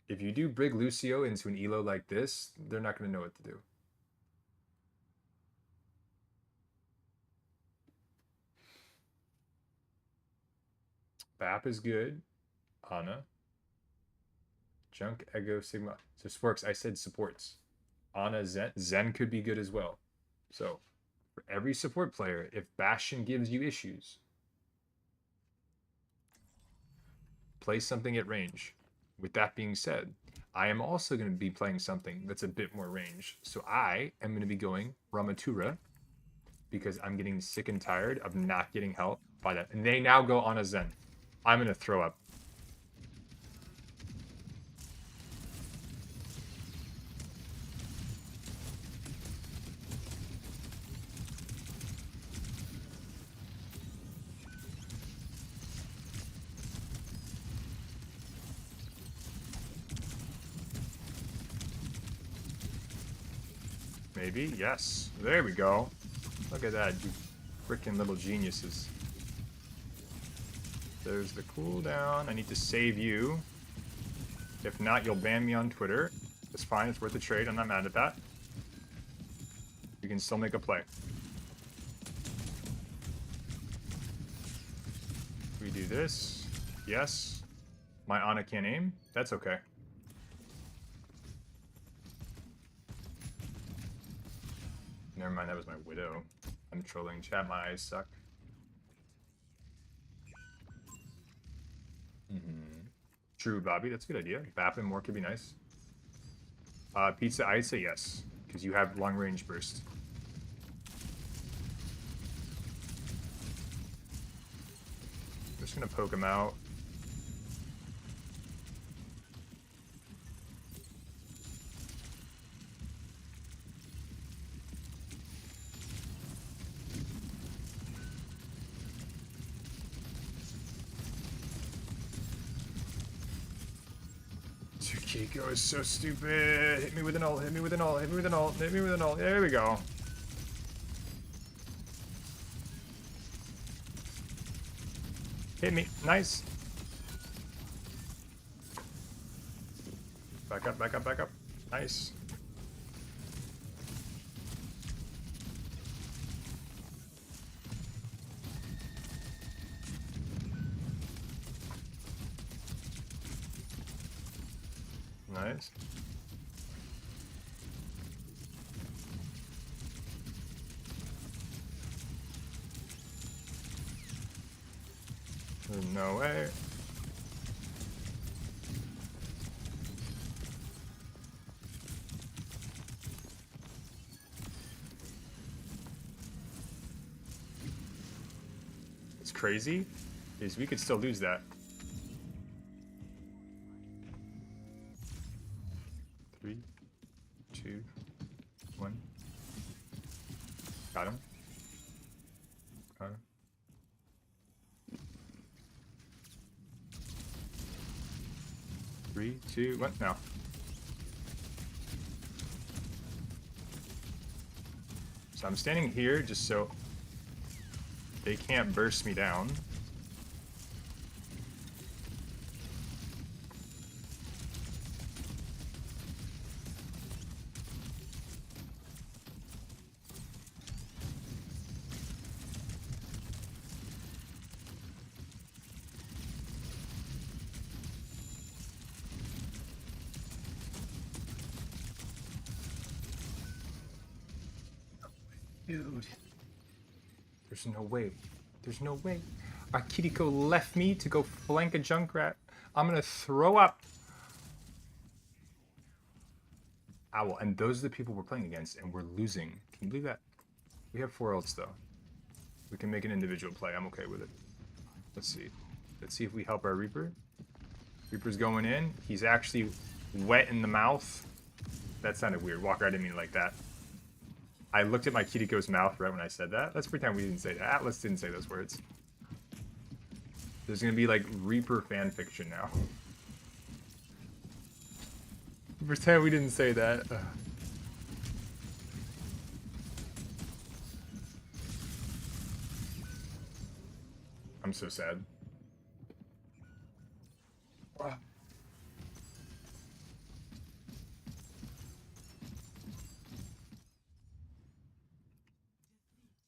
If you do Brig Lucio into an elo like this, they're not going to know what to do. Bap is good. Ana. Junk, Ego, Sigma. So Sporks, I said supports. Ana, Zen. Zen could be good as well. So, for every support player, if Bastion gives you issues, play something at range. With that being said, I am also going to be playing something that's a bit more range. So I am going to be going Ramatura because I'm getting sick and tired of not getting help by that. And they now go on a Zen. I'm going to throw up. Maybe, yes. There we go. Look at that, you freaking little geniuses. There's the cooldown. I need to save you. If not, you'll ban me on Twitter. It's fine, it's worth a trade. I'm not mad at that. You can still make a play. We do this. Yes. My Ana can't aim. That's okay. Never mind, that was my Widow. I'm trolling chat, my eyes suck. True, Bobby, that's a good idea. Bap and more could be nice. Pizza, I'd say yes, because you have long range burst. I'm just gonna poke him out. Keiko is so stupid. Hit me with an ult, hit me with an ult, hit me with an ult, hit me with an ult. There we go. Hit me. Nice. Back up, back up, back up. Nice. Nice. There's no way. What's crazy is we could still lose that. 3, 2, 1. Got him. Got him. Three, two, one, now. So I'm standing here just so they can't burst me down. Dude. There's no way. There's no way. Akiriko left me to go flank a Junkrat. I'm gonna throw up. Owl. And those are the people we're playing against, and we're losing. Can you believe that? We have 4 ults, though. We can make an individual play. I'm okay with it. Let's see. Let's see if we help our Reaper. Reaper's going in. He's actually wet in the mouth. That sounded weird. Walker, I didn't mean it like that. I looked at my Kiriko's mouth right when I said that. Let's pretend we didn't say that. Atlas didn't say those words. There's gonna be like Reaper fanfiction now. Pretend we didn't say that. Ugh. I'm so sad.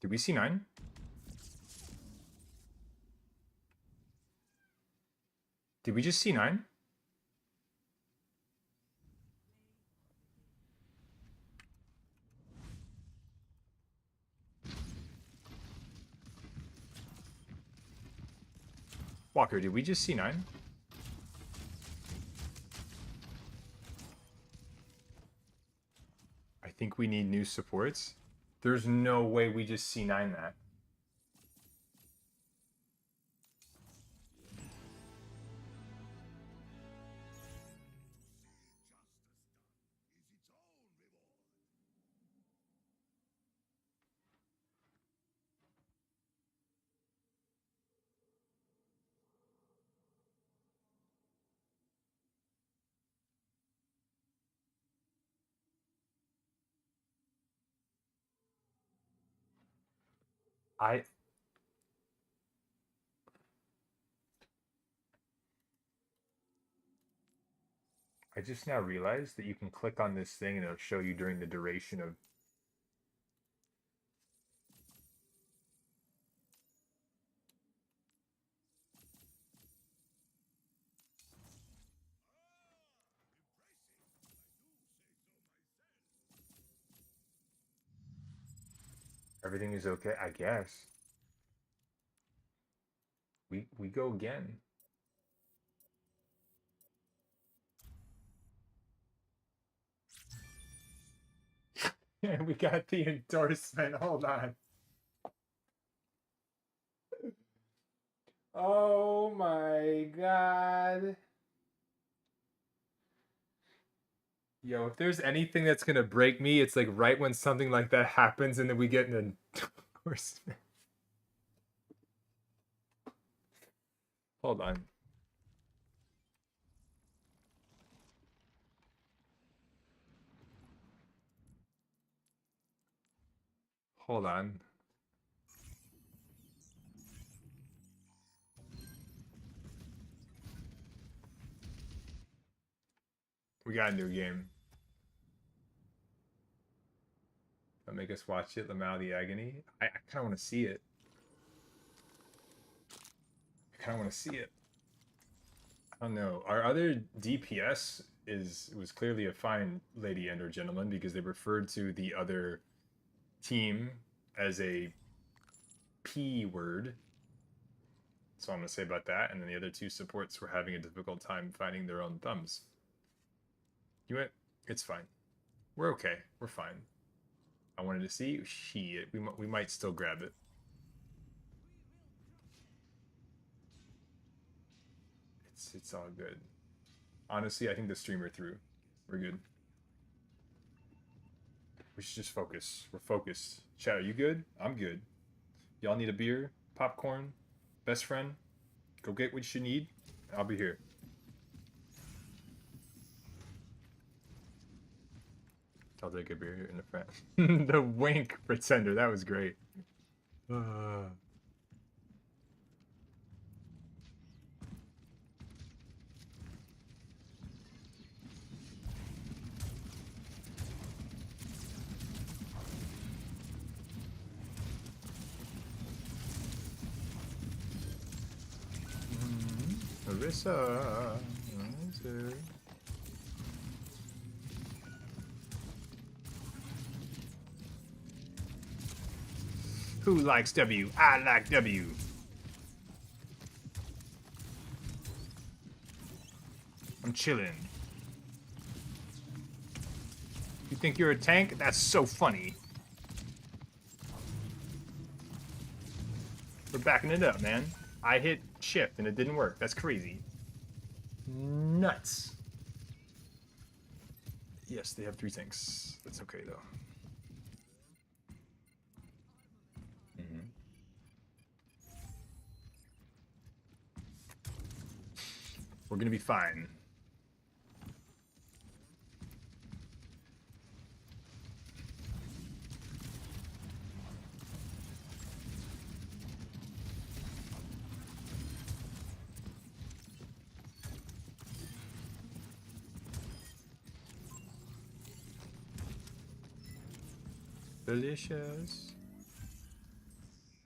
Did we see 9? Did we just see 9? Walker, did we just see 9? I think we need new supports. There's no way we just C9 that. I just now realized that you can click on this thing and it'll show you during the duration of... Everything is okay, I guess. We go again. Yeah, we got the endorsement. Hold on. Oh my god. Yo, if there's anything that's gonna break me, it's like right when something like that happens and then we get an endorsement. Hold on. Hold on. We got a new game. Don't make us watch it. Lamau the Agony. I kind of want to see it. I kind of want to see it. I don't know. Our other DPS was clearly a fine lady and or gentleman because they referred to the other team as a P word. That's all I'm going to say about that. And then the other 2 supports were having a difficult time finding their own thumbs. You know what? It's fine. We're okay. We're fine. I wanted to see. Shit. We might still grab it. It's all good. Honestly, I think the streamer threw. We're good. We should just focus. We're focused. Chat, are you good? I'm good. Y'all need a beer? Popcorn? Best friend? Go get what you need. I'll be here. I'll take a beer here in the front. The wink pretender. That was great. Marissa. Who likes W? I like W. I'm chilling. You think you're a tank? That's so funny. We're backing it up, man. I hit shift and it didn't work. That's crazy. Nuts. Yes, they have 3 tanks. That's okay, though. We're gonna be fine. Delicious.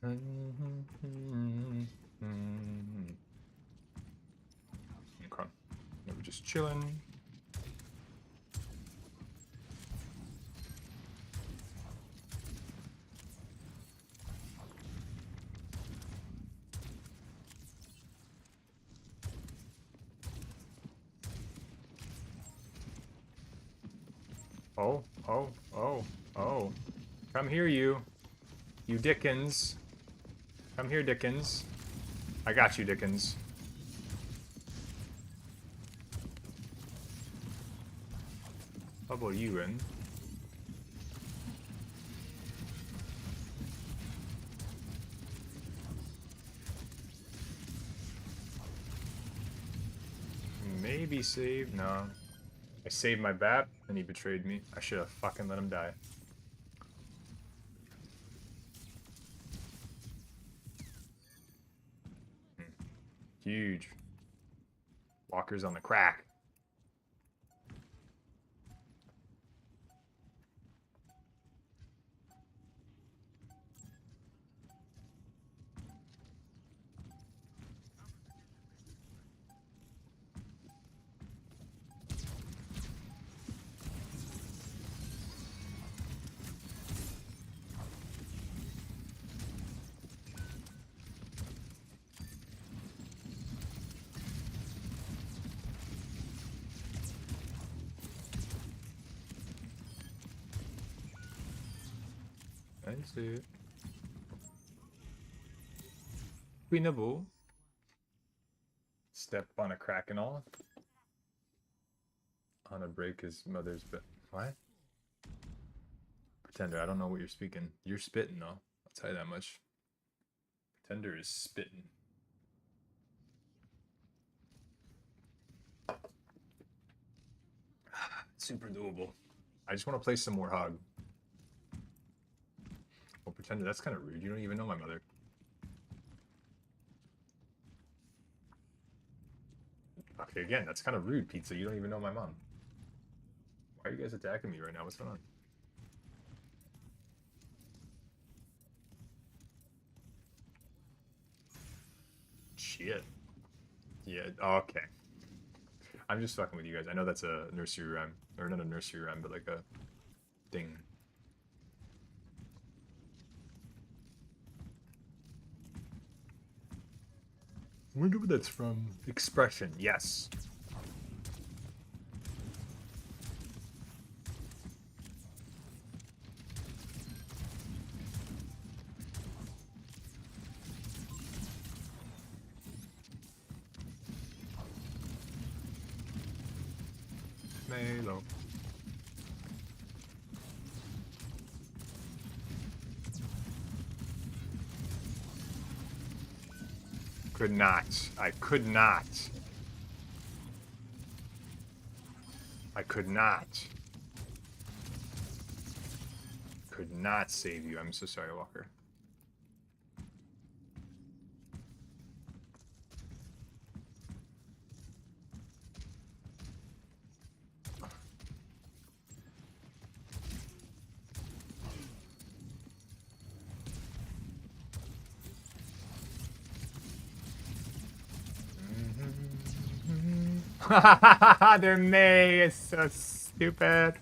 Okay. We're just chilling. Oh, oh, oh, oh. Come here, you. You Dickens. Come here, Dickens. I got you, Dickens. Bubble you in. Maybe save. No. I saved my BAP, and he betrayed me. I should have fucking let him die. Huge. Walker's on the crack. Nice, dude. Queenable. Step on a crack and all. On a break his mother's bit. What? Pretender, I don't know what you're speaking. You're spitting though. I'll tell you that much. Pretender is spitting. Super doable. I just want to play some more Hog. Oh, Pretender, that's kind of rude. You don't even know my mother. Okay, again, that's kind of rude, Pizza. You don't even know my mom. Why are you guys attacking me right now? What's going on? Shit. Yeah, okay. I'm just fucking with you guys. I know that's a nursery rhyme. Or not a nursery rhyme, but like a thing. I wonder what that's from. Expression, yes. Melo. Could not. I could not. I could not. Could not save you. I'm so sorry, Walker. Their May is so stupid.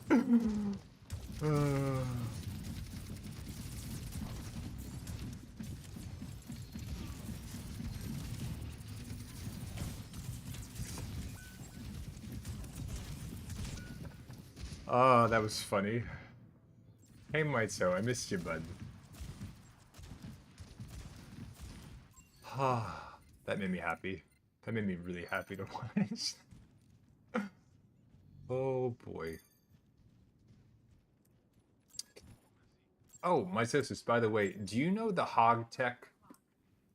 Oh, that was funny. Hey, Maito, I missed you, bud. Ah, that made me happy. That made me really happy to watch. Oh boy. Oh, Mycosis, by the way, do you know the hog tech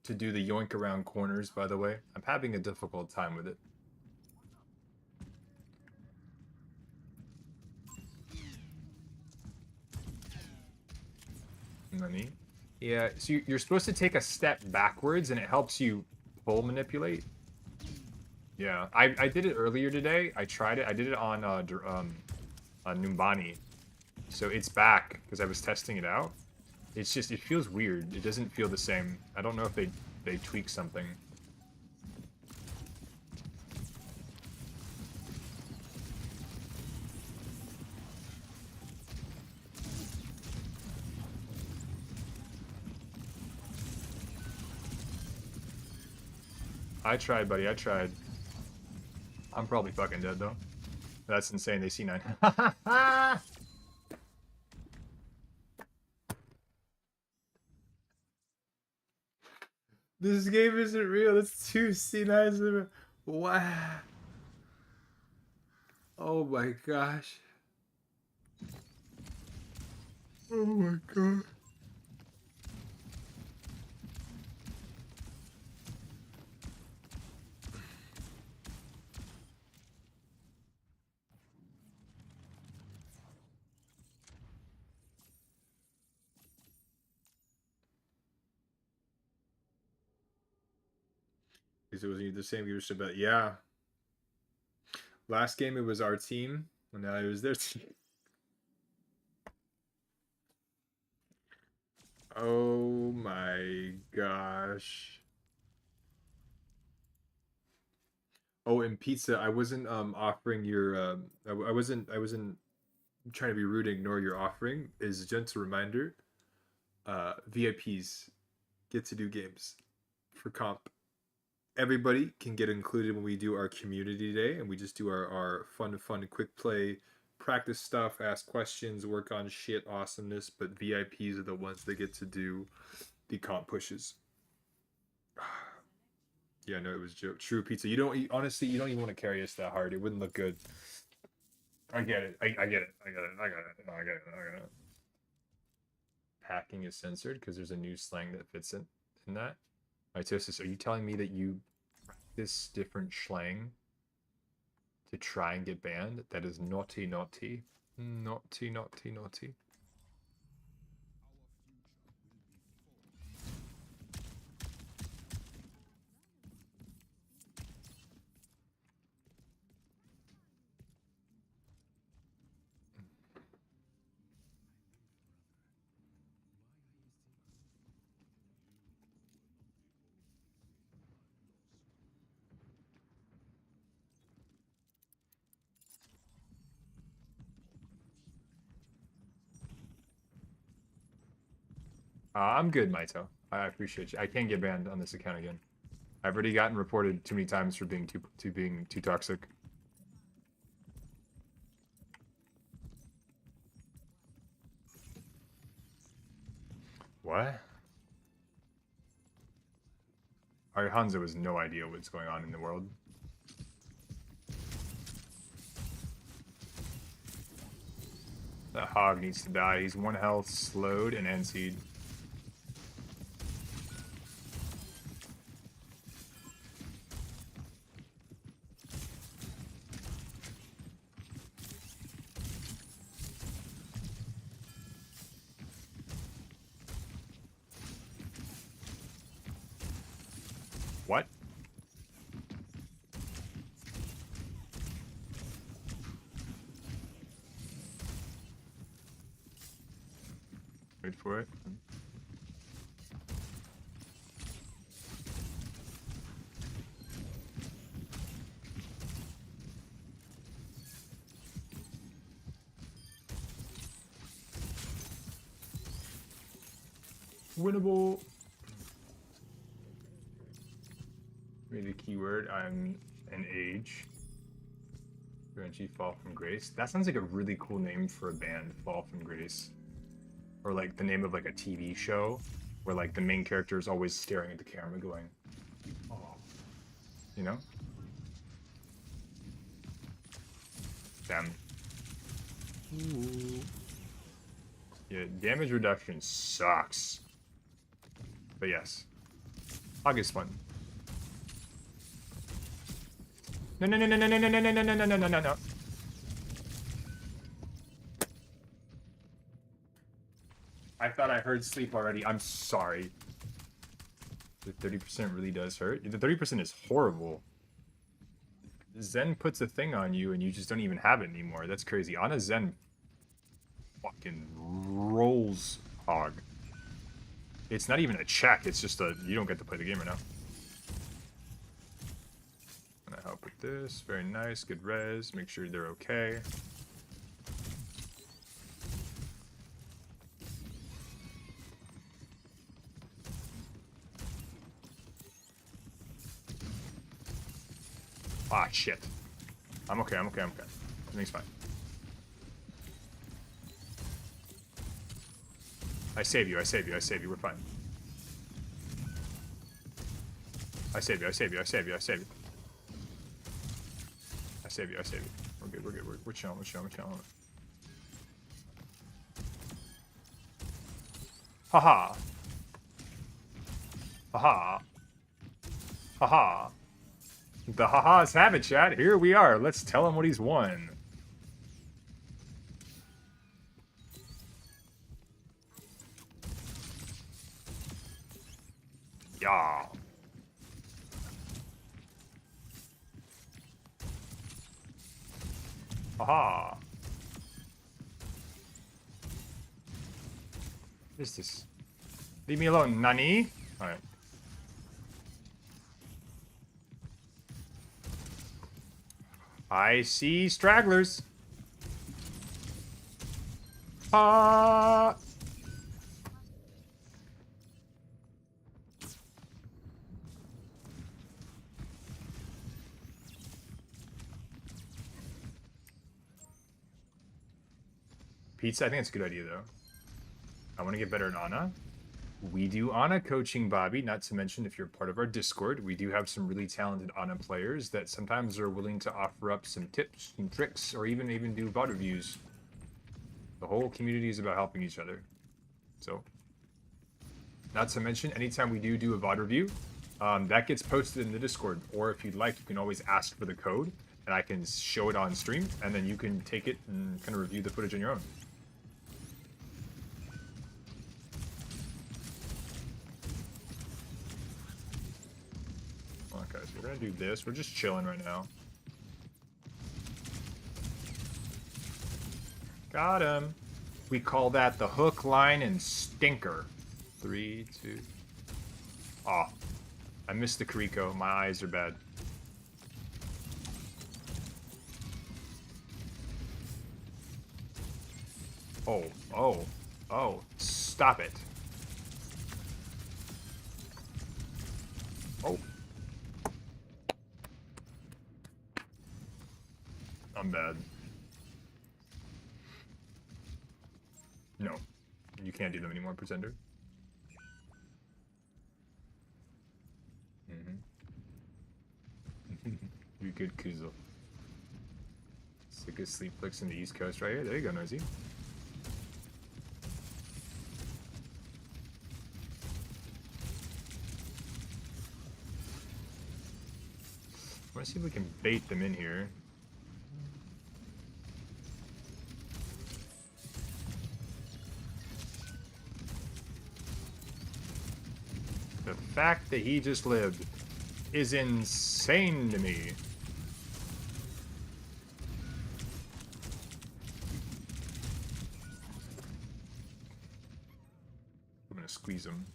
to do the yoink around corners, by the way? I'm having a difficult time with it. Nani? Yeah, so you're supposed to take a step backwards and it helps you pull manipulate. Yeah, I did it earlier today. I tried it. I did it on Numbani. So it's back because I was testing it out. It's just, it feels weird. It doesn't feel the same. I don't know if they tweak something. I tried, buddy. I tried. I'm probably fucking dead, though. That's insane. They see 9. This game isn't real. It's 2 C9s. Wow. Oh my gosh. Oh my god. Because it was the same viewership, but yeah. Last game it was our team, and now it was their team. Oh my gosh. Oh, and pizza, I wasn't offering your I wasn't trying to be rude and ignore your offering. Is a gentle reminder. VIPs get to do games for comp. Everybody can get included when we do our community day and we just do our fun quick play practice stuff, ask questions, work on shit awesomeness, but VIPs are the ones that get to do the comp pushes. Yeah, no, it was joke. True pizza. You don't honestly, you don't even want to carry us that hard. It wouldn't look good. I get it. I get it. I get it. I got it. I get it. I got it. Packing is censored because there's a new slang that fits in that. Mitosis, are you telling me that you practice different slang to try and get banned? That is naughty, naughty. Naughty, naughty, naughty. I'm good, Maito. I appreciate you. I can't get banned on this account again. I've already gotten reported too many times for being too toxic. What? Our Hanzo has no idea what's going on in the world. That hog needs to die. He's 1 health, slowed, and NC'd. What? Wait for it. Winnable. Read the keyword. I'm an age. Renji Fall from Grace. That sounds like a really cool name for a band, Fall from Grace. Or like the name of like a TV show where like the main character is always staring at the camera going, oh, you know? Damn. Ooh. Yeah, damage reduction sucks. But yes. August fun. No, no, no, no, no, no, no, no, no, no, no, no, no, no, no. I thought I heard sleep already. I'm sorry. The 30% really does hurt. The 30% is horrible. Zen puts a thing on you and you just don't even have it anymore. That's crazy. Ana Zen fucking rolls hog. It's not even a check. It's just a, you don't get to play the game right now. Gonna help with this. Very nice. Good res. Make sure they're okay. Ah, shit. I'm okay, I'm okay, I'm okay. Everything's fine. I save you, I save you, I save you. We're fine. I save you, I save you, I save you, I save you. I save you, I save you. We're good, we're good. We're chilling, we're chilling, we're chilling. Haha. Haha. Haha. The ha-has have it, chat. Here we are. Let's tell him what he's won. Yeah. Haha. What is this? Leave me alone, Nani? Alright. I see stragglers. Pizza, I think it's a good idea though. I want to get better at Ana. We do Ana coaching, Bobby, not to mention if you're part of our Discord, we do have some really talented Ana players that sometimes are willing to offer up some tips and tricks or even do VOD reviews. The whole community is about helping each other. So, not to mention, anytime we do a VOD review, that gets posted in the Discord. Or if you'd like, you can always ask for the code, and I can show it on stream, and then you can take it and kind of review the footage on your own. Okay, so we're gonna do this. We're just chilling right now. Got him. We call that the hook, line, and stinker. 3, 2. Oh, I missed the Kariko. My eyes are bad. Oh, oh, oh. Stop it. Oh. I'm bad. No. You can't do them anymore, Pretender. You're good, Kuzo. Sick of sleep flicks in the East Coast right here. There you go, Noisy. I want to see if we can bait them in here. The fact that he just lived is insane to me. I'm gonna squeeze him.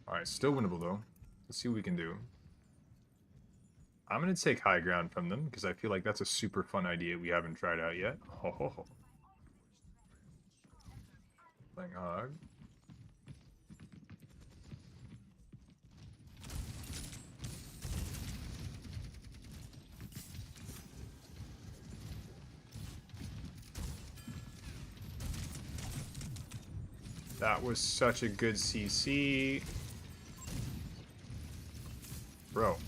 Alright, still winnable though. Let's see what we can do. I'm gonna take high ground from them because I feel like that's a super fun idea we haven't tried out yet. Ho ho ho. Playing hog. That was such a good CC. Bro.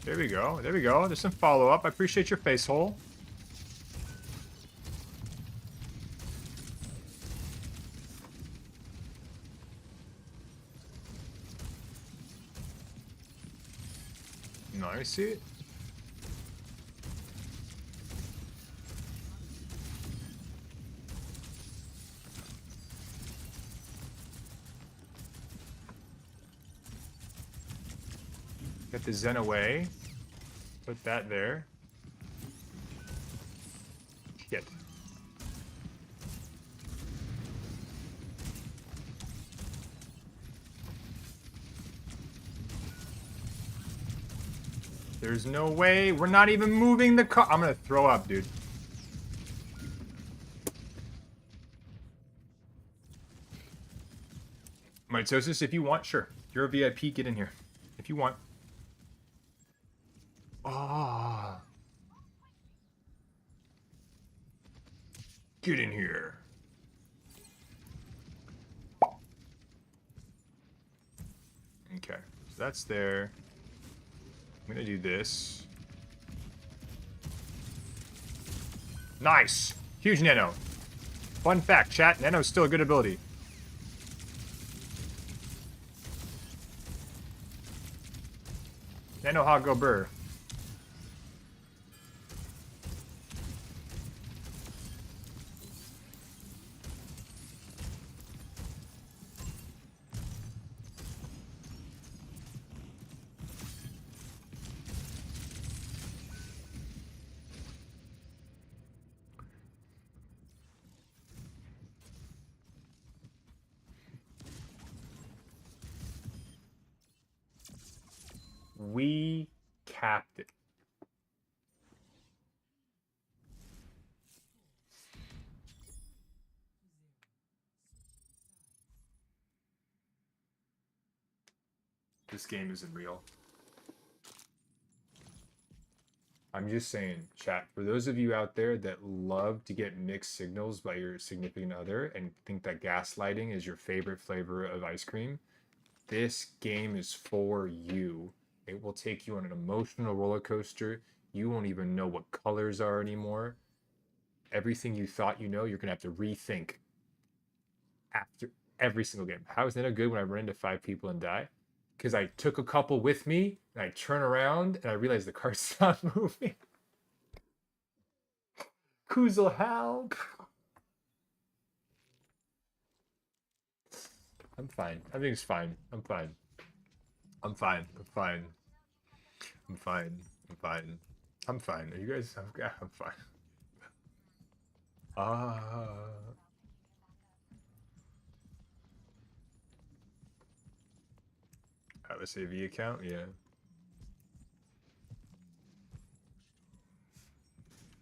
There we go. There we go. There's some follow-up. I appreciate your face hole. Nice it. Get the Zen away. Put that there. Shit. There's no way. We're not even moving the car. I'm gonna throw up, dude. Mitosis, if you want, sure. You're a VIP, get in here. If you want. Ah. Get in here. Okay, so that's there. I'm gonna do this. Nice! Huge nano. Fun fact, chat, nano's still a good ability. Nano Hog go burr. We capped it. This game isn't real. I'm just saying, chat, for those of you out there that love to get mixed signals by your significant other and think that gaslighting is your favorite flavor of ice cream, this game is for you. It will take you on an emotional roller coaster. You won't even know what colors are anymore. Everything you thought you know, you're going to have to rethink after every single game. How is that good when I run into 5 people and die? Because I took a couple with me, and I turn around, and I realize the card's not moving. Kuzel help! I'm fine. Everything's fine. I'm fine. I'm fine. I'm fine. I'm fine. I'm fine. I'm fine. Are you guys? I'm fine. Have a CV account? Yeah.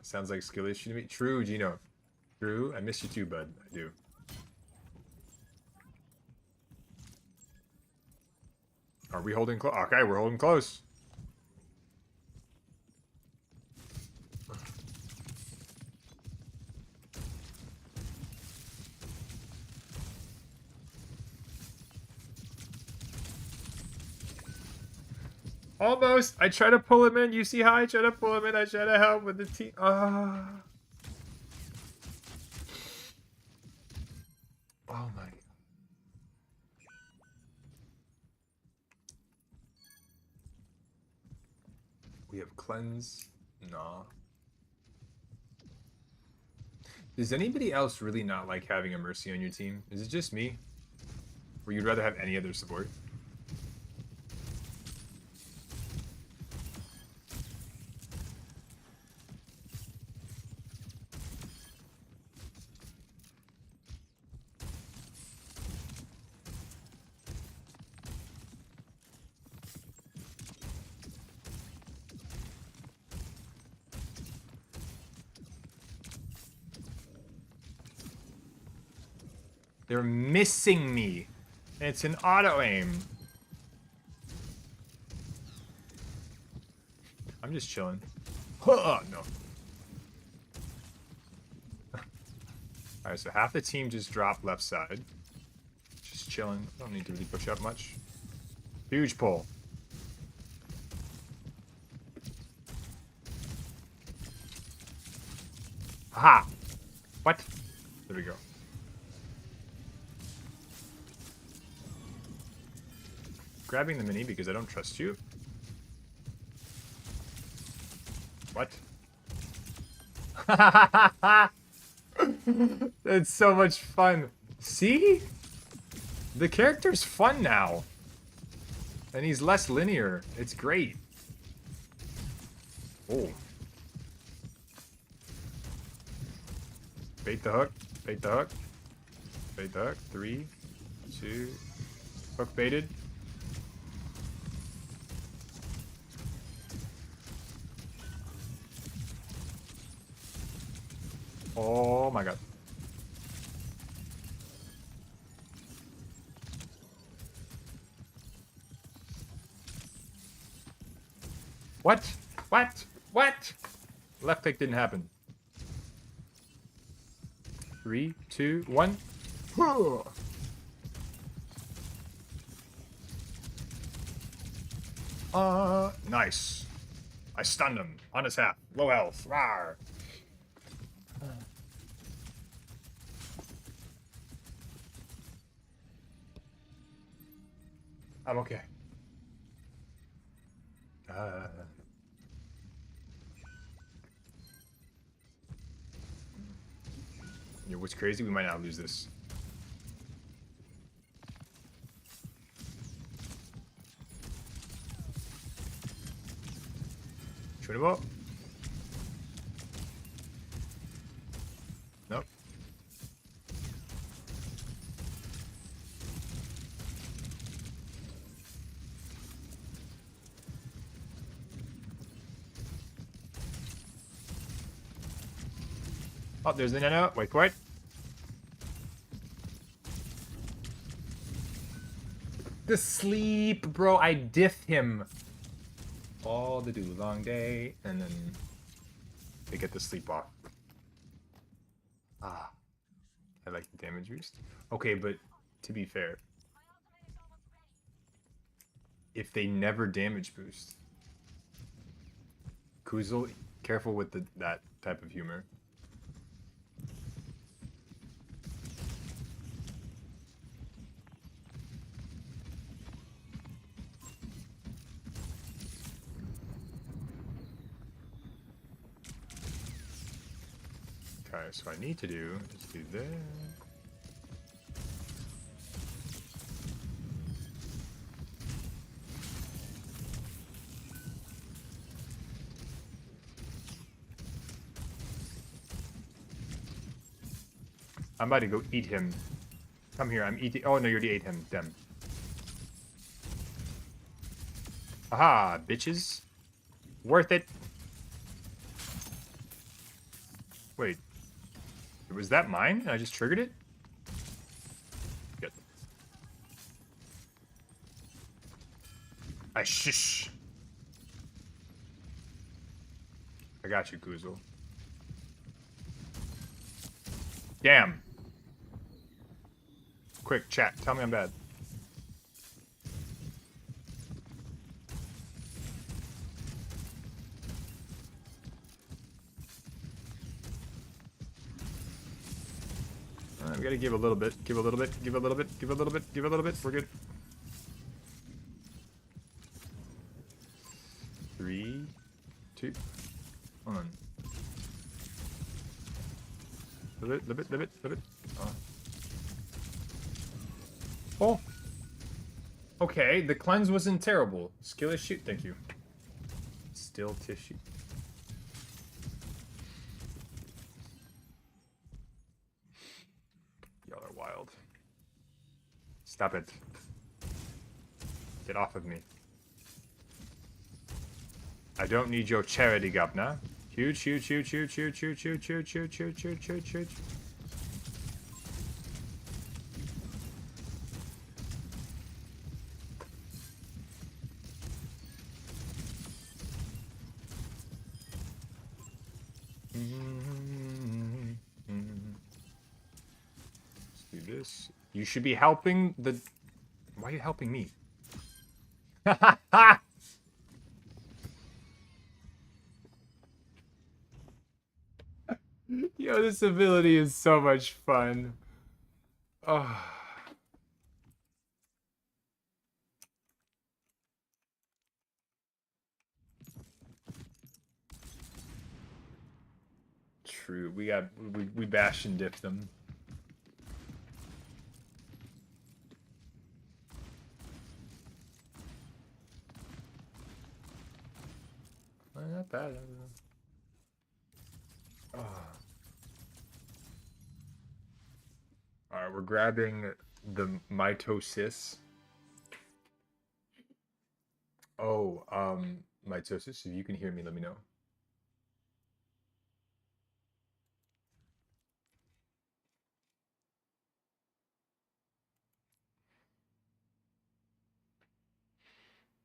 Sounds like skill issue to me. True, Gino. True. I miss you too, bud. I do. Are we holding close? Okay, we're holding close. Almost. I try to pull him in. You see how I try to pull him in? I try to help with the team. Oh my god. We have cleanse. Nah. Does anybody else really not like having a Mercy on your team? Is it just me? Or you'd rather have any other support? They're missing me. It's an auto aim. I'm just chilling. No. Alright, so half the team just dropped left side. Just chilling. Don't need to really push up much. Huge pull. Aha! What? There we go. Grabbing the mini because I don't trust you. What? It's so much fun. See? The character's fun now. And he's less linear. It's great. Oh. Bait the hook. Bait the hook. Bait the hook. 3, 2. Hook baited. Oh my god. What? What? What? Left click didn't happen. 3, 2, 1. Nice. I stunned him on his half. Low health. Rawr. I'm okay. You know what's crazy? We might not lose this. Shoot him up. Nope. Oh, there's the nano. Wait, what? The sleep, bro. I diffed him. All the do long day, and then they get the sleep off. Ah, I like the damage boost. Okay, but to be fair, if they never damage boost, Kuzel, careful with that type of humor. Okay, so what I need to do is do that. I'm about to go eat him. Come here, I'm eating. Oh no, you already ate him. Damn. Aha, bitches. Worth it. Wait. Was that mine? And I just triggered it? Good. I shush. I got you, Kuzel. Damn. Quick, chat. Tell me I'm bad. We gotta give a little bit. Give a little bit. Give a little bit. Give a little bit. Give a little bit. We're good. 3, 2, 1. Little bit. Oh. Okay, the cleanse wasn't terrible. Skill is shoot, thank you. Still tissue. Y'all are wild. Stop it. Get off of me. I don't need your charity, governor. Huge. this. You should be helping the... Why are you helping me? Yo, this ability is so much fun. Oh. True. We bash and dip them. Not bad. Oh. Alright, we're grabbing the mitosis. Oh, mitosis, if you can hear me, let me know.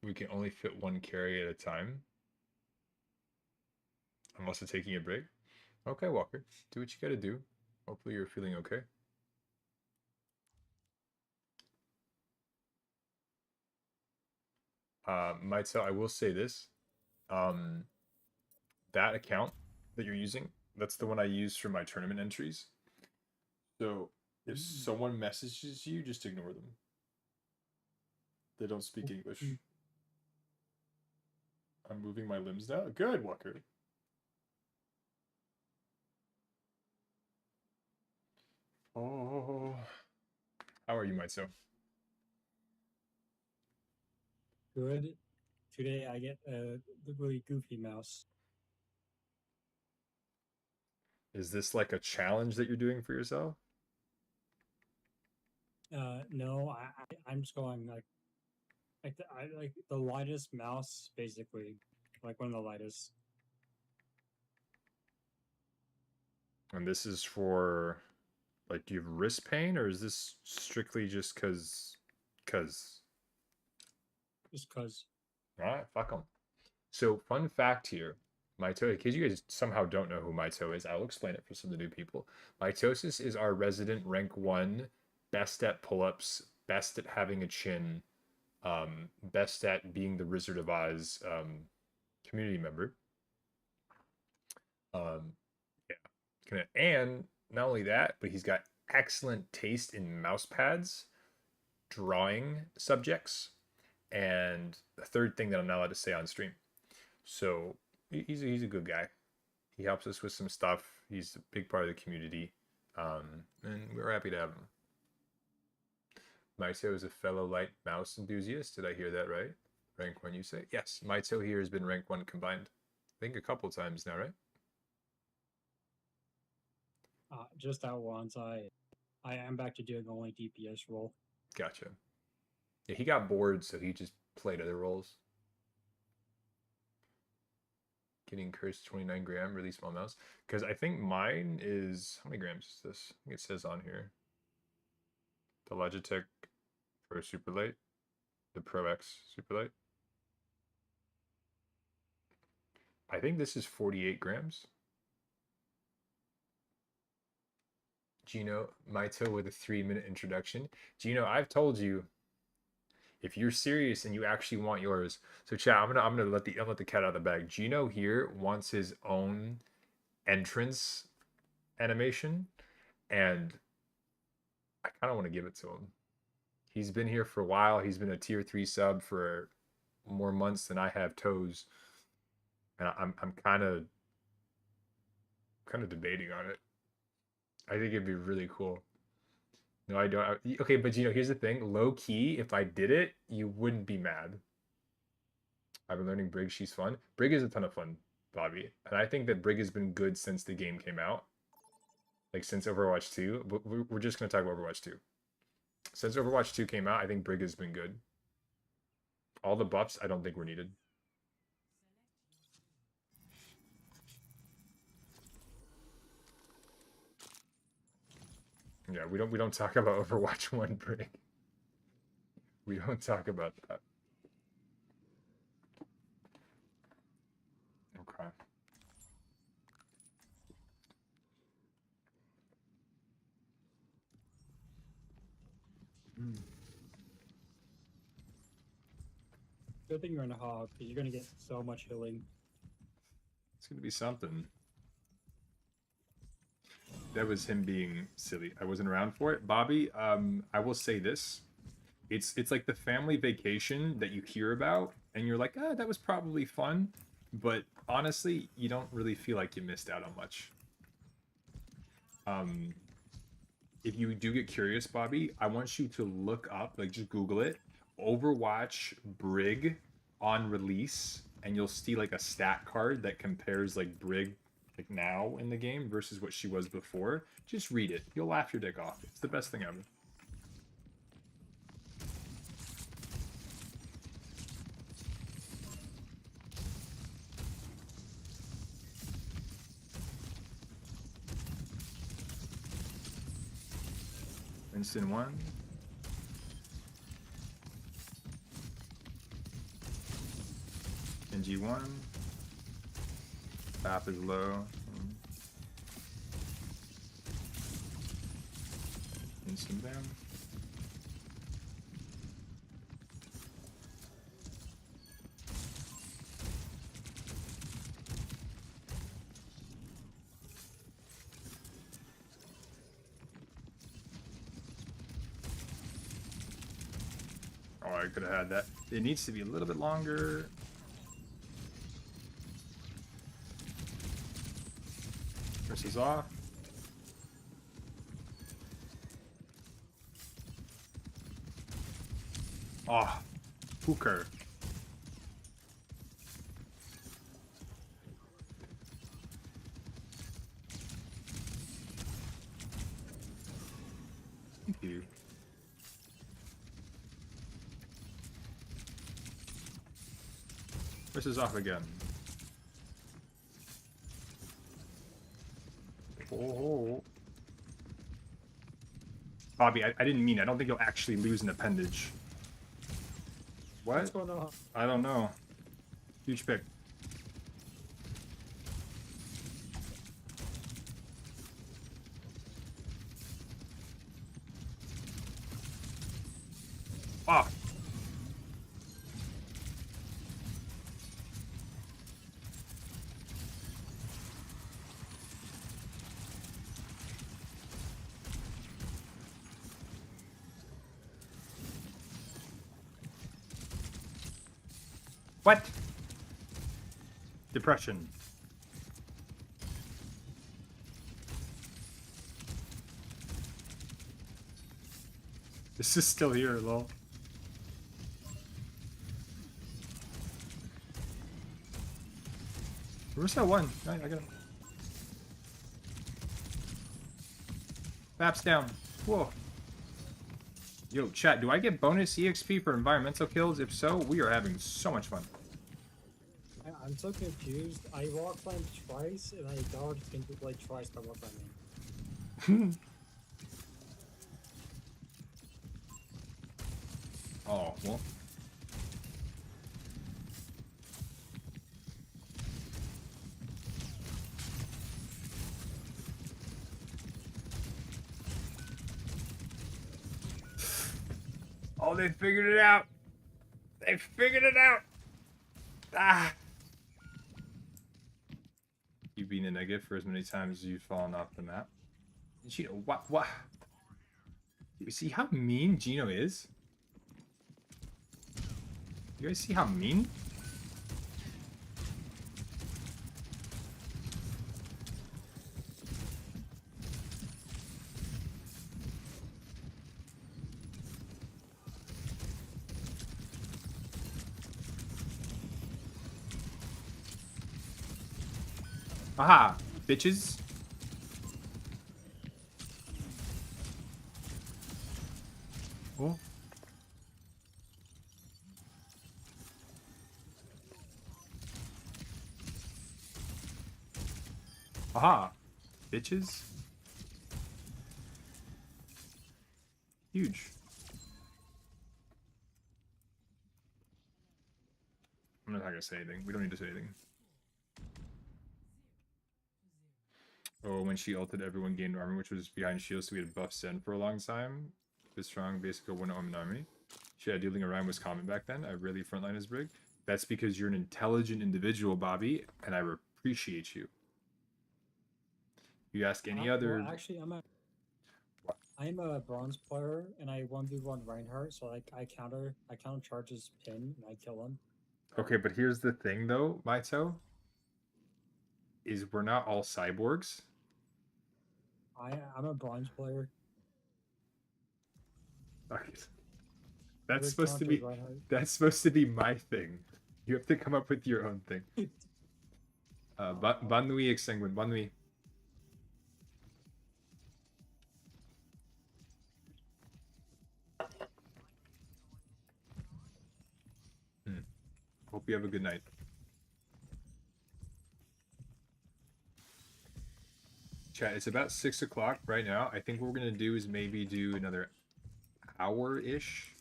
We can only fit one carry at a time. I'm also taking a break. Okay, Walker, do what you gotta do. Hopefully you're feeling okay. Mito, I will say this. That account that you're using, that's the one I use for my tournament entries. So if someone messages you, just ignore them. They don't speak English. I'm moving my limbs now. Good, Walker. Oh, how are you, Mito? Good. Today I get a really goofy mouse. Is this like a challenge that you're doing for yourself? No, I'm just going like the lightest mouse, basically, like one of the lightest. And this is for, like, do you have wrist pain, or is this strictly just cause? Just cause. All right, fuck them. So, fun fact here, Mito, in case you guys somehow don't know who Mito is, I'll explain it for some of the new people. Mitosis is our resident rank 1, best at pull-ups, best at having a chin, best at being the Wizard of Oz community member. Yeah. And not only that, but he's got excellent taste in mouse pads, drawing subjects, and the third thing that I'm not allowed to say on stream. So he's a good guy. He helps us with some stuff. He's a big part of the community, and we're happy to have him. Mito is a fellow light mouse enthusiast. Did I hear that right? Rank 1, you say? Yes, Mito here has been rank 1 combined. I think a couple times now, right? Just that once. I am back to doing only DPS role. Gotcha. Yeah, he got bored, so he just played other roles. Getting cursed 29 gram, really small mouse. Because I think mine is, how many grams is this? I think it says on here. The Logitech Pro Super Light. The Pro X Super Light. I think this is 48 grams. Gino, Mito with a 3-minute introduction. Gino, I've told you, if you're serious and you actually want yours, so chat, I'm gonna let the cat out of the bag. Gino here wants his own entrance animation, and I kind of want to give it to him. He's been here for a while. He's been a tier 3 sub for more months than I have toes, and I'm kind of debating on it. I think it'd be really cool. No, I don't. Okay, but here's the thing. Low key, if I did it, you wouldn't be mad. I've been learning Brig. She's fun. Brig is a ton of fun, Bobby. And I think that Brig has been good since the game came out. Like, since Overwatch 2. But we're just going to talk about Overwatch 2. Since Overwatch 2 came out, I think Brig has been good. All the buffs, I don't think were needed. Yeah, we don't talk about Overwatch 1 Brig. We don't talk about that. Okay. Good thing you're in a hog, because you're gonna get so much healing. It's gonna be something. That was him being silly. I wasn't around for it. Bobby, I will say this. It's like the family vacation that you hear about and you're like, ah, that was probably fun. But honestly, you don't really feel like you missed out on much. If you do get curious, Bobby, I want you to look up, like just Google it, Overwatch Brig on release, and you'll see like a stat card that compares like Brig like now in the game versus what she was before. Just read it. You'll laugh your dick off. It's the best thing ever. Winston 1. NG1. Bap is low. Instant down. Oh, I could have had that. It needs to be a little bit longer. This is off. Oh, hooker. Thank you. This is off again. Oh. Bobby, I didn't mean it. I don't think you'll actually lose an appendage. What's What? going on? I don't know. Huge pick. Ah. What? Depression. This is still here, lol. Where's that one? I got him. Maps down. Whoa. Yo, chat, do I get bonus EXP for environmental kills? If so, we are having so much fun. I'm so confused. I rock climbed twice, and I dodged into like twice by rock climbing. Oh, well. Oh, they figured it out. They figured it out. Ah. You've been in a negative for as many times as you've fallen off the map. Gino, what? You see how mean Gino is? You guys see how mean? Aha, bitches. Oh. Aha, bitches. Huge. I'm not gonna say anything. We don't need to say anything. Oh, when she ulted, everyone gained armor, which was behind shield, so we had buff Zen for a long time. It was strong, basically wouldn't own an army. Shit, dealing around was common back then. I really frontline as Brig. That's because you're an intelligent individual, Bobby, and I appreciate you. You ask any other. Well, actually, I'm a bronze player, and I 1v1 Reinhardt, so like I counter charges pin, and I kill him. Okay, but here's the thing, though, Maito, is we're not all cyborgs. I'm a bronze player. Okay. I That's would supposed to counter be Reinhardt. that's supposed to be my thing. You have to come up with your own thing. Bonne nuit, Exsanguine. Bonne nuit. Hope you have a good night. Chat, it's about 6 o'clock right now. I think what we're gonna do is maybe do another hour-ish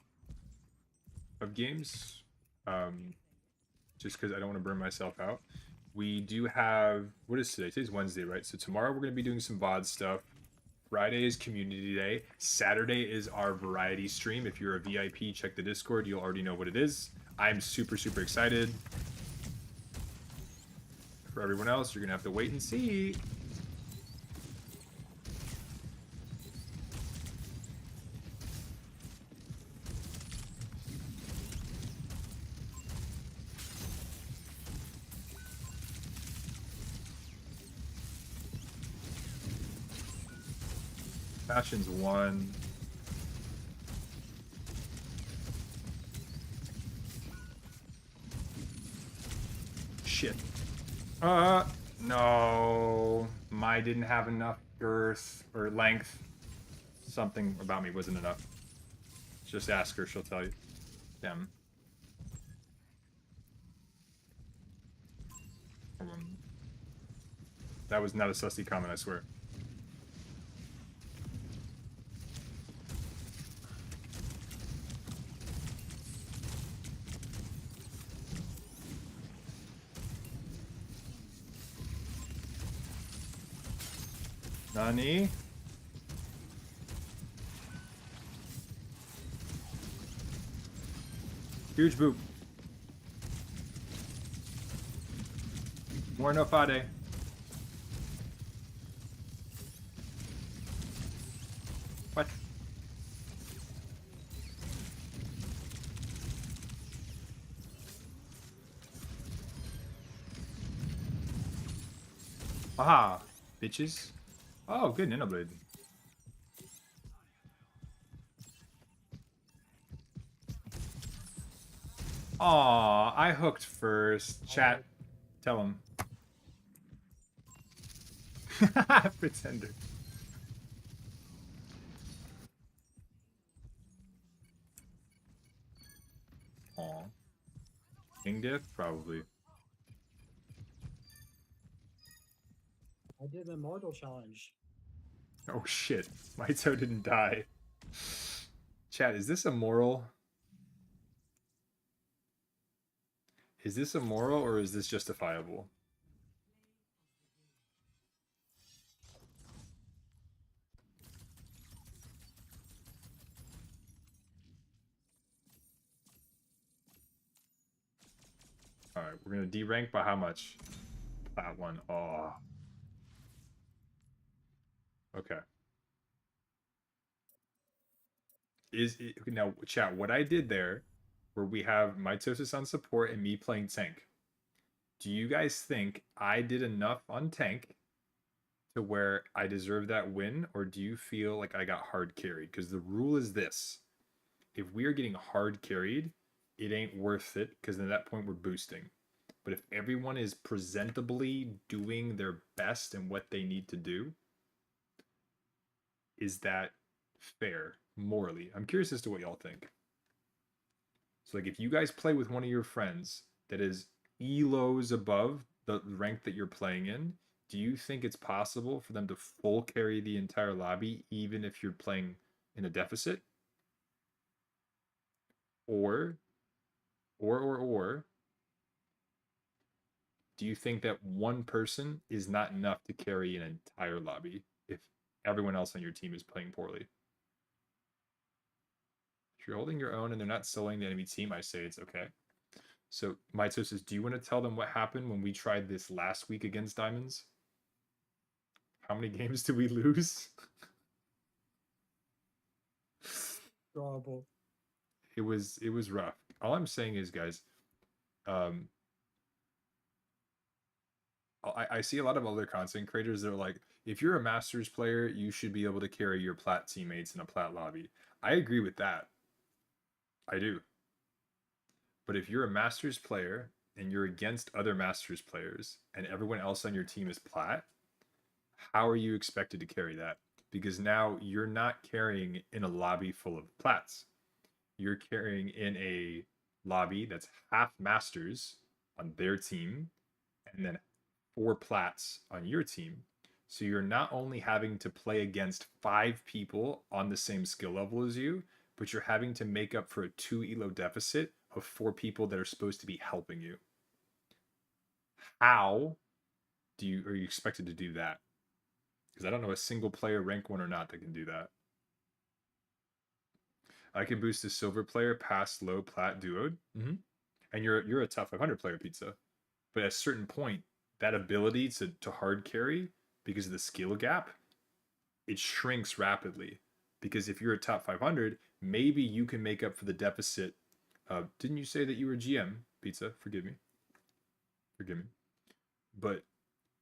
of games. Just because I don't want to burn myself out. We do have, what is today? Today's Wednesday, right? So tomorrow we're gonna be doing some VOD stuff. Friday is community day. Saturday is our variety stream. If you're a VIP, check the Discord. You'll already know what it is. I'm super excited. For everyone else, you're gonna have to wait and see. Fashion's one. Shit. No. My didn't have enough girth or length. Something about me wasn't enough. Just ask her, she'll tell you. Damn. That was not a sussy comment, I swear. Nani? Huge boop. More no fade. What? Aha, bitches. Oh, good Nano Blade. Aw, I hooked first. Chat, tell him. Pretender. Aw. King diff? Probably. I did the immortal challenge. Oh shit, my toe didn't die. Chat, is this immoral? Is this immoral or is this justifiable? Alright, we're gonna derank by how much? That one. Oh. Okay. Now, chat, what I did there, where we have mitosis on support and me playing tank, do you guys think I did enough on tank to where I deserve that win, or do you feel like I got hard carried? Because the rule is this: if we are getting hard carried, it ain't worth it, because at that point we're boosting. But if everyone is presentably doing their best and what they need to do, is that fair morally? I'm curious as to what y'all think. So like if you guys play with one of your friends that is elos above the rank that you're playing in, do you think it's possible for them to full carry the entire lobby even if you're playing in a deficit? Or do you think that one person is not enough to carry an entire lobby if everyone else on your team is playing poorly? you're holding your own and they're not soloing the enemy team, I say it's okay. So, Mitosis, do you want to tell them what happened when we tried this last week against Diamonds? How many games did we lose? Drawable. It was rough. All I'm saying is, guys, um, I see a lot of other content creators that are like, if you're a Masters player, you should be able to carry your plat teammates in a plat lobby. I agree with that. I do. But if you're a Masters player and you're against other Masters players and everyone else on your team is plat, how are you expected to carry that? Because now you're not carrying in a lobby full of plats. You're carrying in a lobby that's half Masters on their team and then 4 plats on your team. So you're not only having to play against 5 people on the same skill level as you, but you're having to make up for a 2 elo deficit of 4 people that are supposed to be helping you. How are you expected to do that? Because I don't know a single player, rank 1 or not, that can do that. I can boost a silver player past low plat duoed. And you're a top 500 player, Pizza. But at a certain point, that ability to hard carry, because of the skill gap, it shrinks rapidly. Because if you're a top 500, maybe you can make up for the deficit. Didn't you say that you were GM, Pizza? Forgive me. But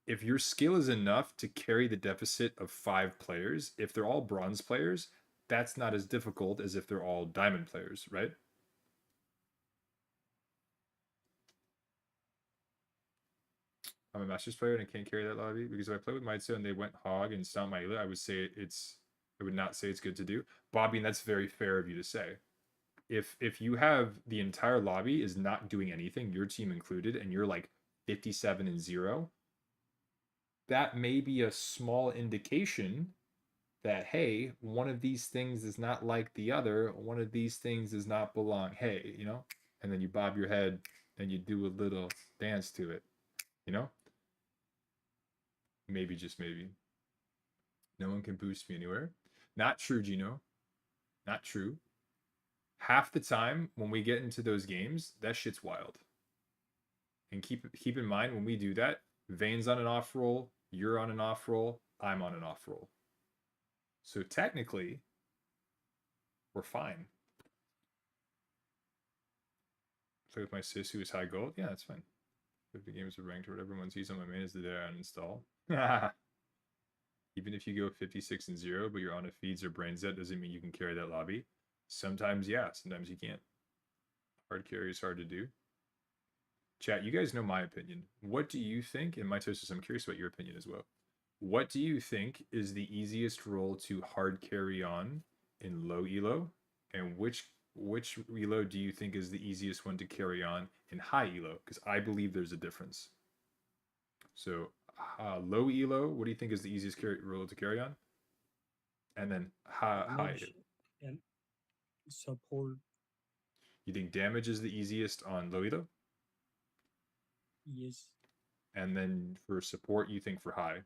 if your skill is enough to carry the deficit of 5 players, if they're all bronze players, that's not as difficult as if they're all diamond players, right? I'm a Masters player and I can't carry that lobby because if I play with Mitsu and they went hog and stomp my Ela, I would not say it's good to do. Bobby, and that's very fair of you to say. If you have the entire lobby is not doing anything, your team included, and you're like 57-0, that may be a small indication that, hey, one of these things is not like the other, one of these things does not belong. Hey, and then you bob your head and you do a little dance to it, Maybe, just maybe. No one can boost me anywhere. Not true, Gino. Not true. Half the time when we get into those games, that shit's wild. And keep in mind when we do that, Vane's on an off roll, you're on an off roll, I'm on an off roll. So technically, we're fine. Play with my sis who is high gold. Yeah, that's fine. 50 games are ranked or whatever. One sees on my main is the day I uninstall. Even if you go 56-0, but you're on a feeds or brain set, doesn't mean you can carry that lobby. Sometimes, yeah. Sometimes you can't. Hard carry is hard to do. Chat, you guys know my opinion. What do you think? And Mitosis, I'm curious about your opinion as well. What do you think is the easiest role to hard carry on in low elo? And which elo do you think is the easiest one to carry on in high elo? Because I believe there's a difference. So low elo, what do you think is the easiest role to carry on? And then high and support. You think damage is the easiest on low elo? Yes. And then for support, you think for high.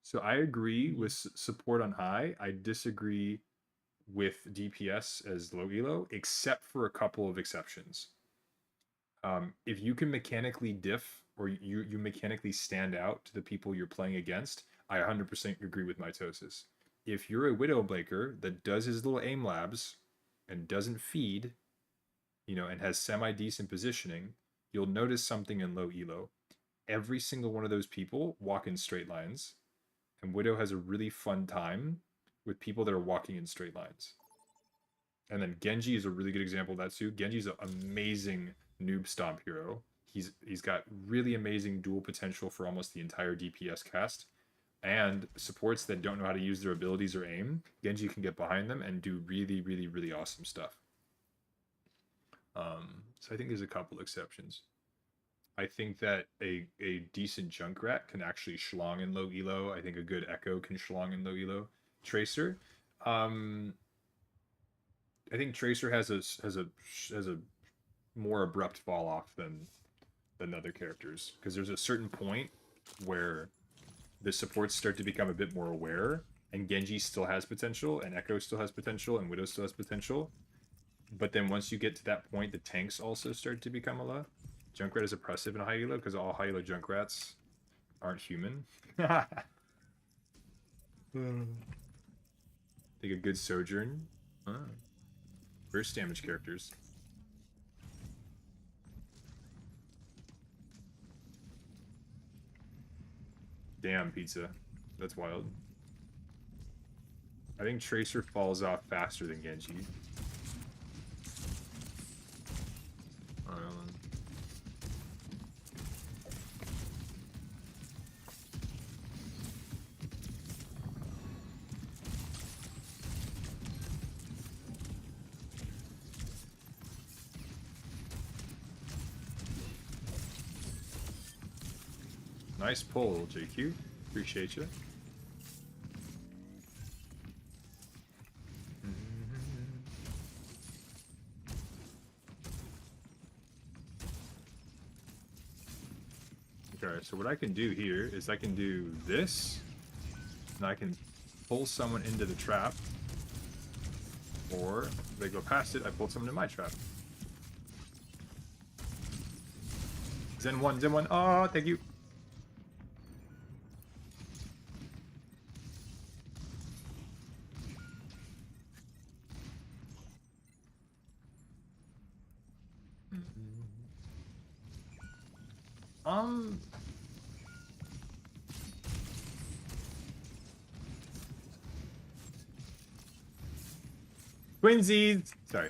So I agree with support on high. I disagree with DPS as low elo, except for a couple of exceptions. If you can mechanically diff or you mechanically stand out to the people you're playing against, I 100% agree with Mitosis. If you're a Widowbreaker that does his little aim labs and doesn't feed, and has semi-decent positioning, you'll notice something in low elo. Every single one of those people walk in straight lines, and Widow has a really fun time with people that are walking in straight lines. And then Genji is a really good example of that too. Genji's an amazing noob stomp hero. He's got really amazing dual potential for almost the entire DPS cast. And supports that don't know how to use their abilities or aim, Genji can get behind them and do really, really, really awesome stuff. So I think there's a couple exceptions. I think that a decent Junkrat can actually schlong in low elo. I think a good Echo can schlong in low elo. Tracer, I think Tracer has a more abrupt fall off than other characters, because there's a certain point where the supports start to become a bit more aware, and Genji still has potential, and Echo still has potential, and Widow still has potential. But then once you get to that point, the tanks also start to become a lot. Junkrat is oppressive in high elo because all high elo Junkrats aren't human. Take a good Sojourn. Burst damage characters. Damn, pizza. That's wild. I think Tracer falls off faster than Genji. I don't know. Nice pull, JQ. Appreciate you. Okay, so what I can do here is I can do this, and I can pull someone into the trap, or if they go past it, I pull someone in my trap. Zen 1, Zen 1. Oh, thank you. Twinsies! Sorry.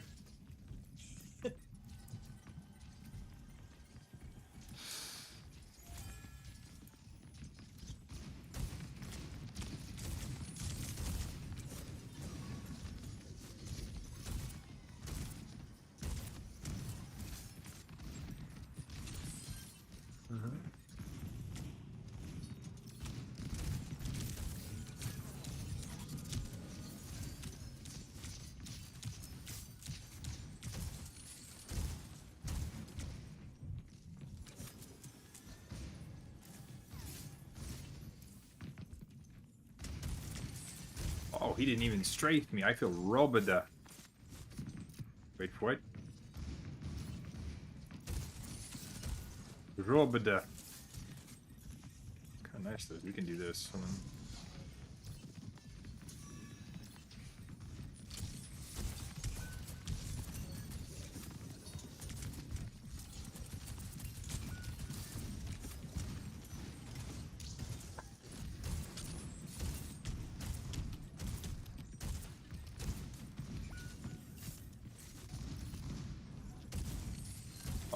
Oh, he didn't even strafe me. I feel robada. Wait for it. Robada. Kind of nice though. We can do this. Hold on.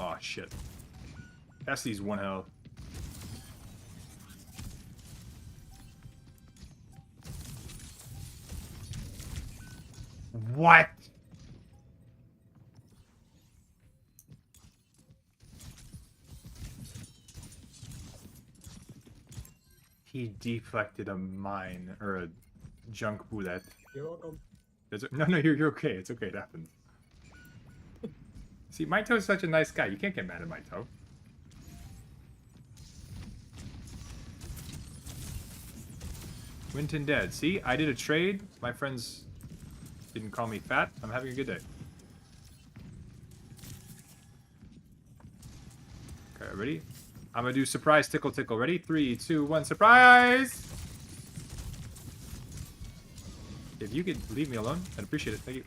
Oh shit. Essie's one health. What? He deflected a mine or a junk bullet. You're welcome. No, you're okay. It's okay. It happens. See, Maito's such a nice guy. You can't get mad at Maito. Winton dead. See, I did a trade. My friends didn't call me fat. I'm having a good day. Okay, ready? I'm gonna do surprise tickle tickle. Ready? 3, 2, 1, surprise! If you could leave me alone, I'd appreciate it. Thank you.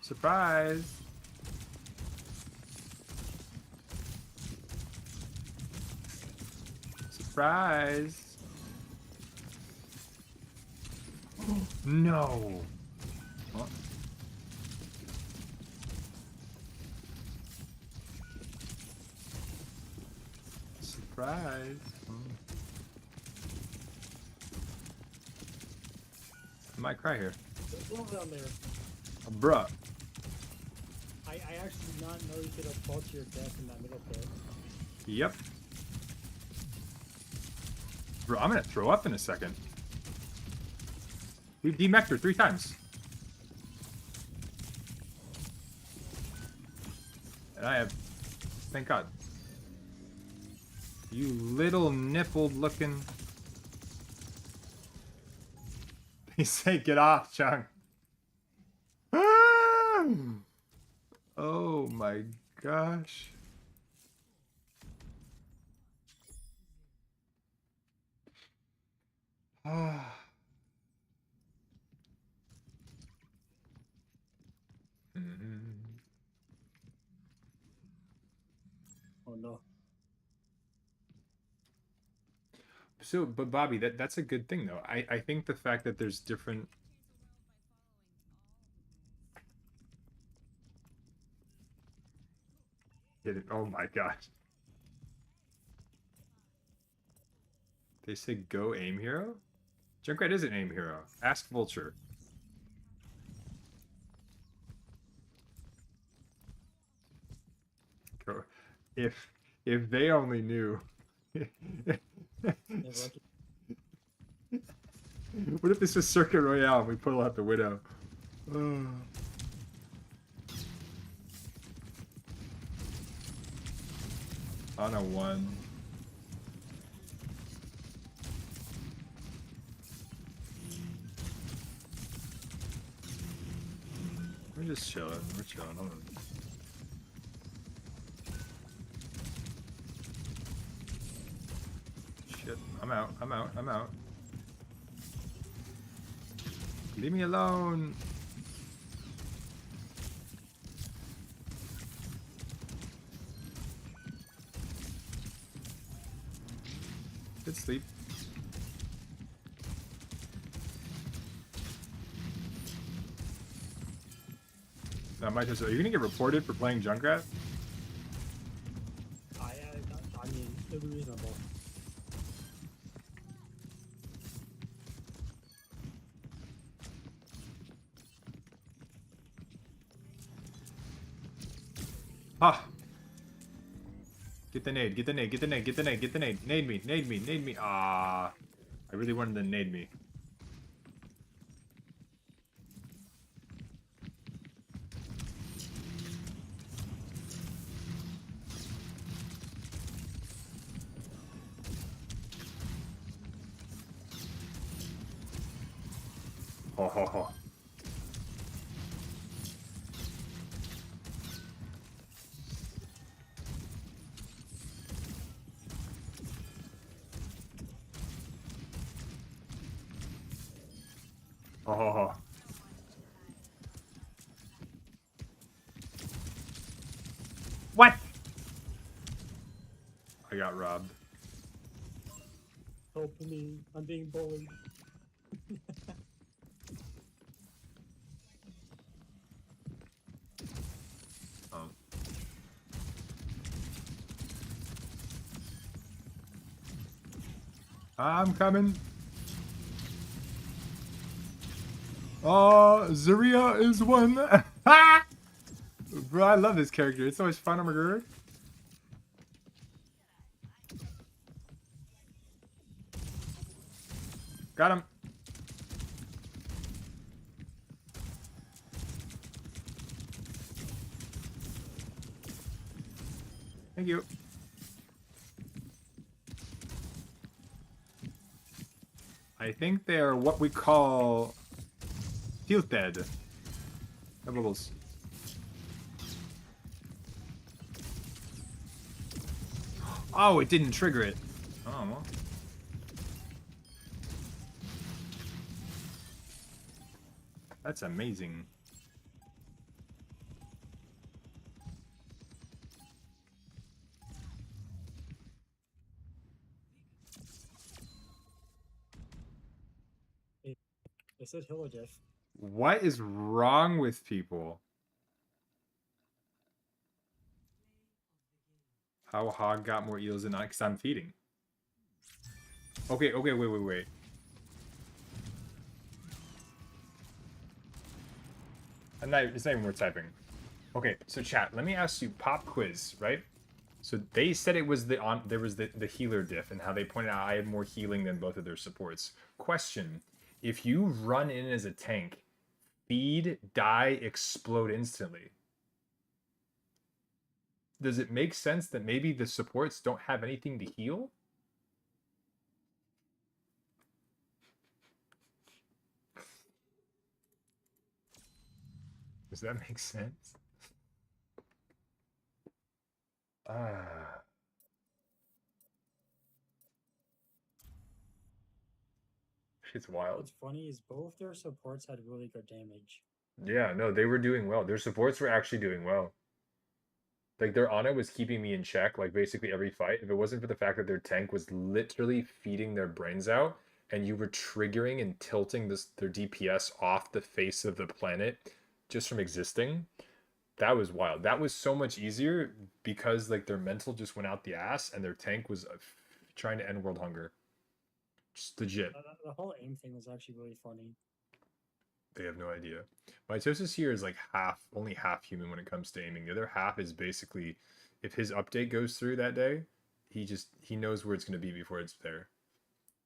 Surprise! Surprise! No! What? Surprise! I might cry here. What's down there? Bruh. I actually did not know you could have fall to your death in that middle pit. Yep. Bro, I'm gonna throw up in a second. We've demeched her 3 times. And I have... Thank God. You little nippled looking... They say get off, Chung. Ah! Oh my gosh. Ah. Mhm. Oh no. So, but Bobby, that's a good thing though. I think the fact that there's different. Oh my gosh. They say go aim hero? Junkrat is an aim hero. Ask Vulture. Go. If they only knew. What if this was Circuit Royale and we pull out the Widow? Oh. On a 1. We're just chilling. We're chilling. Hold on. Shit. I'm out. I'm out. I'm out. Leave me alone. Good sleep. Now, Mike, are you gonna get reported for playing Junkrat? I mean, it's reasonable. Ah! Get the nade, get the nade, get the nade, get the nade, get the nade. Nade me, nade me, nade me. Ah. I really wanted to nade me. Ho ho ho. Ho ho ho. What? I got robbed. Help me. I'm being bullied. Oh. I'm coming. Oh, Zarya is one. Bro, I love this character. It's so much fun. Oh my god. Got him. Thank you. I think they're what we call tilted. Bubbles. Oh, it didn't trigger it. Oh, well. That's amazing. It said Hilladiff. What is wrong with people? How Hog got more eels than I, because I'm feeding. Okay, wait. It's not even worth typing. Okay, so chat, let me ask you, pop quiz, right? So they said it was there was the healer diff, and how they pointed out I had more healing than both of their supports. Question: if you run in as a tank, feed, die, explode instantly, does it make sense that maybe the supports don't have anything to heal? Does that make sense? Ah. Shit's wild. What's funny is both their supports had really good damage. Yeah, no, they were doing well. Their supports were actually doing well. Like their Ana was keeping me in check, like basically every fight. If it wasn't for the fact that their tank was literally feeding their brains out, and you were triggering and tilting their DPS off the face of the planet just from existing, that was wild. That was so much easier because like their mental just went out the ass, and their tank was trying to end world hunger. Just legit. The whole aim thing was actually really funny. They have no idea. Mitosis here is like only half human when it comes to aiming. The other half is basically, if his update goes through that day, he knows where it's going to be before it's there.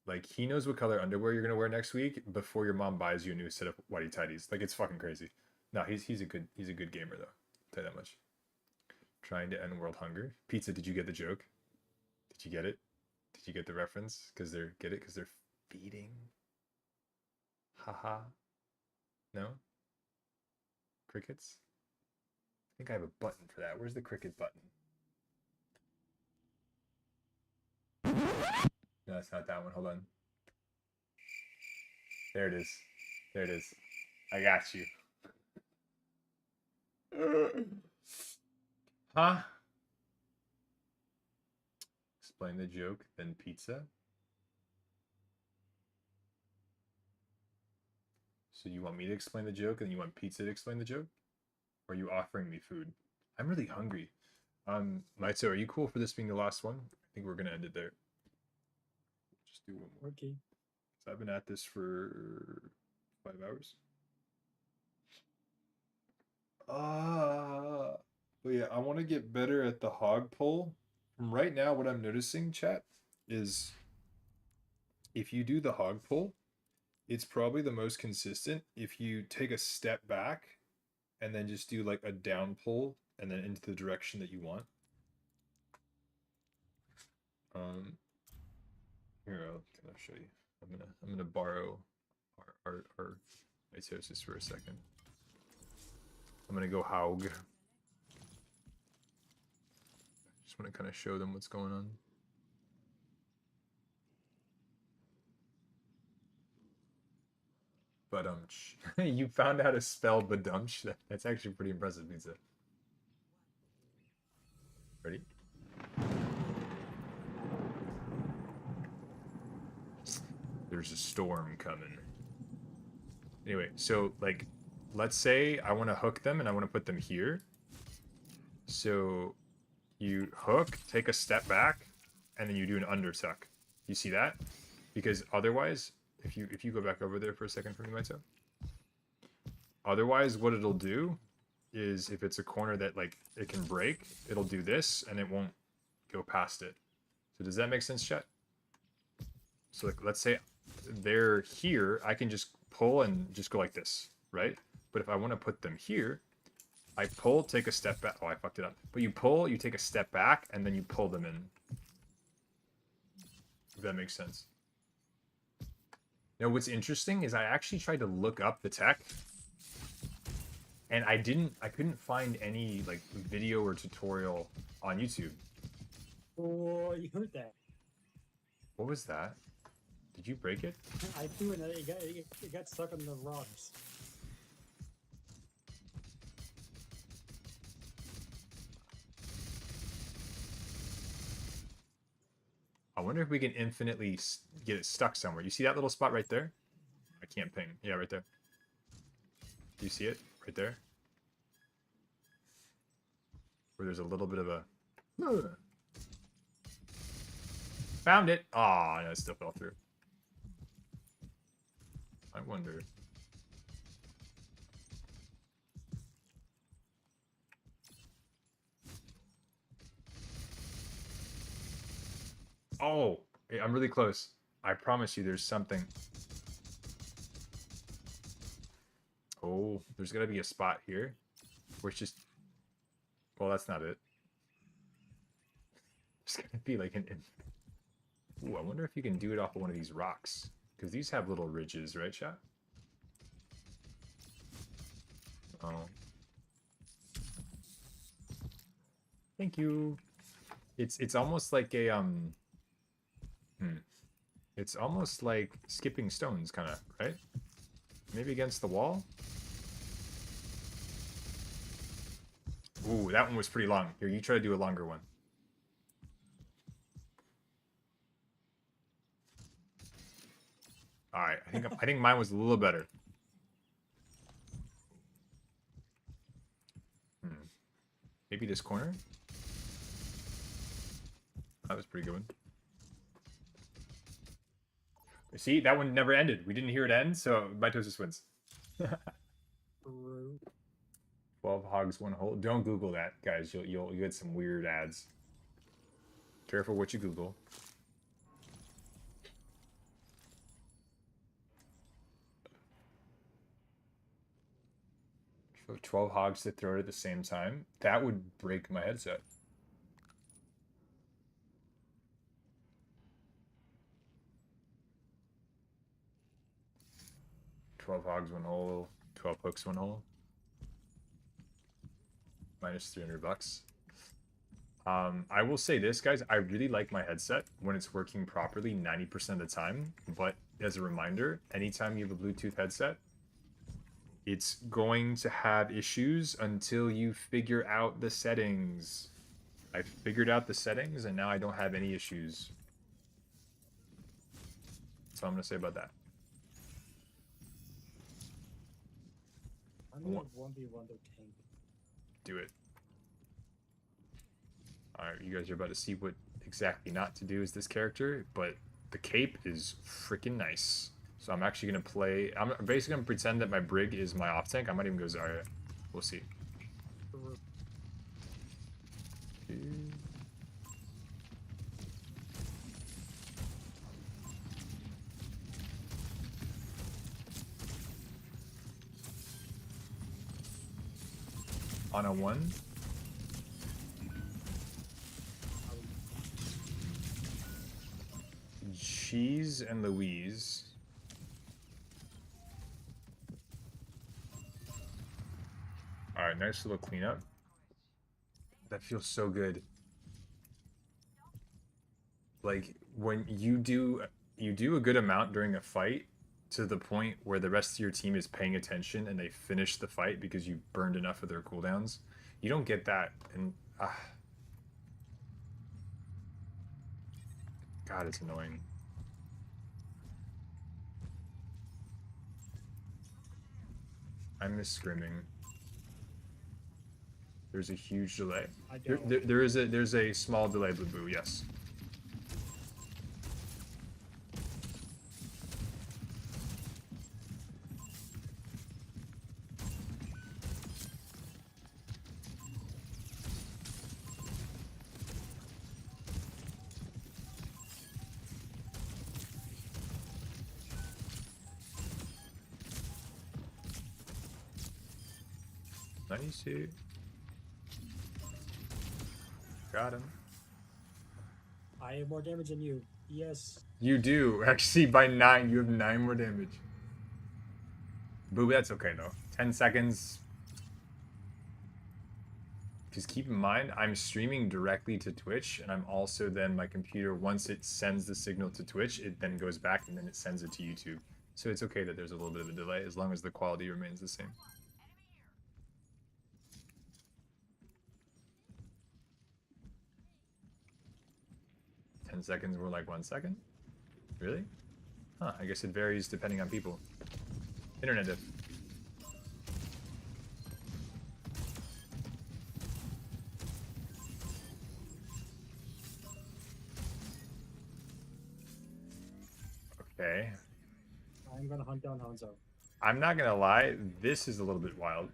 Like he knows what color underwear you're going to wear next week before your mom buys you a new set of whitey tidies. Like it's fucking crazy. No, he's a good gamer though. I'll tell you that much. Trying to end world hunger. Pizza, did you get the joke? Did you get it? Did you get the reference? Because they're feeding. Haha. No? Crickets? I think I have a button for that. Where's the cricket button? No, it's not that one. Hold on. There it is. There it is. I got you. Huh? Explain the joke, then pizza. So you want me to explain the joke and you want pizza to explain the joke? Or are you offering me food? I'm really hungry. Maito, are you cool for this being the last one? I think we're gonna end it there. Just do one more. Okay. So I've been at this for 5 hours. But yeah, I want to get better at the hog pull. From right now, what I'm noticing, chat, is if you do the hog pull, it's probably the most consistent if you take a step back and then just do like a down pull and then into the direction that you want. Here, I'll show you. I'm gonna borrow our mitosis for a second. I'm gonna go Haug. Just want to kind of show them what's going on. Badumch. You found how to spell badumch? That's actually pretty impressive, Pizza. Ready? There's a storm coming. Anyway, so like, let's say I want to hook them and I want to put them here. So you hook, take a step back, and then you do an undertuck. You see that? Because otherwise, if you go back over there for a second for me, Maito. Otherwise, what it'll do is if it's a corner that like it can break, it'll do this and it won't go past it. So does that make sense, chat? So like, let's say they're here, I can just pull and just go like this, right? But if I want to put them here, I pull, take a step back. Oh, I fucked it up. But you pull, you take a step back, and then you pull them in. If that makes sense. Now, what's interesting is I actually tried to look up the tech, and I couldn't find any like video or tutorial on YouTube. Oh, you heard that? What was that? Did you break it? I threw it. It got stuck on the rocks. I wonder if we can infinitely get it stuck somewhere. You see that little spot right there? I can't ping. Yeah, right there. Do you see it? Right there? Where there's a little bit of a... Found it! Aw, no, it still fell through. I wonder... Oh, I'm really close. I promise you there's something. Oh, there's got to be a spot here where it's just... Well, that's not it. There's going to be like an... Ooh, I wonder if you can do it off of one of these rocks. Because these have little ridges, right, chat? Oh, Thank you. It's almost like a it's almost like skipping stones, kind of, right? Maybe against the wall. Ooh, that one was pretty long. Here, you try to do a longer one. All right, I think mine was a little better. Maybe this corner. That was pretty good one. See, that one never ended. We didn't hear it end, so Mitosis wins. 12 hogs, 1 hole. Don't Google that, guys. You'll get some weird ads. Careful what you Google. So 12 hogs to throw it at the same time. That would break my headset. $12 hogs, 1 hole. 12 hooks, 1 hole. Minus 300 bucks. I will say this, guys. I really like my headset when it's working properly 90% of the time. But as a reminder, anytime you have a Bluetooth headset, it's going to have issues until you figure out the settings. I figured out the settings, and now I don't have any issues. That's all I'm going to say about that. I'm gonna 1v1 their tank. Do it. Alright, you guys are about to see what exactly not to do as this character, but the cape is freaking nice. So I'm actually going to play... I'm basically going to pretend that my Brig is my off-tank. I might even go Zarya. We'll see. On a 1. Cheese and Louise. Alright, nice little cleanup. That feels so good. Like, when you do a good amount during a fight, to the point where the rest of your team is paying attention and they finish the fight because you burned enough of their cooldowns. You don't get that, and God, it's annoying. I miss scrimming. There's a huge delay. There's a small delay, Blue Boo, yes. Nice. Got him. I have more damage than you. Yes. You do. Actually, by 9, you have 9 more damage. Boo, that's okay, though. 10 seconds. Just keep in mind, I'm streaming directly to Twitch, and I'm also then, my computer, once it sends the signal to Twitch, it then goes back, and then it sends it to YouTube. So it's okay that there's a little bit of a delay, as long as the quality remains the same. Seconds more like 1 second? Really? Huh, I guess it varies depending on people. Internet diff. Okay. I'm gonna hunt down Hanzo. I'm not gonna lie, this is a little bit wild.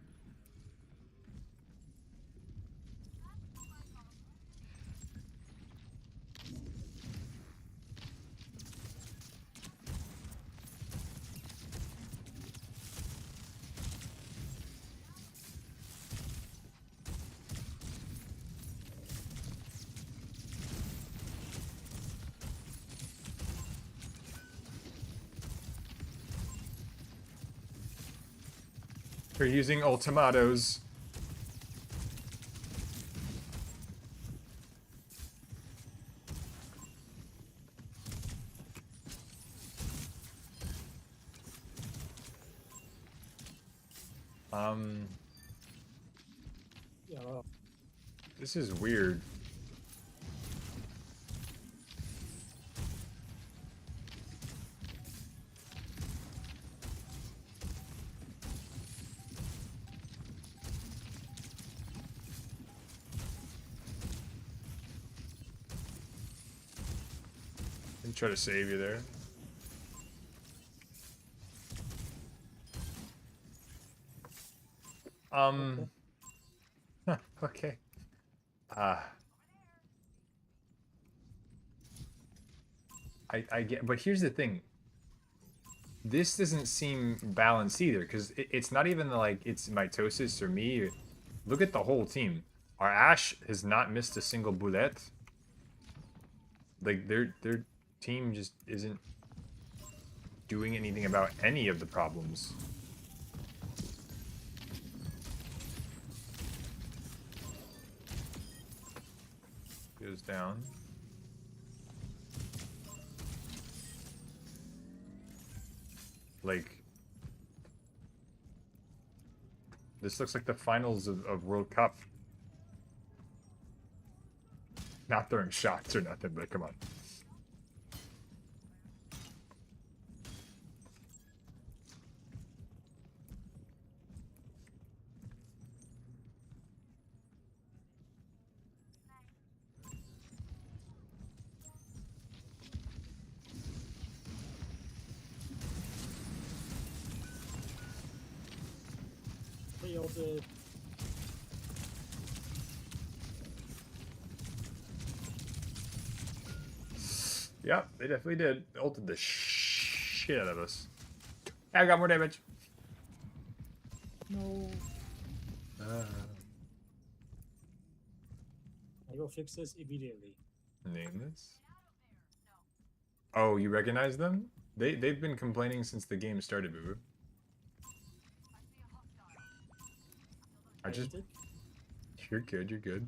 They're using ultimatos. Um, Yeah. Well, this is weird. Let me try to save you there. okay. Okay. Uh, I get, but here's the thing. This doesn't seem balanced either, because it's not even like it's mitosis or me. Look at the whole team. Our Ashe has not missed a single bullet. Like their team just isn't doing anything about any of the problems. Goes down. Like, this looks like the finals of World Cup. Not throwing shots or nothing, but come on. They ulted. Yeah, they definitely did. They ulted the shit out of us. I got more damage. No. I go fix this immediately. Name this. Oh, you recognize them? They've been complaining since the game started, boo boo. I just. Ulted. You're good. You're good.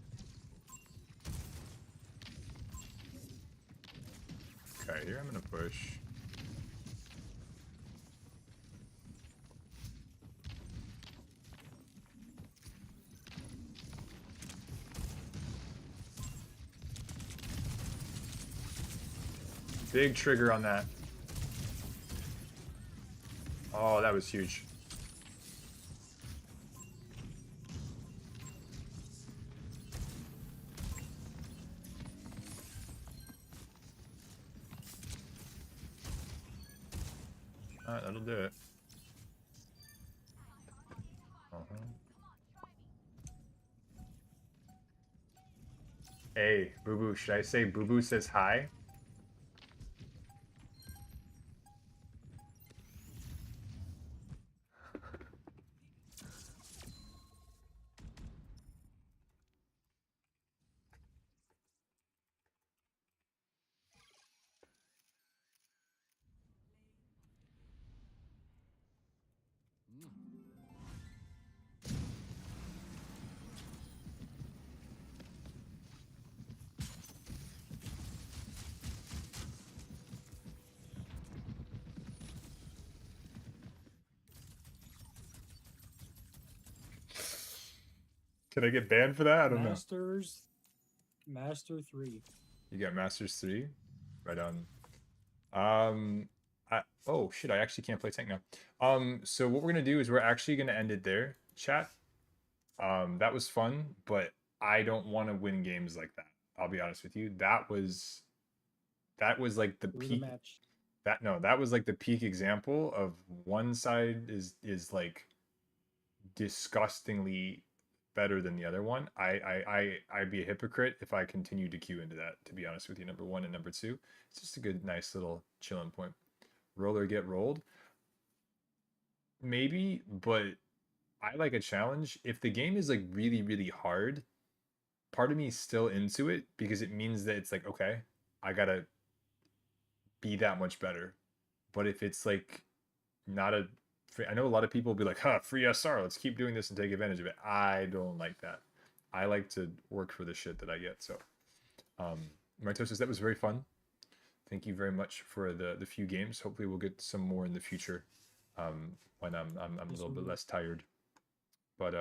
Okay, here I'm gonna push. Big trigger on that. Oh, that was huge. Alright, that'll do it. Hey, Boo Boo, should I say Boo Boo says hi? Can I get banned for that? I don't know. Master 3. You got Masters 3? Right on. Oh shit, I actually can't play tank now. So what we're gonna do is we're actually gonna end it there, chat. That was fun, but I don't want to win games like that. I'll be honest with you. That was like the Through the peak. match. That was like the peak example of one side is like disgustingly better than the other one. I'd be a hypocrite if I continue to queue into that, to be honest with you. Number one and number two. It's just a good, nice little chilling point. Roll or get rolled. Maybe, but I like a challenge. If the game is like really, really hard, part of me is still into it because it means that it's like, okay, I gotta be that much better. But if it's like not a I know a lot of people will be like, huh, free SR, let's keep doing this and take advantage of it. I don't like that. I like to work for the shit that I get. So Mitosis, that was very fun. Thank you very much for the few games. Hopefully we'll get some more in the future when I'm a little bit less tired. But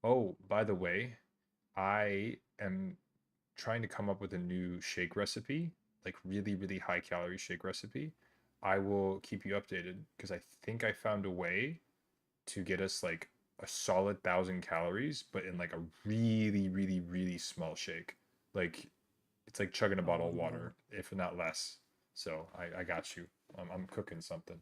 oh, by the way, I am trying to come up with a new shake recipe, like really, really high calorie shake recipe. I will keep you updated because I think I found a way to get us like a solid 1,000 calories, but in like a really, really, really small shake. Like it's like chugging a bottle of Oh, water, if not less. So I got you. I'm cooking something.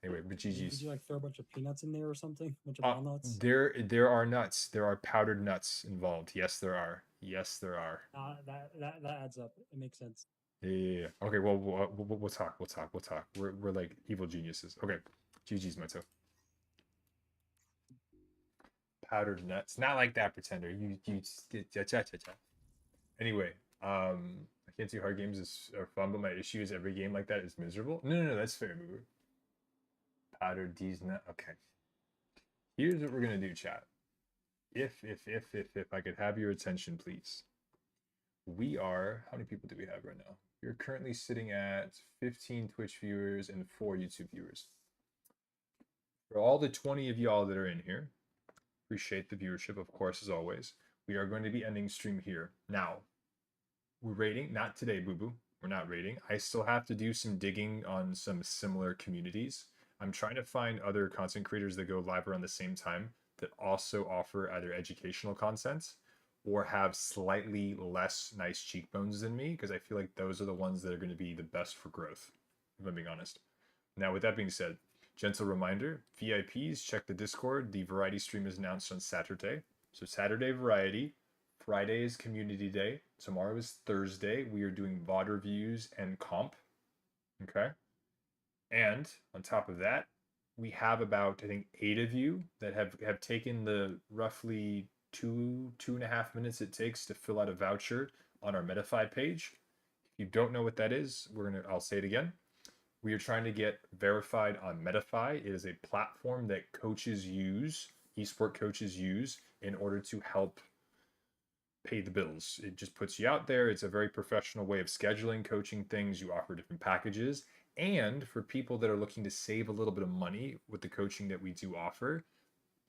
Anyway, but did GG's. you like throw a bunch of peanuts in there or something? A bunch of walnuts? There are nuts. There are powdered nuts involved. Yes, there are. Yes, there are. That adds up. It makes sense. Yeah. Okay. Well, we'll talk. We'll talk. We'll talk. We're like evil geniuses. Okay. GG's, Mato. Powdered nuts. Not like that, pretender. You cha cha cha cha. Anyway, I can't do hard games are fun, but my issue is every game like that is miserable. No, that's fair, Boo. Powdered D's nut. Okay. Here's what we're gonna do, chat. If I could have your attention, please. We are, how many people do we have right now? We're currently sitting at 15 Twitch viewers and 4 YouTube viewers. For all the 20 of y'all that are in here, appreciate the viewership, of course, as always. We are going to be ending stream here. Now, we're rating, not today, boo boo. We're not rating. I still have to do some digging on some similar communities. I'm trying to find other content creators that go live around the same time that also offer either educational content or have slightly less nice cheekbones than me, because I feel like those are the ones that are going to be the best for growth, if I'm being honest. Now, with that being said, gentle reminder, VIPs, check the Discord. The variety stream is announced on Saturday. So Saturday variety, Friday is community day. Tomorrow is Thursday. We are doing VOD reviews and comp. Okay. And on top of that, we have about, I think, 8 of you that have taken the roughly 2.5 minutes it takes to fill out a voucher on our Metafy page. If you don't know what that is, I'll say it again. We are trying to get verified on Metafy. It is a platform that coaches use, esport coaches use, in order to help pay the bills. It just puts you out there. It's a very professional way of scheduling coaching things. You offer different packages. And for people that are looking to save a little bit of money with the coaching that we do offer,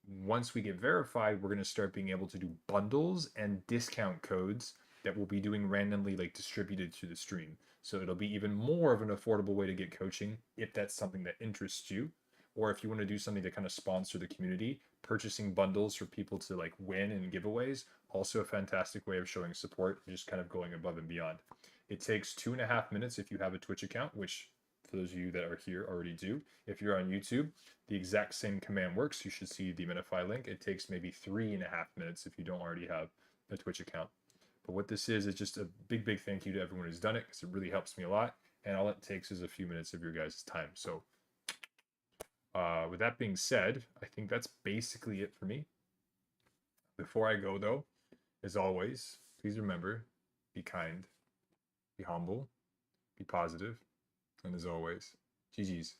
once we get verified, we're going to start being able to do bundles and discount codes that will be doing randomly like distributed to the stream. So it'll be even more of an affordable way to get coaching if that's something that interests you. Or if you want to do something to kind of sponsor the community, purchasing bundles for people to like win and giveaways, also a fantastic way of showing support, just kind of going above and beyond. It takes 2.5 minutes if you have a Twitch account, which for those of you that are here already do. If you're on YouTube, the exact same command works. You should see the Minify link. It takes maybe 3.5 minutes if you don't already have a Twitch account. But what this is just a big, big thank you to everyone who's done it because it really helps me a lot. And all it takes is a few minutes of your guys' time. So with that being said, I think that's basically it for me. Before I go, though, as always, please remember, be kind, be humble, be positive, and as always, GG's.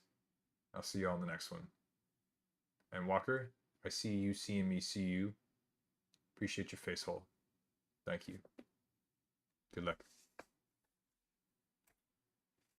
I'll see you all in the next one. And Walker, I see you seeing me see you. Appreciate your face hole. Thank you. Good luck.